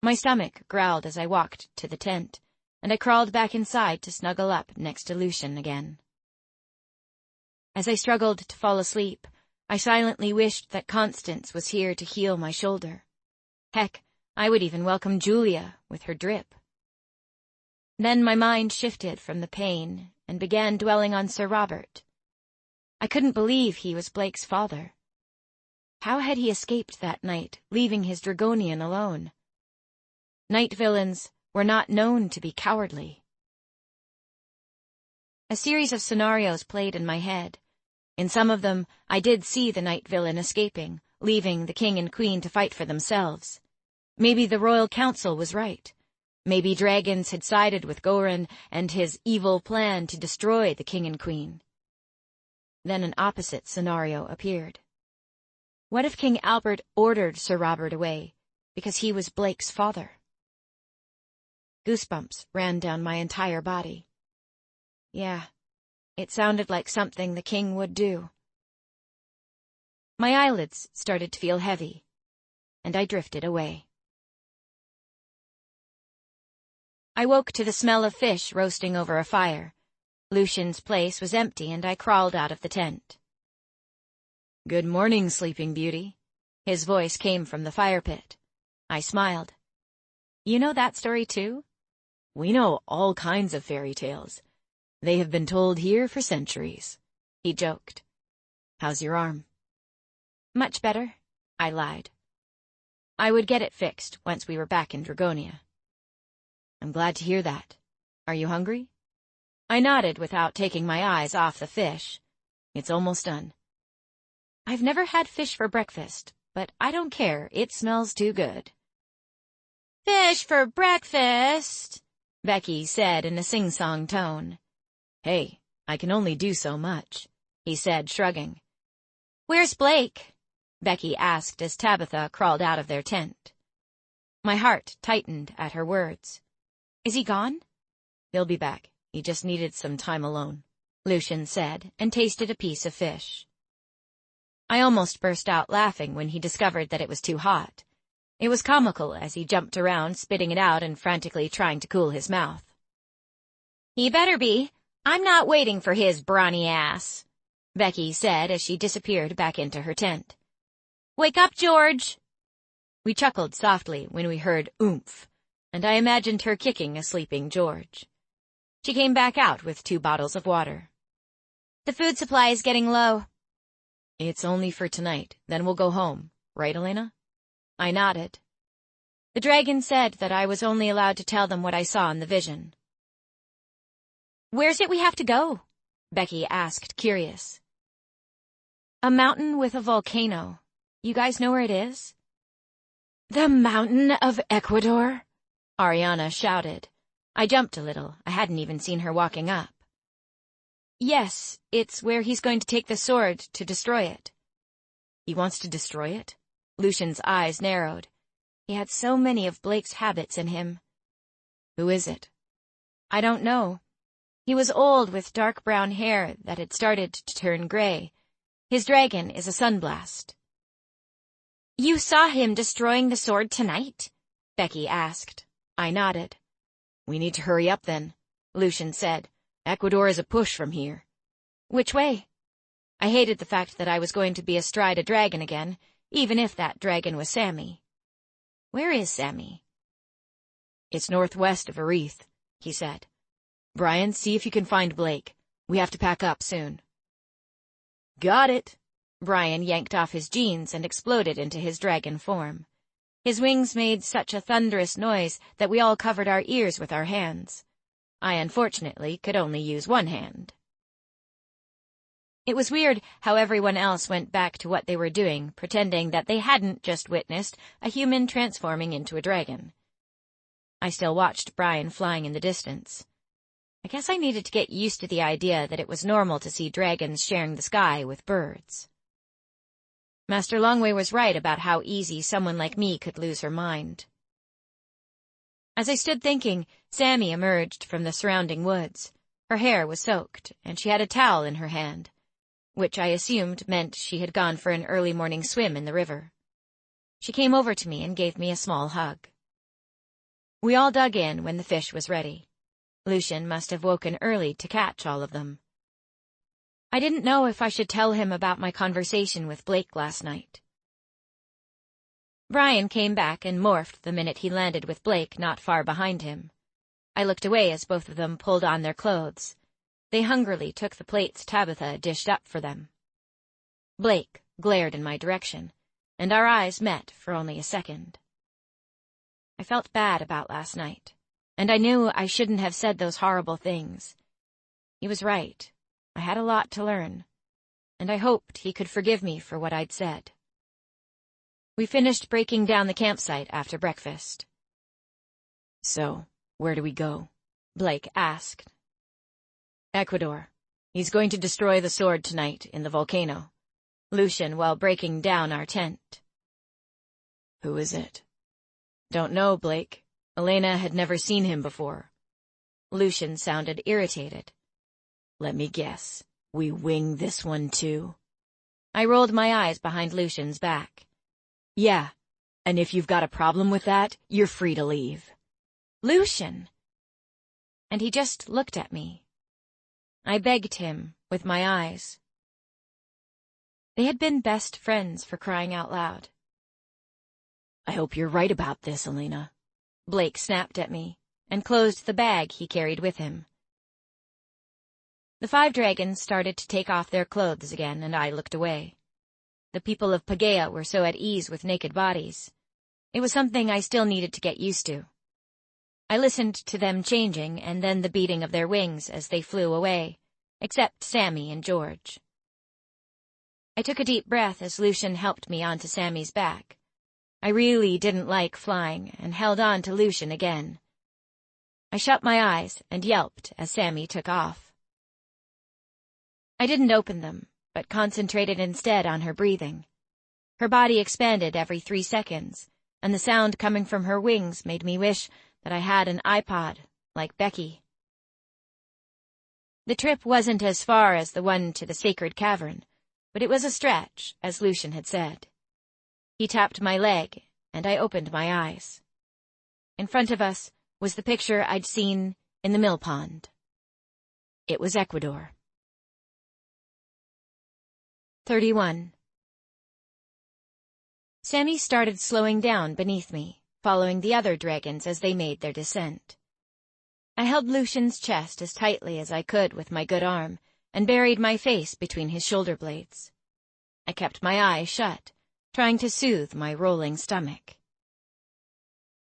S2: My stomach growled as I walked to the tent, and I crawled back inside to snuggle up next to Lucian again. As I struggled to fall asleep, I silently wished that Constance was here to heal my shoulder. Heck, I would even welcome Julia with her drip. Then my mind shifted from the pain and began dwelling on Sir Robert. I couldn't believe he was Blake's father. How had he escaped that night, leaving his Dragonian alone? Night villains were not known to be cowardly. A series of scenarios played in my head. In some of them, I did see the night villain escaping, leaving the king and queen to fight for themselves. Maybe the royal council was right. Maybe dragons had sided with Goran and his evil plan to destroy the king and queen. Then an opposite scenario appeared. What if King Albert ordered Sir Robert away because he was Blake's father? Goosebumps ran down my entire body. Yeah, it sounded like something the king would do. My eyelids started to feel heavy, and I drifted away. I woke to the smell of fish roasting over a fire. Lucian's place was empty, and I crawled out of the tent.
S3: "Good morning, Sleeping Beauty."
S2: His voice came from the fire pit. I smiled. "You know that story too?"
S3: "We know all kinds of fairy tales. They have been told here for centuries," he joked. "How's your arm?"
S2: "Much better," I lied. I would get it fixed once we were back in Dragonia.
S3: "I'm glad to hear that. Are you hungry?"
S2: I nodded without taking my eyes off the fish.
S3: "It's almost done."
S2: "I've never had fish for breakfast, but I don't care. It smells too good." "Fish for breakfast," Becky said in a sing-song tone.
S3: "Hey, I can only do so much," he said, shrugging.
S2: "Where's Blake?" Becky asked as Tabitha crawled out of their tent. My heart tightened at her words. "Is he gone?"
S3: "He'll be back. He just needed some time alone,"
S2: Lucian said, and tasted a piece of fish. I almost burst out laughing when he discovered that it was too hot. It was comical as he jumped around, spitting it out and frantically trying to cool his mouth. "He better be. I'm not waiting for his brawny ass," Becky said as she disappeared back into her tent. "Wake up, George!" We chuckled softly when we heard oomph, and I imagined her kicking a sleeping George. She came back out with 2 bottles of water. "The food supply is getting low."
S3: "It's only for tonight, then we'll go home, right, Elena?"
S2: I nodded. The dragon said that I was only allowed to tell them what I saw in the vision. "Where's it we have to go?" Becky asked, curious. "A mountain with a volcano. You guys know where it is?"
S3: "The mountain of Ecuador?"
S2: Ariana shouted. I jumped a little. I hadn't even seen her walking up. "Yes, it's where he's going to take the sword to destroy it."
S3: "He wants to destroy it?"
S2: Lucian's eyes narrowed. He had so many of Blake's habits in him.
S3: "Who is it?"
S2: "I don't know. He was old with dark brown hair that had started to turn gray. His dragon is a sunblast." "You saw him destroying the sword tonight?" Becky asked. I nodded.
S3: "We need to hurry up then," Lucian said. "Ecuador is a push from here."
S2: "Which way?" I hated the fact that I was going to be astride a dragon again, even if that dragon was Sammy. "Where is Sammy?"
S3: "It's northwest of Arith," he said. "Brian, see if you can find Blake. We have to pack up soon."
S2: "Got it." Brian yanked off his jeans and exploded into his dragon form. His wings made such a thunderous noise that we all covered our ears with our hands. I unfortunately could only use one hand. It was weird how everyone else went back to what they were doing, pretending that they hadn't just witnessed a human transforming into a dragon. I still watched Brian flying in the distance. I guess I needed to get used to the idea that it was normal to see dragons sharing the sky with birds. Master Longway was right about how easy someone like me could lose her mind. As I stood thinking, Sammy emerged from the surrounding woods. Her hair was soaked, and she had a towel in her hand, which I assumed meant she had gone for an early morning swim in the river. She came over to me and gave me a small hug. We all dug in when the fish was ready. Lucian must have woken early to catch all of them. I didn't know if I should tell him about my conversation with Blake last night. Brian came back and morphed the minute he landed with Blake not far behind him. I looked away as both of them pulled on their clothes. They hungrily took the plates Tabitha dished up for them. Blake glared in my direction, and our eyes met for only a second. I felt bad about last night, and I knew I shouldn't have said those horrible things. He was right. I had a lot to learn, and I hoped he could forgive me for what I'd said. We finished breaking down the campsite after breakfast.
S3: So, where do we go?
S2: Blake asked.
S3: Ecuador. He's going to destroy the sword tonight in the volcano.
S2: Lucian while breaking down our tent.
S3: Who is it?
S2: Don't know, Blake.
S3: Elena had never seen him before.
S2: Lucian sounded irritated.
S3: Let me guess. We wing this one too?
S2: I rolled my eyes behind Lucian's back.
S3: Yeah, and if you've got a problem with that, you're free to leave.
S2: Lucian! And he just looked at me. I begged him with my eyes. They had been best friends, for crying out loud.
S3: I hope you're right about this, Elena.
S2: Blake snapped at me and closed the bag he carried with him. The 5 dragons started to take off their clothes again, and I looked away. The people of Paegeia were so at ease with naked bodies. It was something I still needed to get used to. I listened to them changing, and then the beating of their wings as they flew away, except Sammy and George. I took a deep breath as Lucian helped me onto Sammy's back. I really didn't like flying, and held on to Lucian again. I shut my eyes and yelped as Sammy took off. I didn't open them, but concentrated instead on her breathing. Her body expanded every 3 seconds, and the sound coming from her wings made me wish that I had an iPod, like Becky. The trip wasn't as far as the one to the sacred cavern, but it was a stretch, as Lucian had said. He tapped my leg, and I opened my eyes. In front of us was the picture I'd seen in the mill pond. It was Ecuador. 31. Sammy started slowing down beneath me, following the other dragons as they made their descent. I held Lucian's chest as tightly as I could with my good arm, and buried my face between his shoulder blades. I kept my eyes shut, trying to soothe my rolling stomach.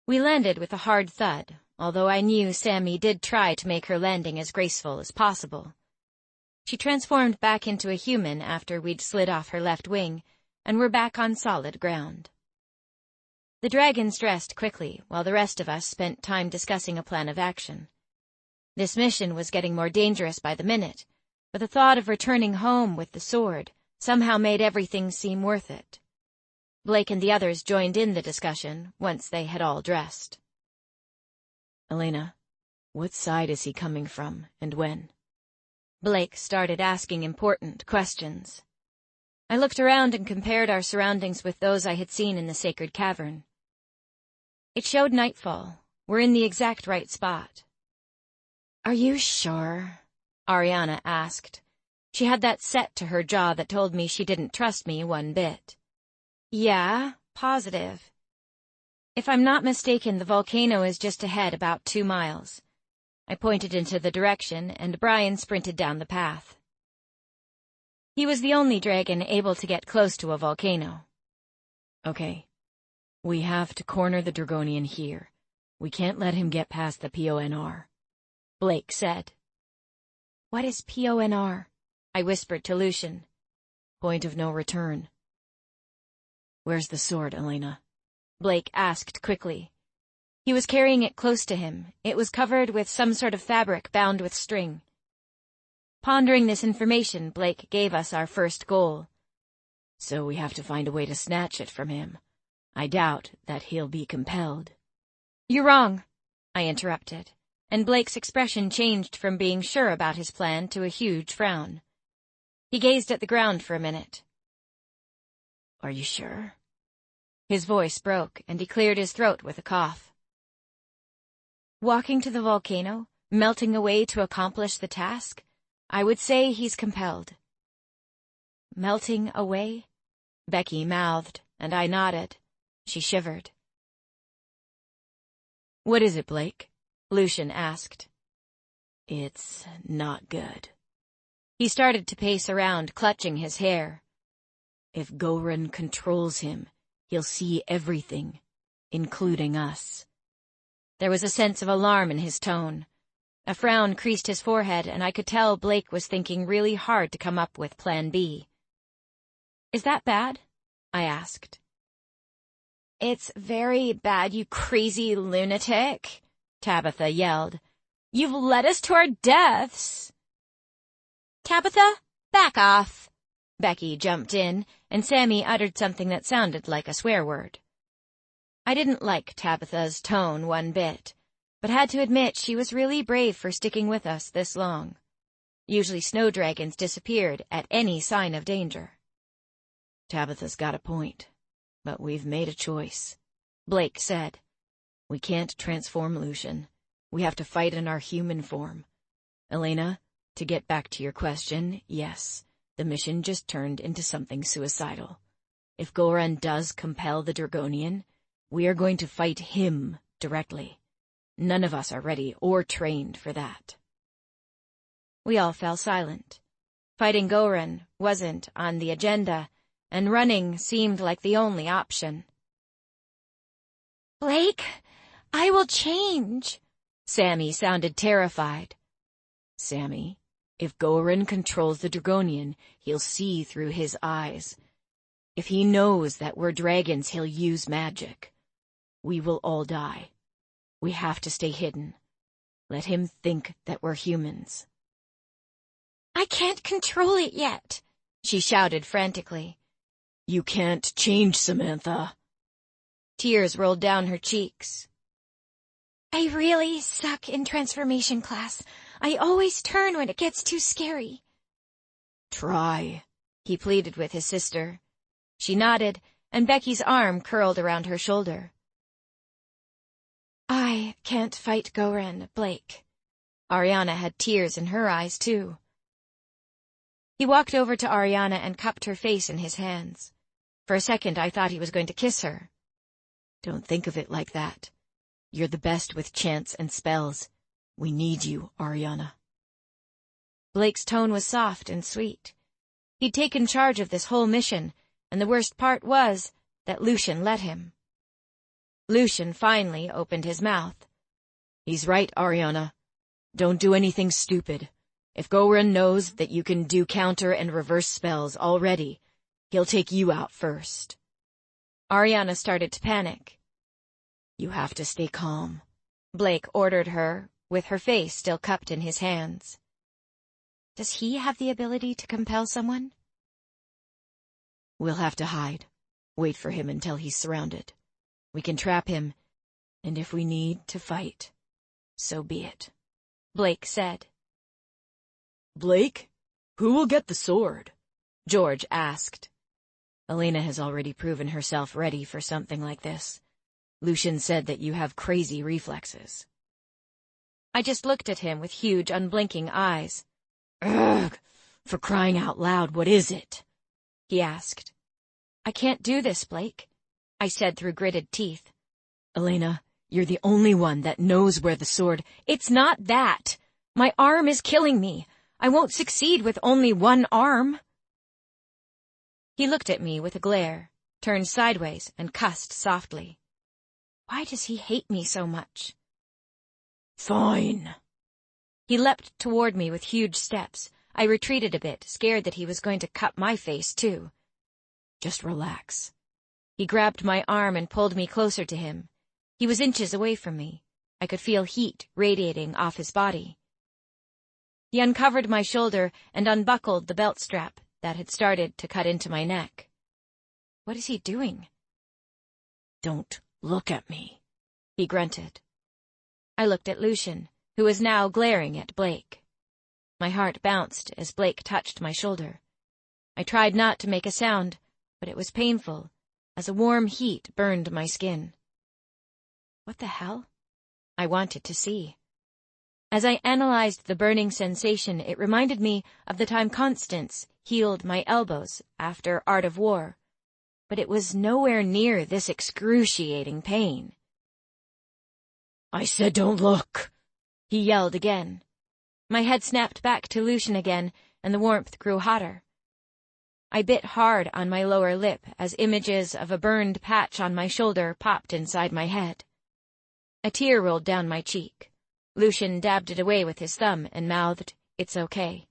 S2: We landed with a hard thud, although I knew Sammy did try to make her landing as graceful as possible. She transformed back into a human after we'd slid off her left wing, and were back on solid ground. The dragons dressed quickly, while the rest of us spent time discussing a plan of action. This mission was getting more dangerous by the minute, but the thought of returning home with the sword somehow made everything seem worth it. Blake and the others joined in the discussion once they had all dressed.
S3: Elena, what side is he coming from, and when?
S2: Blake started asking important questions. I looked around and compared our surroundings with those I had seen in the sacred cavern. It showed nightfall. We're in the exact right spot.
S3: Are you sure?
S2: Ariana asked. She had that set to her jaw that told me she didn't trust me one bit. Yeah, positive. If I'm not mistaken, the volcano is just ahead about 2 miles. I pointed into the direction, and Brian sprinted down the path. He was the only dragon able to get close to a volcano.
S3: Okay. We have to corner the Dragonian here. We can't let him get past the PONR.
S2: Blake said. What is PONR? I whispered to Lucian.
S3: Point of no return. Where's the sword, Elena?
S2: Blake asked quickly. He was carrying it close to him. It was covered with some sort of fabric bound with string. Pondering this information, Blake gave us our first goal.
S3: So we have to find a way to snatch it from him. I doubt that he'll be compelled.
S2: You're wrong, I interrupted, and Blake's expression changed from being sure about his plan to a huge frown. He gazed at the ground for a minute.
S3: Are you sure?
S2: His voice broke, and he cleared his throat with a cough. Walking to the volcano, melting away to accomplish the task, I would say he's compelled. Melting away? Becky mouthed, and I nodded. She shivered.
S3: What is it, Blake?
S2: Lucian asked.
S3: It's not good.
S2: He started to pace around, clutching his hair.
S3: If Goran controls him, he'll see everything, including us.
S2: There was a sense of alarm in his tone. A frown creased his forehead, and I could tell Blake was thinking really hard to come up with Plan B. Is that bad? I asked. It's very bad, you crazy lunatic, Tabitha yelled. You've led us to our deaths. Tabitha, back off. Becky jumped in, and Sammy uttered something that sounded like a swear word. I didn't like Tabitha's tone one bit, but had to admit she was really brave for sticking with us this long. Usually snow dragons disappeared at any sign of danger.
S3: Tabitha's got a point, but we've made a choice,
S2: Blake said.
S3: We can't transform Lucian. We have to fight in our human form. Elena, to get back to your question, yes, the mission just turned into something suicidal. If Goran does compel the Dragonian, we are going to fight him directly. None of us are ready or trained for that.
S2: We all fell silent. Fighting Goran wasn't on the agenda, and running seemed like the only option. Blake, I will change. Sammy sounded terrified.
S3: Sammy, if Goran controls the Dragonian, he'll see through his eyes. If he knows that we're dragons, he'll use magic. We will all die. We have to stay hidden. Let him think that we're humans.
S2: I can't control it yet, she shouted frantically.
S3: You can't change, Samantha.
S2: Tears rolled down her cheeks. I really suck in transformation class. I always turn when it gets too scary.
S3: Try,
S2: he pleaded with his sister. She nodded, and Becky's arm curled around her shoulder. I can't fight Goran, Blake. Ariana had tears in her eyes, too. He walked over to Ariana and cupped her face in his hands. For a second, I thought he was going to kiss her.
S3: Don't think of it like that. You're the best with chants and spells. We need you, Ariana.
S2: Blake's tone was soft and sweet. He'd taken charge of this whole mission, and the worst part was that Lucian let him. Lucian finally opened his mouth.
S3: He's right, Ariana. Don't do anything stupid. If Goran knows that you can do counter and reverse spells already, he'll take you out first.
S2: Ariana started to panic.
S3: You have to stay calm,
S2: Blake ordered her, with her face still cupped in his hands. Does he have the ability to compel someone?
S3: We'll have to hide. Wait for him until he's surrounded. We can trap him, and if we need to fight, so be it,
S2: Blake said.
S3: Blake, who will get the sword?
S2: George asked.
S3: Elena has already proven herself ready for something like this. Lucian said that you have crazy reflexes.
S2: I just looked at him with huge, unblinking eyes.
S3: Ugh! For crying out loud, what is it?
S2: He asked. I can't do this, Blake, I said through gritted teeth.
S3: Elena, you're the only one that knows where the sword—
S2: It's not that. My arm is killing me. I won't succeed with only one arm. He looked at me with a glare, turned sideways, and cussed softly. Why does he hate me so much?
S3: Fine.
S2: He leapt toward me with huge steps. I retreated a bit, scared that he was going to cut my face, too.
S3: Just relax.
S2: He grabbed my arm and pulled me closer to him. He was inches away from me. I could feel heat radiating off his body. He uncovered my shoulder and unbuckled the belt strap that had started to cut into my neck. What is he doing?
S3: Don't look at me, he grunted.
S2: I looked at Lucian, who was now glaring at Blake. My heart bounced as Blake touched my shoulder. I tried not to make a sound, but it was painful, as a warm heat burned my skin. What the hell? I wanted to see. As I analyzed the burning sensation, it reminded me of the time Constance healed my elbows after Art of War, but it was nowhere near this excruciating pain.
S3: I said don't look,
S2: he yelled again. My head snapped back to Lucian again, and the warmth grew hotter. I bit hard on my lower lip as images of a burned patch on my shoulder popped inside my head. A tear rolled down my cheek. Lucian dabbed it away with his thumb and mouthed, "It's okay."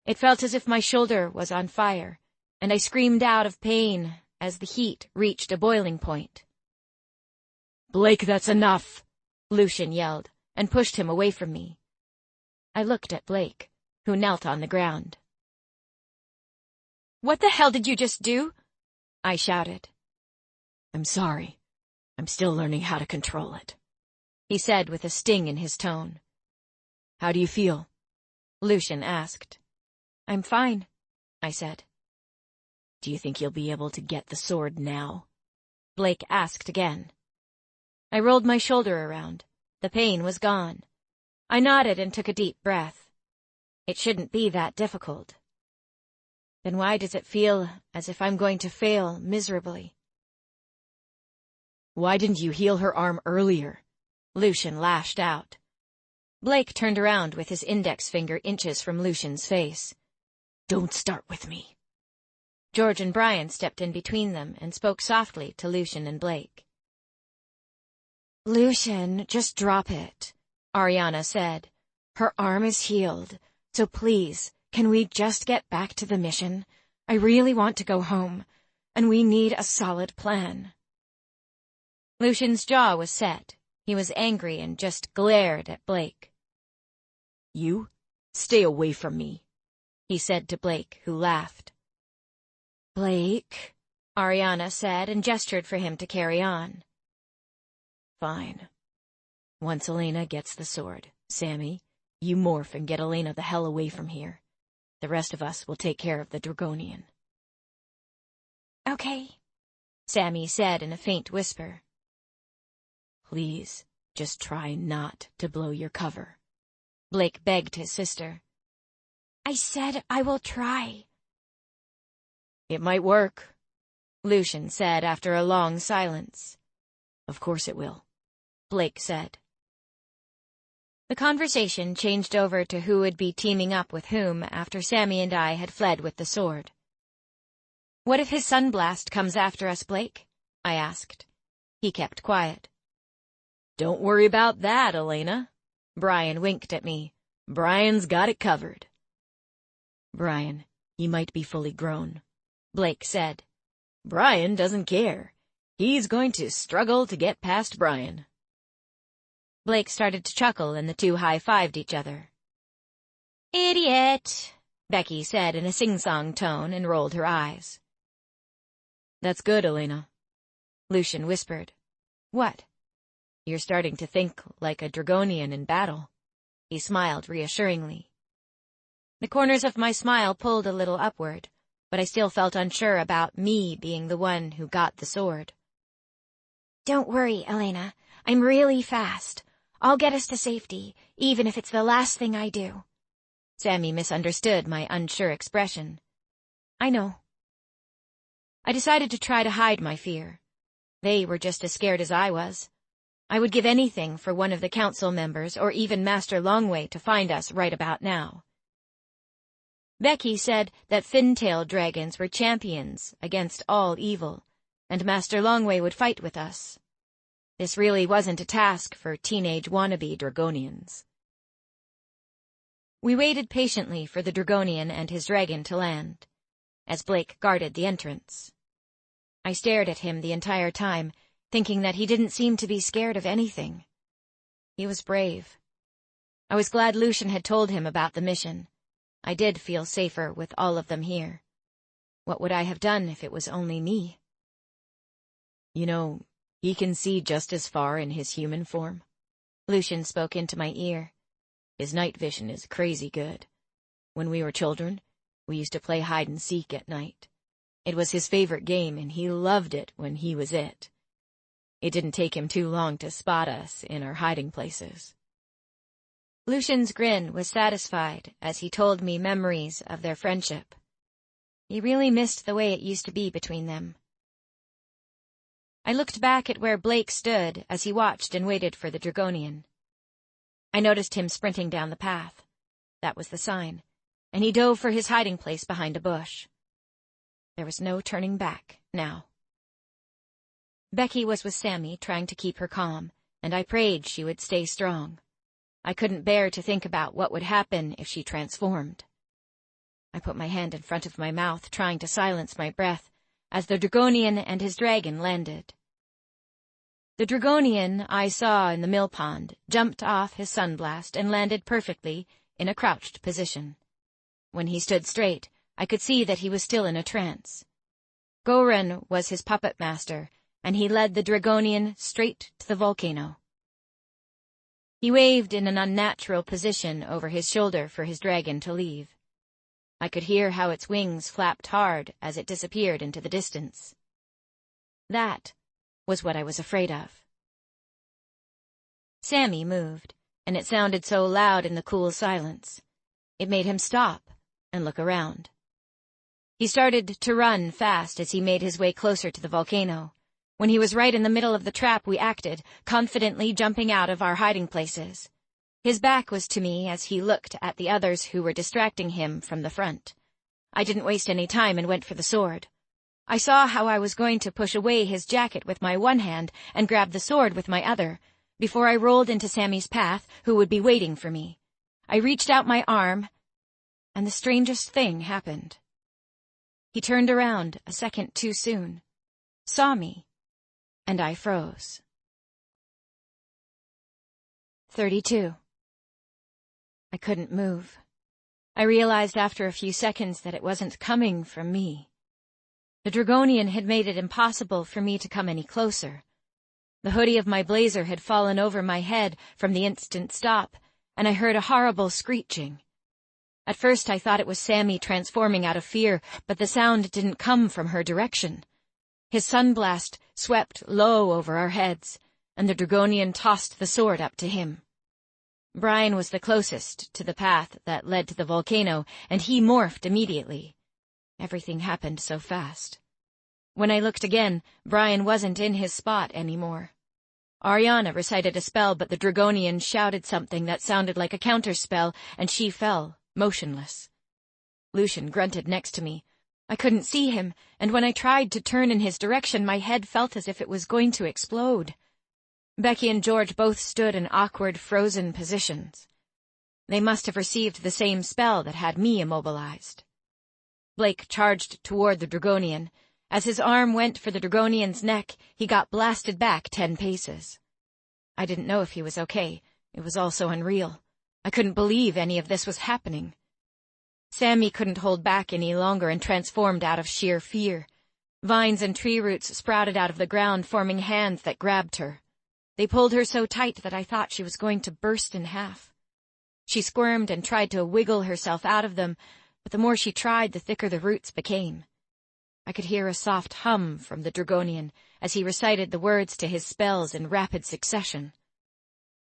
S2: It felt as if my shoulder was on fire, and I screamed out of pain as the heat reached a boiling point.
S3: "Blake, that's enough,"
S2: Lucian yelled, and pushed him away from me. I looked at Blake, who knelt on the ground. "What the hell did you just do?" I shouted.
S3: "I'm sorry. I'm still learning how to control it,"
S2: he said with a sting in his tone.
S3: "How do you feel?"
S2: Lucian asked. "I'm fine," I said.
S3: "Do you think you'll be able to get the sword now?"
S2: Blake asked again. I rolled my shoulder around. The pain was gone. I nodded and took a deep breath. It shouldn't be that difficult. Then why does it feel as if I'm going to fail miserably?
S3: "Why didn't you heal her arm earlier?"
S2: Lucian lashed out. Blake turned around with his index finger inches from Lucian's face.
S3: "Don't start with me."
S2: George and Brian stepped in between them and spoke softly to Lucian and Blake.
S1: "Lucian, just drop it," Ariana said. "Her arm is healed, so please, can we just get back to the mission? I really want to go home, and we need a solid plan."
S2: Lucian's jaw was set. He was angry and just glared at Blake.
S3: "You? Stay away from me,"
S2: he said to Blake, who laughed.
S1: "Blake,"
S2: Ariana said and gestured for him to carry on.
S3: "Fine. Once Elena gets the sword, Sammy, you morph and get Elena the hell away from here. The rest of us will take care of the Dragonian."
S1: "Okay,"
S2: Sammy said in a faint whisper.
S3: "Please, just try not to blow your cover,"
S2: Blake begged his sister.
S1: "I said I will try."
S3: "It might work,"
S2: Lucian said after a long silence.
S3: "Of course it will,"
S2: Blake said. The conversation changed over to who would be teaming up with whom after Sammy and I had fled with the sword. "What if his sunblast comes after us, Blake?" I asked. He kept quiet.
S3: "Don't worry about that, Elena." Brian winked at me. "Brian's got it covered." "Brian, he might be fully grown," Blake said. "Brian doesn't care. He's going to struggle to get past Brian."
S2: Blake started to chuckle and the two high-fived each other.
S1: "Idiot,"
S2: Becky said in a sing-song tone and rolled her eyes.
S3: "That's good, Elena,"
S2: Lucian whispered. "What?"
S3: "You're starting to think like a Dragonian in battle."
S2: He smiled reassuringly. The corners of my smile pulled a little upward, but I still felt unsure about me being the one who got the sword.
S1: "Don't worry, Elena. I'm really fast. I'll get us to safety, even if it's the last thing I do."
S2: Sammy misunderstood my unsure expression. "I know." I decided to try to hide my fear. They were just as scared as I was. I would give anything for one of the council members or even Master Longway to find us right about now. Becky said that fin-tailed dragons were champions against all evil, and Master Longway would fight with us. This really wasn't a task for teenage wannabe Dragonians. We waited patiently for the Dragonian and his dragon to land, as Blake guarded the entrance. I stared at him the entire time, thinking that he didn't seem to be scared of anything. He was brave. I was glad Lucian had told him about the mission. I did feel safer with all of them here. What would I have done if it was only me?
S3: You know, he can see just as far in his human form.
S2: Lucian spoke into my ear.
S3: His night vision is crazy good. When we were children, we used to play hide-and-seek at night. It was his favorite game, and he loved it when he was it. It didn't take him too long to spot us in our hiding places.
S2: Lucian's grin was satisfied as he told me memories of their friendship. He really missed the way it used to be between them. I looked back at where Blake stood as he watched and waited for the Dragonian. I noticed him sprinting down the path. That was the sign, and he dove for his hiding place behind a bush. There was no turning back now. Becky was with Sammy, trying to keep her calm, and I prayed she would stay strong. I couldn't bear to think about what would happen if she transformed. I put my hand in front of my mouth, trying to silence my breath, as the Dragonian and his dragon landed. The Dragonian I saw in the mill pond jumped off his sunblast and landed perfectly in a crouched position. When he stood straight, I could see that he was still in a trance. Goran was his puppet master, and he led the Dragonian straight to the volcano. He waved in an unnatural position over his shoulder for his dragon to leave. I could hear how its wings flapped hard as it disappeared into the distance. That was what I was afraid of. Sammy moved, and it sounded so loud in the cool silence. It made him stop and look around. He started to run fast as he made his way closer to the volcano. When he was right in the middle of the trap, we acted, confidently jumping out of our hiding places. His back was to me as he looked at the others who were distracting him from the front. I didn't waste any time and went for the sword. I saw how I was going to push away his jacket with my one hand and grab the sword with my other, before I rolled into Sammy's path, who would be waiting for me. I reached out my arm, and the strangest thing happened. He turned around a second too soon, saw me, and I froze. 32. I couldn't move. I realized after a few seconds that it wasn't coming from me. The Dragonian had made it impossible for me to come any closer. The hoodie of my blazer had fallen over my head from the instant stop, and I heard a horrible screeching. At first I thought it was Sammy transforming out of fear, but the sound didn't come from her direction. His sunblast swept low over our heads, and the Dragonian tossed the sword up to him. Brian was the closest to the path that led to the volcano, and he morphed immediately. Everything happened so fast. When I looked again, Brian wasn't in his spot anymore. Ariana recited a spell, but the Dragonian shouted something that sounded like a counterspell, and she fell, motionless. Lucian grunted next to me. I couldn't see him, and when I tried to turn in his direction, my head felt as if it was going to explode. Becky and George both stood in awkward, frozen positions. They must have received the same spell that had me immobilized. Blake charged toward the Dragonian. As his arm went for the Dragonian's neck, he got blasted back 10 paces. I didn't know if he was okay. It was all so unreal. I couldn't believe any of this was happening. Sammy couldn't hold back any longer and transformed out of sheer fear. Vines and tree roots sprouted out of the ground, forming hands that grabbed her. They pulled her so tight that I thought she was going to burst in half. She squirmed and tried to wiggle herself out of them, but the more she tried, the thicker the roots became. I could hear a soft hum from the Dragonian as he recited the words to his spells in rapid succession.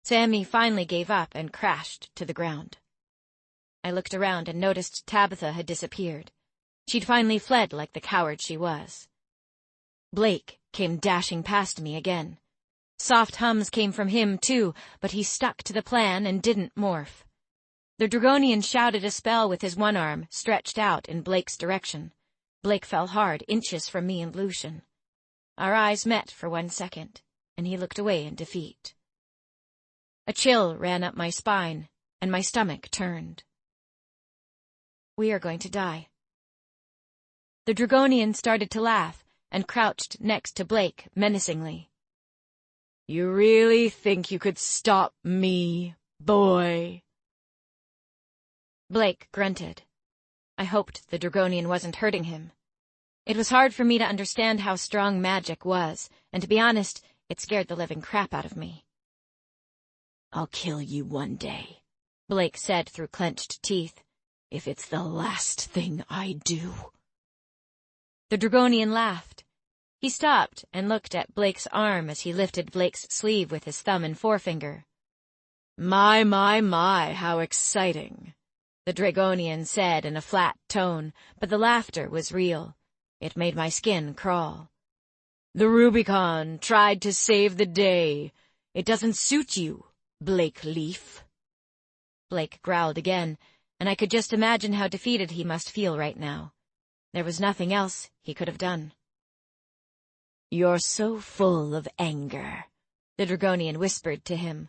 S2: Sammy finally gave up and crashed to the ground. I looked around and noticed Tabitha had disappeared. She'd finally fled like the coward she was. Blake came dashing past me again. Soft hums came from him, too, but he stuck to the plan and didn't morph. The Dragonian shouted a spell with his one arm, stretched out in Blake's direction. Blake fell hard, inches from me and Lucian. Our eyes met for 1 second, and he looked away in defeat. A chill ran up my spine, and my stomach turned. We are going to die. The Dragonian started to laugh and crouched next to Blake menacingly. You really think you could stop me, boy? Blake grunted. I hoped the Dragonian wasn't hurting him. It was hard for me to understand how strong magic was, and to be honest, it scared the living crap out of me.
S3: "I'll kill you one day," Blake said through clenched teeth, "if it's the last thing I do."
S2: The Dragonian laughed. He stopped and looked at Blake's arm as he lifted Blake's sleeve with his thumb and forefinger.
S3: My, how exciting,"
S2: the Dragonian said in a flat tone, but the laughter was real. It made my skin crawl.
S3: "The Rubicon tried to save the day. It doesn't suit you, Blake Leaf."
S2: Blake growled again, and I could just imagine how defeated he must feel right now. There was nothing else he could have done.
S3: "You're so full of anger," the Dragonian whispered to him.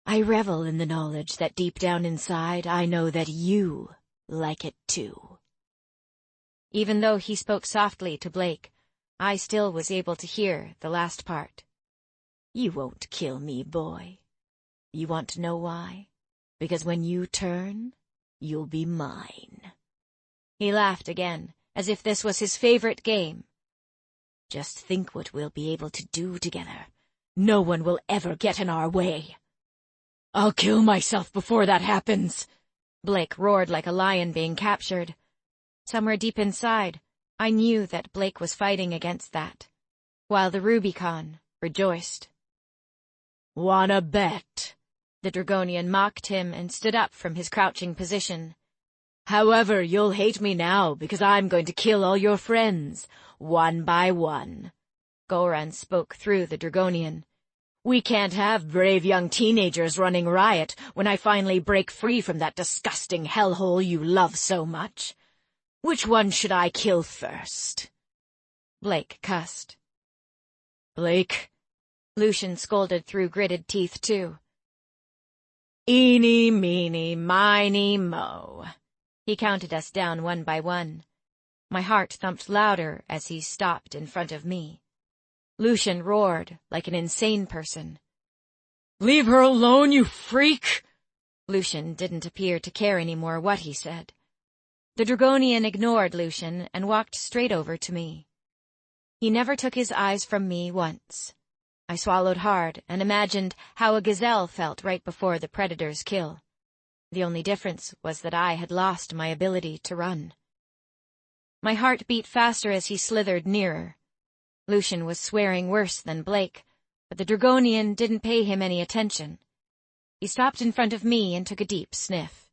S3: "I revel in the knowledge that deep down inside I know that you like it too."
S2: Even though he spoke softly to Blake, I still was able to hear the last part.
S3: "You won't kill me, boy. You want to know why? Because when you turn, you'll be mine."
S2: He laughed again, as if this was his favorite game.
S3: "Just think what we'll be able to do together. No one will ever get in our way." "I'll kill myself before that happens,"
S2: Blake roared like a lion being captured. Somewhere deep inside, I knew that Blake was fighting against that, while the Rubicon rejoiced.
S3: "Wanna bet?"
S2: The Dragonian mocked him and stood up from his crouching position.
S3: "However, you'll hate me now because I'm going to kill all your friends, one by one."
S2: Goran spoke through the Dragonian.
S3: "We can't have brave young teenagers running riot when I finally break free from that disgusting hellhole you love so much. Which one should I kill first?"
S2: Blake cussed.
S3: "Blake,"
S2: Lucian scolded through gritted teeth too.
S3: "Eeny, meeny, miny, mo."
S2: He counted us down one by one. My heart thumped louder as he stopped in front of me. Lucian roared like an insane person.
S3: "Leave her alone, you freak!"
S2: Lucian didn't appear to care anymore what he said. The Dragonian ignored Lucian and walked straight over to me. He never took his eyes from me once. I swallowed hard and imagined how a gazelle felt right before the predator's kill. The only difference was that I had lost my ability to run. My heart beat faster as he slithered nearer. Lucian was swearing worse than Blake, but the Dragonian didn't pay him any attention. He stopped in front of me and took a deep sniff.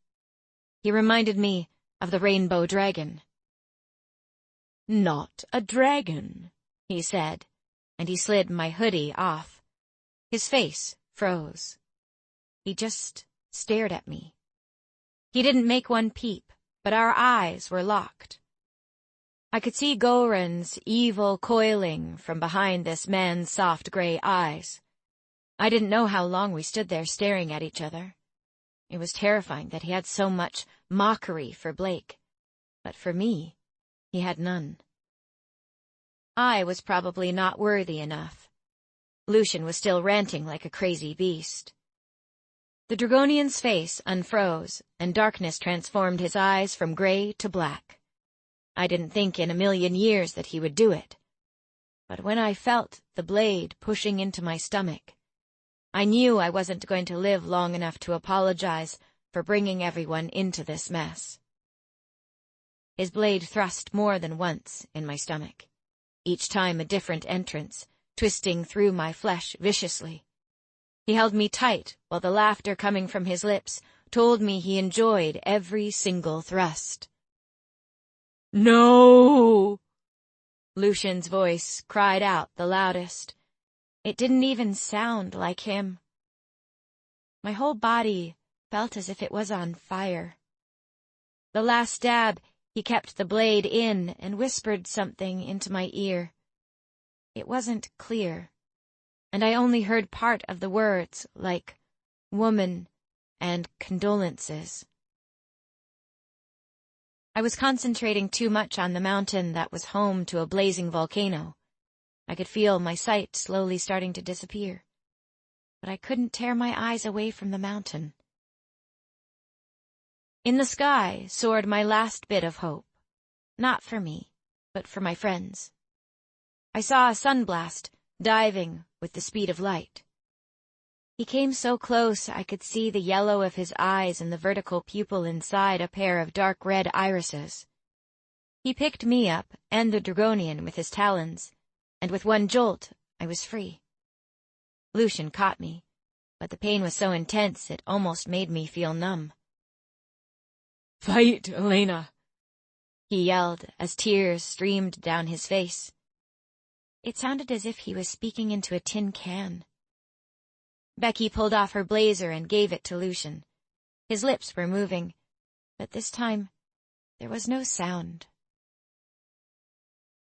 S2: He reminded me of the rainbow dragon.
S3: "Not a dragon,"
S2: he said, and he slid my hoodie off. His face froze. He just stared at me. He didn't make one peep, but our eyes were locked. I could see Goran's evil coiling from behind this man's soft gray eyes. I didn't know how long we stood there staring at each other. It was terrifying that he had so much mockery for Blake, but for me, he had none. I was probably not worthy enough. Lucian was still ranting like a crazy beast. The Dragonian's face unfroze, and darkness transformed his eyes from gray to black. I didn't think in a million years that he would do it. But when I felt the blade pushing into my stomach, I knew I wasn't going to live long enough to apologize for bringing everyone into this mess. His blade thrust more than once in my stomach, each time a different entrance, twisting through my flesh viciously. He held me tight while the laughter coming from his lips told me he enjoyed every single thrust.
S3: "No!"
S2: Lucian's voice cried out the loudest. It didn't even sound like him. My whole body felt as if it was on fire. The last stab, he kept the blade in and whispered something into my ear. It wasn't clear, and I only heard part of the words, like woman and condolences. I was concentrating too much on the mountain that was home to a blazing volcano. I could feel my sight slowly starting to disappear, but I couldn't tear my eyes away from the mountain. In the sky soared my last bit of hope, not for me, but for my friends. I saw a sunblast diving with the speed of light. He came so close I could see the yellow of his eyes and the vertical pupil inside a pair of dark red irises. He picked me up and the Dragonian with his talons, and with one jolt I was free. Lucian caught me, but the pain was so intense it almost made me feel numb.
S3: "Fight, Elena!"
S2: he yelled as tears streamed down his face. It sounded as if he was speaking into a tin can. Becky pulled off her blazer and gave it to Lucian. His lips were moving, but this time there was no sound.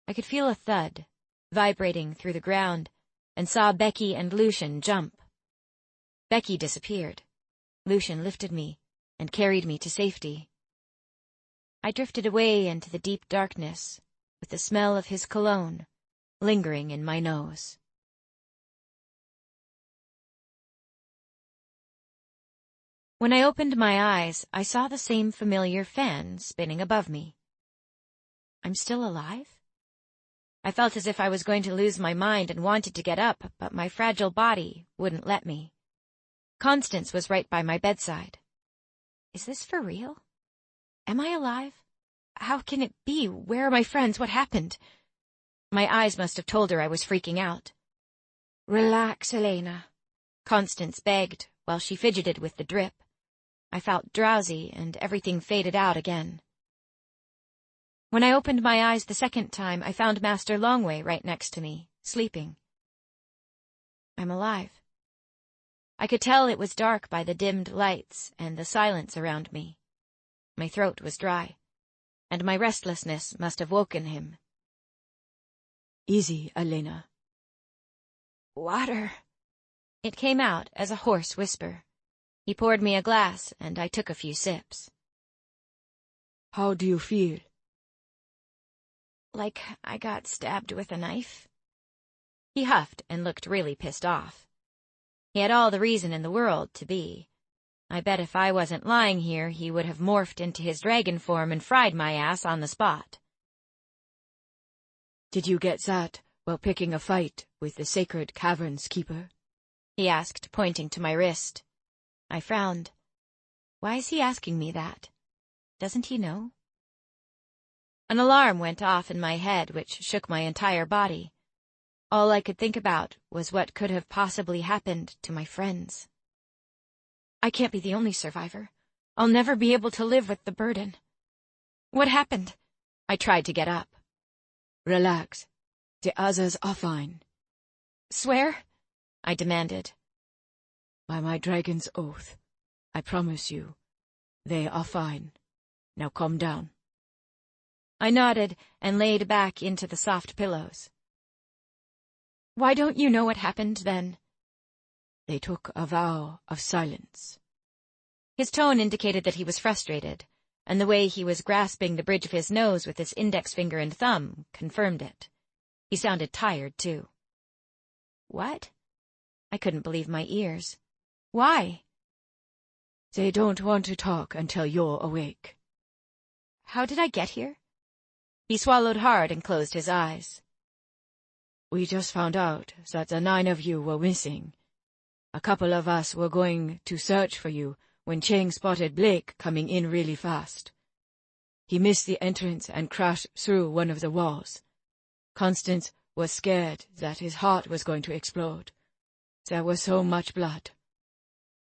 S2: I could feel a thud vibrating through the ground and saw Becky and Lucian jump. Becky disappeared. Lucian lifted me and carried me to safety. I drifted away into the deep darkness with the smell of his cologne lingering in my nose. When I opened my eyes, I saw the same familiar fan spinning above me. I'm still alive? I felt as if I was going to lose my mind and wanted to get up, but my fragile body wouldn't let me. Constance was right by my bedside. Is this for real? Am I alive? How can it be? Where are my friends? What happened? My eyes must have told her I was freaking out. Relax, Elena, Constance begged while she fidgeted with the drip. I felt drowsy and everything faded out again. When I opened my eyes the second time, I found Master Longway right next to me, sleeping. I'm alive. I could tell it was dark by the dimmed lights and the silence around me. My throat was dry, and my restlessness must have woken him.
S3: "Easy, Elena."
S2: "Water." It came out as a hoarse whisper. He poured me a glass, and I took a few sips.
S3: "How do you feel?"
S2: "Like I got stabbed with a knife." He huffed and looked really pissed off. He had all the reason in the world to be. I bet if I wasn't lying here, he would have morphed into his dragon form and fried my ass on the spot.
S3: "Did you get that while picking a fight with the Sacred Caverns Keeper?"
S2: he asked, pointing to my wrist. I frowned. Why is he asking me that? Doesn't he know? An alarm went off in my head, which shook my entire body. All I could think about was what could have possibly happened to my friends. I can't be the only survivor. I'll never be able to live with the burden. What happened? I tried to get up.
S3: "Relax. The others are fine."
S2: Swear? I demanded.
S3: "By my dragon's oath, I promise you, they are fine. Now calm down."
S2: I nodded and laid back into the soft pillows. Why don't you know what happened then?
S3: They took a vow of silence.
S2: His tone indicated that he was frustrated, and the way he was grasping the bridge of his nose with his index finger and thumb confirmed it. He sounded tired, too. What? I couldn't believe my ears. Why?
S3: They don't want to talk until you're awake.
S2: How did I get here? He swallowed hard and closed his eyes.
S3: We just found out that the 9 of you were missing. A couple of us were going to search for you when Chang spotted Blake coming in really fast. He missed the entrance and crashed through one of the walls. Constance was scared that his heart was going to explode. There was so much blood.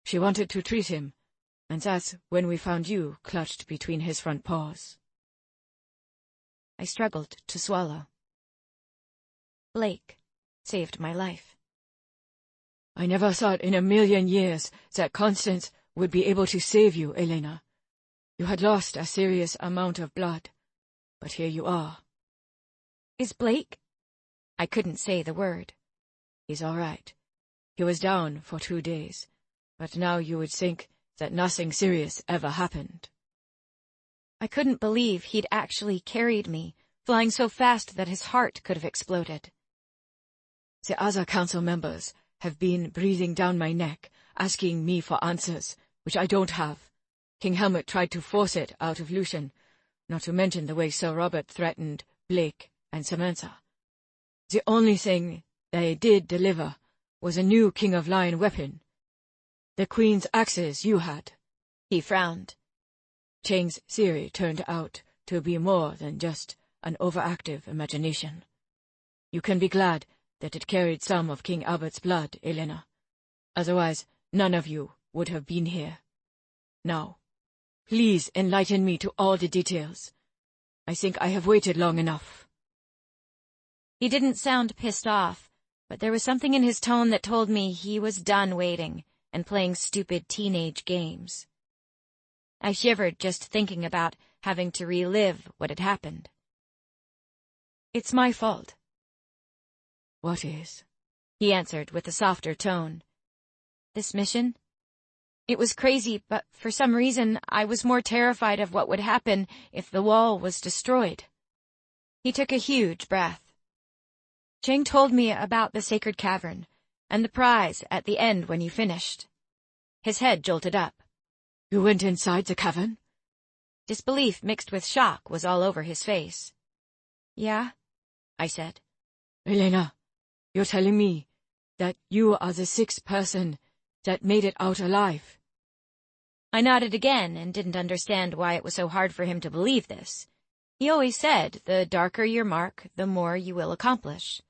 S3: She wanted to treat him, and that's when we found you clutched between his front paws.
S2: I struggled to swallow. Blake saved my life.
S3: I never thought in a million years that Constance would be able to save you, Elena. You had lost a serious amount of blood, but here you are.
S2: Is Blake? I couldn't say the word.
S3: He's all right. He was down for 2 days, but now you would think that nothing serious ever happened.
S2: I couldn't believe he'd actually carried me, flying so fast that his heart could have exploded.
S3: The other council members have been breathing down my neck, asking me for answers, which I don't have. King Helmut tried to force it out of Lucian, not to mention the way Sir Robert threatened Blake, and Samantha. The only thing they did deliver was a new King of Lion weapon. The Queen's axes you had." He frowned. "Chang's theory turned out to be more than just an overactive imagination. You can be glad that it carried some of King Albert's blood, Elena. Otherwise, none of you would have been here. Now, please enlighten me to all the details. I think I have waited long enough."
S2: He didn't sound pissed off, but there was something in his tone that told me he was done waiting and playing stupid teenage games. I shivered just thinking about having to relive what had happened. "It's my fault."
S3: "What is?"
S2: he answered with a softer tone. "This mission? It was crazy, but for some reason I was more terrified of what would happen if the wall was destroyed." He took a huge breath. "Chang told me about the sacred cavern, and the prize at the end when you finished." His head jolted up.
S3: "You went inside the cavern?"
S2: Disbelief mixed with shock was all over his face. "Yeah," I said.
S3: "Elena, you're telling me that you are the sixth person that made it out alive?"
S2: I nodded again and didn't understand why it was so hard for him to believe this. He always said, the darker your mark, the more you will accomplish.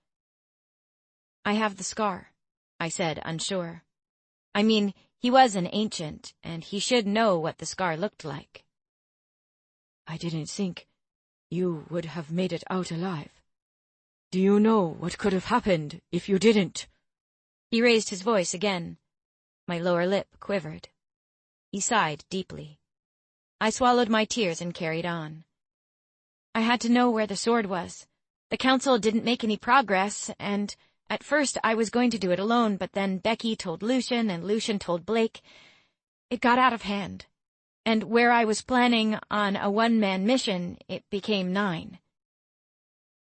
S2: "I have the scar," I said, unsure. I mean, he was an ancient, and he should know what the scar looked like.
S3: "I didn't think you would have made it out alive. Do you know what could have happened if you didn't?"
S2: He raised his voice again. My lower lip quivered. He sighed deeply. I swallowed my tears and carried on. "I had to know where the sword was. The council didn't make any progress, and at first I was going to do it alone, but then Becky told Lucian, and Lucian told Blake. It got out of hand. And where I was planning on a one-man mission, it became 9.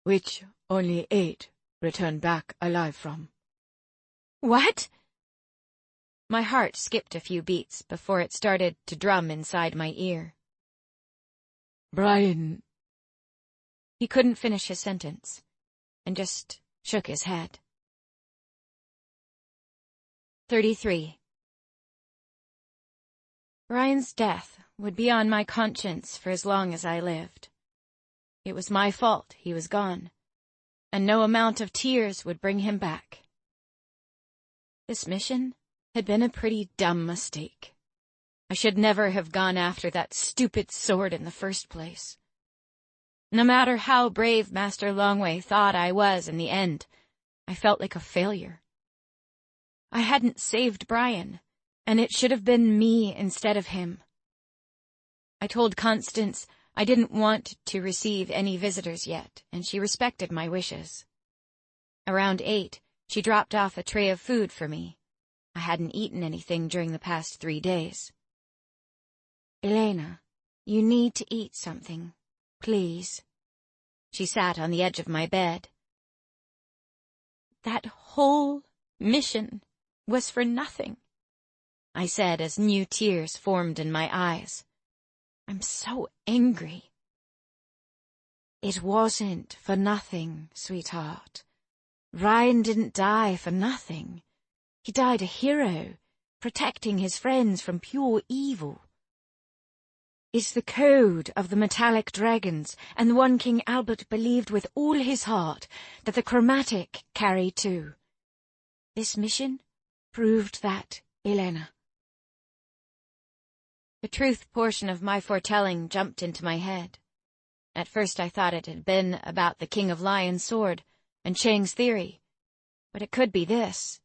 S3: "Which only 8 returned back alive from."
S2: "What?" My heart skipped a few beats before it started to drum inside my ear.
S3: "Brian—"
S2: He couldn't finish his sentence, and just shook his head. 33. Brian's death would be on my conscience for as long as I lived. It was my fault he was gone, and no amount of tears would bring him back. This mission had been a pretty dumb mistake. I should never have gone after that stupid sword in the first place. No matter how brave Master Longway thought I was in the end, I felt like a failure. I hadn't saved Brian, and it should have been me instead of him. I told Constance I didn't want to receive any visitors yet, and she respected my wishes. Around 8, she dropped off a tray of food for me. I hadn't eaten anything during the past 3 days. "Elena, you need to eat something, please." She sat on the edge of my bed. "That whole mission was for nothing," I said as new tears formed in my eyes. "I'm so angry." "It wasn't for nothing, sweetheart. Ryan didn't die for nothing. He died a hero, protecting his friends from pure evil. It's the code of the metallic dragons, and the one King Albert believed with all his heart that the chromatic carried too. This mission proved that, Elena." The truth portion of my foretelling jumped into my head. At first I thought it had been about the King of Lion's sword and Chang's theory, but it could be this.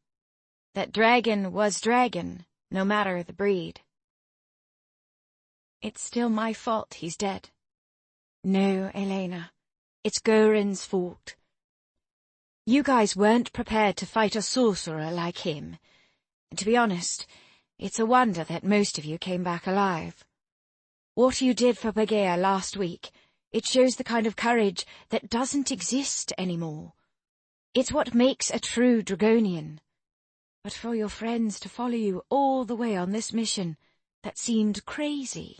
S2: That dragon was dragon, no matter the breed. "It's still my fault he's dead." "No, Elena. It's Gorin's fault. You guys weren't prepared to fight a sorcerer like him. To be honest, it's a wonder that most of you came back alive. What you did for Paegeia last week, it shows the kind of courage that doesn't exist anymore. It's what makes a true Dragonian. But for your friends to follow you all the way on this mission that seemed crazy,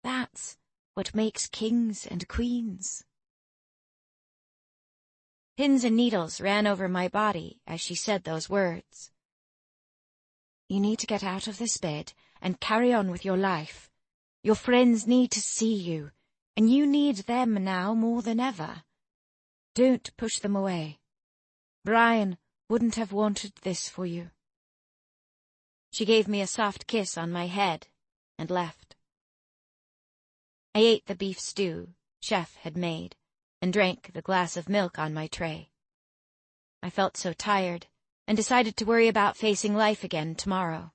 S2: that's what makes kings and queens."
S1: Pins and needles ran over my body as she said those words. You need to get out of this bed and carry on with your life. Your friends need to see you, and you need them now more than ever. Don't push them away. Brian wouldn't have wanted this for you. She gave me a soft kiss on my head and left. I ate the beef stew Chef had made and drank the glass of milk on my tray. I felt so tired and decided to worry about facing life again tomorrow.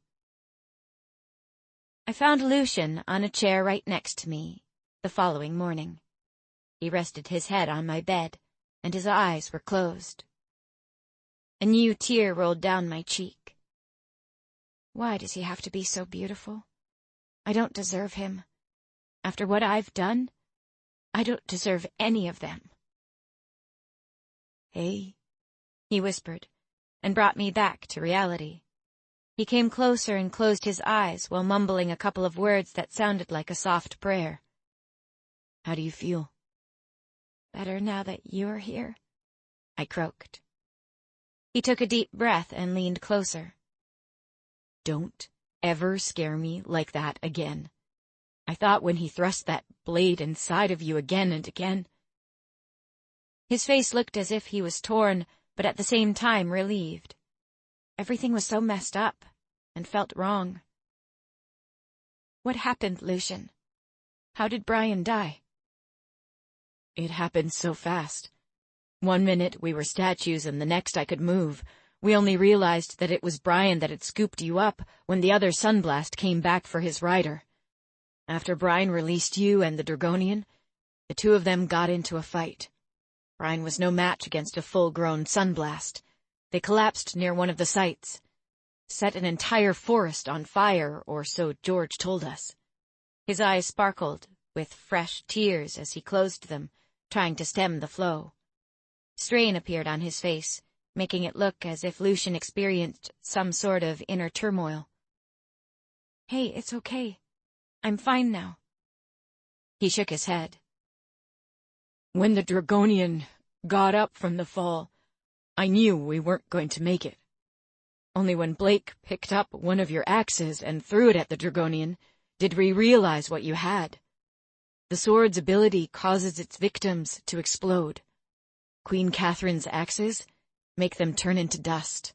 S1: I found Lucian on a chair right next to me the following morning. He rested his head on my bed, and his eyes were closed. A new tear rolled down my cheek. Why does he have to be so beautiful? I don't deserve him. After what I've done, I don't deserve any of them. Hey, he whispered, and brought me back to reality. He came closer and closed his eyes while mumbling a couple of words that sounded like a soft prayer. How do you feel? Better now that you're here, I croaked. He took a deep breath and leaned closer. Don't ever scare me like that again. I thought when he thrust that blade inside of you again and again. His face looked as if he was torn, but at the same time relieved. Everything was so messed up and felt wrong. What happened, Lucian? How did Brian die? It happened so fast. One minute we were statues and the next I could move. We only realized that it was Brian that had scooped you up when the other Sunblast came back for his rider. After Brian released you and the Dragonian, the two of them got into a fight. Brian was no match against a full-grown Sunblast. They collapsed near one of the sites, set an entire forest on fire, or so George told us. His eyes sparkled with fresh tears as he closed them, trying to stem the flow. Strain appeared on his face, making it look as if Lucian experienced some sort of inner turmoil. Hey, it's okay. I'm fine now. He shook his head. When the Dragonian got up from the fall, I knew we weren't going to make it. Only when Blake picked up one of your axes and threw it at the Dragonian did we realize what you had. The sword's ability causes its victims to explode. Queen Catherine's axes make them turn into dust.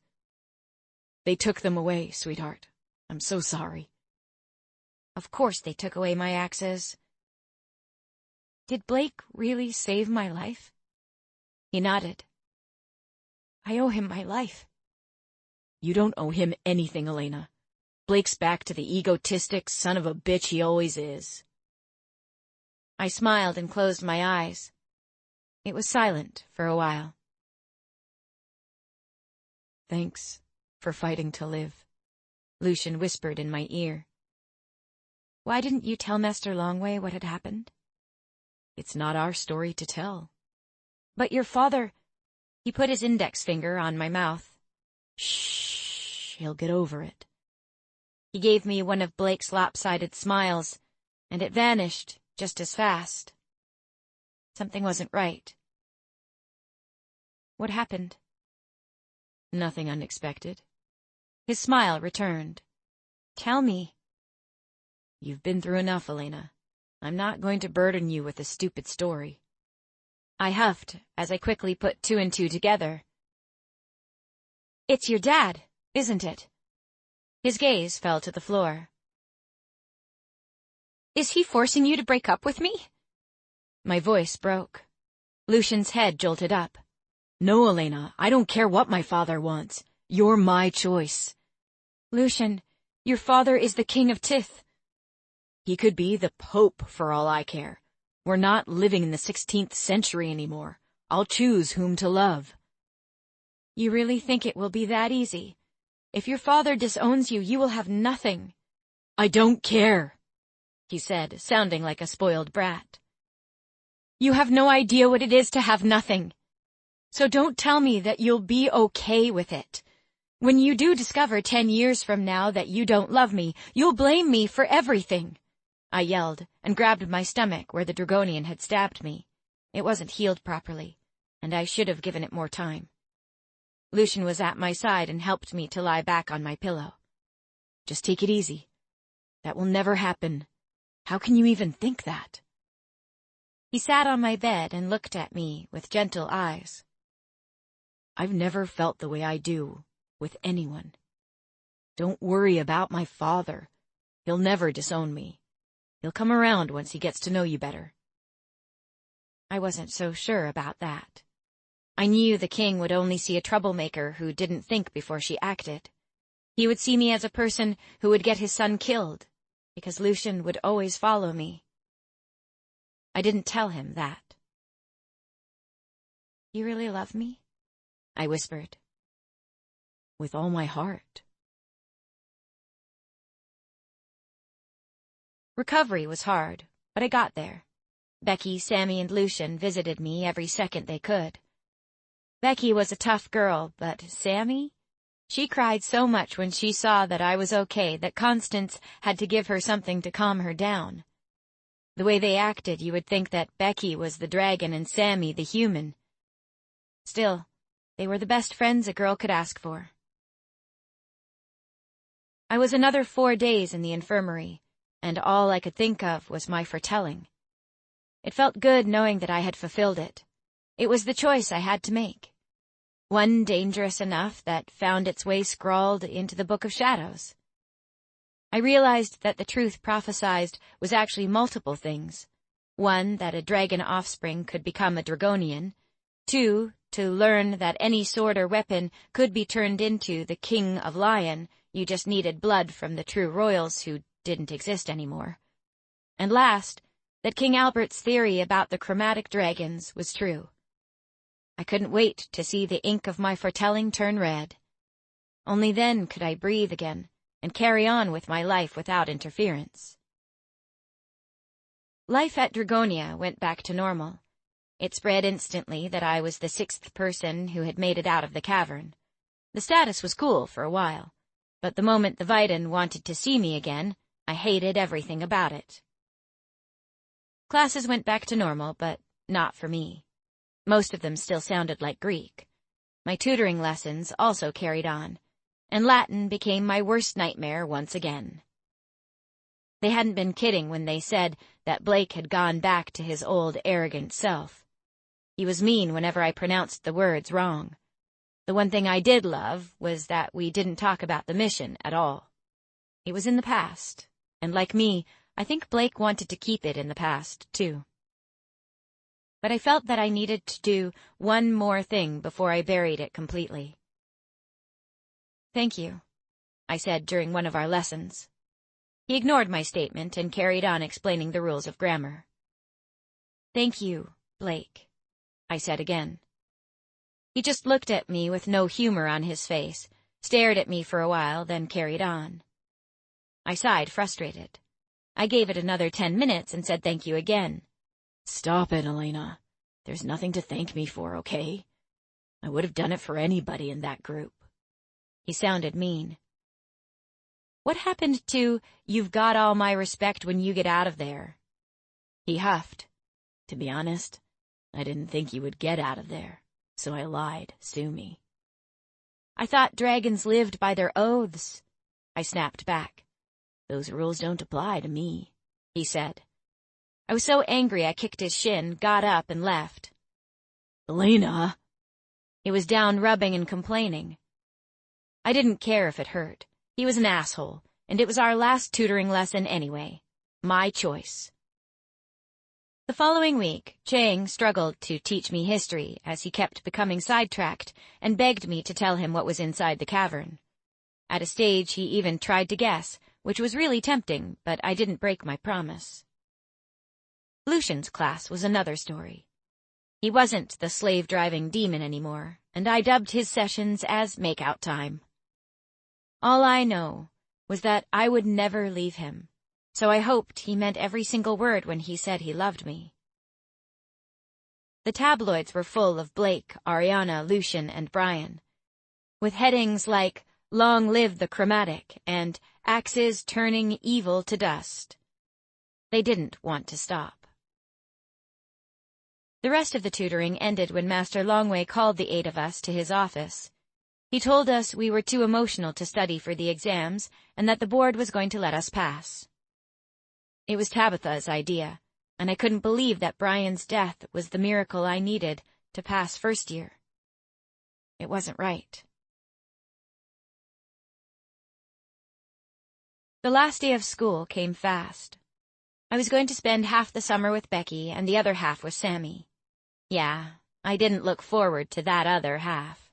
S1: They took them away, sweetheart. I'm so sorry. Of course they took away my axes. Did Blake really save my life? He nodded. I owe him my life. You don't owe him anything, Elena. Blake's back to the egotistic son of a bitch he always is. I smiled and closed my eyes. It was silent for a while. Thanks for fighting to live, Lucian whispered in my ear. Why didn't you tell Master Longway what had happened? It's not our story to tell. But your father... He put his index finger on my mouth. Shh, he'll get over it. He gave me one of Blake's lopsided smiles, and it vanished just as fast. Something wasn't right. What happened? Nothing unexpected. His smile returned. Tell me. You've been through enough, Elena. I'm not going to burden you with a stupid story. I huffed as I quickly put two and two together. It's your dad, isn't it? His gaze fell to the floor. Is he forcing you to break up with me? My voice broke. Lucian's head jolted up. No, Elena, I don't care what my father wants. You're my choice. Lucian, your father is the king of Tith. He could be the Pope for all I care. We're not living in the 16th century anymore. I'll choose whom to love. You really think it will be that easy? If your father disowns you, you will have nothing. I don't care, he said, sounding like a spoiled brat. You have no idea what it is to have nothing. So don't tell me that you'll be okay with it. When you do discover 10 years from now that you don't love me, you'll blame me for everything. I yelled and grabbed my stomach where the Dragonian had stabbed me. It wasn't healed properly,
S2: and I should have given it more time. Lucian was at my side and helped me to lie back on my pillow.
S3: Just take it easy. That will never happen. How can you even think that?
S2: He sat on my bed and looked at me with gentle eyes.
S3: I've never felt the way I do with anyone. Don't worry about my father. He'll never disown me. He'll come around once he gets to know you better.
S2: I wasn't so sure about that. I knew the king would only see a troublemaker who didn't think before she acted. He would see me as a person who would get his son killed, because Lucian would always follow me. I didn't tell him that. "You really love me?" I whispered.
S3: With all my heart.
S2: Recovery was hard, but I got there. Becky, Sammy, and Lucian visited me every second they could. Becky was a tough girl, but Sammy? She cried so much when she saw that I was okay that Constance had to give her something to calm her down. The way they acted, you would think that Becky was the dragon and Sammy the human. Still, they were the best friends a girl could ask for. I was another 4 days in the infirmary, and all I could think of was my foretelling. It felt good knowing that I had fulfilled it. It was the choice I had to make. One dangerous enough that found its way scrawled into the Book of Shadows. I realized that the truth prophesied was actually multiple things. 1, that a dragon offspring could become a Dragonian. 2, to learn that any sword or weapon could be turned into the King of Lion. You just needed blood from the true royals who didn't exist anymore. And last, that King Albert's theory about the chromatic dragons was true. I couldn't wait to see the ink of my foretelling turn red. Only then could I breathe again and carry on with my life without interference. Life at Dragonia went back to normal. It spread instantly that I was the 6th person who had made it out of the cavern. The status was cool for a while, but the moment the Vidan wanted to see me again, I hated everything about it. Classes went back to normal, but not for me. Most of them still sounded like Greek. My tutoring lessons also carried on, and Latin became my worst nightmare once again. They hadn't been kidding when they said that Blake had gone back to his old arrogant self. He was mean whenever I pronounced the words wrong. The one thing I did love was that we didn't talk about the mission at all. It was in the past, and like me, I think Blake wanted to keep it in the past, too. But I felt that I needed to do one more thing before I buried it completely. "Thank you," I said during one of our lessons. He ignored my statement and carried on explaining the rules of grammar. "Thank you, Blake," I said again. He just looked at me with no humor on his face, stared at me for a while, then carried on. I sighed, frustrated. I gave it another 10 minutes and said thank you again.
S3: Stop it, Elena. There's nothing to thank me for, okay? I would have done it for anybody in that group.
S2: He sounded mean. "What happened to, 'You've got all my respect when you get out of there'?"
S3: He huffed. "To be honest, I didn't think you would get out of there, so I lied. Sue me."
S2: "I thought dragons lived by their oaths," I snapped back.
S3: "Those rules don't apply to me," he said.
S2: I was so angry I kicked his shin, got up, and left.
S3: "Elena!"
S2: He was down rubbing and complaining. I didn't care if it hurt. He was an asshole, and it was our last tutoring lesson anyway. My choice. The following week, Chang struggled to teach me history as he kept becoming sidetracked and begged me to tell him what was inside the cavern. At a stage, he even tried to guess, which was really tempting, but I didn't break my promise. Lucian's class was another story. He wasn't the slave-driving demon anymore, and I dubbed his sessions as make-out time. All I know was that I would never leave him, so I hoped he meant every single word when he said he loved me. The tabloids were full of Blake, Ariana, Lucian, and Brian, with headings like "Long live the chromatic" and "Axes turning evil to dust." They didn't want to stop. The rest of the tutoring ended when Master Longway called the 8 of us to his office. He told us we were too emotional to study for the exams and that the board was going to let us pass. It was Tabitha's idea, and I couldn't believe that Brian's death was the miracle I needed to pass first year. It wasn't right. The last day of school came fast. I was going to spend half the summer with Becky and the other half with Sammy. Yeah, I didn't look forward to that other half.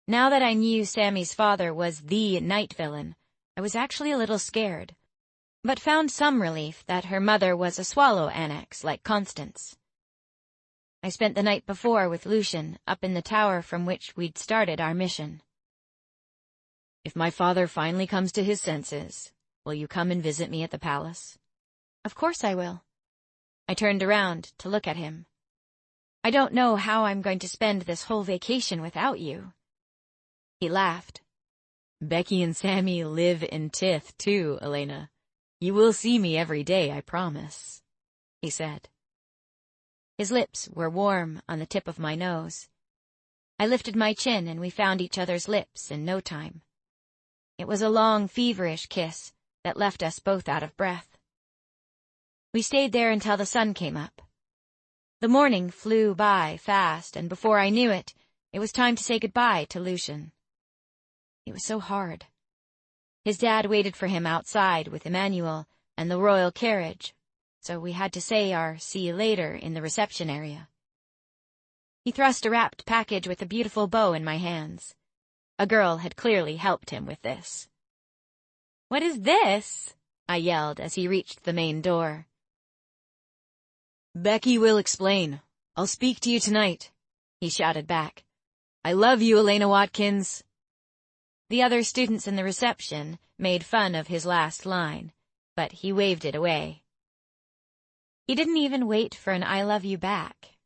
S2: Now that I knew Sammy's father was the night villain, I was actually a little scared, but found some relief that her mother was a swallow annex like Constance. I spent the night before with Lucian up in the tower from which we'd started our mission.
S3: If my father finally comes to his senses, will you come and visit me at the palace?
S2: Of course I will. I turned around to look at him. I don't know how I'm going to spend this whole vacation without you. He laughed.
S3: Becky and Sammy live in Tith, too, Elena. You will see me every day, I promise, he said.
S2: His lips were warm on the tip of my nose. I lifted my chin and we found each other's lips in no time. It was a long, feverish kiss that left us both out of breath. We stayed there until the sun came up. The morning flew by fast, and before I knew it, it was time to say goodbye to Lucian. It was so hard. His dad waited for him outside with Emmanuel and the royal carriage, so we had to say our see you later in the reception area. He thrust a wrapped package with a beautiful bow in my hands. A girl had clearly helped him with this. "What is this?" I yelled as he reached the main door.
S3: "Becky will explain. I'll speak to you tonight," he shouted back. "I love you, Elena Watkins."
S2: The other students in the reception made fun of his last line, but he waved it away. He didn't even wait for an I love you back.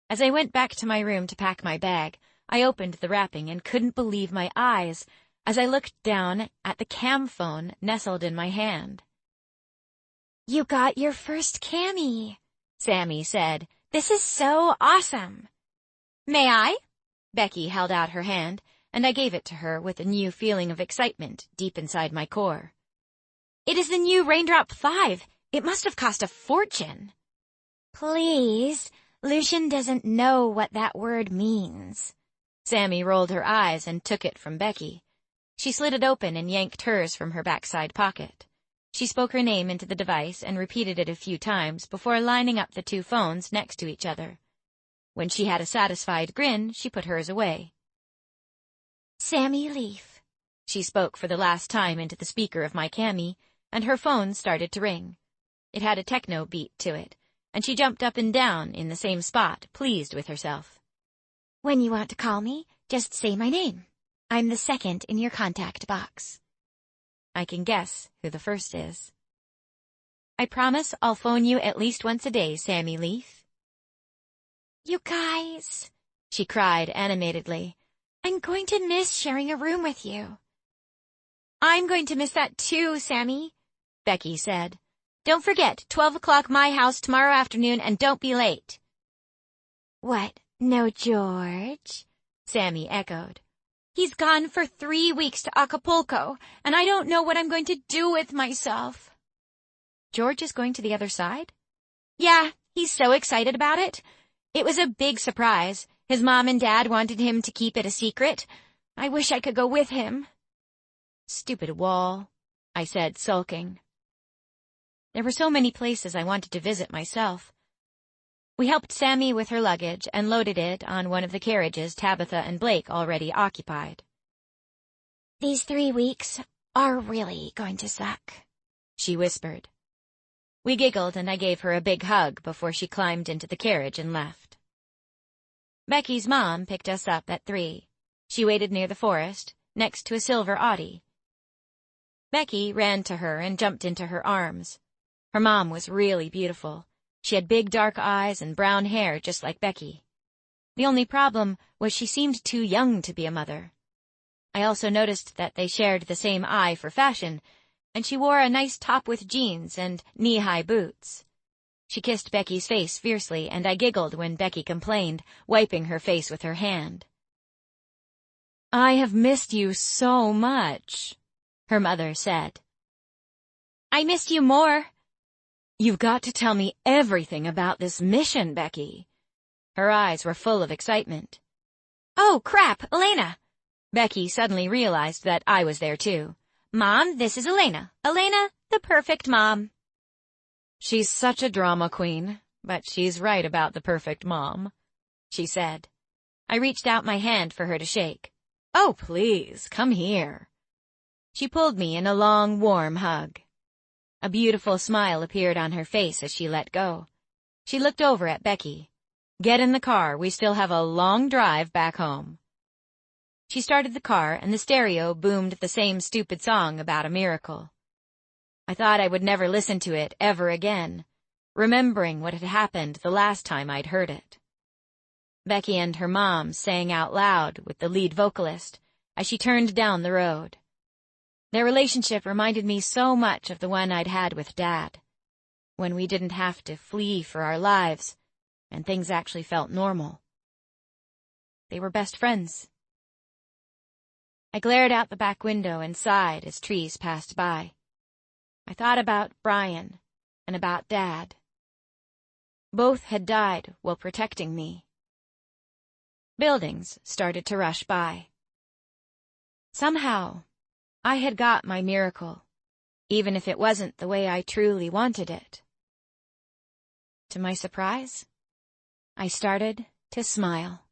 S2: As I went back to my room to pack my bag, I opened the wrapping and couldn't believe my eyes as I looked down at the cam phone nestled in my hand.
S1: "You got your first cami," Sammy said. "This is so awesome."
S2: "May I?" Becky held out her hand, and I gave it to her with a new feeling of excitement deep inside my core. "It is the new Raindrop 5. It must have cost a fortune."
S1: "Please, Lucian doesn't know what that word means."
S2: Sammy rolled her eyes and took it from Becky. She slid it open and yanked hers from her backside pocket. She spoke her name into the device and repeated it a few times before lining up the two phones next to each other. When she had a satisfied grin, she put hers away.
S1: "Sammy Leaf."
S2: She spoke for the last time into the speaker of my cami, and her phone started to ring. It had a techno beat to it, and she jumped up and down in the same spot, pleased with herself.
S1: "When you want to call me, just say my name. I'm the second in your contact box."
S2: I can guess who the first is. "I promise I'll phone you at least once a day, Sammy Leaf."
S1: "You guys,"
S2: she cried animatedly,
S1: "I'm going to miss sharing a room with you."
S2: "I'm going to miss that too, Sammy," Becky said. "Don't forget, 12 o'clock my house tomorrow afternoon, and don't be late."
S1: "What, no George?"
S2: Sammy echoed. "He's gone for 3 weeks to Acapulco, and I don't know what I'm going to do with myself." "George is going to the other side?" "Yeah, he's so excited about it. It was a big surprise. His mom and dad wanted him to keep it a secret. I wish I could go with him." "Stupid wall," I said, sulking. There were so many places I wanted to visit myself. We helped Sammy with her luggage and loaded it on one of the carriages Tabitha and Blake already occupied.
S1: "These 3 weeks are really going to suck,"
S2: she whispered. We giggled and I gave her a big hug before she climbed into the carriage and left. Becky's mom picked us up at 3. She waited near the forest, next to a silver Audi. Becky ran to her and jumped into her arms. Her mom was really beautiful. She had big dark eyes and brown hair just like Becky. The only problem was she seemed too young to be a mother. I also noticed that they shared the same eye for fashion, and she wore a nice top with jeans and knee-high boots.
S1: She kissed Becky's face fiercely, and I giggled when Becky complained, wiping her face with her hand.
S2: "I have missed you so much," her mother said.
S1: "I missed you more."
S2: "You've got to tell me everything about this mission, Becky." Her eyes were full of excitement.
S1: "Oh, crap, Elena!" Becky suddenly realized that I was there too. "Mom, this is Elena. Elena, the perfect mom."
S2: "She's such a drama queen, but she's right about the perfect mom," she said.
S1: I reached out my hand for her to shake.
S2: "Oh, please, come here."
S1: She pulled me in a long, warm hug. A beautiful smile appeared on her face as she let go. She looked over at Becky.
S2: "Get in the car, we still have a long drive back home."
S1: She started the car, and the stereo boomed the same stupid song about a miracle. I thought I would never listen to it ever again, remembering what had happened the last time I'd heard it. Becky and her mom sang out loud with the lead vocalist as she turned down the road. Their relationship reminded me so much of the one I'd had with Dad, when we didn't have to flee for our lives and things actually felt normal. They were best friends. I glared out the back window and sighed as trees passed by. I thought about Brian and about Dad. Both had died while protecting me. Buildings started to rush by. Somehow, I had got my miracle, even if it wasn't the way I truly wanted it. To my surprise, I started to smile.